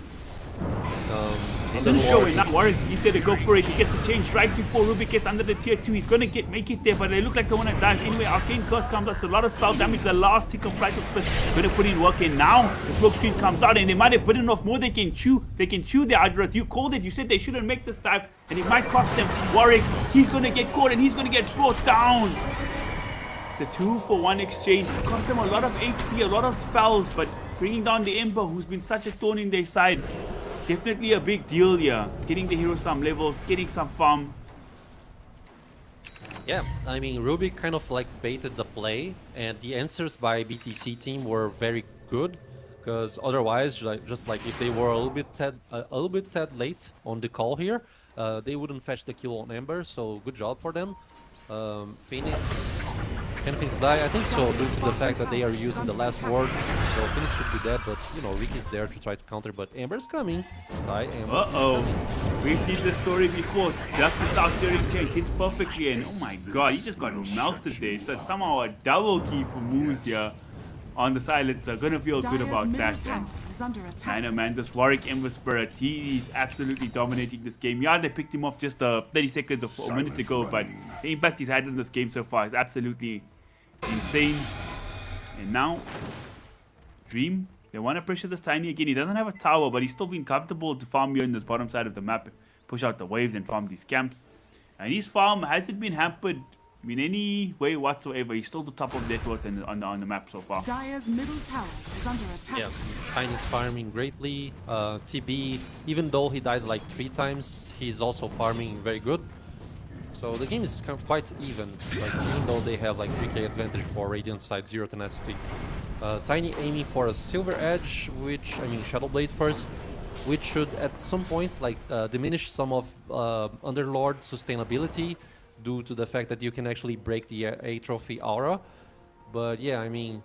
S4: He's gonna show it, not worried. He's gonna go for it. He gets the change right before Rubik gets under the tier 2. He's gonna make it there, but they look like they wanna dive anyway. Arcane Curse comes out, so a lot of spell damage. The last tick of Flight of Split gonna put in work in now. The smoke screen comes out, and they might have put enough more. They can chew their Hydras. You called it. You said they shouldn't make this dive, and it might cost them. Warwick, he's gonna get caught, and he's gonna get brought down. It's a 2-for-1 exchange. It cost them a lot of HP, a lot of spells, but bringing down the Ember, who's been such a thorn in their side. Definitely a big deal here. Getting the hero some levels, getting some farm.
S5: Yeah, I mean, Rubik kind of like baited the play, and the answers by BTC team were very good, because otherwise, just like if they were a little bit tad late on the call here, they wouldn't fetch the kill on Ember. So good job for them. Phoenix. Can Phoenix die? I think so, due to the fact that they are using the last word. So Phoenix should be dead, but you know, Rick is there to try to counter, but Ember's coming. Die, Ember is coming.
S4: We've seen this story before. Justice out here in change hits perfectly, and oh my god, he just got melted there. So somehow a double key for Moose here on the silencer. Gonna feel good
S6: Dire's
S4: about
S6: middle
S4: that.
S6: tower is under attack.
S4: I know, man, this Warwick Ember Spirit, he's absolutely dominating this game. Yeah, they picked him off just 30 seconds or a minute ago, but the impact he's had in this game so far is absolutely insane. And now, Dream, they want to pressure this Tiny again. He doesn't have a tower, but he's still been comfortable to farm here in this bottom side of the map, push out the waves and farm these camps. And his farm hasn't been hampered in any way whatsoever. He's still the top of net worth on the map so far.
S6: Dire's middle tower is under attack.
S5: Yeah, Tiny's farming greatly. TB, even though he died like 3 times, he's also farming very good. So the game is quite even, like, even though they have like 3k advantage for Radiant side, 0 Tenacity. Tiny aiming for a Silver Edge, which, I mean, Shadow Blade first, which should at some point like diminish some of Underlord sustainability due to the fact that you can actually break the A trophy aura. But yeah, I mean,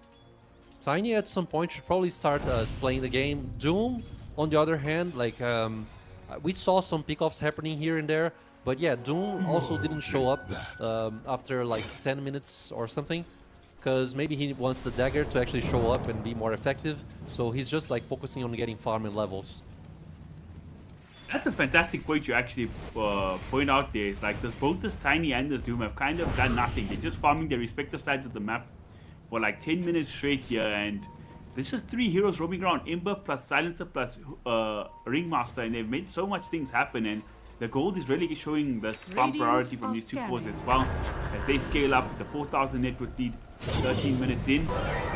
S5: Tiny at some point should probably start playing the game. Doom, on the other hand, like we saw some pickoffs happening here and there, but yeah, Doom also didn't show up after like 10 minutes or something, because maybe he wants the dagger to actually show up and be more effective, so he's just like focusing on getting farm and levels.
S4: That's a fantastic point you actually point out there. It's like both this Tiny and this Doom have kind of done nothing. They're just farming their respective sides of the map for like 10 minutes straight here, and there's just 3 heroes roaming around, Ember plus Silencer plus Ringmaster, and they've made so much things happen, and the gold is really showing this farm priority from these 2 cores as well. As they scale up, it's a 4,000 net worth lead, 13 minutes in.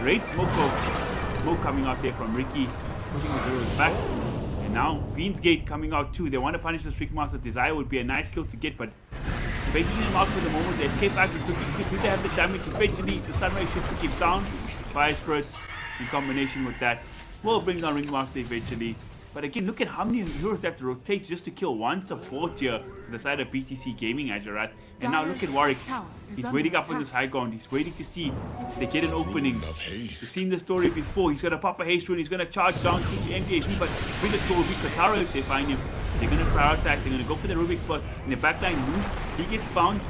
S4: Great smoke coming out there from Ricky, pushing the heroes back. And now Fiend's Gate coming out too. They want to punish the Ringmaster. Desire would be a nice kill to get, but faking him out for the moment. The escape act is looking good. Do they have the damage? Eventually, the Sunrise Shifter keeps down. Fire Spirits in combination with that will bring down Ringmaster eventually. But again, look at how many heroes they have to rotate just to kill one support here to the side of BTC Gaming, Ajarat. And now look at Warwick. He's waiting up on this high ground. He's waiting to see if they get an opening. We've seen the story before. He's going to pop a haste rune. He's going to charge down to MJC, but bring it to Rubik Katara if they find him. They're going to prioritize. They're going to go for the Rubik first. In the backline, loose. He gets found.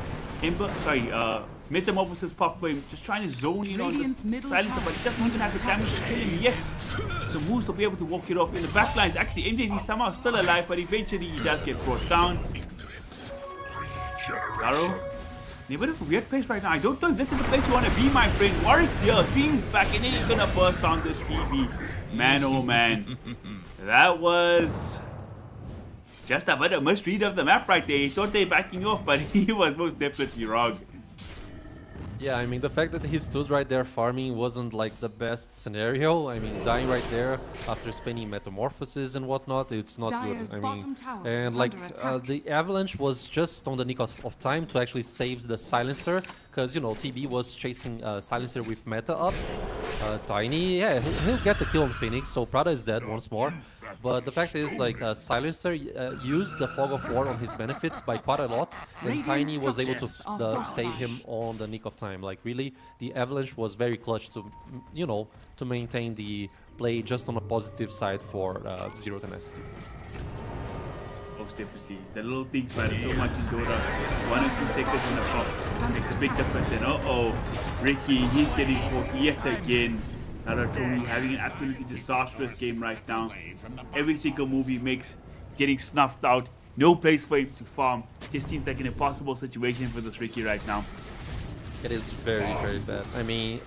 S4: Metamorphosis pop for him, just trying to zone in on this Silencer, but he doesn't even have the damage to kill him yet. So Moose will be able to walk it off. In the backline, actually MJZ somehow still alive, but eventually he does get brought down. Zaro, in a bit of a weird place right now. I don't know if this is the place you want to be, my friend. Warwick's here, Fiend's back, and then he's gonna burst down this TV. Man, oh man. That was just a bit of a misread of the map right there. He thought they were backing you off, but he was most definitely wrong.
S5: Yeah, I mean, the fact that he stood right there farming wasn't like the best scenario. I mean, dying right there after spending Metamorphosis and whatnot, it's not
S6: Dire's
S5: good. I
S6: bottom
S5: mean,
S6: tower
S5: and
S6: is
S5: like
S6: under attack.
S5: the Avalanche was just on the nick of time to actually save the Silencer, because, you know, TB was chasing Silencer with meta up. Tiny, yeah, he'll get the kill on Phoenix, so Prada is dead once more. But the fact is, like, Silencer used the Fog of War on his benefit by quite a lot, and Tiny was able to save him on the nick of time. Like, really, the Avalanche was very clutch to, you know, to maintain the play just on a positive side for 0 Tenacity.
S4: Most definitely. The little things matter so much in Dota. 1 or 2 seconds in the box makes a big difference. And Ricky, he's getting caught yet again. Tony having an absolutely disastrous game right now. Every single move he makes is getting snuffed out. No place for him to farm. Just seems like an impossible situation for this Ricky right now.
S5: It is very, very bad. I mean,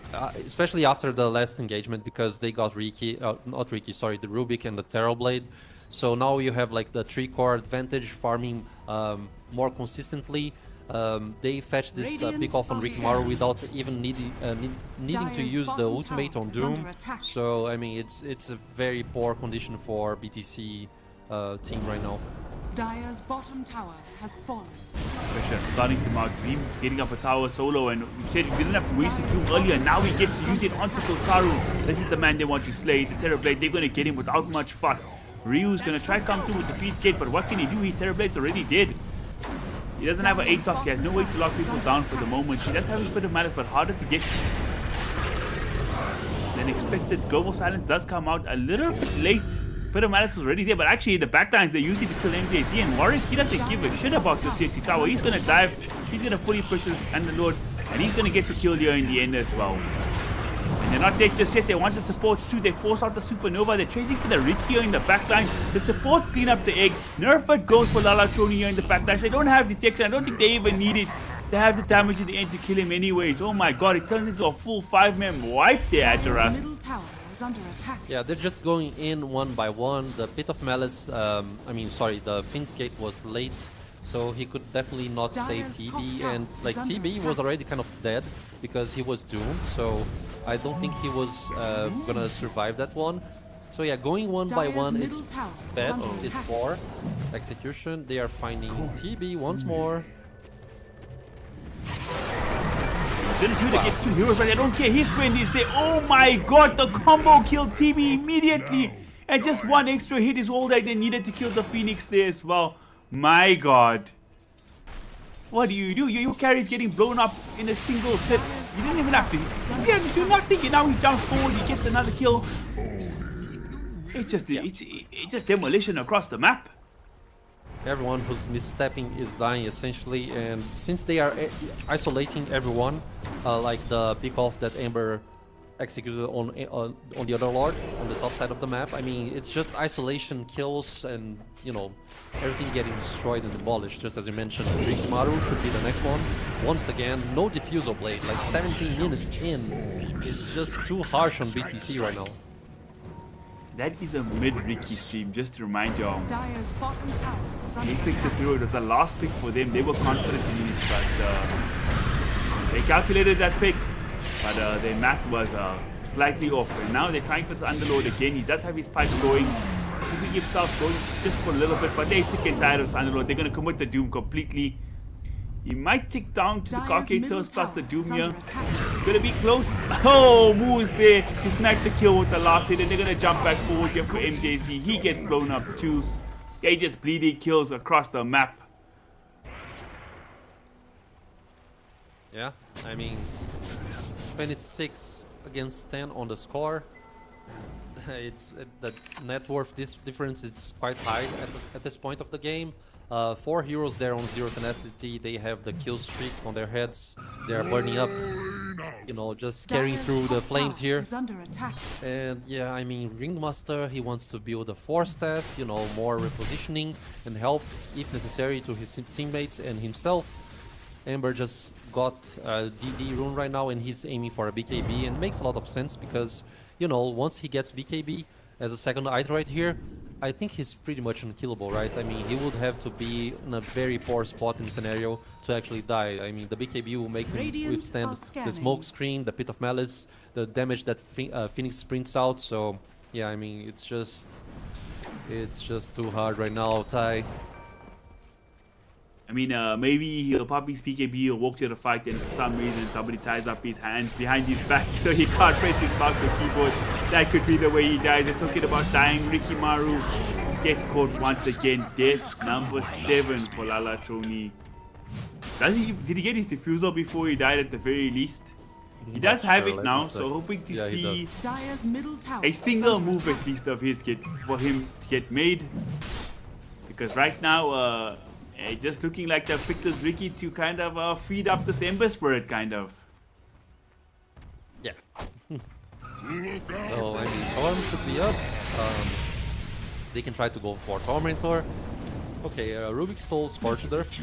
S5: especially after the last engagement, because they got Ricky, not Ricky, sorry, the Rubik and the Terrorblade. So now you have like the 3-core advantage, farming more consistently. They fetch this pick-off on Rikimaru without even needing to use the ultimate on Doom. So I mean, it's a very poor condition for BTC team right now.
S6: Dire's bottom tower has fallen.
S4: Pressure starting to mount. Dream getting up a tower solo, and we said we didn't have to waste the Doom earlier. Now we get to use it onto Kotaru. This is the man they want to slay. The Terrorblade, they're going to get him without much fuss. Ryu's going to try come through with the feed gate, but what can he do? His Terrorblade's already dead. He doesn't have an Atox. He has no way to lock people down for the moment. He does have a bit of malice, but harder to get. Than expected. Global Silence does come out a little bit late. Bit of malice was already there, but actually the backlines they use it to kill MJZ, and Warwick, he doesn't give a shit about the CT tower. He's gonna dive, he's gonna fully push his Underlord, and he's gonna get the kill here in the end as well. And they're not dead just yet. They want the supports too. They force out the Supernova. They're chasing for the Rick here in the backline. The supports clean up the egg. Nerfed goes for Lalatron here in the backline. They don't have detection. I don't think they even need it. They have the damage at the end to kill him anyways. Oh my god, it turns into a full 5-man wipe there, Ajara.
S6: Middle tower is under attack.
S5: Yeah, they're just going in one by one. The Pit of Malice, the Fiend's Gate was late, so he could definitely not save TB, and like TB was already kind of dead because he was doomed, so I don't think he was gonna survive that one. So yeah, going one by one, it's bad, it's poor execution. They are finding TB once more.
S4: Gonna do it against 2 heroes, but I don't care. His friend is there. Oh my god, the combo killed TB immediately. And just one extra hit is all that they needed to kill the Phoenix there as well. My god. What do? Your carry's getting blown up in a single set. You didn't even have to. You didn't do nothing. And now he jumps forward, he gets another kill. It's just demolition across the map.
S5: Everyone who's misstepping is dying essentially, and since they are isolating everyone, like the pick-off that Amber executed on the other Lord on the top side of the map, I mean, it's just isolation kills and, you know, everything getting destroyed and demolished, just as you mentioned. Rikimaru should be the next one. Once again, no Diffusal Blade, like 17 minutes in. It's just too harsh on BTC right now.
S4: That is a mid-Ricky stream, just to remind y'all.
S6: Dire's bottom tower is under
S4: They picked this hero, it was the last pick for them. They were confident in it, but they calculated that pick, but their math was slightly off. And now they're trying for the Underlord again. He does have his pipe going, keeping himself going just for a little bit, but they're sick and tired of the Underlord. They're going to commit the Doom completely. He might tick down to the Carcade Source plus the Doom here. It's going to be close. Oh, Moo's there to snipe the kill with the last hit, and they're going to jump back forward here for MJZ. He gets blown up too. They just bleeding kills across the map.
S5: Yeah, I mean, 26 against 10 on the score. It's the net worth difference. It's quite high at this point of the game. 4 heroes there on 0 tenacity. They have the kill streak on their heads. They are burning up, you know, just carrying through the flames here. And yeah, I mean, Ringmaster, he wants to build a 4-staff, you know, more repositioning and help if necessary to his teammates and himself. Amber just got a DD rune right now, and he's aiming for a BKB, and it makes a lot of sense because, you know, once he gets BKB as a second item right here, I think he's pretty much unkillable, right? I mean, he would have to be in a very poor spot in the scenario to actually die. I mean, the BKB will make him withstand the smoke screen, the Pit of Malice, the damage that Phoenix sprints out. So, yeah, I mean, it's just too hard right now, Ty.
S4: I mean, maybe he'll pop his BKB, he'll walk to the fight, and for some reason somebody ties up his hands behind his back so he can't press his mouse or keyboard. That could be the way he dies. They're talking about dying. Rikimaru gets caught once again. Death number 7 for Lalatron. Did he get his diffusal before he died at the very least? He does have it now, so hoping to see a single move at least of his for him to get made. Because right now, it's just looking like they've picked this Ricky to kind of feed up this Ember Spirit, kind of.
S5: Yeah. So, I mean, Torm should be up. They can try to go for Tormentor. Okay, Rubik stole Scorched Earth.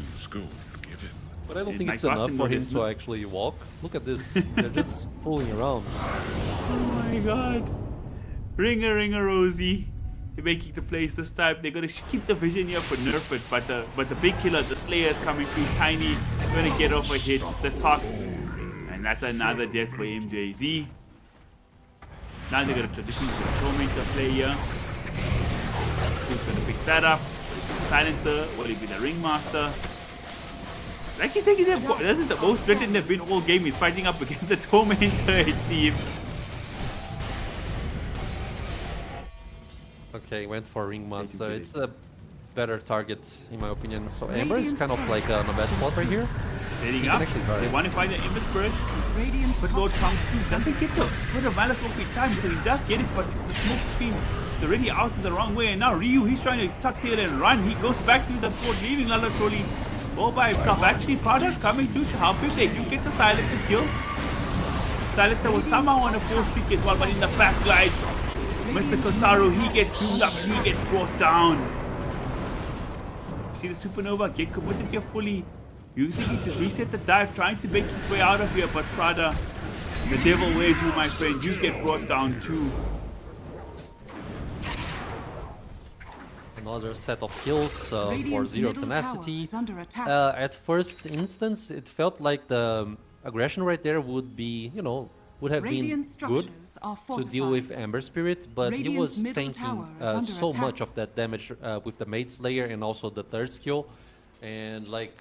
S5: But I don't think
S4: Like
S5: it's enough
S4: Boston
S5: for him
S4: Morgan.
S5: to actually walk. Look at this. They're just fooling around.
S4: Oh my god. Ringer, Rosie. They're making the plays this time. They're gonna keep the vision here for nerf it, but the big killer, the Slayer, is coming through. Tiny, gonna get off a hit, the toss, and that's another death for MJZ. Now they're gonna transition to the Tormentor play here. Who's gonna pick that up? Silencer, will he be the Ringmaster? Like you think this is the most threatened they've been all game. He's fighting up against the Tormentor, it seems.
S5: Okay, went for Ringmaster.
S4: Thank you,
S5: It's a better target, in my opinion. So Amber is kind of like on a bad spot right here.
S4: Setting
S5: He
S4: up.
S5: can actually try.
S4: They want to find the Ember Spirit.
S6: Radiant's
S4: But
S6: top
S4: Lord
S6: tower
S4: comes through, doesn't get the put a Valor for free time, so he does get it, but the smoke screen is already out in the wrong way. And now Ryu, he's trying to tuck tail and run. He goes back to the fort, leaving Lala Crowley all by himself. Actually, Prada coming through to help him. They do get the Silencer kill. Silencer was somehow on a 4-streak as well, but in the backlights, Mr. Kotaro, he gets doomed up, he gets brought down. See the Supernova get committed here fully. Using it to reset the dive, trying to make his way out of here, but Prada, the devil wears you, my friend. You get brought down too.
S5: Another set of kills for
S6: Radiant's
S5: Zero
S6: middle
S5: Tenacity.
S6: tower is under attack.
S5: At first instance, it felt like the aggression right there would be, you know, would have been
S6: Radiant
S5: good
S6: structures are
S5: to
S6: fortified.
S5: deal with Ember Spirit, but he
S6: Radiant's
S5: was
S6: middle
S5: tanking
S6: tower is under
S5: so
S6: attack.
S5: much of that damage with the Maid Slayer and also the third skill. And like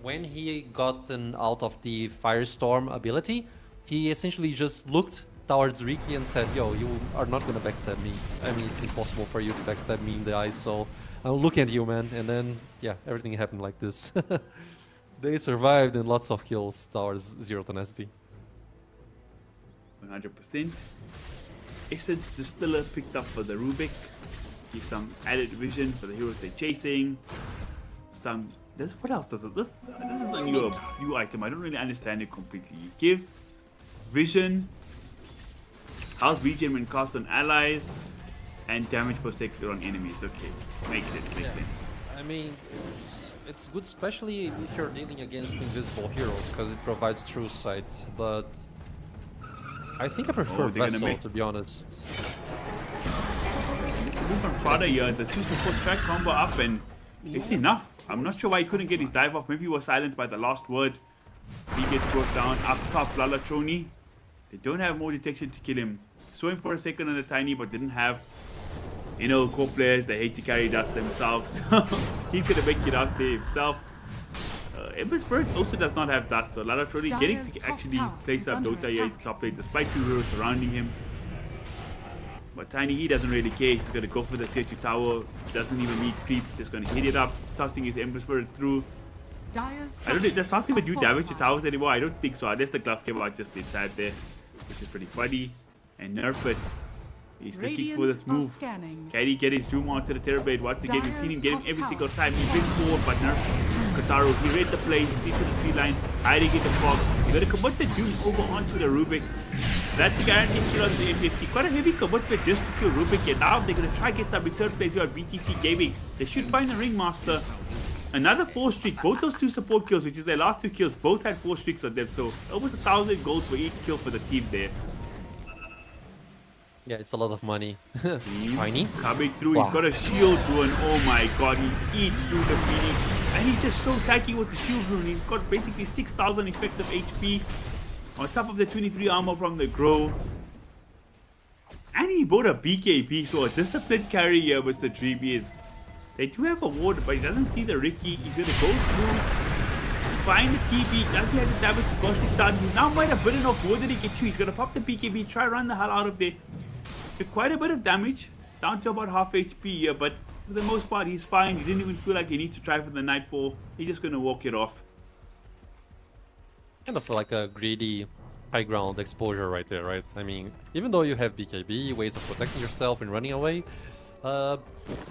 S5: when he gotten out of the Firestorm ability, he essentially just looked towards Riki and said, yo, you are not gonna backstab me. I mean, it's impossible for you to backstab me in the eyes, so I'll look at you, man. And then, yeah, everything happened like this. They survived and lots of kills towards Zero Tenacity.
S4: 100%. Essence Distiller picked up for the Rubik. Give some added vision for the heroes they're chasing. Some. What else does it? This is a new item. I don't really understand it completely. It gives vision, health regen when cast on allies, and damage per second on enemies. Okay, makes sense. Makes sense.
S5: I mean, it's good, especially if you're dealing against invisible heroes, because it provides true sight. But I think I prefer
S4: they're gonna
S5: Vessel,
S4: make-
S5: to be honest.
S4: Move from Prada here, the 2 support track combo up, and it's enough. I'm not sure why he couldn't get his dive off. Maybe he was silenced by the last word. He gets brought down up top. Lalatroni. They don't have more detection to kill him. Saw him for a second on the Tiny, but didn't have. You know, core players, they hate to carry dust themselves. He's gonna make it out there himself. Ember Spirit also does not have dust, so Lalatroni getting
S6: Dire's
S4: to
S6: top
S4: actually
S6: tower
S4: place
S6: is
S4: up
S6: under
S4: Dota here
S6: attack.
S4: at the top lane, despite 2 heroes surrounding him. But Tiny, he doesn't really care. He's gonna go for the tier 2 tower. Doesn't even need creep. Just gonna hit it up, tossing his Ember Spirit through.
S6: Dire's
S4: I don't think does
S6: structures
S4: not even
S6: are
S4: do damage to
S6: fortified.
S4: towers anymore. I don't think so. Unless the glove came out just inside there, which is pretty funny. And nerf it. He's looking for this
S6: Radiant are
S4: move.
S6: scanning.
S4: Can he get his zoom onto the Terrorblade? Once again, we've seen him get him
S6: Dire's
S4: every
S6: top
S4: single
S6: tower
S4: time. He brings forward, but nerf. Kotaro, he read the play. He to the tree line, hiding in the fog. He's gonna commit the doom over onto the Rubik. That's the guaranteed kill on the NPC. Quite a heavy commitment just to kill Rubik, and now they're gonna try to get some return plays here on BTC Gaming. They should find a Ringmaster. Another 4 streak. Both those 2 support kills, which is their last 2 kills, both had 4 streaks on them. So almost 1,000 gold for each kill for the team there.
S5: Yeah, it's a lot of money. Tiny.
S4: Coming through,
S5: Wow.
S4: he's got a shield rune. Oh my god, he eats through the Phoenix. And he's just so tanky with the shield rune. He's got basically 6,000 effective HP. On top of the 23 armor from the Grow. And he bought a BKB, so a disciplined carry here, Mr. Dream is. They do have a ward, but he doesn't see the Ricky. He's gonna go through, find the TB. Does he have the damage to cost it down? He now might have bitten off more than he can chew. He's gonna pop the BKB, try run the hell out of there. Took quite a bit of damage, down to about half HP here, but for the most part he's fine. He didn't even feel like he needs to try for the Nightfall. He's just gonna walk it off.
S5: Kind of like a greedy high ground exposure right there, right? I mean, even though you have BKB, ways of protecting yourself and running away, I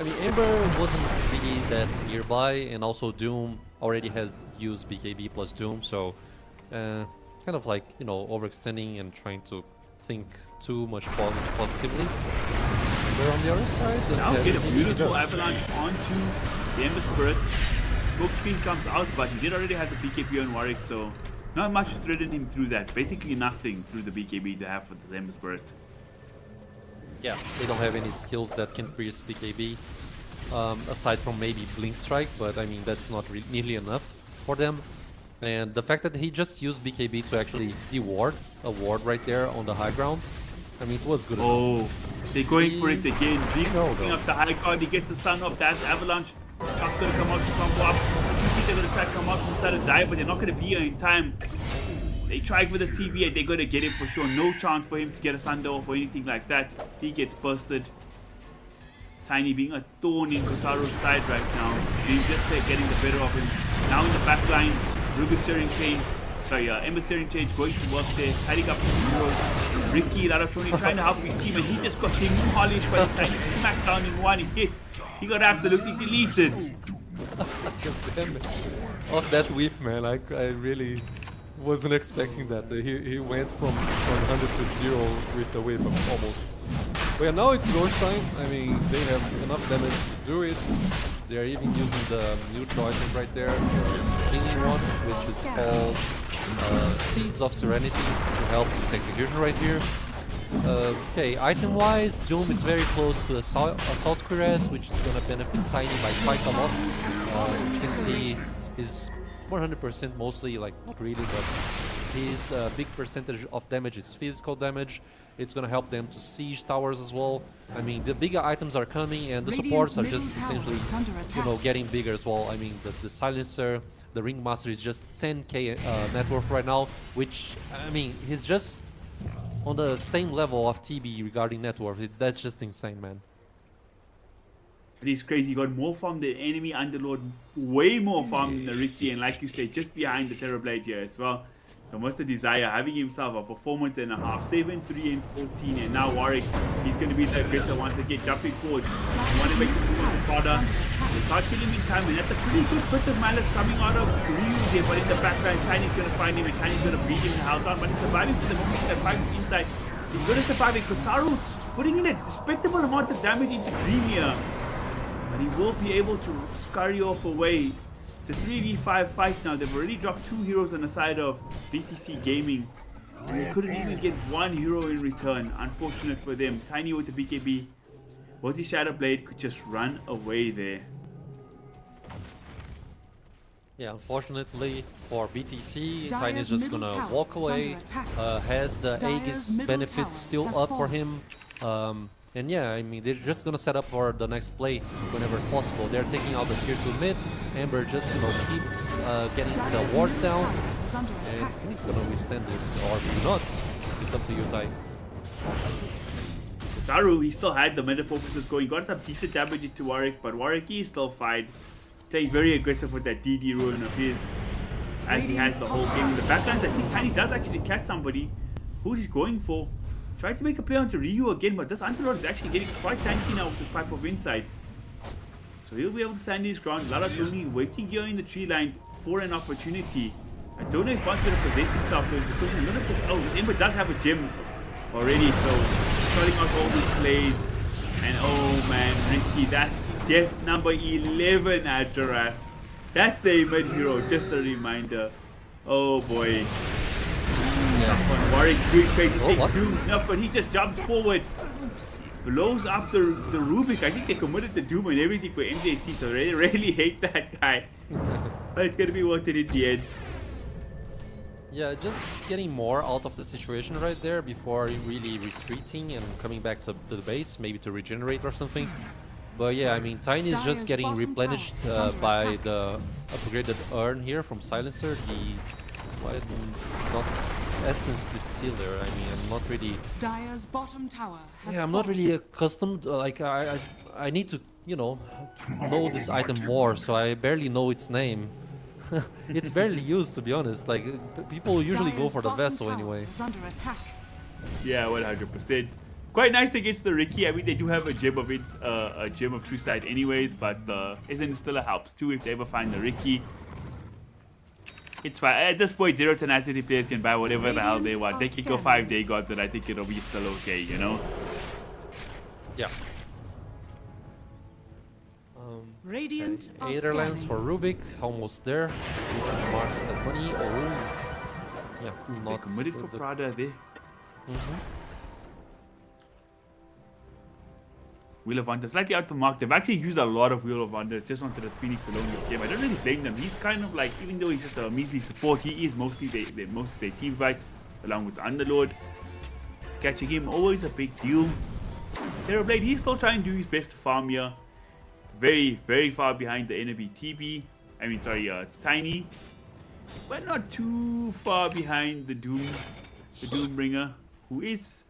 S5: mean, Amber wasn't really that nearby, and also Doom already had used BKB plus Doom, so kind of like, you know, overextending and trying to think too much positively. Amber on the other side doesn't
S4: Now
S5: have
S4: get a
S5: any-
S4: beautiful avalanche onto the Ember Spirit. Smoke screen comes out, but he did already have the BKB on Warwick, so not much to threaten him through that. Basically nothing through the BKB to have for the Ember Spirit.
S5: Yeah, they don't have any skills that can pierce BKB, aside from maybe Blink Strike, but I mean, that's not nearly enough for them. And the fact that he just used BKB to actually de-ward, a ward right there on the high ground, I mean, it was good enough.
S4: Oh, they're going for it again. Dream
S5: No,
S4: picking
S5: no.
S4: up the high card, he gets the sun off, that's avalanche. Chuck's gonna come out to combo up. They're gonna try to come out inside a dive, but they're not gonna be here in time. They tried with the TB and they're gonna get him for sure. No chance for him to get a Sunder off or anything like that. He gets busted. Tiny being a thorn in Kotaro's side right now. He's just getting the better of him. Now in the back line, Rubik steering chains. Sorry, Ember steering chains going to work there, tidying up his heroes. Ricky Laratoni trying to help his team, and he just got him polished by the tiny smackdown in one hit. He got absolutely deleted.
S5: Damn it. Of that whip, man, I really wasn't expecting that. He went from 100 to 0 with the whip almost. But yeah, now it's Roche time. I mean, they have enough damage to do it. They're even using the neutral item right there, the mini one, which is called Seeds of Serenity, to help this execution right here. Okay, item-wise, Doom is very close to Assault Cuirass, which is gonna benefit Tiny by quite a lot, since he is 400% mostly, like, not really, but his big percentage of damage is physical damage. It's gonna help them to siege towers as well. I mean, the bigger items are coming, and the supports are just essentially, you know, getting bigger as well. I mean, the Silencer, the Ringmaster is just 10k net worth right now, which, I mean, he's just on the same level of TB regarding net worth. That's just insane, man.
S4: It is crazy. He got more farm than enemy Underlord, way more farm than the Ricky, and like you say, just behind the Terrorblade here as well. So Mr. Desire having himself a performance and a half, 7, 3, and 14, and now Warwick, he's going to be the aggressor once again, jumping forward. They want to make this move to Potter. They start killing him in time, and that's a pretty good bit of malice coming out of Ryu there, but in the background, Tiny's going to find him, and Tiny's going to beat him in the house down, but he's surviving for the moment, that fight inside. He's going to survive, and Kotaru putting in a respectable amount of damage into Dream here. But he will be able to scurry off away. It's a 3v5 fight now. They've already dropped 2 heroes on the side of BTC Gaming. And they couldn't even get 1 hero in return. Unfortunate for them. Tiny with the BKB. Wozzy Shadow Blade could just run away there.
S5: Yeah, unfortunately for BTC,
S6: Dire's
S5: Tiny is just
S6: middle
S5: gonna
S6: tower
S5: walk
S6: is under
S5: away.
S6: attack.
S5: Has the
S6: Dire's
S5: Aegis
S6: middle
S5: benefit
S6: tower
S5: still
S6: has
S5: up for
S6: fallen.
S5: him. And yeah, I mean, they're just gonna set up for the next play whenever possible. They're taking out the tier 2 mid. Amber just, you know, keeps getting the wards down.
S6: Is under
S5: And
S6: attack.
S5: I think he's gonna withstand this, or maybe not. It's up to you, Ty.
S4: Zaru, he still had the meta focuses going. Got some decent damage into Warwick, but Warwick is still fine. Playing very aggressive with that DD ruin of his. As he has the whole game in the background. I think Tiny does actually catch somebody. Who he's going for. Tried to make a play onto Ryu again, but this Underlord is actually getting quite tanky now with this pipe of insight. So he'll be able to stand his ground. Laratoni waiting here in the tree line for an opportunity. I don't know if one's going to present itself though. It's a question. Look at this. Oh, this Ember does have a gem already, so starting out all these plays. And oh man, Ricky, that's death number 11 at Giraffe. That's the mid hero, just a reminder. Oh boy. Warwick doing crazy things
S5: what?
S4: too. No, but he just jumps forward. Blows up the Rubik. I think they committed the Doom and everything for MJC, so they really hate that guy. But it's gonna be worth it in the end.
S5: Yeah, just getting more out of the situation right there before really retreating and coming back to the base, maybe to regenerate or something. But yeah, I mean, Tiny is
S6: Dire's
S5: just getting
S6: bottom
S5: replenished
S6: tower is under
S5: by
S6: attack.
S5: the upgraded urn here from Silencer, not Essence Distiller. I mean, I'm not really...
S6: Dire's bottom tower has
S5: Yeah, I'm not
S6: fallen.
S5: really accustomed, like, I need to, you know this item more, so I barely know its name. It's barely used, to be honest. Like, people usually go
S6: Dire's
S5: for the
S6: bottom
S5: vessel
S6: tower
S5: anyway.
S6: is under attack.
S4: Yeah, 100%. Quite nice against the Ricky. I mean, they do have a gem of it, a gem of True Sight anyways, but isn't still a helps too if they ever find the Ricky. It's fine. At this point, Zero Tenacity players can buy whatever the hell they want. They can go 5-day gods and I think it'll be still okay, you know?
S5: Yeah.
S6: Radiant are
S5: Aetherlands
S6: scanning.
S5: for Rubik, almost there. Reaching the mark of the money. Oh, yeah,
S4: They
S5: not
S4: committed for
S5: the-
S4: Prada there. Wheel of Wonder, slightly out the mark. They've actually used a lot of Wheel of Wonder. It's just onto this Phoenix alone this game. I don't really blame them. He's kind of like, even though he's just a measly support, he is mostly their team fight, along with the Underlord. Catching him, always a big deal. Terrorblade, he's still trying to do his best to farm here. Very, very far behind the enemy TB. I mean, sorry, Tiny. But not too far behind the Doombringer, who is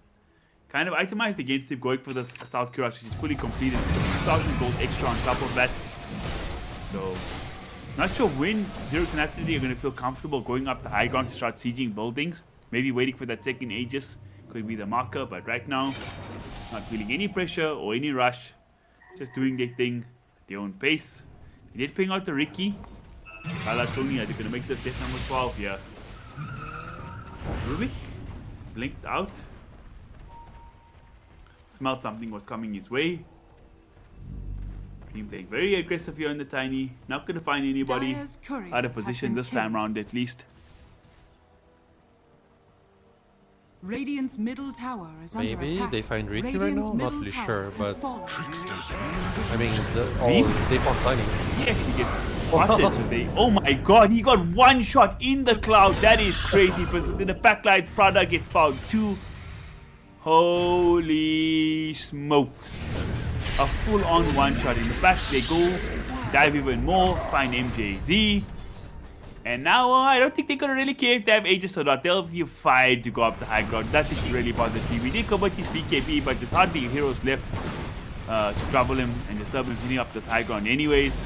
S4: kind of itemized against him, going for the South Cuirass, which is fully completed. 2,000 gold extra on top of that. So, not sure when Zero Tenacity are going to feel comfortable going up the high ground to start sieging buildings. Maybe waiting for that second Aegis could be the marker, but right now, not feeling any pressure or any rush. Just doing their thing at their own pace. They did ping out the Ricky. Tony, they're going to make this death number 12 here. Rubik blinked out. Smelled something was coming his way. Dream playing very aggressive here on the Tiny. Not going to find anybody
S6: Dire's courier
S4: out of
S6: has
S4: position
S6: been
S4: this time
S6: killed.
S4: round at least.
S6: Radiant's middle tower is under
S5: Maybe
S6: attack.
S5: they find Ricky right
S6: Radiant's
S5: now? Not
S6: middle
S5: really
S6: tower
S5: sure,
S6: has
S5: but
S6: fallen.
S5: I mean, they found Tiny.
S4: He actually gets spotted today. Oh my god, he got one shot in the cloud. That is crazy. Because in the backlight, Prada gets found too. Holy smokes. A full-on one shot in the back. They go, dive even more, find MJZ. And now I don't think they're going to really care if they have Aegis or not. They'll be fine to go up the high ground. That is really positive. We did commit his BKB, but there's hardly heroes left to trouble him and disturb him hitting up this high ground anyways.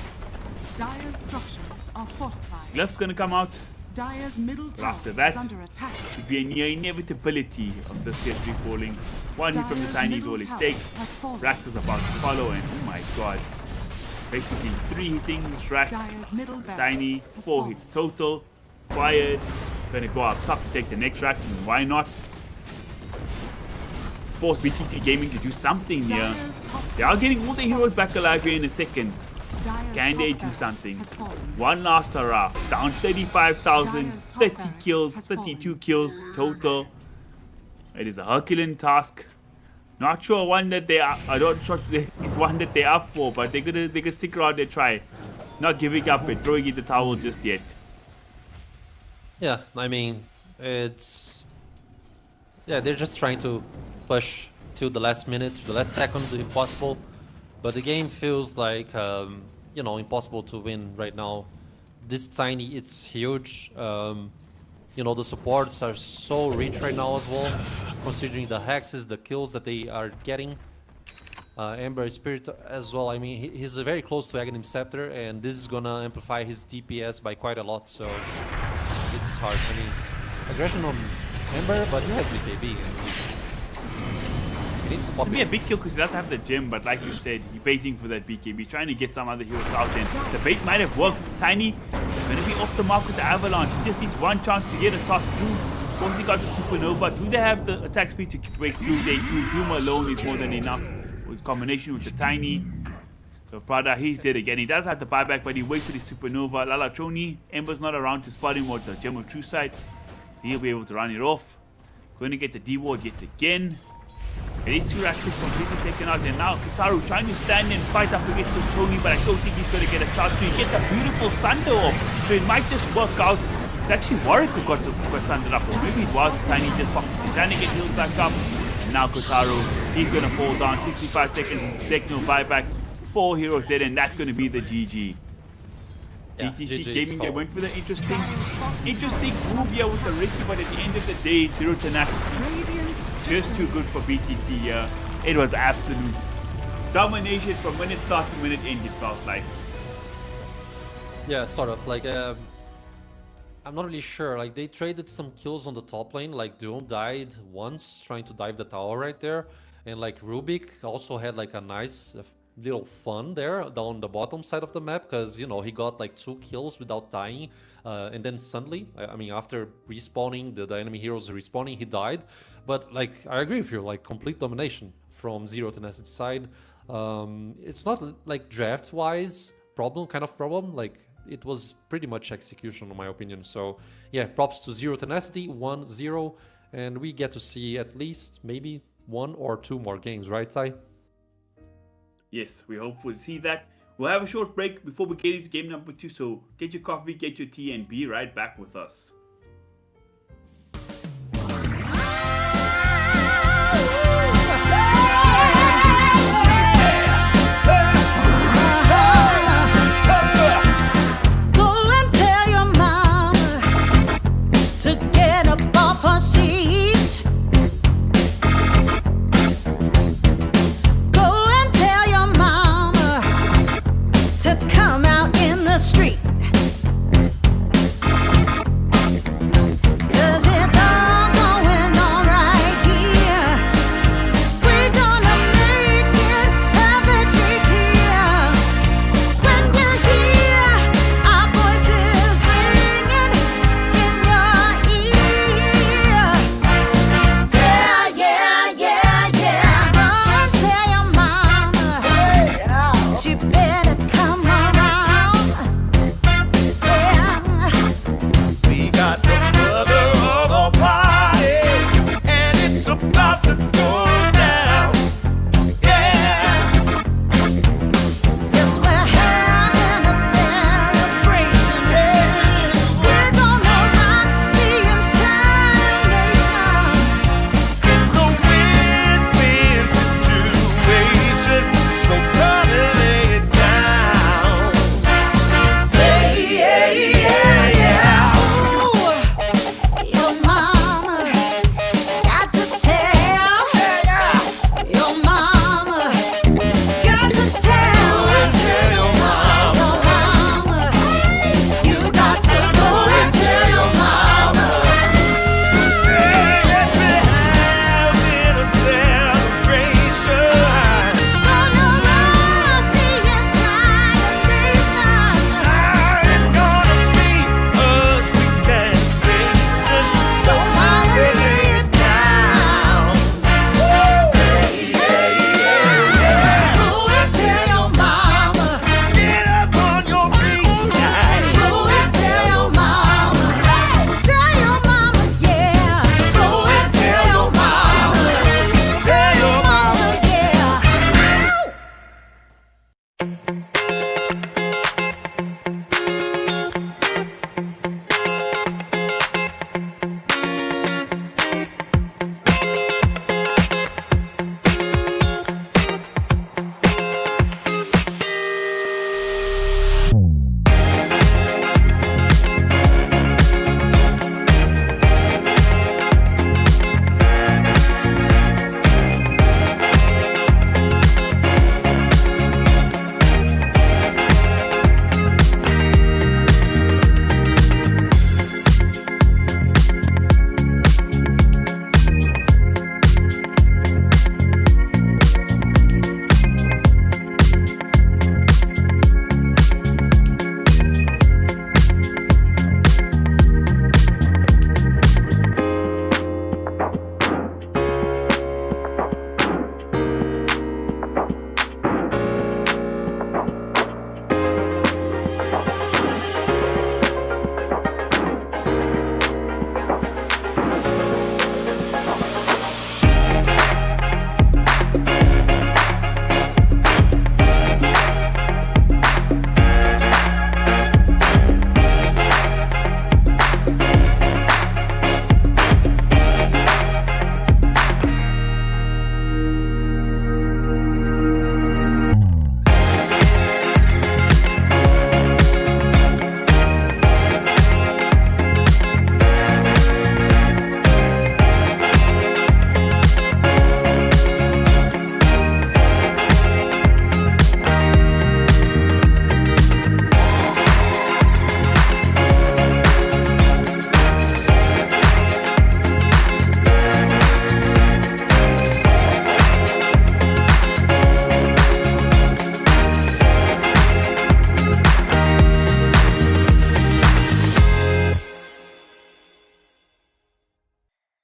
S6: Dire's structures are fortified.
S4: Glyph's going to come out.
S6: Dire's middle tower
S4: After that,
S6: is under attack.
S4: Should be a near inevitability of this tier 3 falling. One hit from the
S6: Dire's
S4: Tiny is
S6: middle
S4: all it
S6: tower
S4: takes.
S6: has fallen.
S4: Rax is about to follow, and oh my god. Basically 3 hitting Rax,
S6: Dire's middle barracks
S4: Tiny,
S6: has
S4: 4
S6: fallen.
S4: hits total. Quiet. Gonna go up top to take the next Rax, and why not? Force BTC Gaming to do something here.
S6: Dire's top
S4: They are getting all the heroes back alive here in a second.
S6: Dire's
S4: Can
S6: top
S4: they do
S6: barracks
S4: something?
S6: has fallen.
S4: One last hurrah. Down 35,000,
S6: Dire's top
S4: 30
S6: barracks
S4: kills,
S6: has
S4: 32
S6: fallen.
S4: kills total. It is a Herculean task. Not sure one that they are. I don't sure it's one that they're up for, but they're gonna stick around and try. Not giving up and throwing in the towel just yet.
S5: Yeah, I mean, it's... Yeah, they're just trying to push till the last minute, the last second if possible. But the game feels like, you know, impossible to win right now. This Tiny, it's huge. You know, the supports are so rich right now as well, considering the hexes, the kills that they are getting. Ember Spirit as well. I mean, he's very close to Aghanim Scepter, and this is gonna amplify his DPS by quite a lot, so it's hard. I mean, aggression on Ember, but he has BKB. He needs to pop
S4: Should be a
S5: it.
S4: big kill because he does have the gem, but like you said, he's baiting for that BKB, trying to get some other heroes out, and the bait might have worked. Tiny gonna be off the mark with the Avalanche. He just needs one chance to get a toss through. Once he got the Supernova, do they have the attack speed to break through? They do. Doom alone is more than enough. With combination with the Tiny. So Prada, he's dead again. He does have the buyback, but he waits for the Supernova. Lalachoni, Ember's not around to spot him with the Gem of True Sight. He'll be able to run it off. Going to get the D-Ward yet again. And these two actually completely taken out. And now Kitaru trying to stand and fight up against this Tony, but I don't think he's going to get a chance to. He gets a beautiful Sunder off. So it might just work out. It's actually Warwick who got Sundered up. Or maybe it was Tiny just trying to get healed back up. And now Kitaru, he's going to fall down. 65 seconds, second buyback. 4 heroes dead, and that's going to be the GG.
S5: Yeah,
S4: BTC
S5: GG is
S4: Gaming, they
S5: called.
S4: went for the interesting move here with the Ricky, but at the end of the day, Zero Tenacity
S6: Radiant
S4: just too good for BTC here. It was absolute domination from minute start to minute end, it felt like.
S5: Yeah, sort of. Like, I'm not really sure. Like, they traded some kills on the top lane. Like, Doom died once trying to dive the tower right there. and like Rubik also had like a nice little fun there down the bottom side of the map, because you know he got like 2 kills without dying, and then suddenly, I mean, after respawning, the enemy heroes respawning, he died. But like, I agree with you, like complete domination from Zero Tenacity side. It's not like draft wise kind of problem, like it was pretty much execution in my opinion. So yeah, props to Zero Tenacity, 1-0, and we get to see at least maybe 1 or 2 more games, right, Ty?
S4: Yes, we hope to see that. We'll have a short break before we get into game number 2, so get your coffee, get your tea, and be right back with us.
S2: Go and tell your mama to get up off her seat. Go and tell your mama to come out in the street. 'Cause it's all going on right here. We're gonna make it perfectly clear. When you hear our voices ringing in your ear,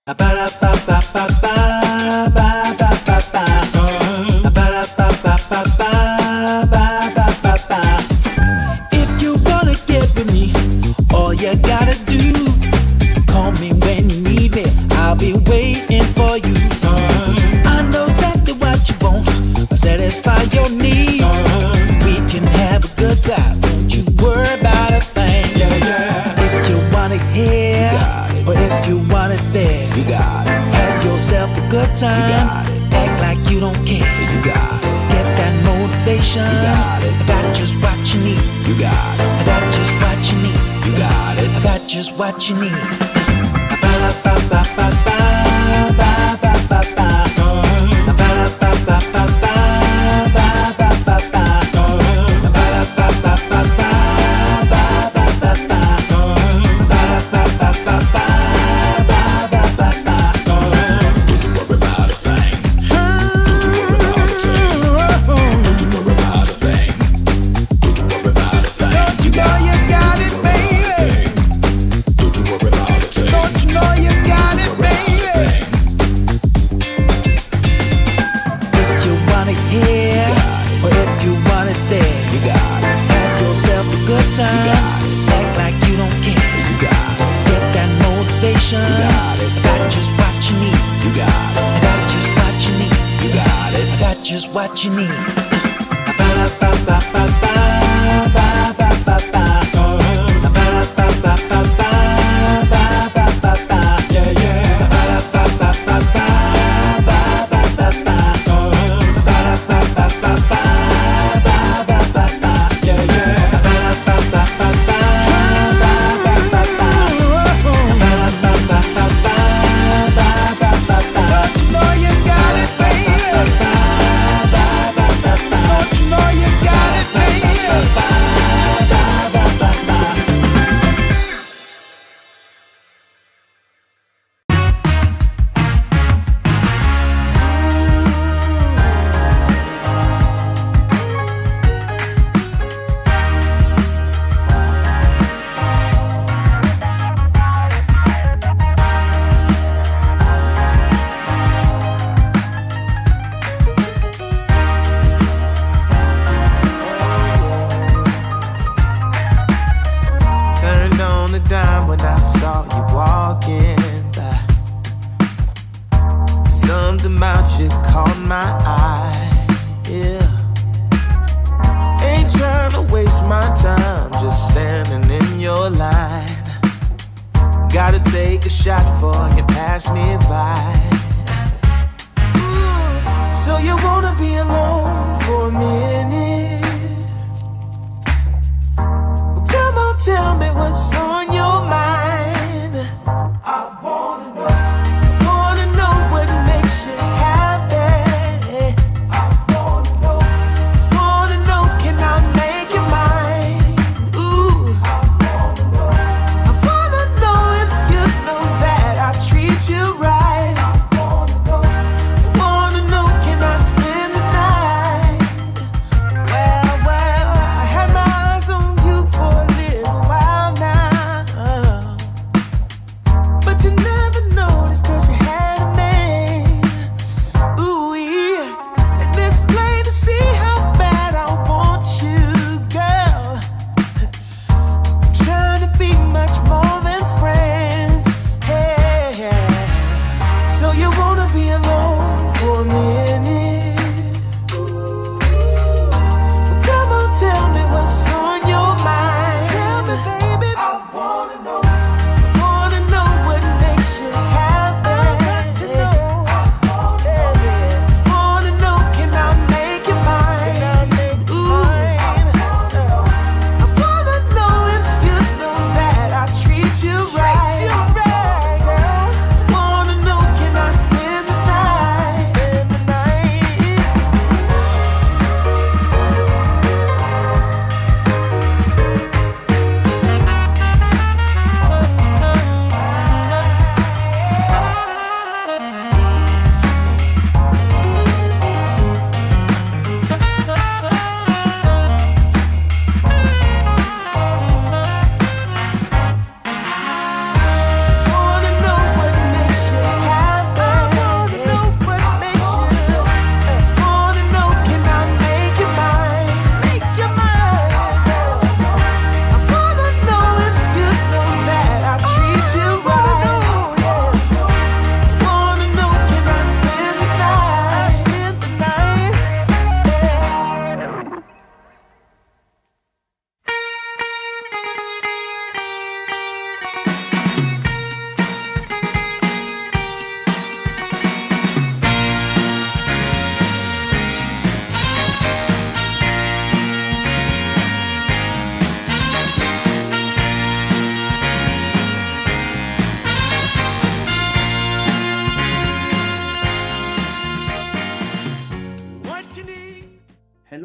S2: If you wanna get with me, all you gotta do, call me when you need me. I'll be waiting for you. I know exactly what you want, satisfy your need. We can have a good time, don't you worry about a thing. If you want it here, or if you want it there, you got it. Have yourself a good time, act like you don't care. You got it. Get that motivation, I got just what you need. You got it. I got just what you need. You got it. I got just what you need. Don't you know you got it, baby? Don't you know you got it, baby? If you want it here, or if you want it there, you got it. Have yourself a good time, act like you don't care. You got it. Get that motivation, I got just what you need. You got it. I got just what you need. You got it. I got just what you need. Don't you know you got it, baby? Don't you know you got it, baby? Turned on the dime when I saw you walking by. Something about you caught my eye, yeah. Ain't trying to waste my time, just standing in your line. Gotta take a shot before you pass me by. So you wanna be alone for a minute? Come on, tell me what's on your mind. I wanna know what makes you happy. I wanna know, can I make you mine? Ooh, I wanna know if you know that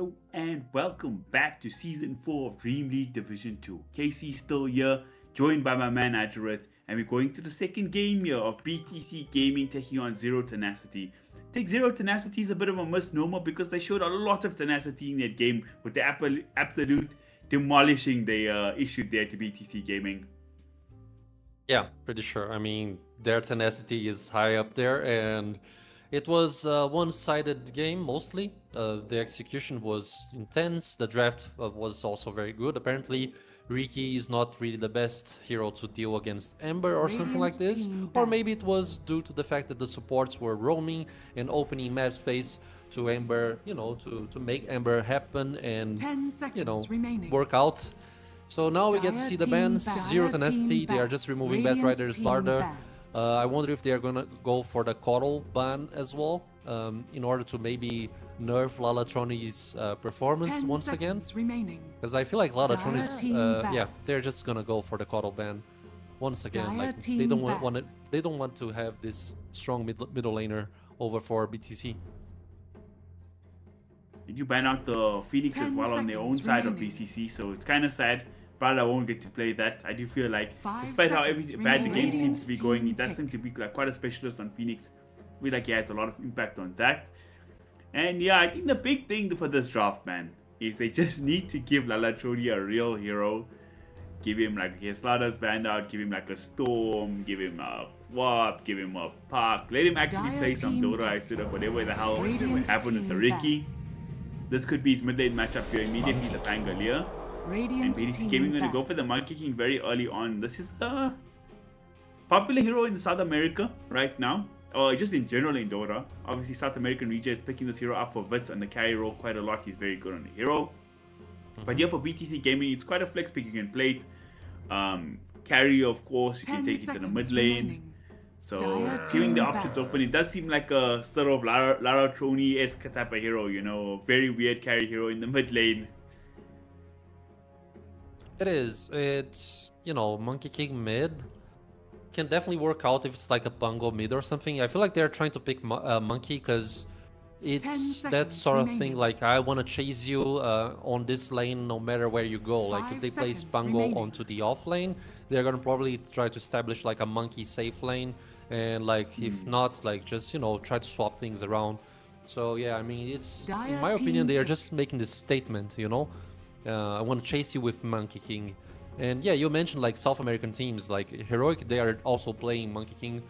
S4: Hello and welcome back to Season 4 of DreamLeague Division 2. KC's still here, joined by my man Ajarath, and we're going to the second game here of BTC Gaming taking on Zero Tenacity. I think Zero Tenacity is a bit of a misnomer because they showed a lot of tenacity in that game with the absolute demolishing they issued there to BTC Gaming.
S5: Yeah, pretty sure. I mean, their tenacity is high up there, and it was a one-sided game mostly. The execution was intense. The draft was also very good. Apparently, Riki is not really the best hero to deal against Ember or something like this. Or maybe it was due to the fact that the supports were roaming and opening map space to Ember, you know, to make Ember happen and, you know, work out. So now we get to see the bans. Zero Tenacity, they are just removing Bad Rider's Larder. I wonder if they are gonna go for the Coddle ban as well, in order to maybe nerf Lalatroni's performance once again. Because I feel like Lalatroni's, yeah, they're just gonna go for the Coddle ban once again. Like they don't want to have this strong middle laner over for BTC.
S4: You ban out the Phoenix as well on their own side of BCC, so it's kind of sad. But I won't get to play that. I do feel like, despite how bad the game seems to be going, he does seem to be like quite a specialist on Phoenix. I feel like he has a lot of impact on that. And yeah, I think the big thing for this draft, man, is they just need to give Lalatroni a real hero. Give him like his Slaughter's banned out, give him like a Storm, give him a Warp, give him a Park. Let him actually play some Dota instead of whatever the hell happened with the Riki. This could be his mid lane matchup here immediately, the Pangolier. And BTC Gaming going to go for the Monkey King very early on. This is a popular hero in South America right now, or just in general in Dota. Obviously, South American region is picking this hero up for Vits on the carry role quite a lot. He's very good on the hero. But yeah, for BTC Gaming, it's quite a flex pick. You can play it. Carry, of course, you can take it to the mid lane. So, keeping the options open, it does seem like a sort of Lalatroni-esque type of hero, you know, a very weird carry hero in the mid lane.
S5: It is. It's, you know, Monkey King mid can definitely work out if it's like a Bungo mid or something. I feel like they're trying to pick Monkey because it's that sort of thing, like I want to chase you on this lane no matter where you go. Like if they place Bungo onto the off lane, they're gonna probably try to establish like a Monkey safe lane, and like if not, like just, you know, try to swap things around. So yeah, I mean, it's, in my opinion, they are just making this statement, you know. I want to chase you with Monkey King. And yeah, you mentioned like South American teams like Heroic, they are also playing Monkey King,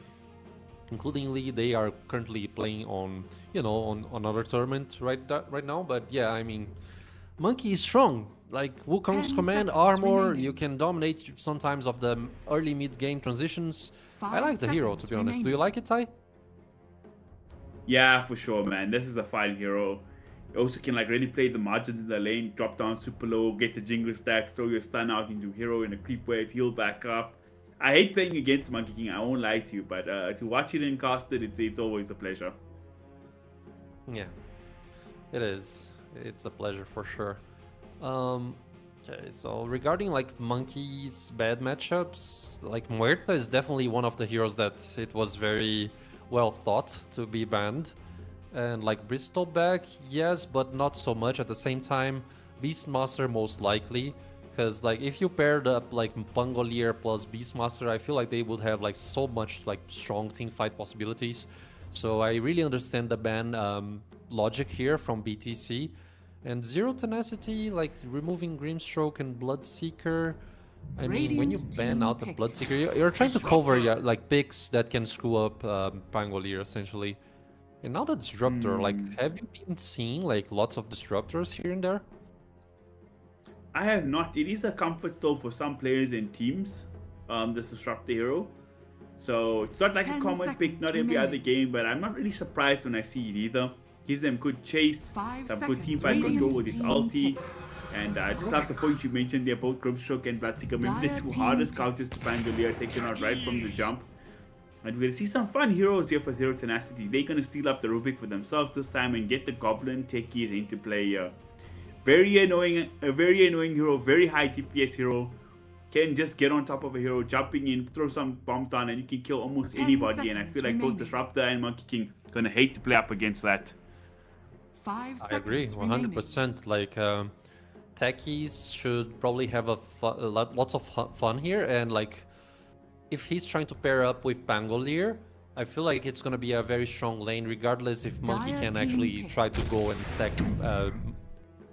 S5: including Lee. They are currently playing on, you know, on another tournament right now. But yeah, I mean, Monkey is strong. Like Wukong's command armor, you can dominate sometimes of the early mid game transitions. I like the hero, to be honest. Do you like it, Ty?
S4: Yeah, for sure, man. This is a fine hero. You also can like really play the margins in the lane, drop down super low, get the jingle stacks, throw your stun out into hero in a creep wave, heal back up. I hate playing against Monkey King, I won't lie to you, but to watch it and cast it, it's always a pleasure.
S5: Yeah, it is. It's a pleasure for sure. Okay, so regarding like Monkey's bad matchups, like Muerta is definitely one of the heroes that it was very well thought to be banned. And like Bristleback, yes, but not so much at the same time. Beastmaster most likely, because like if you paired up like Pangolier plus Beastmaster, I feel like they would have like so much like strong team fight possibilities. So I really understand the ban logic here from BTC. And Zero Tenacity, like removing Grimstroke and Bloodseeker. I mean, when you ban out the Bloodseeker, you're trying to cover like picks that can screw up Pangolier essentially. And now the Disruptor, like, have you been seeing like lots of Disruptors here and there?
S4: I have not. It is a comfort store for some players and teams, this Disruptor hero. So it's not like a common pick, not every other game, but I'm not really surprised when I see it either. Gives them good chase, some good team fight control with his ulti. And I just love the point you mentioned there, both Grimstroke and Bloodseeker, maybe the two hardest counters to Pangolier, taken out right from the jump. And we're going to see some fun heroes here for Zero Tenacity. They're going to steal up the Rubik for themselves this time and get the Goblin techies into play here. A very annoying hero, very high DPS hero. Can just get on top of a hero, jumping in, throw some bombs down, and you can kill almost anybody. And I feel like both Disruptor and Monkey King are going to hate to play up against that.
S6: 5
S5: I agree,
S6: seconds remaining.
S5: 100%. Like, techies should probably have lots of fun here, and like, if he's trying to pair up with Pangolier, I feel like it's gonna be a very strong lane, regardless if Monkey
S6: Dire
S5: can
S6: team
S5: actually
S6: pick.
S5: try to go and stack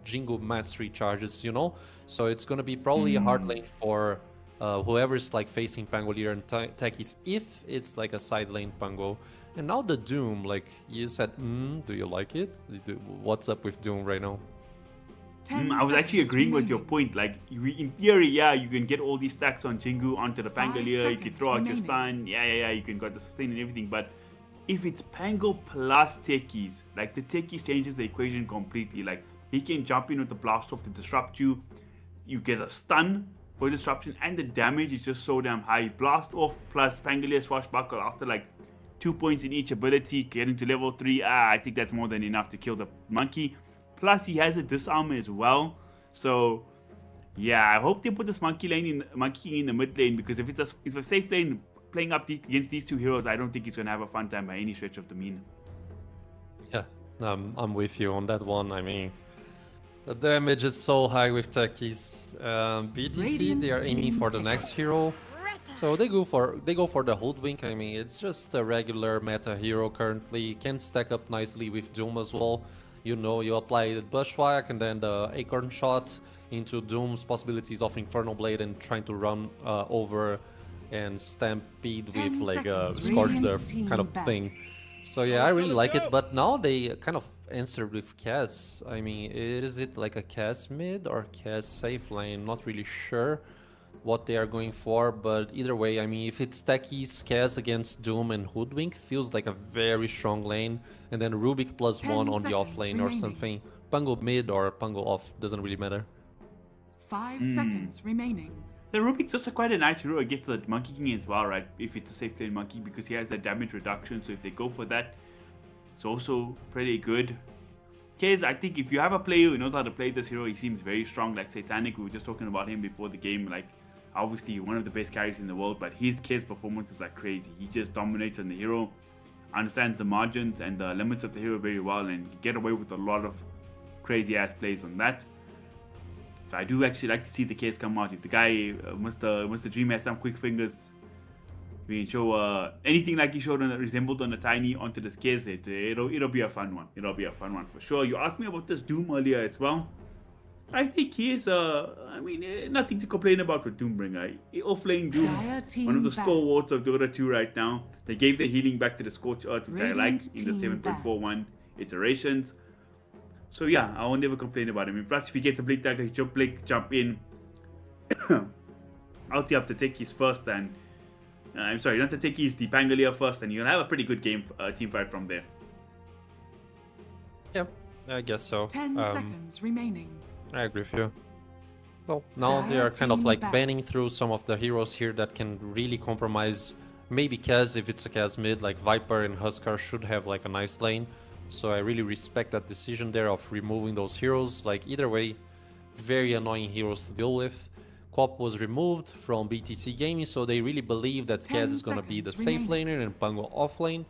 S5: Jingle Mastery charges, you know? So it's gonna be probably a hard lane for whoever's like facing Pangolier and techies, if it's like a side lane Pango. And now the Doom, like you said, do you like it? What's up with Doom right now?
S6: 10
S4: I was actually
S6: seconds
S4: agreeing with your
S6: remaining.
S4: point. Like, in theory, yeah, you can get all these stacks on Jingu onto the
S6: 5
S4: Pangolier. You can
S6: seconds
S4: throw out your
S6: remaining.
S4: stun. Yeah. You can got the sustain and everything. But if it's Pango plus techies, like the techies changes the equation completely. Like, he can jump in with the blast off to disrupt you. You get a stun for disruption, and the damage is just so damn high. Blast off plus Pangolier swashbuckle after like 2 points in each ability, getting to level 3. I think that's more than enough to kill the monkey. Plus, he has a disarm as well. So, yeah, I hope they put this monkey king in the mid lane, because if it's a safe lane playing up against these two heroes, I don't think he's gonna have a fun time by any stretch of the mean.
S5: Yeah, I'm with you on that one. I mean, the damage is so high with techies. BTC, they are aiming for the next hero, so they go for the Hoodwink. I mean, it's just a regular meta hero currently. Can stack up nicely with Doom as well. You know, you apply the Bushwhack and then the Acorn Shot into Doom's possibilities of Infernal Blade and trying to run over and Stampede
S6: 10
S5: with like a
S6: seconds.
S5: Scorched
S6: Radiant
S5: Earth
S6: team
S5: kind of
S6: back.
S5: thing. So yeah, I really like it, but now they kind of answered with Cass. I mean, is it like a Cass mid or Cass safe lane? Not really sure what they are going for, but either way, I mean, if it's techies, Cass against Doom and Hoodwink feels like a very strong lane, and then Rubik plus
S6: 10
S5: 1 on the off
S6: seconds
S5: lane or
S6: remaining.
S5: something. Pango mid or Pango off, doesn't really matter.
S6: 5 seconds remaining.
S4: The Rubik's also quite a nice hero against the Monkey King as well, right? If it's a safe lane monkey, because he has that damage reduction. So if they go for that, it's also pretty good. Kez, I think if you have a player who knows how to play this hero, he seems very strong. Like Satanic, we were just talking about him before the game. Like, obviously one of the best carries in the world, but his Kez performances are crazy. He just dominates on the hero, understands the margins and the limits of the hero very well, and can get away with a lot of crazy ass plays on that. So I do actually like to see the case come out. If the guy, Mr. Dream, has some quick fingers, we can show anything like he showed resembled on the Tiny onto the case. It'll be a fun one. It'll be a fun one for sure. You asked me about this Doom earlier as well. I think he is, nothing to complain about with Doombringer. Offlane Doom,
S6: Dire team
S4: one of the
S6: back.
S4: stalwarts of Dota 2 right now. They gave the healing back to the Scorched Earth, which I like
S6: Radiant
S4: in the
S6: team
S4: 7.41 iterations. So yeah, I will never complain about him. Plus, if he gets a Blink Dagger, he'll jump in. Ulti up the techies first, and I'm sorry, not the techies, the Pangolier first, and you'll have a pretty good game team fight from there.
S5: Yeah, I guess so.
S6: 10 seconds remaining.
S5: I agree with you. Well, now they are kind of like banning through some of the heroes here that can really compromise. Maybe Kaz, if it's a Kaz mid, like Viper and Huskar should have like a nice lane. So I really respect that decision there of removing those heroes. Like either way, very annoying heroes to deal with. Cop was removed from BTC Gaming, so they really believe that
S6: 10
S5: Kaz is gonna be the
S6: seconds
S5: safe laner and Pango off lane.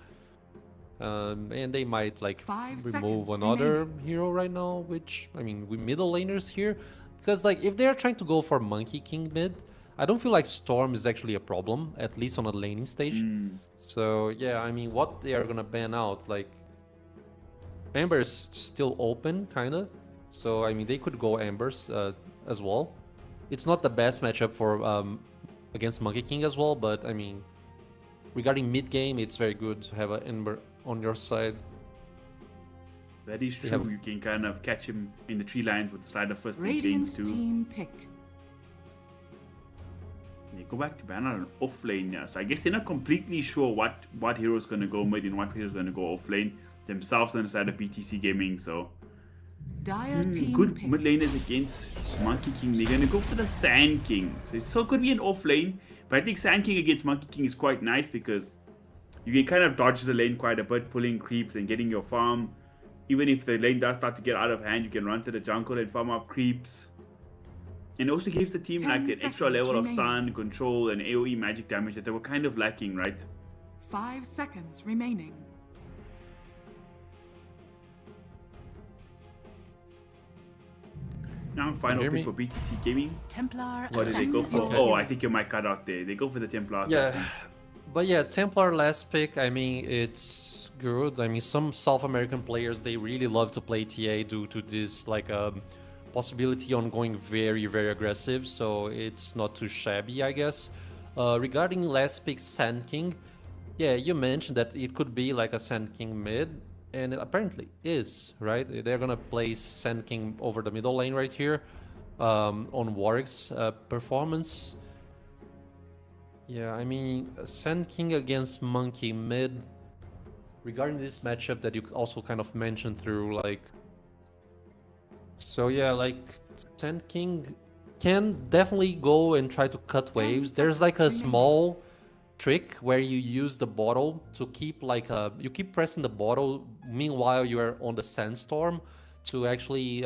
S5: And they might like
S6: 5
S5: remove
S6: seconds
S5: another
S6: remaining.
S5: hero right now, which I mean with middle laners here, because like if they're trying to go for Monkey King mid, I don't feel like Storm is actually a problem, at least on a laning stage. So yeah, I mean what they are gonna ban out, like Amber is still open kinda, so I mean they could go Ambers as well. It's not the best matchup for against Monkey King as well, but I mean regarding mid game, it's very good to have an Ember on your side.
S4: That is true.
S5: have-
S4: You can kind of catch him in the tree lines with the slider first and
S6: Radiant
S4: chains too.
S6: team pick.
S4: They go back to ban on an off lane now. So I guess they're not completely sure what hero is going to go mid and what hero is going to go off lane themselves on the side of BTC Gaming. So
S6: Dire team
S4: good
S6: pick.
S4: mid laners against Monkey King. They're going to go for the Sand King. So it still could be an off lane, but I think Sand King against Monkey King is quite nice because you can kind of dodge the lane quite a bit, pulling creeps and getting your farm. Even if the lane does start to get out of hand, you can run to the jungle and farm up creeps. And it also gives the team
S6: 10
S4: like an extra
S6: seconds
S4: level of
S6: remaining.
S4: stun, control, and AoE magic damage that they were kind of lacking, right?
S6: 5 seconds remaining.
S4: Now final
S5: hear
S4: pick
S5: me?
S4: for BTC Gaming.
S6: Templar
S4: Or did they go
S6: ascends
S4: for?
S6: your
S4: Oh,
S6: hero.
S4: I think your mic cut out there. They go for the Templar
S5: Yeah,
S4: Assassin.
S5: but yeah, Templar last pick, I mean, it's good. I mean, some South American players, they really love to play TA due to this, like, possibility on going very, very aggressive, so it's not too shabby, I guess. Regarding last pick Sand King, yeah, you mentioned that it could be like a Sand King mid, and it apparently is, right? They're gonna place Sand King over the middle lane right here on Warwick's performance. Yeah, I mean, Sand King against Monkey mid. Regarding this matchup that you also kind of mentioned through, like... So yeah, like, Sand King can definitely go and try to cut
S6: 10
S5: waves. There's like a
S6: seconds
S5: small trick where you use the bottle to keep like you keep pressing the bottle meanwhile you're on the sandstorm to actually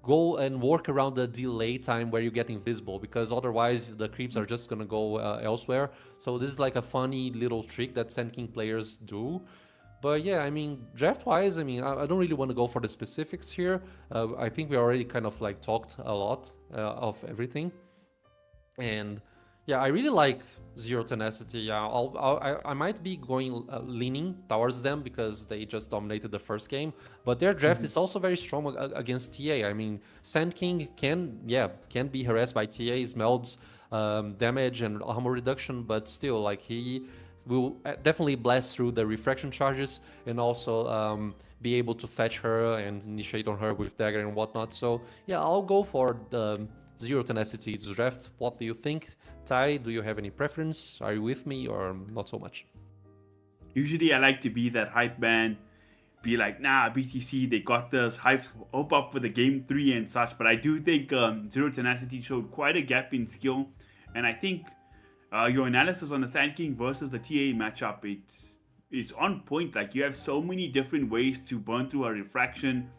S5: go and work around the delay time where you get invisible, because otherwise the creeps are just gonna go elsewhere. So this is like a funny little trick that Sand King players do. But yeah, I mean, draft-wise, I mean, I don't really want to go for the specifics here. I think we already kind of like talked a lot of everything. And yeah, I really like Zero Tenacity. Yeah, I might be going leaning towards them because they just dominated the first game. But their draft is also very strong against TA. I mean, Sand King can be harassed by TA's melds, damage and armor reduction, but still, like, he will definitely blast through the refraction charges and also be able to fetch her and initiate on her with dagger and whatnot. So yeah, I'll go for the Zero Tenacity draft. What do you think? Ty, do you have any preference? Are you with me or not so much?
S4: Usually I like to be that hype man, be like, nah, BTC, they got this, hope up for the game 3 and such. But I do think Zero Tenacity showed quite a gap in skill. And I think your analysis on the Sand King versus the TA matchup, it's on point. Like, you have so many different ways to burn through a refraction.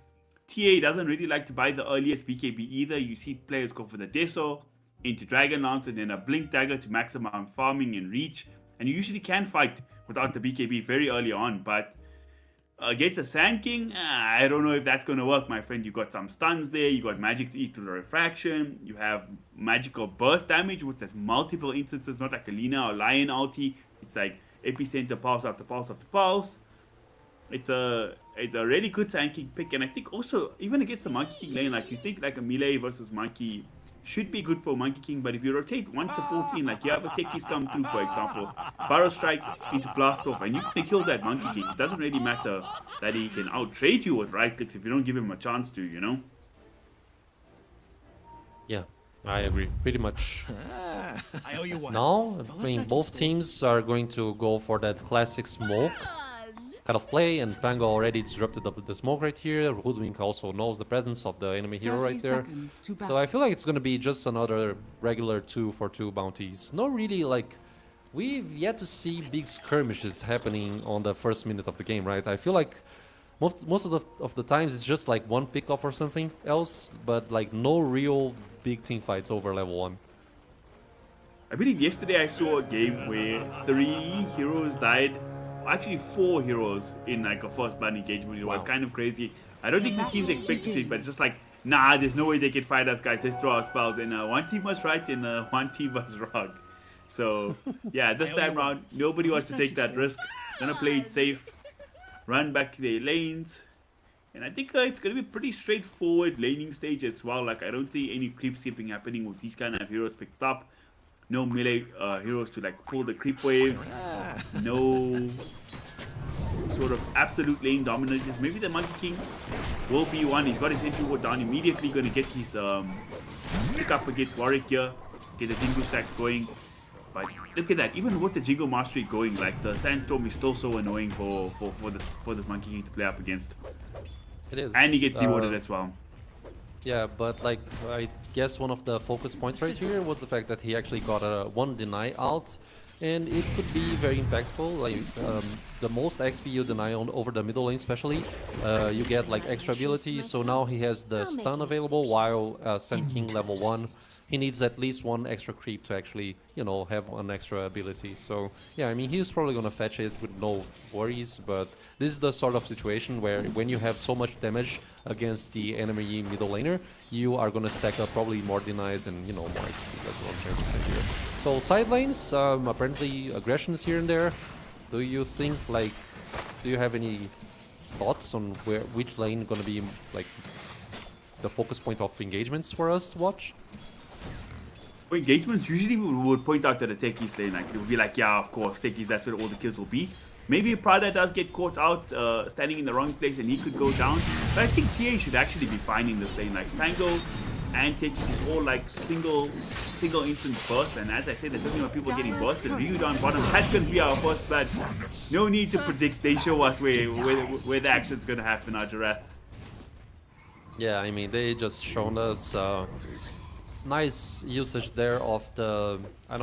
S4: TA doesn't really like to buy the earliest BKB either. You see players go for the Deso, into Dragon Lance, and then a Blink Dagger to maximum farming and reach. And you usually can fight without the BKB very early on. But against a Sand King, I don't know if that's going to work, my friend. You got some stuns there. You got magic to eat through the refraction. You have magical burst damage, which there's multiple instances, not like a Lina or Lion ulti. It's like epicenter pulse after pulse after pulse. It's a really good Sand King pick. And I think also, even against the Monkey King lane, like, you think like a melee versus Monkey should be good for Monkey King, but if you rotate one support in, like you have a techies come through, for example, Burrow Strike into Blast Off, and you can kill that Monkey King. It doesn't really matter that he can out-trade you with right clicks if you don't give him a chance to, you know?
S5: Yeah, I agree, pretty much.
S2: I owe you one.
S5: Now, I mean, both teams are going to go for that classic smoke kind of play, and Pango already disrupted the smoke right here. Hoodwink also knows the presence of the enemy hero
S6: 30
S5: right there.
S6: seconds to
S5: So
S6: battle.
S5: I feel like it's gonna be just another regular 2-for-2 bounties. Not really, like, we've yet to see big skirmishes happening on the first minute of the game, right? I feel like most of the times it's just like one pickoff or something else, but like no real big team fights over level 1.
S4: I believe yesterday I saw a game where 3 heroes died. Actually 4 heroes in like a first blood engagement. It was kind of crazy. I don't think the teams expected it, but it's just like, nah, there's no way they can fight us, guys. Let's throw our spells. And one team was right and one team was wrong. So yeah, this time around, nobody wants to take that risk. Gonna play it safe, run back to their lanes. And I think it's gonna be pretty straightforward laning stage as well. Like, I don't see any creep skipping happening with these kind of heroes picked up. No melee heroes to like pull the creep waves. No sort of absolute lane dominators. Maybe the Monkey King will be one. He's got his entry ward down. Immediately going to get his pick up against Warwick here. Get the Jingle stacks going. But look at that. Even with the Jingle Mastery going, like, the Sandstorm is still so annoying for this Monkey King to play up against.
S5: It is.
S4: And he gets demoted as well.
S5: Yeah, but like, I guess one of the focus points right here was the fact that he actually got a 1 deny alt, and it could be very impactful. Like, the most XP you deny on over the middle lane especially, you get like extra ability, so now he has the stun available while Sand King level 1 he needs at least one extra creep to actually, you know, have one extra ability. So yeah, I mean, he's probably gonna fetch it with no worries, but this is the sort of situation where when you have so much damage against the enemy middle laner, you are gonna stack up probably more denies and, you know, more XP. That's what I'm trying to say here. So side lanes, apparently aggressions here and there. Do you think, like, do you have any thoughts on which lane gonna be like the focus point of engagements for us to watch?
S4: For engagements, usually we would point out to the techies lane, like it would be like, yeah, of course, techies, that's where all the kills will be. Maybe Prada does get caught out standing in the wrong place and he could go down. But I think TA should actually be fine in this lane. Like Pango and Techies is all like single instance burst. And as I said, there's talking about people getting bursted. Ryu down bottom, that's going to be our first blood. No need to predict, they show us where the action's going to happen, Ajarath.
S5: Yeah, I mean, they just shown us nice usage there of the, I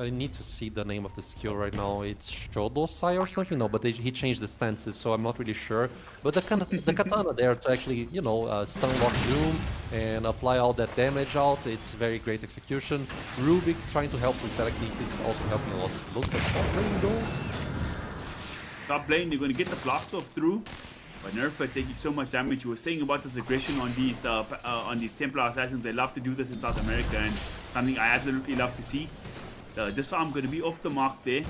S5: need to see the name of the skill right now. It's Shodosai or something, no, but he changed the stances, so I'm not really sure. But the katana there to actually, you know, stun lock Doom and apply all that damage out, it's very great execution. Rubik trying to help with telekinesis is also helping a lot. Look at top lane go.
S4: Top lane, they're going to get the blast off through. But Nerfa taking so much damage. You were saying about this aggression on these Templar assassins. They love to do this in South America, and something I absolutely love to see. Disarm going to be off the mark there.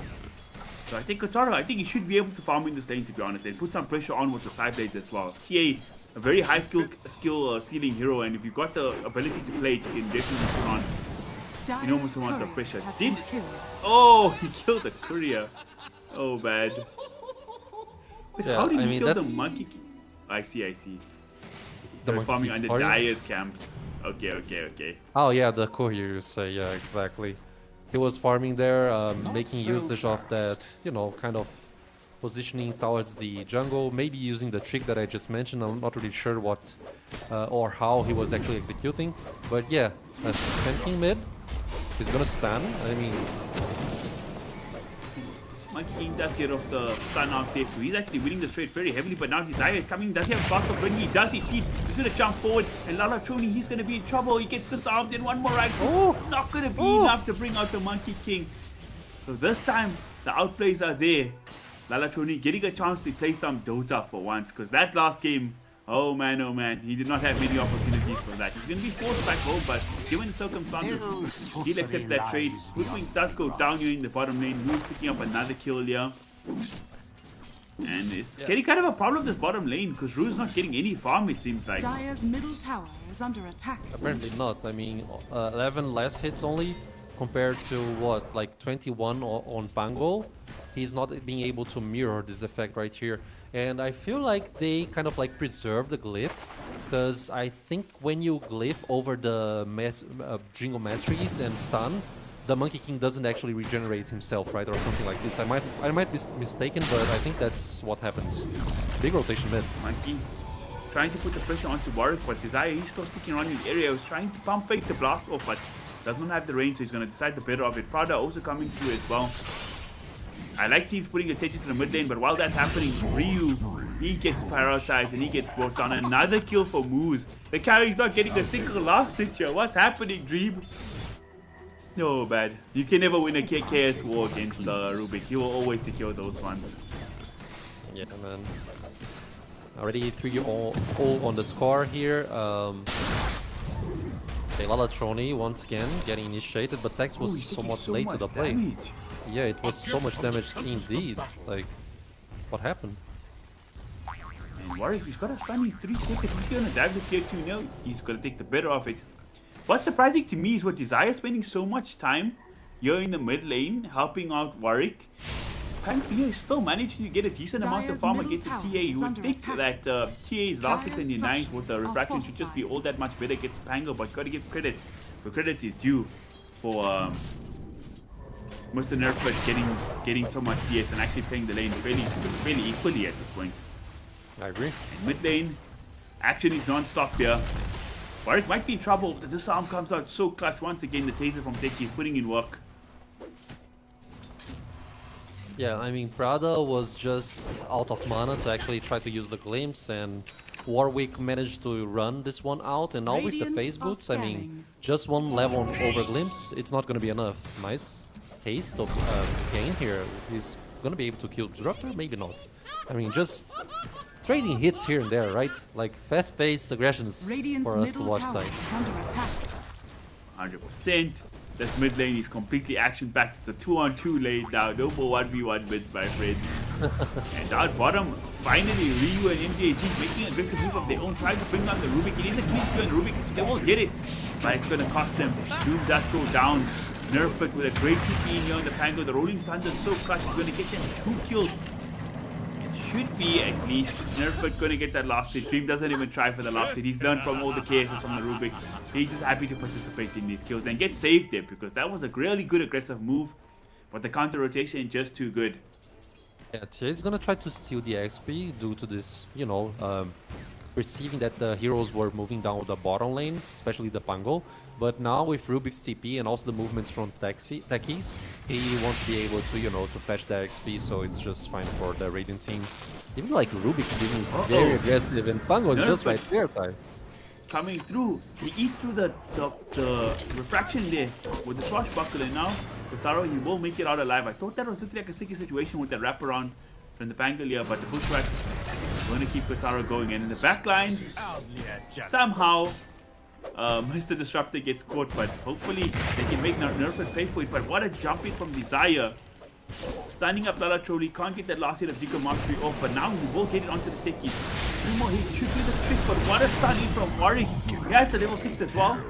S4: So I think Kotaro, I think he should be able to farm in this lane, to be honest, and put some pressure on with the side blades as well. TA, a very high skill ceiling hero, and if you've got the ability to play it, you can definitely put on enormous amounts of pressure. Oh, he killed the courier. Oh, bad.
S5: Yeah,
S4: how did
S5: I
S4: he
S5: mean,
S4: kill
S5: that's...
S4: the monkey? I see.
S5: They're
S4: farming under Dyer's camps. Okay.
S5: Oh yeah, the courier, you say, yeah, exactly. He was farming there, making usage of that, you know, kind of positioning towards the jungle, maybe using the trick that I just mentioned. I'm not really sure what or how he was actually executing, but yeah, Senking mid, he's gonna stun. I mean,
S4: Monkey King does get off the stun out there, so he's actually winning the trade very heavily, but now Desire is coming. Does he have fast already? He does. He's going to jump forward, and Lala Choni, he's going to be in trouble. He gets disarmed, and one more right. Oh, not going to be enough to bring out the Monkey King. So this time, the outplays are there. Lala Choni getting a chance to play some Dota for once, because that last game, oh man, he did not have many opportunities for that. He's going to be forced back home, but given the circumstances, he'll accept that trade. Woodwing does go down here in the bottom lane. Who's picking up another kill here. And it's getting kind of a problem this bottom lane, because Rue's not getting any farm, it seems like.
S6: Dire's middle tower is under attack.
S5: apparently not. I mean, 11 less hits only compared to what, like 21 on Pango. He's not being able to mirror this effect right here. And I feel like they kind of like preserve the glyph, because I think when you glyph over the Jingle Masteries and stun, the Monkey King doesn't actually regenerate himself, right, or something like this. I might be mistaken, but I think that's what happens. Big rotation mid.
S4: Monkey trying to put the pressure onto Warwick, but Desire, he's still sticking around in the area. He was trying to pump fake the blast off, but does not have the range, so he's going to decide the better of it. Prada also coming through as well. I like teams putting attention to the mid lane, but while that's happening, Ryu, he gets prioritized and he gets brought down. Another kill for Moose. The carry's not getting a single last hit here. What's happening, Dream? No, bad. You can never win a KS war against Rubik. He will always secure those ones.
S5: Yeah, man. Already 3-0 on the score here. Lala Troni once again getting initiated, but Tex was somewhat late to the play.
S4: Damage.
S5: Yeah, it was so much damage indeed. Like, what happened?
S4: And Warwick, he's got a stun in 3 seconds. He's gonna dive the tier 2 now. He's gonna take the better of it. What's surprising to me is what Desire spending so much time here in the mid lane, helping out Warwick. Pango still managing to get a decent amount of farm against a TA. You would think that TA's last hit and denies with the refraction should just be all that much better against Pango, but gotta give credit. The credit is due for Mr. Nerflet getting so much CS and actually playing the lane fairly equally at this point.
S5: I agree.
S4: And mid lane, action is non-stop here. Warwick might be in trouble, but this arm comes out so clutch once again. The taser from Teki is putting in work.
S5: Yeah, I mean, Prada was just out of mana to actually try to use the glimpse, and Warwick managed to run this one out, and now with the
S6: Radiant
S5: phase
S6: are
S5: boots, I mean,
S6: scanning.
S5: just one level over Glimpse, it's not gonna be enough. Nice haste of gain here. He's gonna be able to kill Disruptor? Maybe not. I mean, just trading hits here and there, right? Like fast-paced aggressions
S6: Radiant's
S5: for us to
S6: middle
S5: watch
S6: tower
S5: time.
S6: is under attack.
S4: 100%. This mid lane is completely action-packed. It's a 2-on-2 lane now. No more 1v1 mids, my friends. And down bottom, finally Ryu and MJC making an aggressive move of their own, trying to bring down the Rubik. It is a clean kill on Rubik. They will get it, but it's going to cost them. Doom does go down. Nerf it with a great TP in here on the Pango. The Rolling Thunder is so clutch. He's going to get them 2 kills. Should be at least. Nerfit gonna get that last hit. Dream doesn't even try for the last hit. He's learned from all the cases from the Rubik. He's just happy to participate in these kills and get saved there because that was a really good aggressive move. But the counter rotation just too good.
S5: Yeah, TA is gonna try to steal the XP due to this, you know, perceiving that the heroes were moving down the bottom lane, especially the Pango. But now with Rubik's TP and also the movements from Techies, he won't be able to, you know, to fetch that XP, so it's just fine for the Radiant team. Even like Rubik being very aggressive, and Pango is just right there, Ty.
S4: Coming through, he eats through the refraction there with the swashbuckle, and now Kotaro, he will make it out alive. I thought that was looking like a sticky situation with the wraparound from the Bangalore, but the Bushwhack is going to keep Kotaro going. And in the back line, somehow Mr. Disruptor gets caught, but hopefully they can make Nerfit pay for it. But what a jump in from Desire. Stunning up Lala Trolli, can't get that last hit of Deco Mastery off, but now he will get it onto the Techies. 3 more hits should do the trick, but what a stun in from Warwick. He has the level 6 as well.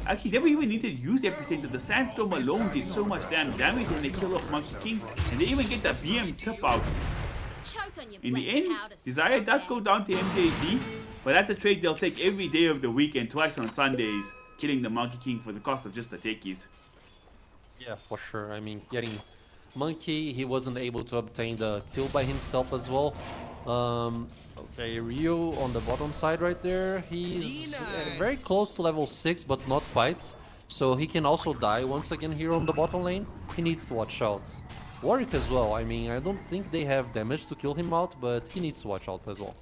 S4: Actually, never even needed to use Epicenter. The Sandstorm alone did so much damage when they kill off Monkey King, and they even get the BM tip out. In the end, Desire does go down to MJZ, but that's a trade they'll take every day of the week and twice on Sundays, killing the Monkey King for the cost of just the Techies.
S5: Yeah, for sure. I mean, getting Monkey, he wasn't able to obtain the kill by himself as well. Okay, Ryu on the bottom side right there. He's very close to level 6, but not quite. So he can also die once again here on the bottom lane. He needs to watch out. Warwick as well. I mean, I don't think they have damage to kill him out, but he needs to watch out as well.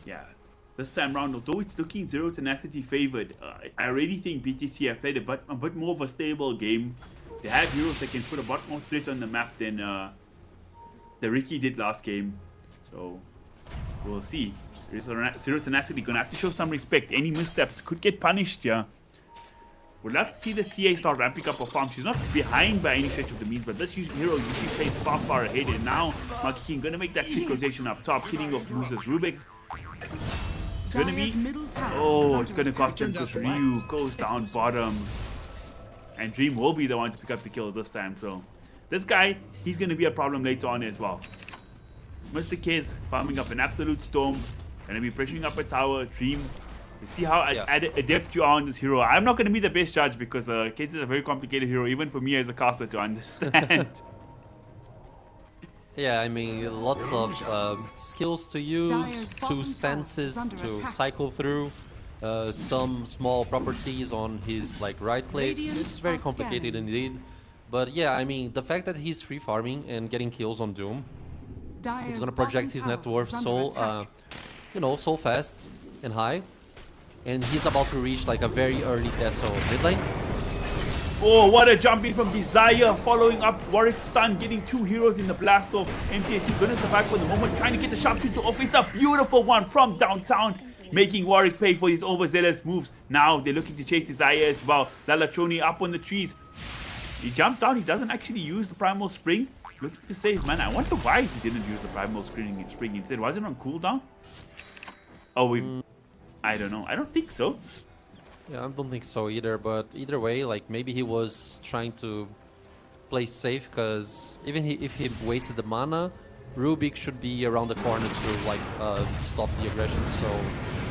S4: Yeah, this time round, although it's looking Zero Tenacity favored, I already think BTC have played a bit more of a stable game. They have heroes that can put a lot more threat on the map than the Ricky did last game. So, we'll see. Zero Tenacity gonna have to show some respect. Any missteps could get punished, yeah. Would love to see this TA start ramping up her farm. She's not behind by any stretch of the means, but this hero usually plays far ahead. And now, Monkey King gonna make that quick rotation up top, killing off losers Rubik. It's gonna be... Oh, it's gonna cost him because Ryu goes down bottom. And Dream will be the one to pick up the kill this time, so... This guy, he's gonna be a problem later on as well. Mr. Kez farming up an absolute storm. Gonna be pressuring up a tower. Dream, you see how adept you are on this hero. I'm not gonna be the best judge because Kez is a very complicated hero, even for me as a caster to understand.
S5: Yeah, I mean, lots of skills to use, 2 stances to cycle through, some small properties on his like right clicks. It's very complicated indeed. But yeah, I mean, the fact that he's free farming and getting kills on Doom, it's gonna project his net worth so, you know, so fast and high. And he's about to reach like a very early Teso mid lane.
S4: Oh, what a jump in from Desire, following up Warwick's stun, getting 2 heroes in the blast off. MTSC gonna survive for the moment, trying to get the sharpshooter off. It's a beautiful one from downtown, making Warwick pay for his overzealous moves. Now they're looking to chase Desire as well. Lalatroni up on the trees. He jumps down, he doesn't actually use the Primal Spring. Looking to save mana. I wonder why he didn't use the Primal Spring instead. Was it on cooldown? Oh, I don't know. I don't think so.
S5: Yeah, I don't think so either, but either way, like maybe he was trying to play safe because even if he wasted the mana, Rubik should be around the corner to like stop the aggression. So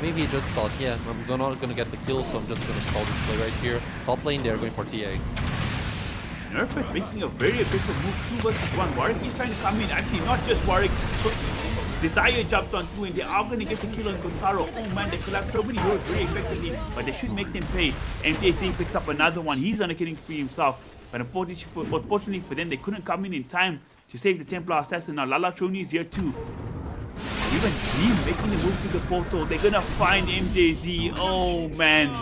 S5: maybe he just thought, yeah, I'm not gonna get the kill, so I'm just gonna stall this play right here. Top lane, they're going for TA.
S4: Nerfit making a very aggressive move, 2 versus 1. Warwick is trying to come in. Actually, not just Warwick. Desire jumps on through and they are going to get the kill on Kotaro. Oh man, they collapse so many heroes very effectively, but they should make them pay. MTSC picks up another one. He's on a killing spree himself, but unfortunately for them, they couldn't come in time to save the Templar Assassin. Now Lala Troni is here too. Even Dream making the move to the portal. They're gonna find MJZ. Oh man.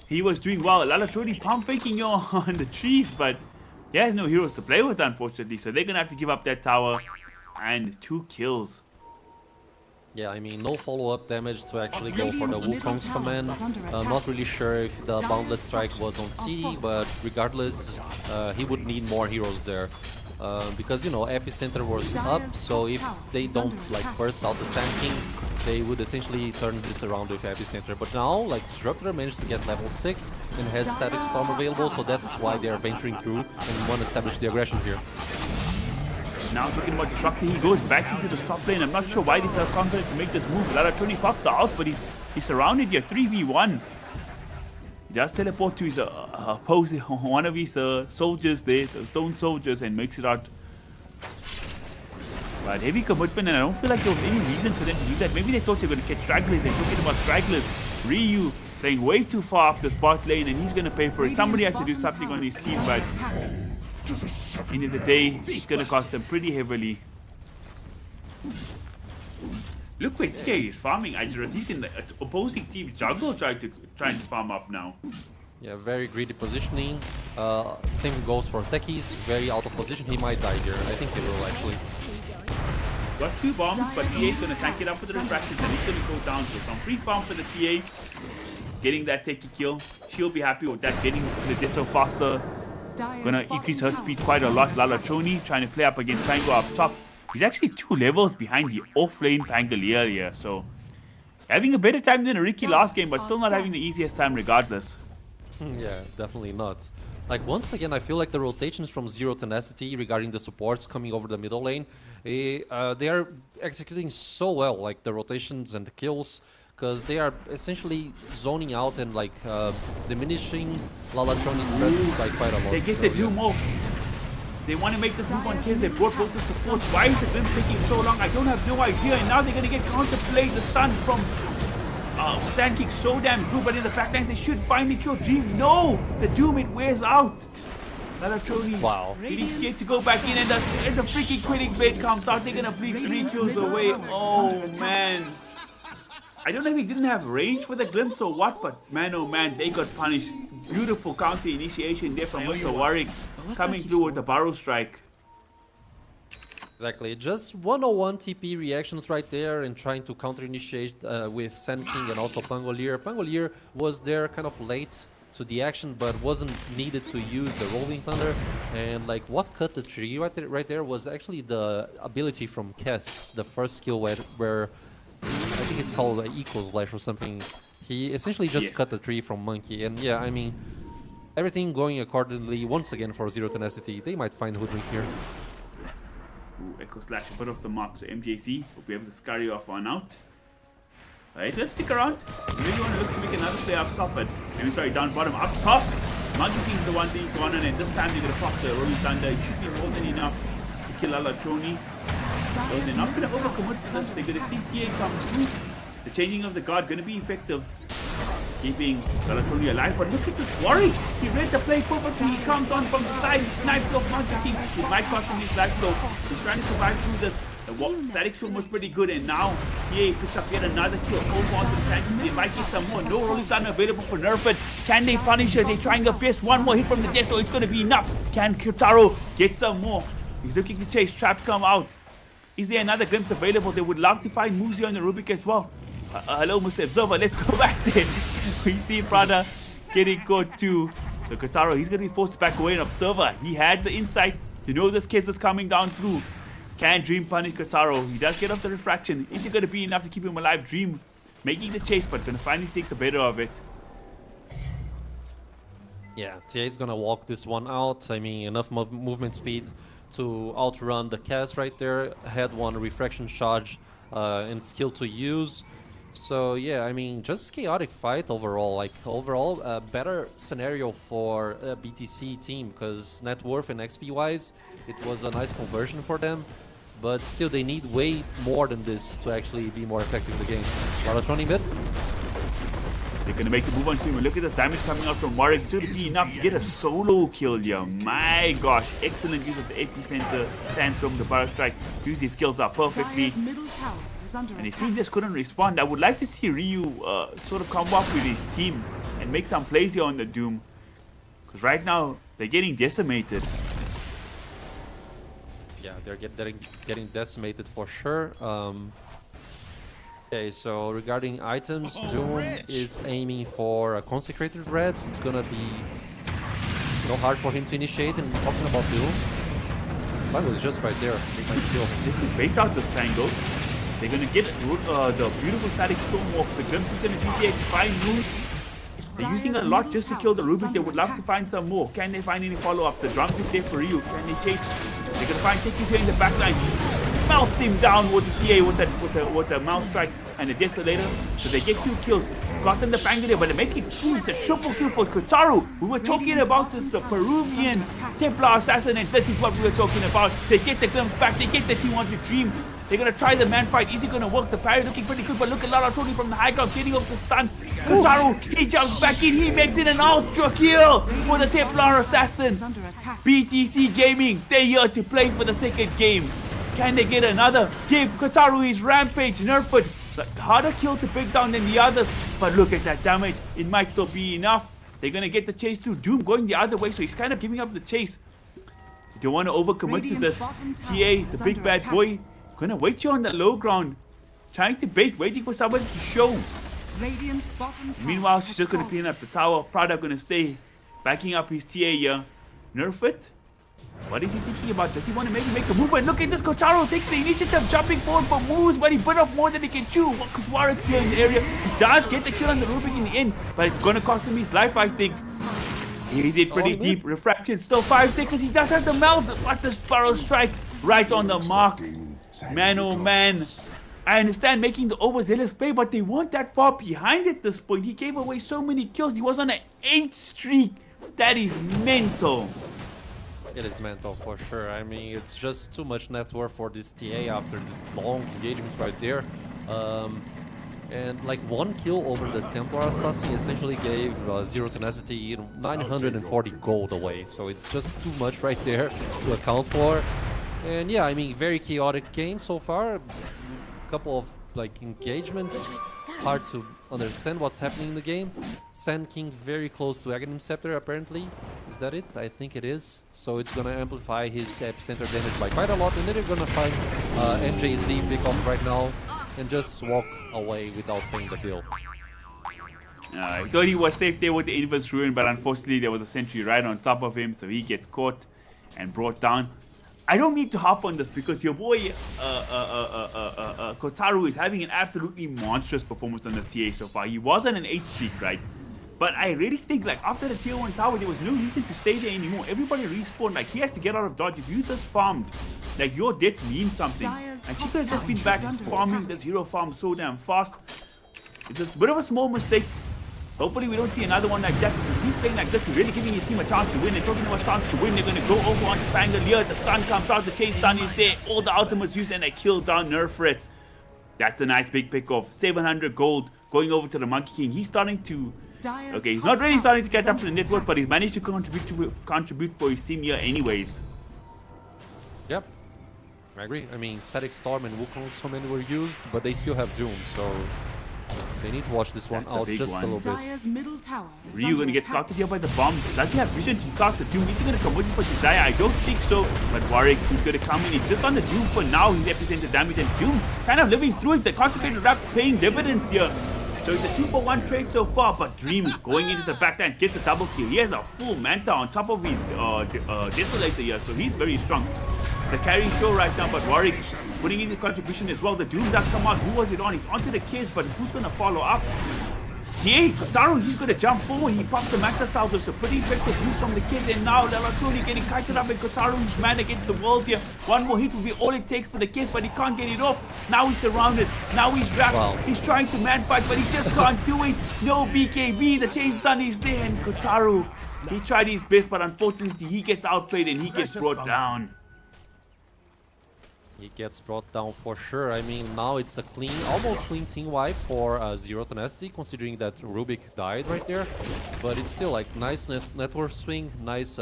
S4: He was doing well. Lalachoni pump faking you on the trees, but he has no heroes to play with, unfortunately. So they're gonna have to give up that tower. And 2 kills.
S5: Yeah, I mean, no follow-up damage to actually go for the
S6: Radiant's middle
S5: Wukong's
S6: tower
S5: command.
S6: is under
S5: I'm
S6: attack.
S5: not really sure if the Boundless Strike was on C, but regardless, he would need more heroes there. Because, you know, Epicenter was up, so if they don't, like, burst out the Sand King, they would essentially turn this around with Epicenter. But now, like, Disruptor managed to get level 6 and has Static Storm available, so that's why they are venturing through and want to establish the aggression here.
S4: Now talking about Disruptor, he goes back into the top lane. I'm not sure why they felt confident to make this move. Lalachoni pops out, but he's surrounded here, 3v1. He does teleport to his opposing, one of his soldiers there, the stone soldiers, and makes it out. But heavy commitment, and I don't feel like there was any reason for them to do that. Maybe they thought they were going to catch stragglers. They're talking about stragglers. Ryu playing way too far up the bot lane, and he's going to pay for it. Somebody has to do something on his team, but end of the day, it's going to cost them pretty heavily. Look where TA is farming. He's in the opposing team jungle trying to farm up now.
S5: Yeah, very greedy positioning. Same goes for Techies, very out of position. He might die here. I think he will actually.
S4: Got 2 bombs, but TA is going to tank it up with the refractions, and he's going to go down. So some free farm for the TA. Getting that Techie kill. She'll be happy with that, getting the Deso faster. Gonna increase her speed quite a lot. Lalachoni trying to play up against Pango up top. He's actually 2 levels behind the off-lane Pangolier here, so having a better time than Ricky last game, but still not having the easiest time regardless.
S5: Yeah, definitely not. Like, once again, I feel like the rotations from Zero Tenacity regarding the supports coming over the middle lane, they are executing so well, like the rotations and the kills, because they are essentially zoning out and like diminishing Lalachoni's presence by quite a lot.
S4: They get
S5: so,
S4: the Doom off. They want to make this move on Kiz. They brought both the supports. Why is the Glim taking so long? I don't have no idea. And now they're going to get counterplayed. The stun from Sand King so damn good. But in the backlines, they should finally kill Dream. No! The Doom, it wears out. Lalachoni getting scared to go back in. And the freaking quitting bait comes out. They're going to bleed 3 kills away. Oh, man. I don't know if he didn't have range for the glimpse or what, but man oh man, they got punished. Beautiful counter initiation there from Mr. Warwick, coming through with the Barrow Strike.
S5: Exactly, just 101 TP reactions right there and trying to counter initiate with Sand King and also Pangolier. Pangolier was there kind of late to the action, but wasn't needed to use the Rolling Thunder. And like what cut the tree right there was actually the ability from Kess, the first skill where I think it's called Eco Slash or something. He essentially just cut the tree from Monkey, and yeah, I mean, everything going accordingly once again for Zero Tenacity. They might find Hoodwink here.
S4: Ooh, Echo Slash a bit off the mark, so MJC will be able to scurry off one out. Alright, let's stick around. Maybe want to look to make another play up top, but maybe sorry, down bottom. Up top, Monkey King's the one being gone, and this time they're going to pop the Rolling Thunder. It should be more than enough to kill Lalachoni. So they're not going to overcommit for this. They're going to see TA come through. The changing of the guard going to be effective, keeping Lalachoni alive. But look at this Warwick. He read the play perfectly. He comes on from the side. He snipes off Monkey King. It might cost him his life though. He's trying to survive through this. The static storm was pretty good, and now TA picks up yet another kill. Over onto the Sand. They might get some more. No Rolling Thunder available for Nerfed. Can they punish her? They're trying their best. One more hit from the death, so it's going to be enough. Can Kotaro get some more? He's looking to chase. Traps come out. Is there another glimpse available? They would love to find Muzi on the Rubik as well. Hello, Mr. Observer. Let's go back there. We see Prada getting caught too. So Kotaro, he's going to be forced to back away. And Observer, he had the insight to know this case is coming down through. Can Dream punish Kotaro? He does get off the refraction. Is it going to be enough to keep him alive? Dream making the chase, but going to finally take the better of it.
S5: Yeah, TA is going to walk this one out. I mean, enough movement speed to outrun the cast right there. Had one refraction charge and skill to use. So yeah, I mean, just chaotic fight overall. Like overall, a better scenario for a BTC team because net worth and XP wise, it was a nice conversion for them. But still, they need way more than this to actually be more effective in the game. Lalachoni mid.
S4: They're gonna make the move on to him. And look at this damage coming out from Warwick. Should be enough to get a solo kill here. My gosh, excellent use of the epicenter. Sandstorm, the Burrow Strike. Use his skills up perfectly.
S6: Dire's middle tower is under
S4: And his
S6: attack.
S4: team just couldn't respond. I would like to see Ryu sort of come up with his team and make some plays here on the Doom. Because right now, they're getting decimated.
S5: Yeah, they're getting decimated for sure. Okay, so regarding items, Doom is aiming for a consecrated reps. It's gonna be hard for him to initiate. And talking about Doom, that was just right there. They might kill.
S4: They can bait out the triangle. They're gonna get the beautiful static storm off. The Glimpse is gonna be there to find moves. They're using a lot just to kill the Rubik. They would love to find some more. Can they find any follow-up? The drums is there for Ryu. Can they chase? They're gonna find Tekis here in the backline. Melt him down with the TA with the mouse strike and the desolator. So they get 2 kills. Cost them the Pangolier, but they make it 2. It's a triple kill for Kotaru. We were talking about this Peruvian Templar assassin, and this is what we were talking about. They get the Glimpse back. They get the team on to Dream. They're gonna try the man fight. Is he gonna work? The parry looking pretty good, but look at Lara Tony from the high ground getting off the stun. Kotaru, he jumps back in. He makes it an ultra kill for the Templar assassin.
S6: Is under attack.
S4: BTC Gaming, they're here to play for the second game. Can they get another? Give Kotaru his rampage, nerf it. Harder kill to break down than the others, but look at that damage. It might still be enough. They're gonna get the chase through. Doom going the other way, so he's kind of giving up the chase. They don't want to overcommit to this. TA, the big bad boy, gonna wait here on the low ground, trying to bait, waiting for somebody to show.
S6: Radiant's bottom tower
S4: Meanwhile, she's
S6: has
S4: just gonna
S6: fallen.
S4: clean up the tower. Prada gonna stay, backing up his TA here. Nerf it. What is he thinking about? Does he want to maybe make a move? And look at this, Kotaru takes the initiative, jumping forward for moves, but he bit off more than he can chew. Because Warwick's here in the area. He does get the kill on the Rubik in the end, but it's gonna cost him his life, I think. He's in pretty deep. Refraction still 5 seconds. He does have the melt. What the Sparrow Strike right on the mark. Man, oh man. I understand making the overzealous play, but they weren't that far behind at this point. He gave away so many kills. He was on an 8 streak. That is mental.
S5: It is mental for sure. I mean, it's just too much net worth for this TA after this long engagement right there. And like 1 kill over the Templar Assassin essentially gave 0 tenacity, 940 gold away. So it's just too much right there to account for. And yeah, I mean, very chaotic game so far. A couple of like engagements. Hard to understand what's happening in the game. Sand King very close to Aghanim Scepter apparently. Is that it? I think it is. So it's gonna amplify his epicenter damage by quite a lot, and then you're gonna find MJZ pick off right now and just walk away without paying the bill.
S4: I thought he was safe there with the Inverse Ruin, but unfortunately there was a sentry right on top of him, so he gets caught and brought down. I don't need to hop on this because your boy Kotaru is having an absolutely monstrous performance on this TA so far. He was on an 8 streak, right? But I really think like after the tier 1 tower, there was no reason to stay there anymore. Everybody respawned, like he has to get out of dodge. If you just farmed, like your death means something.
S6: Dire's
S4: And she
S6: top
S4: could have just been
S6: tower
S4: back
S6: is under
S4: farming
S6: attack.
S4: this hero farm so damn fast. It's a bit of a small mistake. Hopefully we don't see another one like that, because he's playing like this, he's really giving his team a chance to win. They're talking about a chance to win. They're going to go over onto Pangolier. The stun comes out, the chase stun is there. All the ultimates used and they kill down Nerf it. That's a nice big pick off. 700 gold going over to the Monkey King. He's starting to...
S6: Dire's
S4: Okay, he's
S6: top
S4: not really
S6: tower
S4: starting to catch
S6: is
S4: up to the
S6: under
S4: network,
S6: attack.
S4: but he's managed to contribute for his team here anyways.
S5: Yep, I agree. I mean, Static Storm and Wukong so many were used, but they still have Doom, so they need to watch this one
S4: That's a
S5: out
S4: big
S5: just
S4: one.
S5: a little bit.
S6: Dire's middle tower is
S4: Ryu
S6: under
S4: gonna get
S6: attack.
S4: scouted here by the bomb. Does he have vision to cast the Doom? Is he gonna come with for Desire? I don't think so. But Warwick, he's gonna come in. He's just on the Doom for now. He's epicenter damage, and Doom kind of living through it. The concentrated wraps paying dividends here. So it's a 2-for-1 trade so far, but Dream going into the backlines gets a double kill. He has a full Manta on top of his Desolator here, so he's very strong. The carrying show right now, but Warwick putting in his contribution as well. The Doom does come out. Who was it on? It's onto the kids, but who's gonna follow up? Yeah, Kotaru, he's gonna jump forward. He pops the Master Style, so pretty effective use from the kids. And now Lalatuni getting kited up, and Kotaru's man against the world here. One more hit will be all it takes for the kids, but he can't get it off. Now he's surrounded. Now he's wrapped.
S5: Wow.
S4: He's trying to man fight, but he just can't do it. No BKB, the chain stun is there, and Kotaru, he tried his best, but unfortunately he gets outplayed and he gets brought down.
S5: He He gets brought down for sure. I mean, now it's a clean, almost clean team wipe for Zero Tenacity, considering that Rubik died right there. But it's still like nice network swing, nice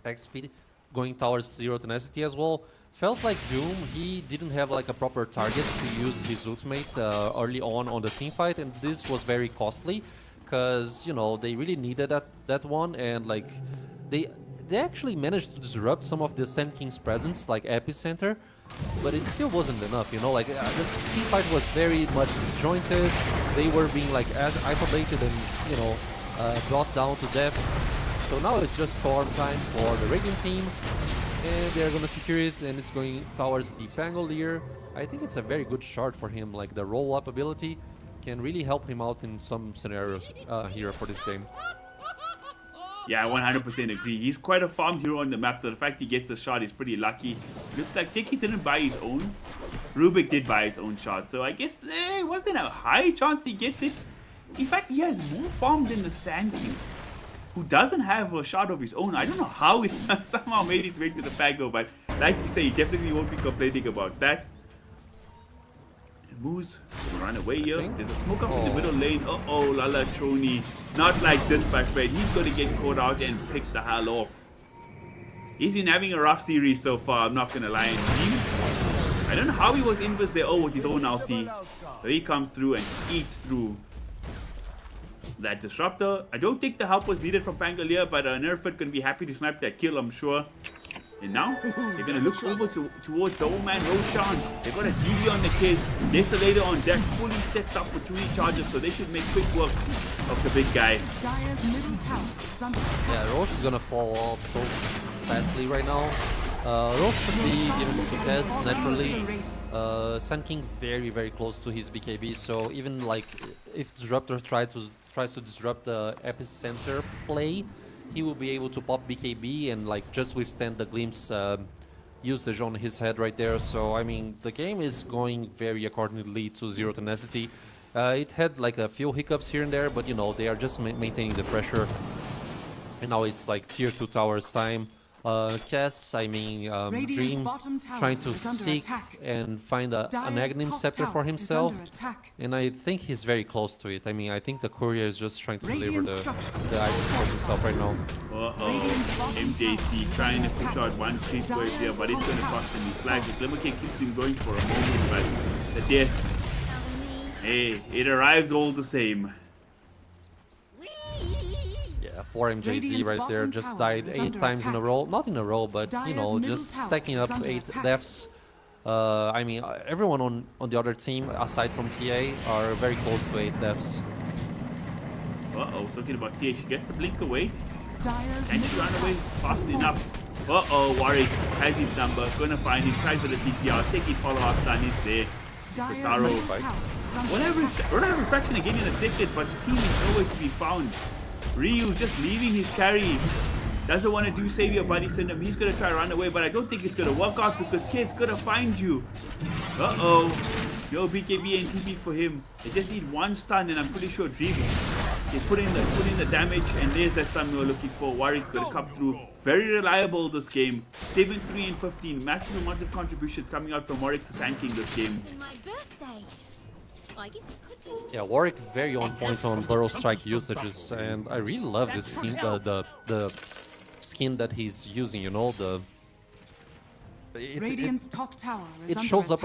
S5: X speed going towards Zero Tenacity as well. Felt like Doom, he didn't have like a proper target to use his ultimate early on the team fight, and this was very costly because, you know, they really needed that one, and like they actually managed to disrupt some of the Sand King's presence, like Epicenter, but it still wasn't enough, you know, like the team fight was very much disjointed. They were being like isolated and, you know, brought down to death. So now it's just Storm time for the Radiant team, and they're gonna secure it, and it's going towards the Pangolier. I think it's a very good shard for him, like the roll-up ability can really help him out in some scenarios here for this game.
S4: Yeah, I 100% agree. He's quite a farmed hero on the map, so the fact he gets a shot is pretty lucky. Looks like Tiki didn't buy his own. Rubik did buy his own shot, so I guess it wasn't a high chance he gets it. In fact, he has more farm than the Sand King, who doesn't have a shot of his own. I don't know how it somehow made its way to the Pango, but like you say, he definitely won't be complaining about that. Moose gonna run away here. There's a smoke up in the middle lane. Uh-oh, Lala Choni. Not like this, my friend. He's gonna get caught out and pick the hell off. He's been having a rough series so far, I'm not gonna lie. I don't know how he was invis there. Oh, with his own ulti. So he comes through and eats through that disruptor. I don't think the help was needed from Pangolier, but Nerfit gonna be happy to snipe that kill, I'm sure. And now they're gonna look over towards the old man Roshan. They got a DV on the kid. Desolator on deck, fully stepped up with 2 charges, so they should make quick work of the big guy.
S6: Dire's middle tower is under attack.
S5: Yeah, Roche is gonna fall off so fastly right now. Roche should be given to Tez naturally. Sand King very close to his BKB, so even like if Disruptor tries to disrupt the Epicenter play, he will be able to pop BKB and like just withstand the Glimpse usage on his head right there. So I mean, the game is going very accordingly to Zero Tenacity. It had like a few hiccups here and there, but you know, they are just maintaining the pressure. And now it's like tier 2 towers time. Cass, I mean, Dream trying to seek and find an Aghanim Scepter for himself, and I think he's very close to it. I mean, I think the courier is just trying to deliver the item for himself right now.
S4: Uh-oh, MJC trying to push out one creep wave here, but it's going to cost him his flag. The Glimmerking keeps him going for a moment, but the death, hey, it arrives all the same.
S5: Poor MJZ right there, just died 8 times in a row. Not in a row, but you know, just stacking up 8 deaths. I mean, everyone on the other team, aside from TA, are very close to 8 deaths.
S4: Uh-oh, talking about TA, she gets the blink away. Can she run away fast enough? Uh-oh, Warwick has his number, gonna find him, tries for the TPR, take his follow-up stun, he's there. Taro, whatever refraction again in a second, but the team is nowhere to be found. Ryu just leaving his carry. Doesn't want to do save your buddy Syndrome. He's going to try to run away, but I don't think it's going to work out because Kid's going to find you. Uh-oh. Yo, BKB and TP for him. They just need 1 stun, and I'm pretty sure Dream is put in the damage, and there's that stun we were looking for. Warwick going to come through. Very reliable this game. 7, 3, and 15. Massive amount of contributions coming out from Warwick's Sand King this game.
S7: My birthday. I guess it could be.
S5: Yeah, Warwick very on point on Burrow Strike usages, and I really love this skin, the skin that he's using, you know,
S6: Radiant's top tower is
S5: it shows up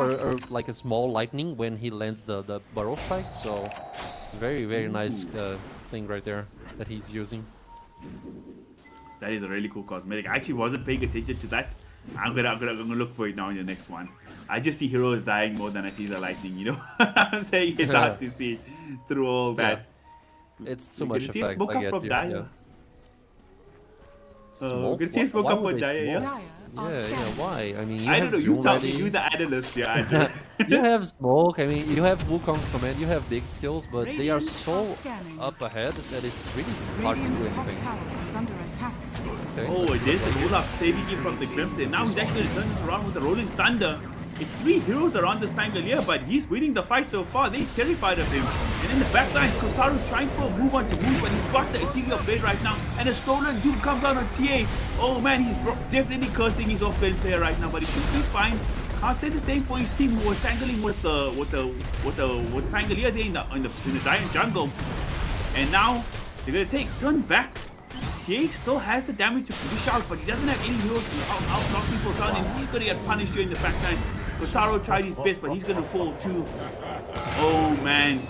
S5: like a small lightning when he lands the Burrow Strike, so very nice thing right there that he's using.
S4: That is a really cool cosmetic. I actually wasn't paying attention to that. I'm gonna look for it now in the next one. I just see heroes dying more than I see the lightning, you know? I'm saying it's hard to see through all that.
S5: Yeah. It's too much effects,
S4: smoke
S5: I
S4: up
S5: get
S4: from
S5: you.
S4: Daya.
S5: Yeah.
S4: We're gonna see smoke up on Daya, yeah?
S5: Yeah, why? I mean,
S4: I don't know, you tell me, you the analyst, yeah, Andrew.
S5: You have smoke, I mean, you have Wukong's command, you have big skills, but they are so up ahead that it's really hard to do anything. Okay,
S4: oh, there's a roll up saving him from the Crimson. Now he's actually turning this around with the Rolling Thunder. It's 3 heroes around this Pangolier, but he's winning the fight so far. They're terrified of him. And in the backline, Kotaro trying for a move on to move, but he's got the Ethereal Blade right now. And a stolen dude comes out on TA. Oh man, he's definitely cursing his offlane player right now, but he should be fine. I'd say the same for his team who was tangling with the Pangolier there in the giant jungle. And now they're gonna turn back. TA still has the damage to push out, but he doesn't have any heroes to outlock people down, and he's gonna get punished here in the backside. Kotaro tried his best, but he's gonna fall too. Oh man.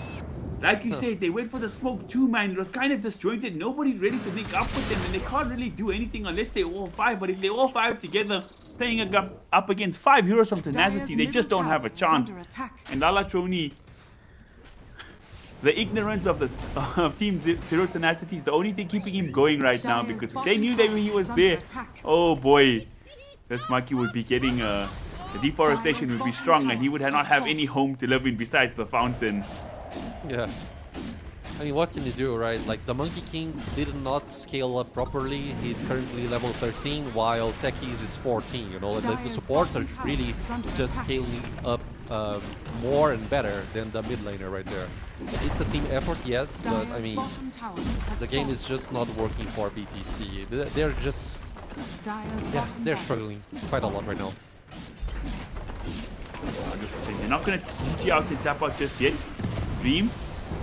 S4: Like you said, they went for the smoke too, man. It was kind of disjointed. Nobody ready to link up with them, and they can't really do anything unless they're all five. But if they're all five together, playing up against 5 heroes from Tenacity, they just don't have a chance. And Lalatroni, the ignorance of Team Zero Tenacity is the only thing keeping him going right now, because if they knew that when he was there, oh boy, this monkey would be getting the deforestation would be strong, and he would not have any home to live in besides the fountain.
S5: Yeah. I mean, what can you do, right? Like, the Monkey King did not scale up properly. He's currently level 13, while Techies is 14, you know? The supports are really just scaling up more and better than the mid laner right there. It's a team effort, yes, but I mean, the game is just not working for BTC. They're just... yeah, they're struggling quite a lot right now.
S4: 100%. They're not going to GG out and tap out just yet. Dream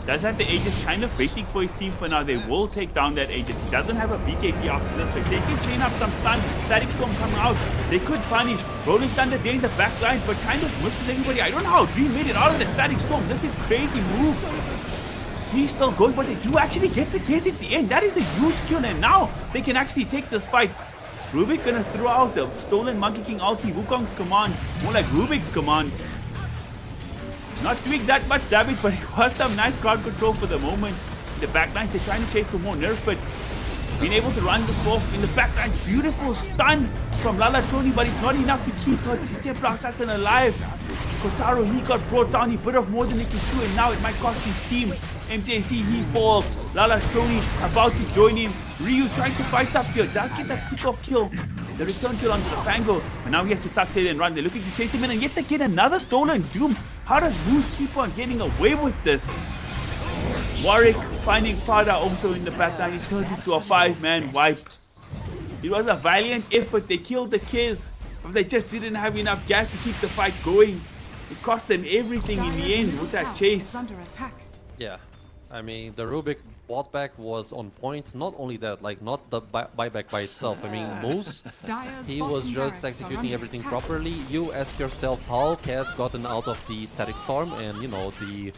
S4: does have the Aegis kind of waiting for his team for now. They will take down that Aegis. He doesn't have a BKB after this, so if they can chain up some stun, Static Storm coming out, they could punish. Rolling Thunder there in the back lines, but kind of misses everybody. I don't know how Dream made it out of the Static Storm. This is crazy move. He's still going, but they do actually get the case at the end. That is a huge kill, and now they can actually take this fight. Rubik gonna throw out the stolen Monkey King ulti, Wukong's command, more like Rubik's command. Not doing that much damage, but it was some nice crowd control for the moment. In the backline, they're trying to chase for more nerf it. Being able to run this off in the backline. Beautiful stun from Lalatroni, but it's not enough to keep her Templar Assassin alive. Kotaro, he got brought down. He put off more than he can do, and now it might cost his team. MJC, he falls. Lalatroni about to join him. Ryu trying to fight up here. Does get that kickoff kill. The return kill onto the Pango. And now he has to tuck tail and run. They're looking to chase him in, and yet again another stolen Doom. How does Moose keep on getting away with this? Warwick finding Pada also in the backline. He turns into a 5-man wipe. It was a valiant effort. They killed the Kiz, but they just didn't have enough gas to keep the fight going. It cost them everything in the end with that chase.
S5: Yeah, I mean, the Rubik bot back was on point. Not only that, like, not the buyback by itself. I mean, Moose, he was just executing everything properly. You ask yourself how Kaz gotten out of the Static Storm and, you know, the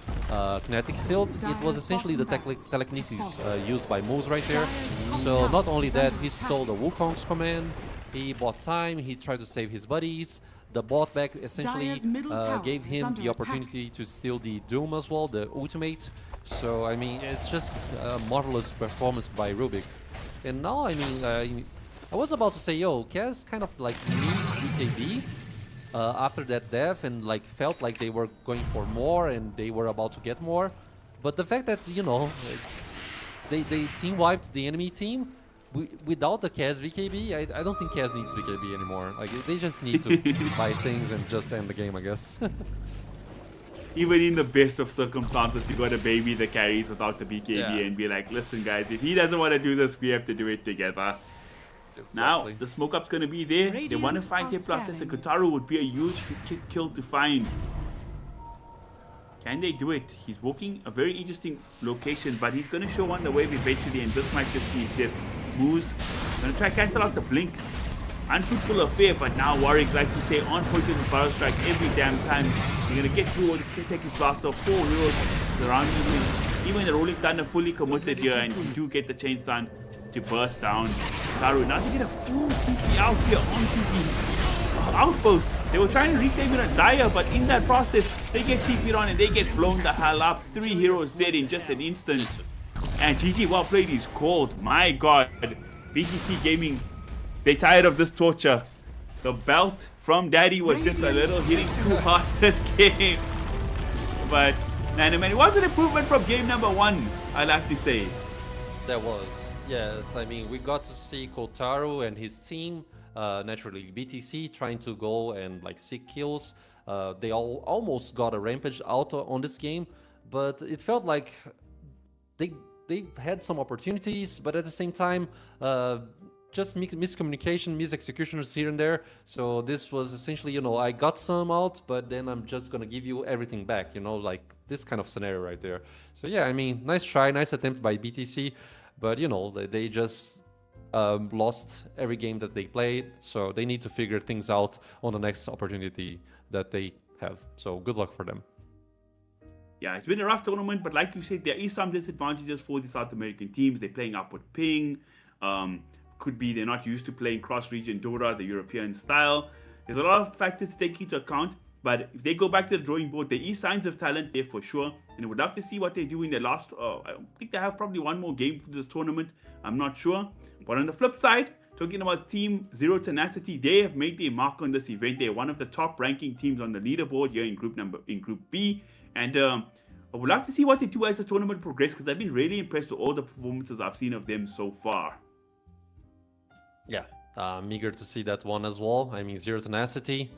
S5: kinetic field. It was essentially the telekinesis used by Moose right there. So not only that, he stole the Wukong's command, he bought time, he tried to save his buddies. The bot back essentially gave him the opportunity to steal the Doom as well, the ultimate. So, I mean, it's just a marvelous performance by Rubik. And now, I mean, I was about to say, yo, Kaz kind of like needs BKB after that death, and like felt like they were going for more and they were about to get more. But the fact that, you know, they team wiped the enemy team without the Kaz BKB, I don't think Kaz needs BKB anymore. Like, they just need to buy things and just end the game, I guess.
S4: Even in the best of circumstances, you gotta baby the carries without the BKB and be like, listen guys, if he doesn't want to do this, we have to do it together. Exactly. Now, the smoke up's gonna be there. They want to find Templar Assassin. Kotaro would be a huge kill to find. Can they do it? He's walking a very interesting location, but he's gonna show on the wave eventually, and this might just be his death. Moves. Gonna try to cancel out the blink. Unfruitful affair, but now Warwick, like you say, on point with the barrel strikes every damn time. You're gonna get through, take his blast off. 4 heroes surrounding him. Even the Rolling Thunder fully committed here, and you do get the chain stun to burst down. Taru, now they get a full TP out here onto the outpost. They were trying to reclaim it on Dire, but in that process, they get TP'd on and they get blown the hell up. 3 heroes dead in just an instant. And GG well played is called. My god. BTC Gaming, they tired of this torture. The belt from Daddy was just a little hitting too hard this game. But, man, it was an improvement from game number 1, I'll have to say.
S5: That was, yes. I mean, we got to see Kotaro and his team, naturally BTC, trying to go and like seek kills. They almost got a rampage out on this game, but it felt like they had some opportunities, but at the same time, just miscommunication, misexecutions here and there. So this was essentially, you know, I got some out, but then I'm just gonna give you everything back, you know, like this kind of scenario right there. So yeah, I mean, nice try, nice attempt by BTC, but you know, they just lost every game that they played. So they need to figure things out on the next opportunity that they have. So good luck for them.
S4: Yeah, it's been a rough tournament, but like you said, there is some disadvantages for the South American teams. They're playing upward ping. Could be they're not used to playing cross-region Dota, the European style. There's a lot of factors to take into account, but if they go back to the drawing board, there is signs of talent there for sure, and I would love to see what they do in their last... I think they have probably one more game for this tournament. I'm not sure. But on the flip side, talking about Team Zero Tenacity, they have made their mark on this event. They're one of the top ranking teams on the leaderboard here in Group B. And I would love to see what they do as the tournament progresses, because I've been really impressed with all the performances I've seen of them so far.
S5: Yeah, I'm eager to see that one as well. I mean, Zero Tenacity.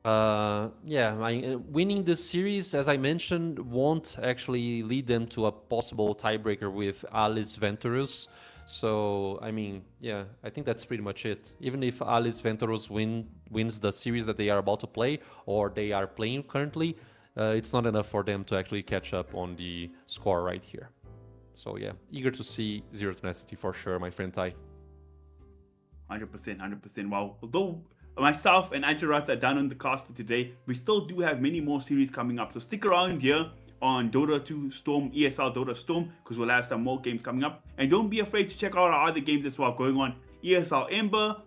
S5: Yeah, winning this series, as I mentioned, won't actually lead them to a possible tiebreaker with Alice Venturus. So, I mean, yeah, I think that's pretty much it. Even if Alice Venturus wins the series that they are about to play, or they are playing currently, it's not enough for them to actually catch up on the score right here. So yeah, eager to see Zero Tenacity for sure, my friend Ty.
S4: 100%, 100%. Wow. Although myself and Antarat are done on the cast for today, we still do have many more series coming up. So stick around here on Dota 2 Storm, ESL Dota Storm, because we'll have some more games coming up. And don't be afraid to check out our other games as well going on. ESL Ember,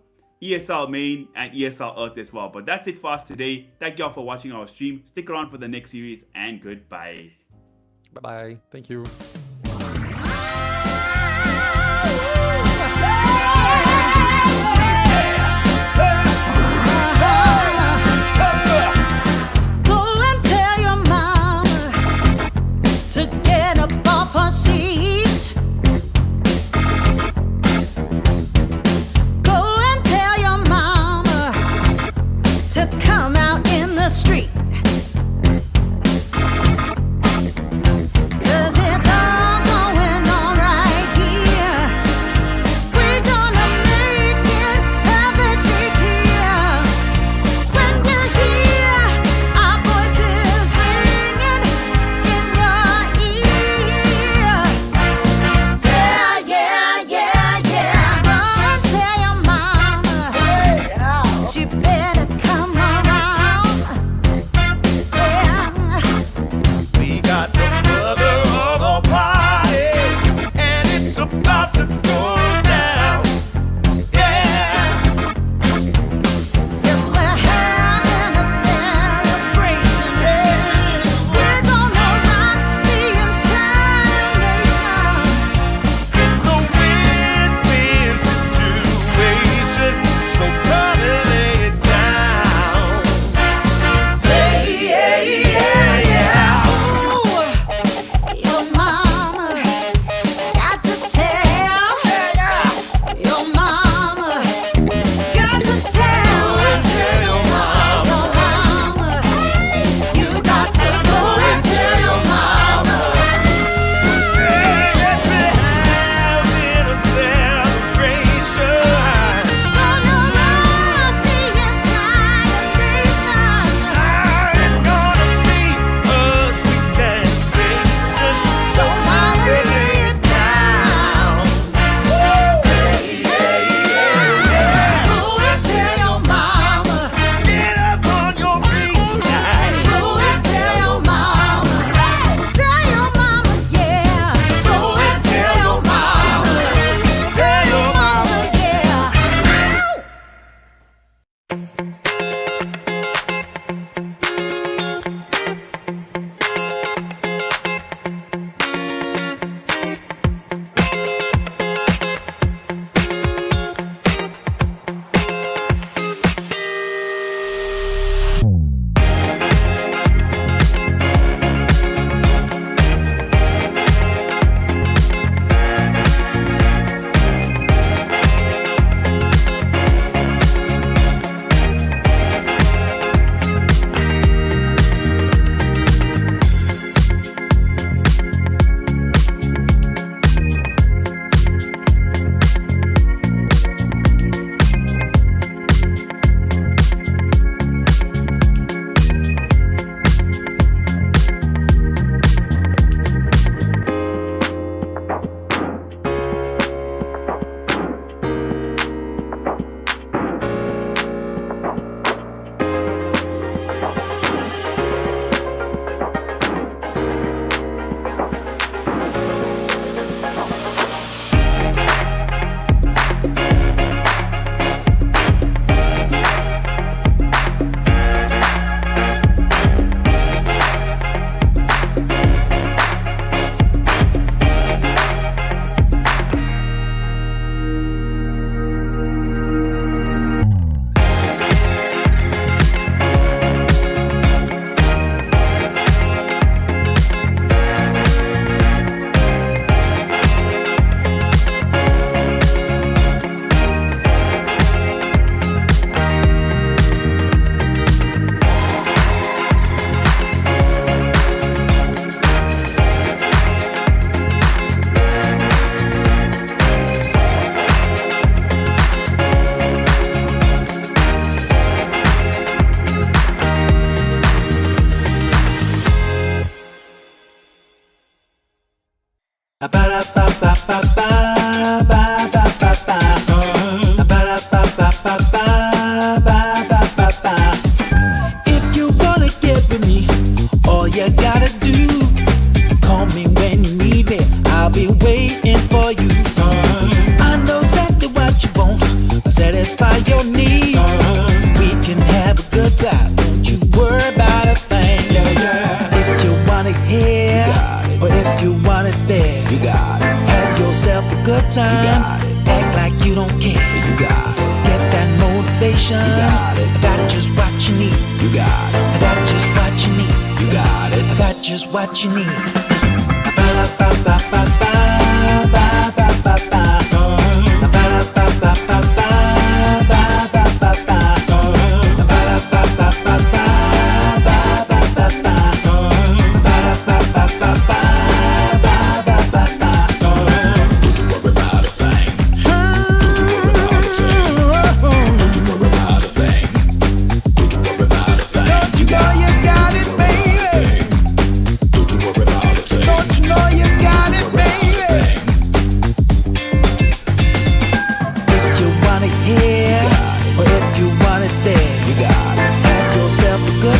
S4: ESL Main, and ESL Earth as well. But that's it for us today. Thank y'all for watching our stream. Stick around for the next series, and goodbye.
S5: Bye-bye. Thank you.
S2: Go and tell your mama to get up off her seat. Go and tell your mama to come out in the street. 'Cause it's all going on right here. We're gonna make it perfectly clear. When you hear our voices ringing in your ear. Yeah, yeah, yeah, yeah. Run, tell your mama she better come around. If you wanna get with me, all you gotta do, call me when you need me. I'll be waiting for you. I know exactly what you want, I'll satisfy your need. We can have a good time, don't you worry about a thing. If you want it here, or if you want it there, you got it. Have yourself a good time, act like you don't care. You got it. Get that motivation, I got just what you need. You got it. I got just what you need. You got it. I got just what you need.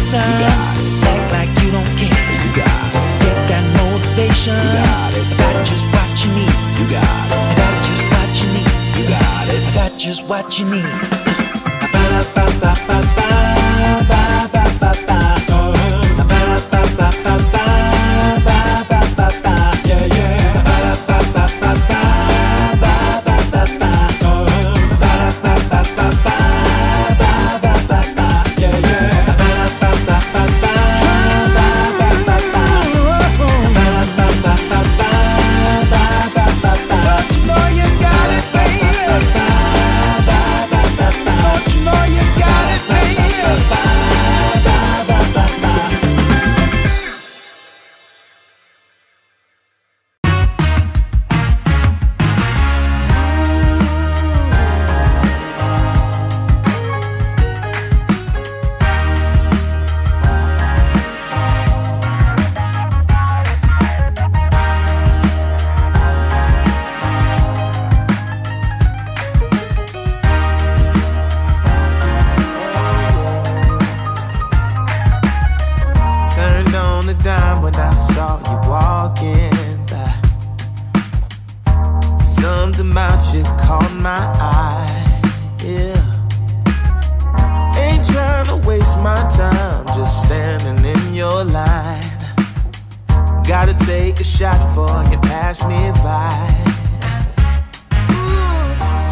S2: Act like you don't care. You got it. Get that motivation. You got it. I got just what you need. You got it. I got just what you need. You got it. I got just what you need.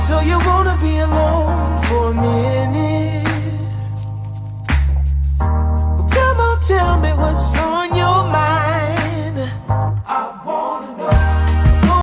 S2: So you wanna be alone for a minute?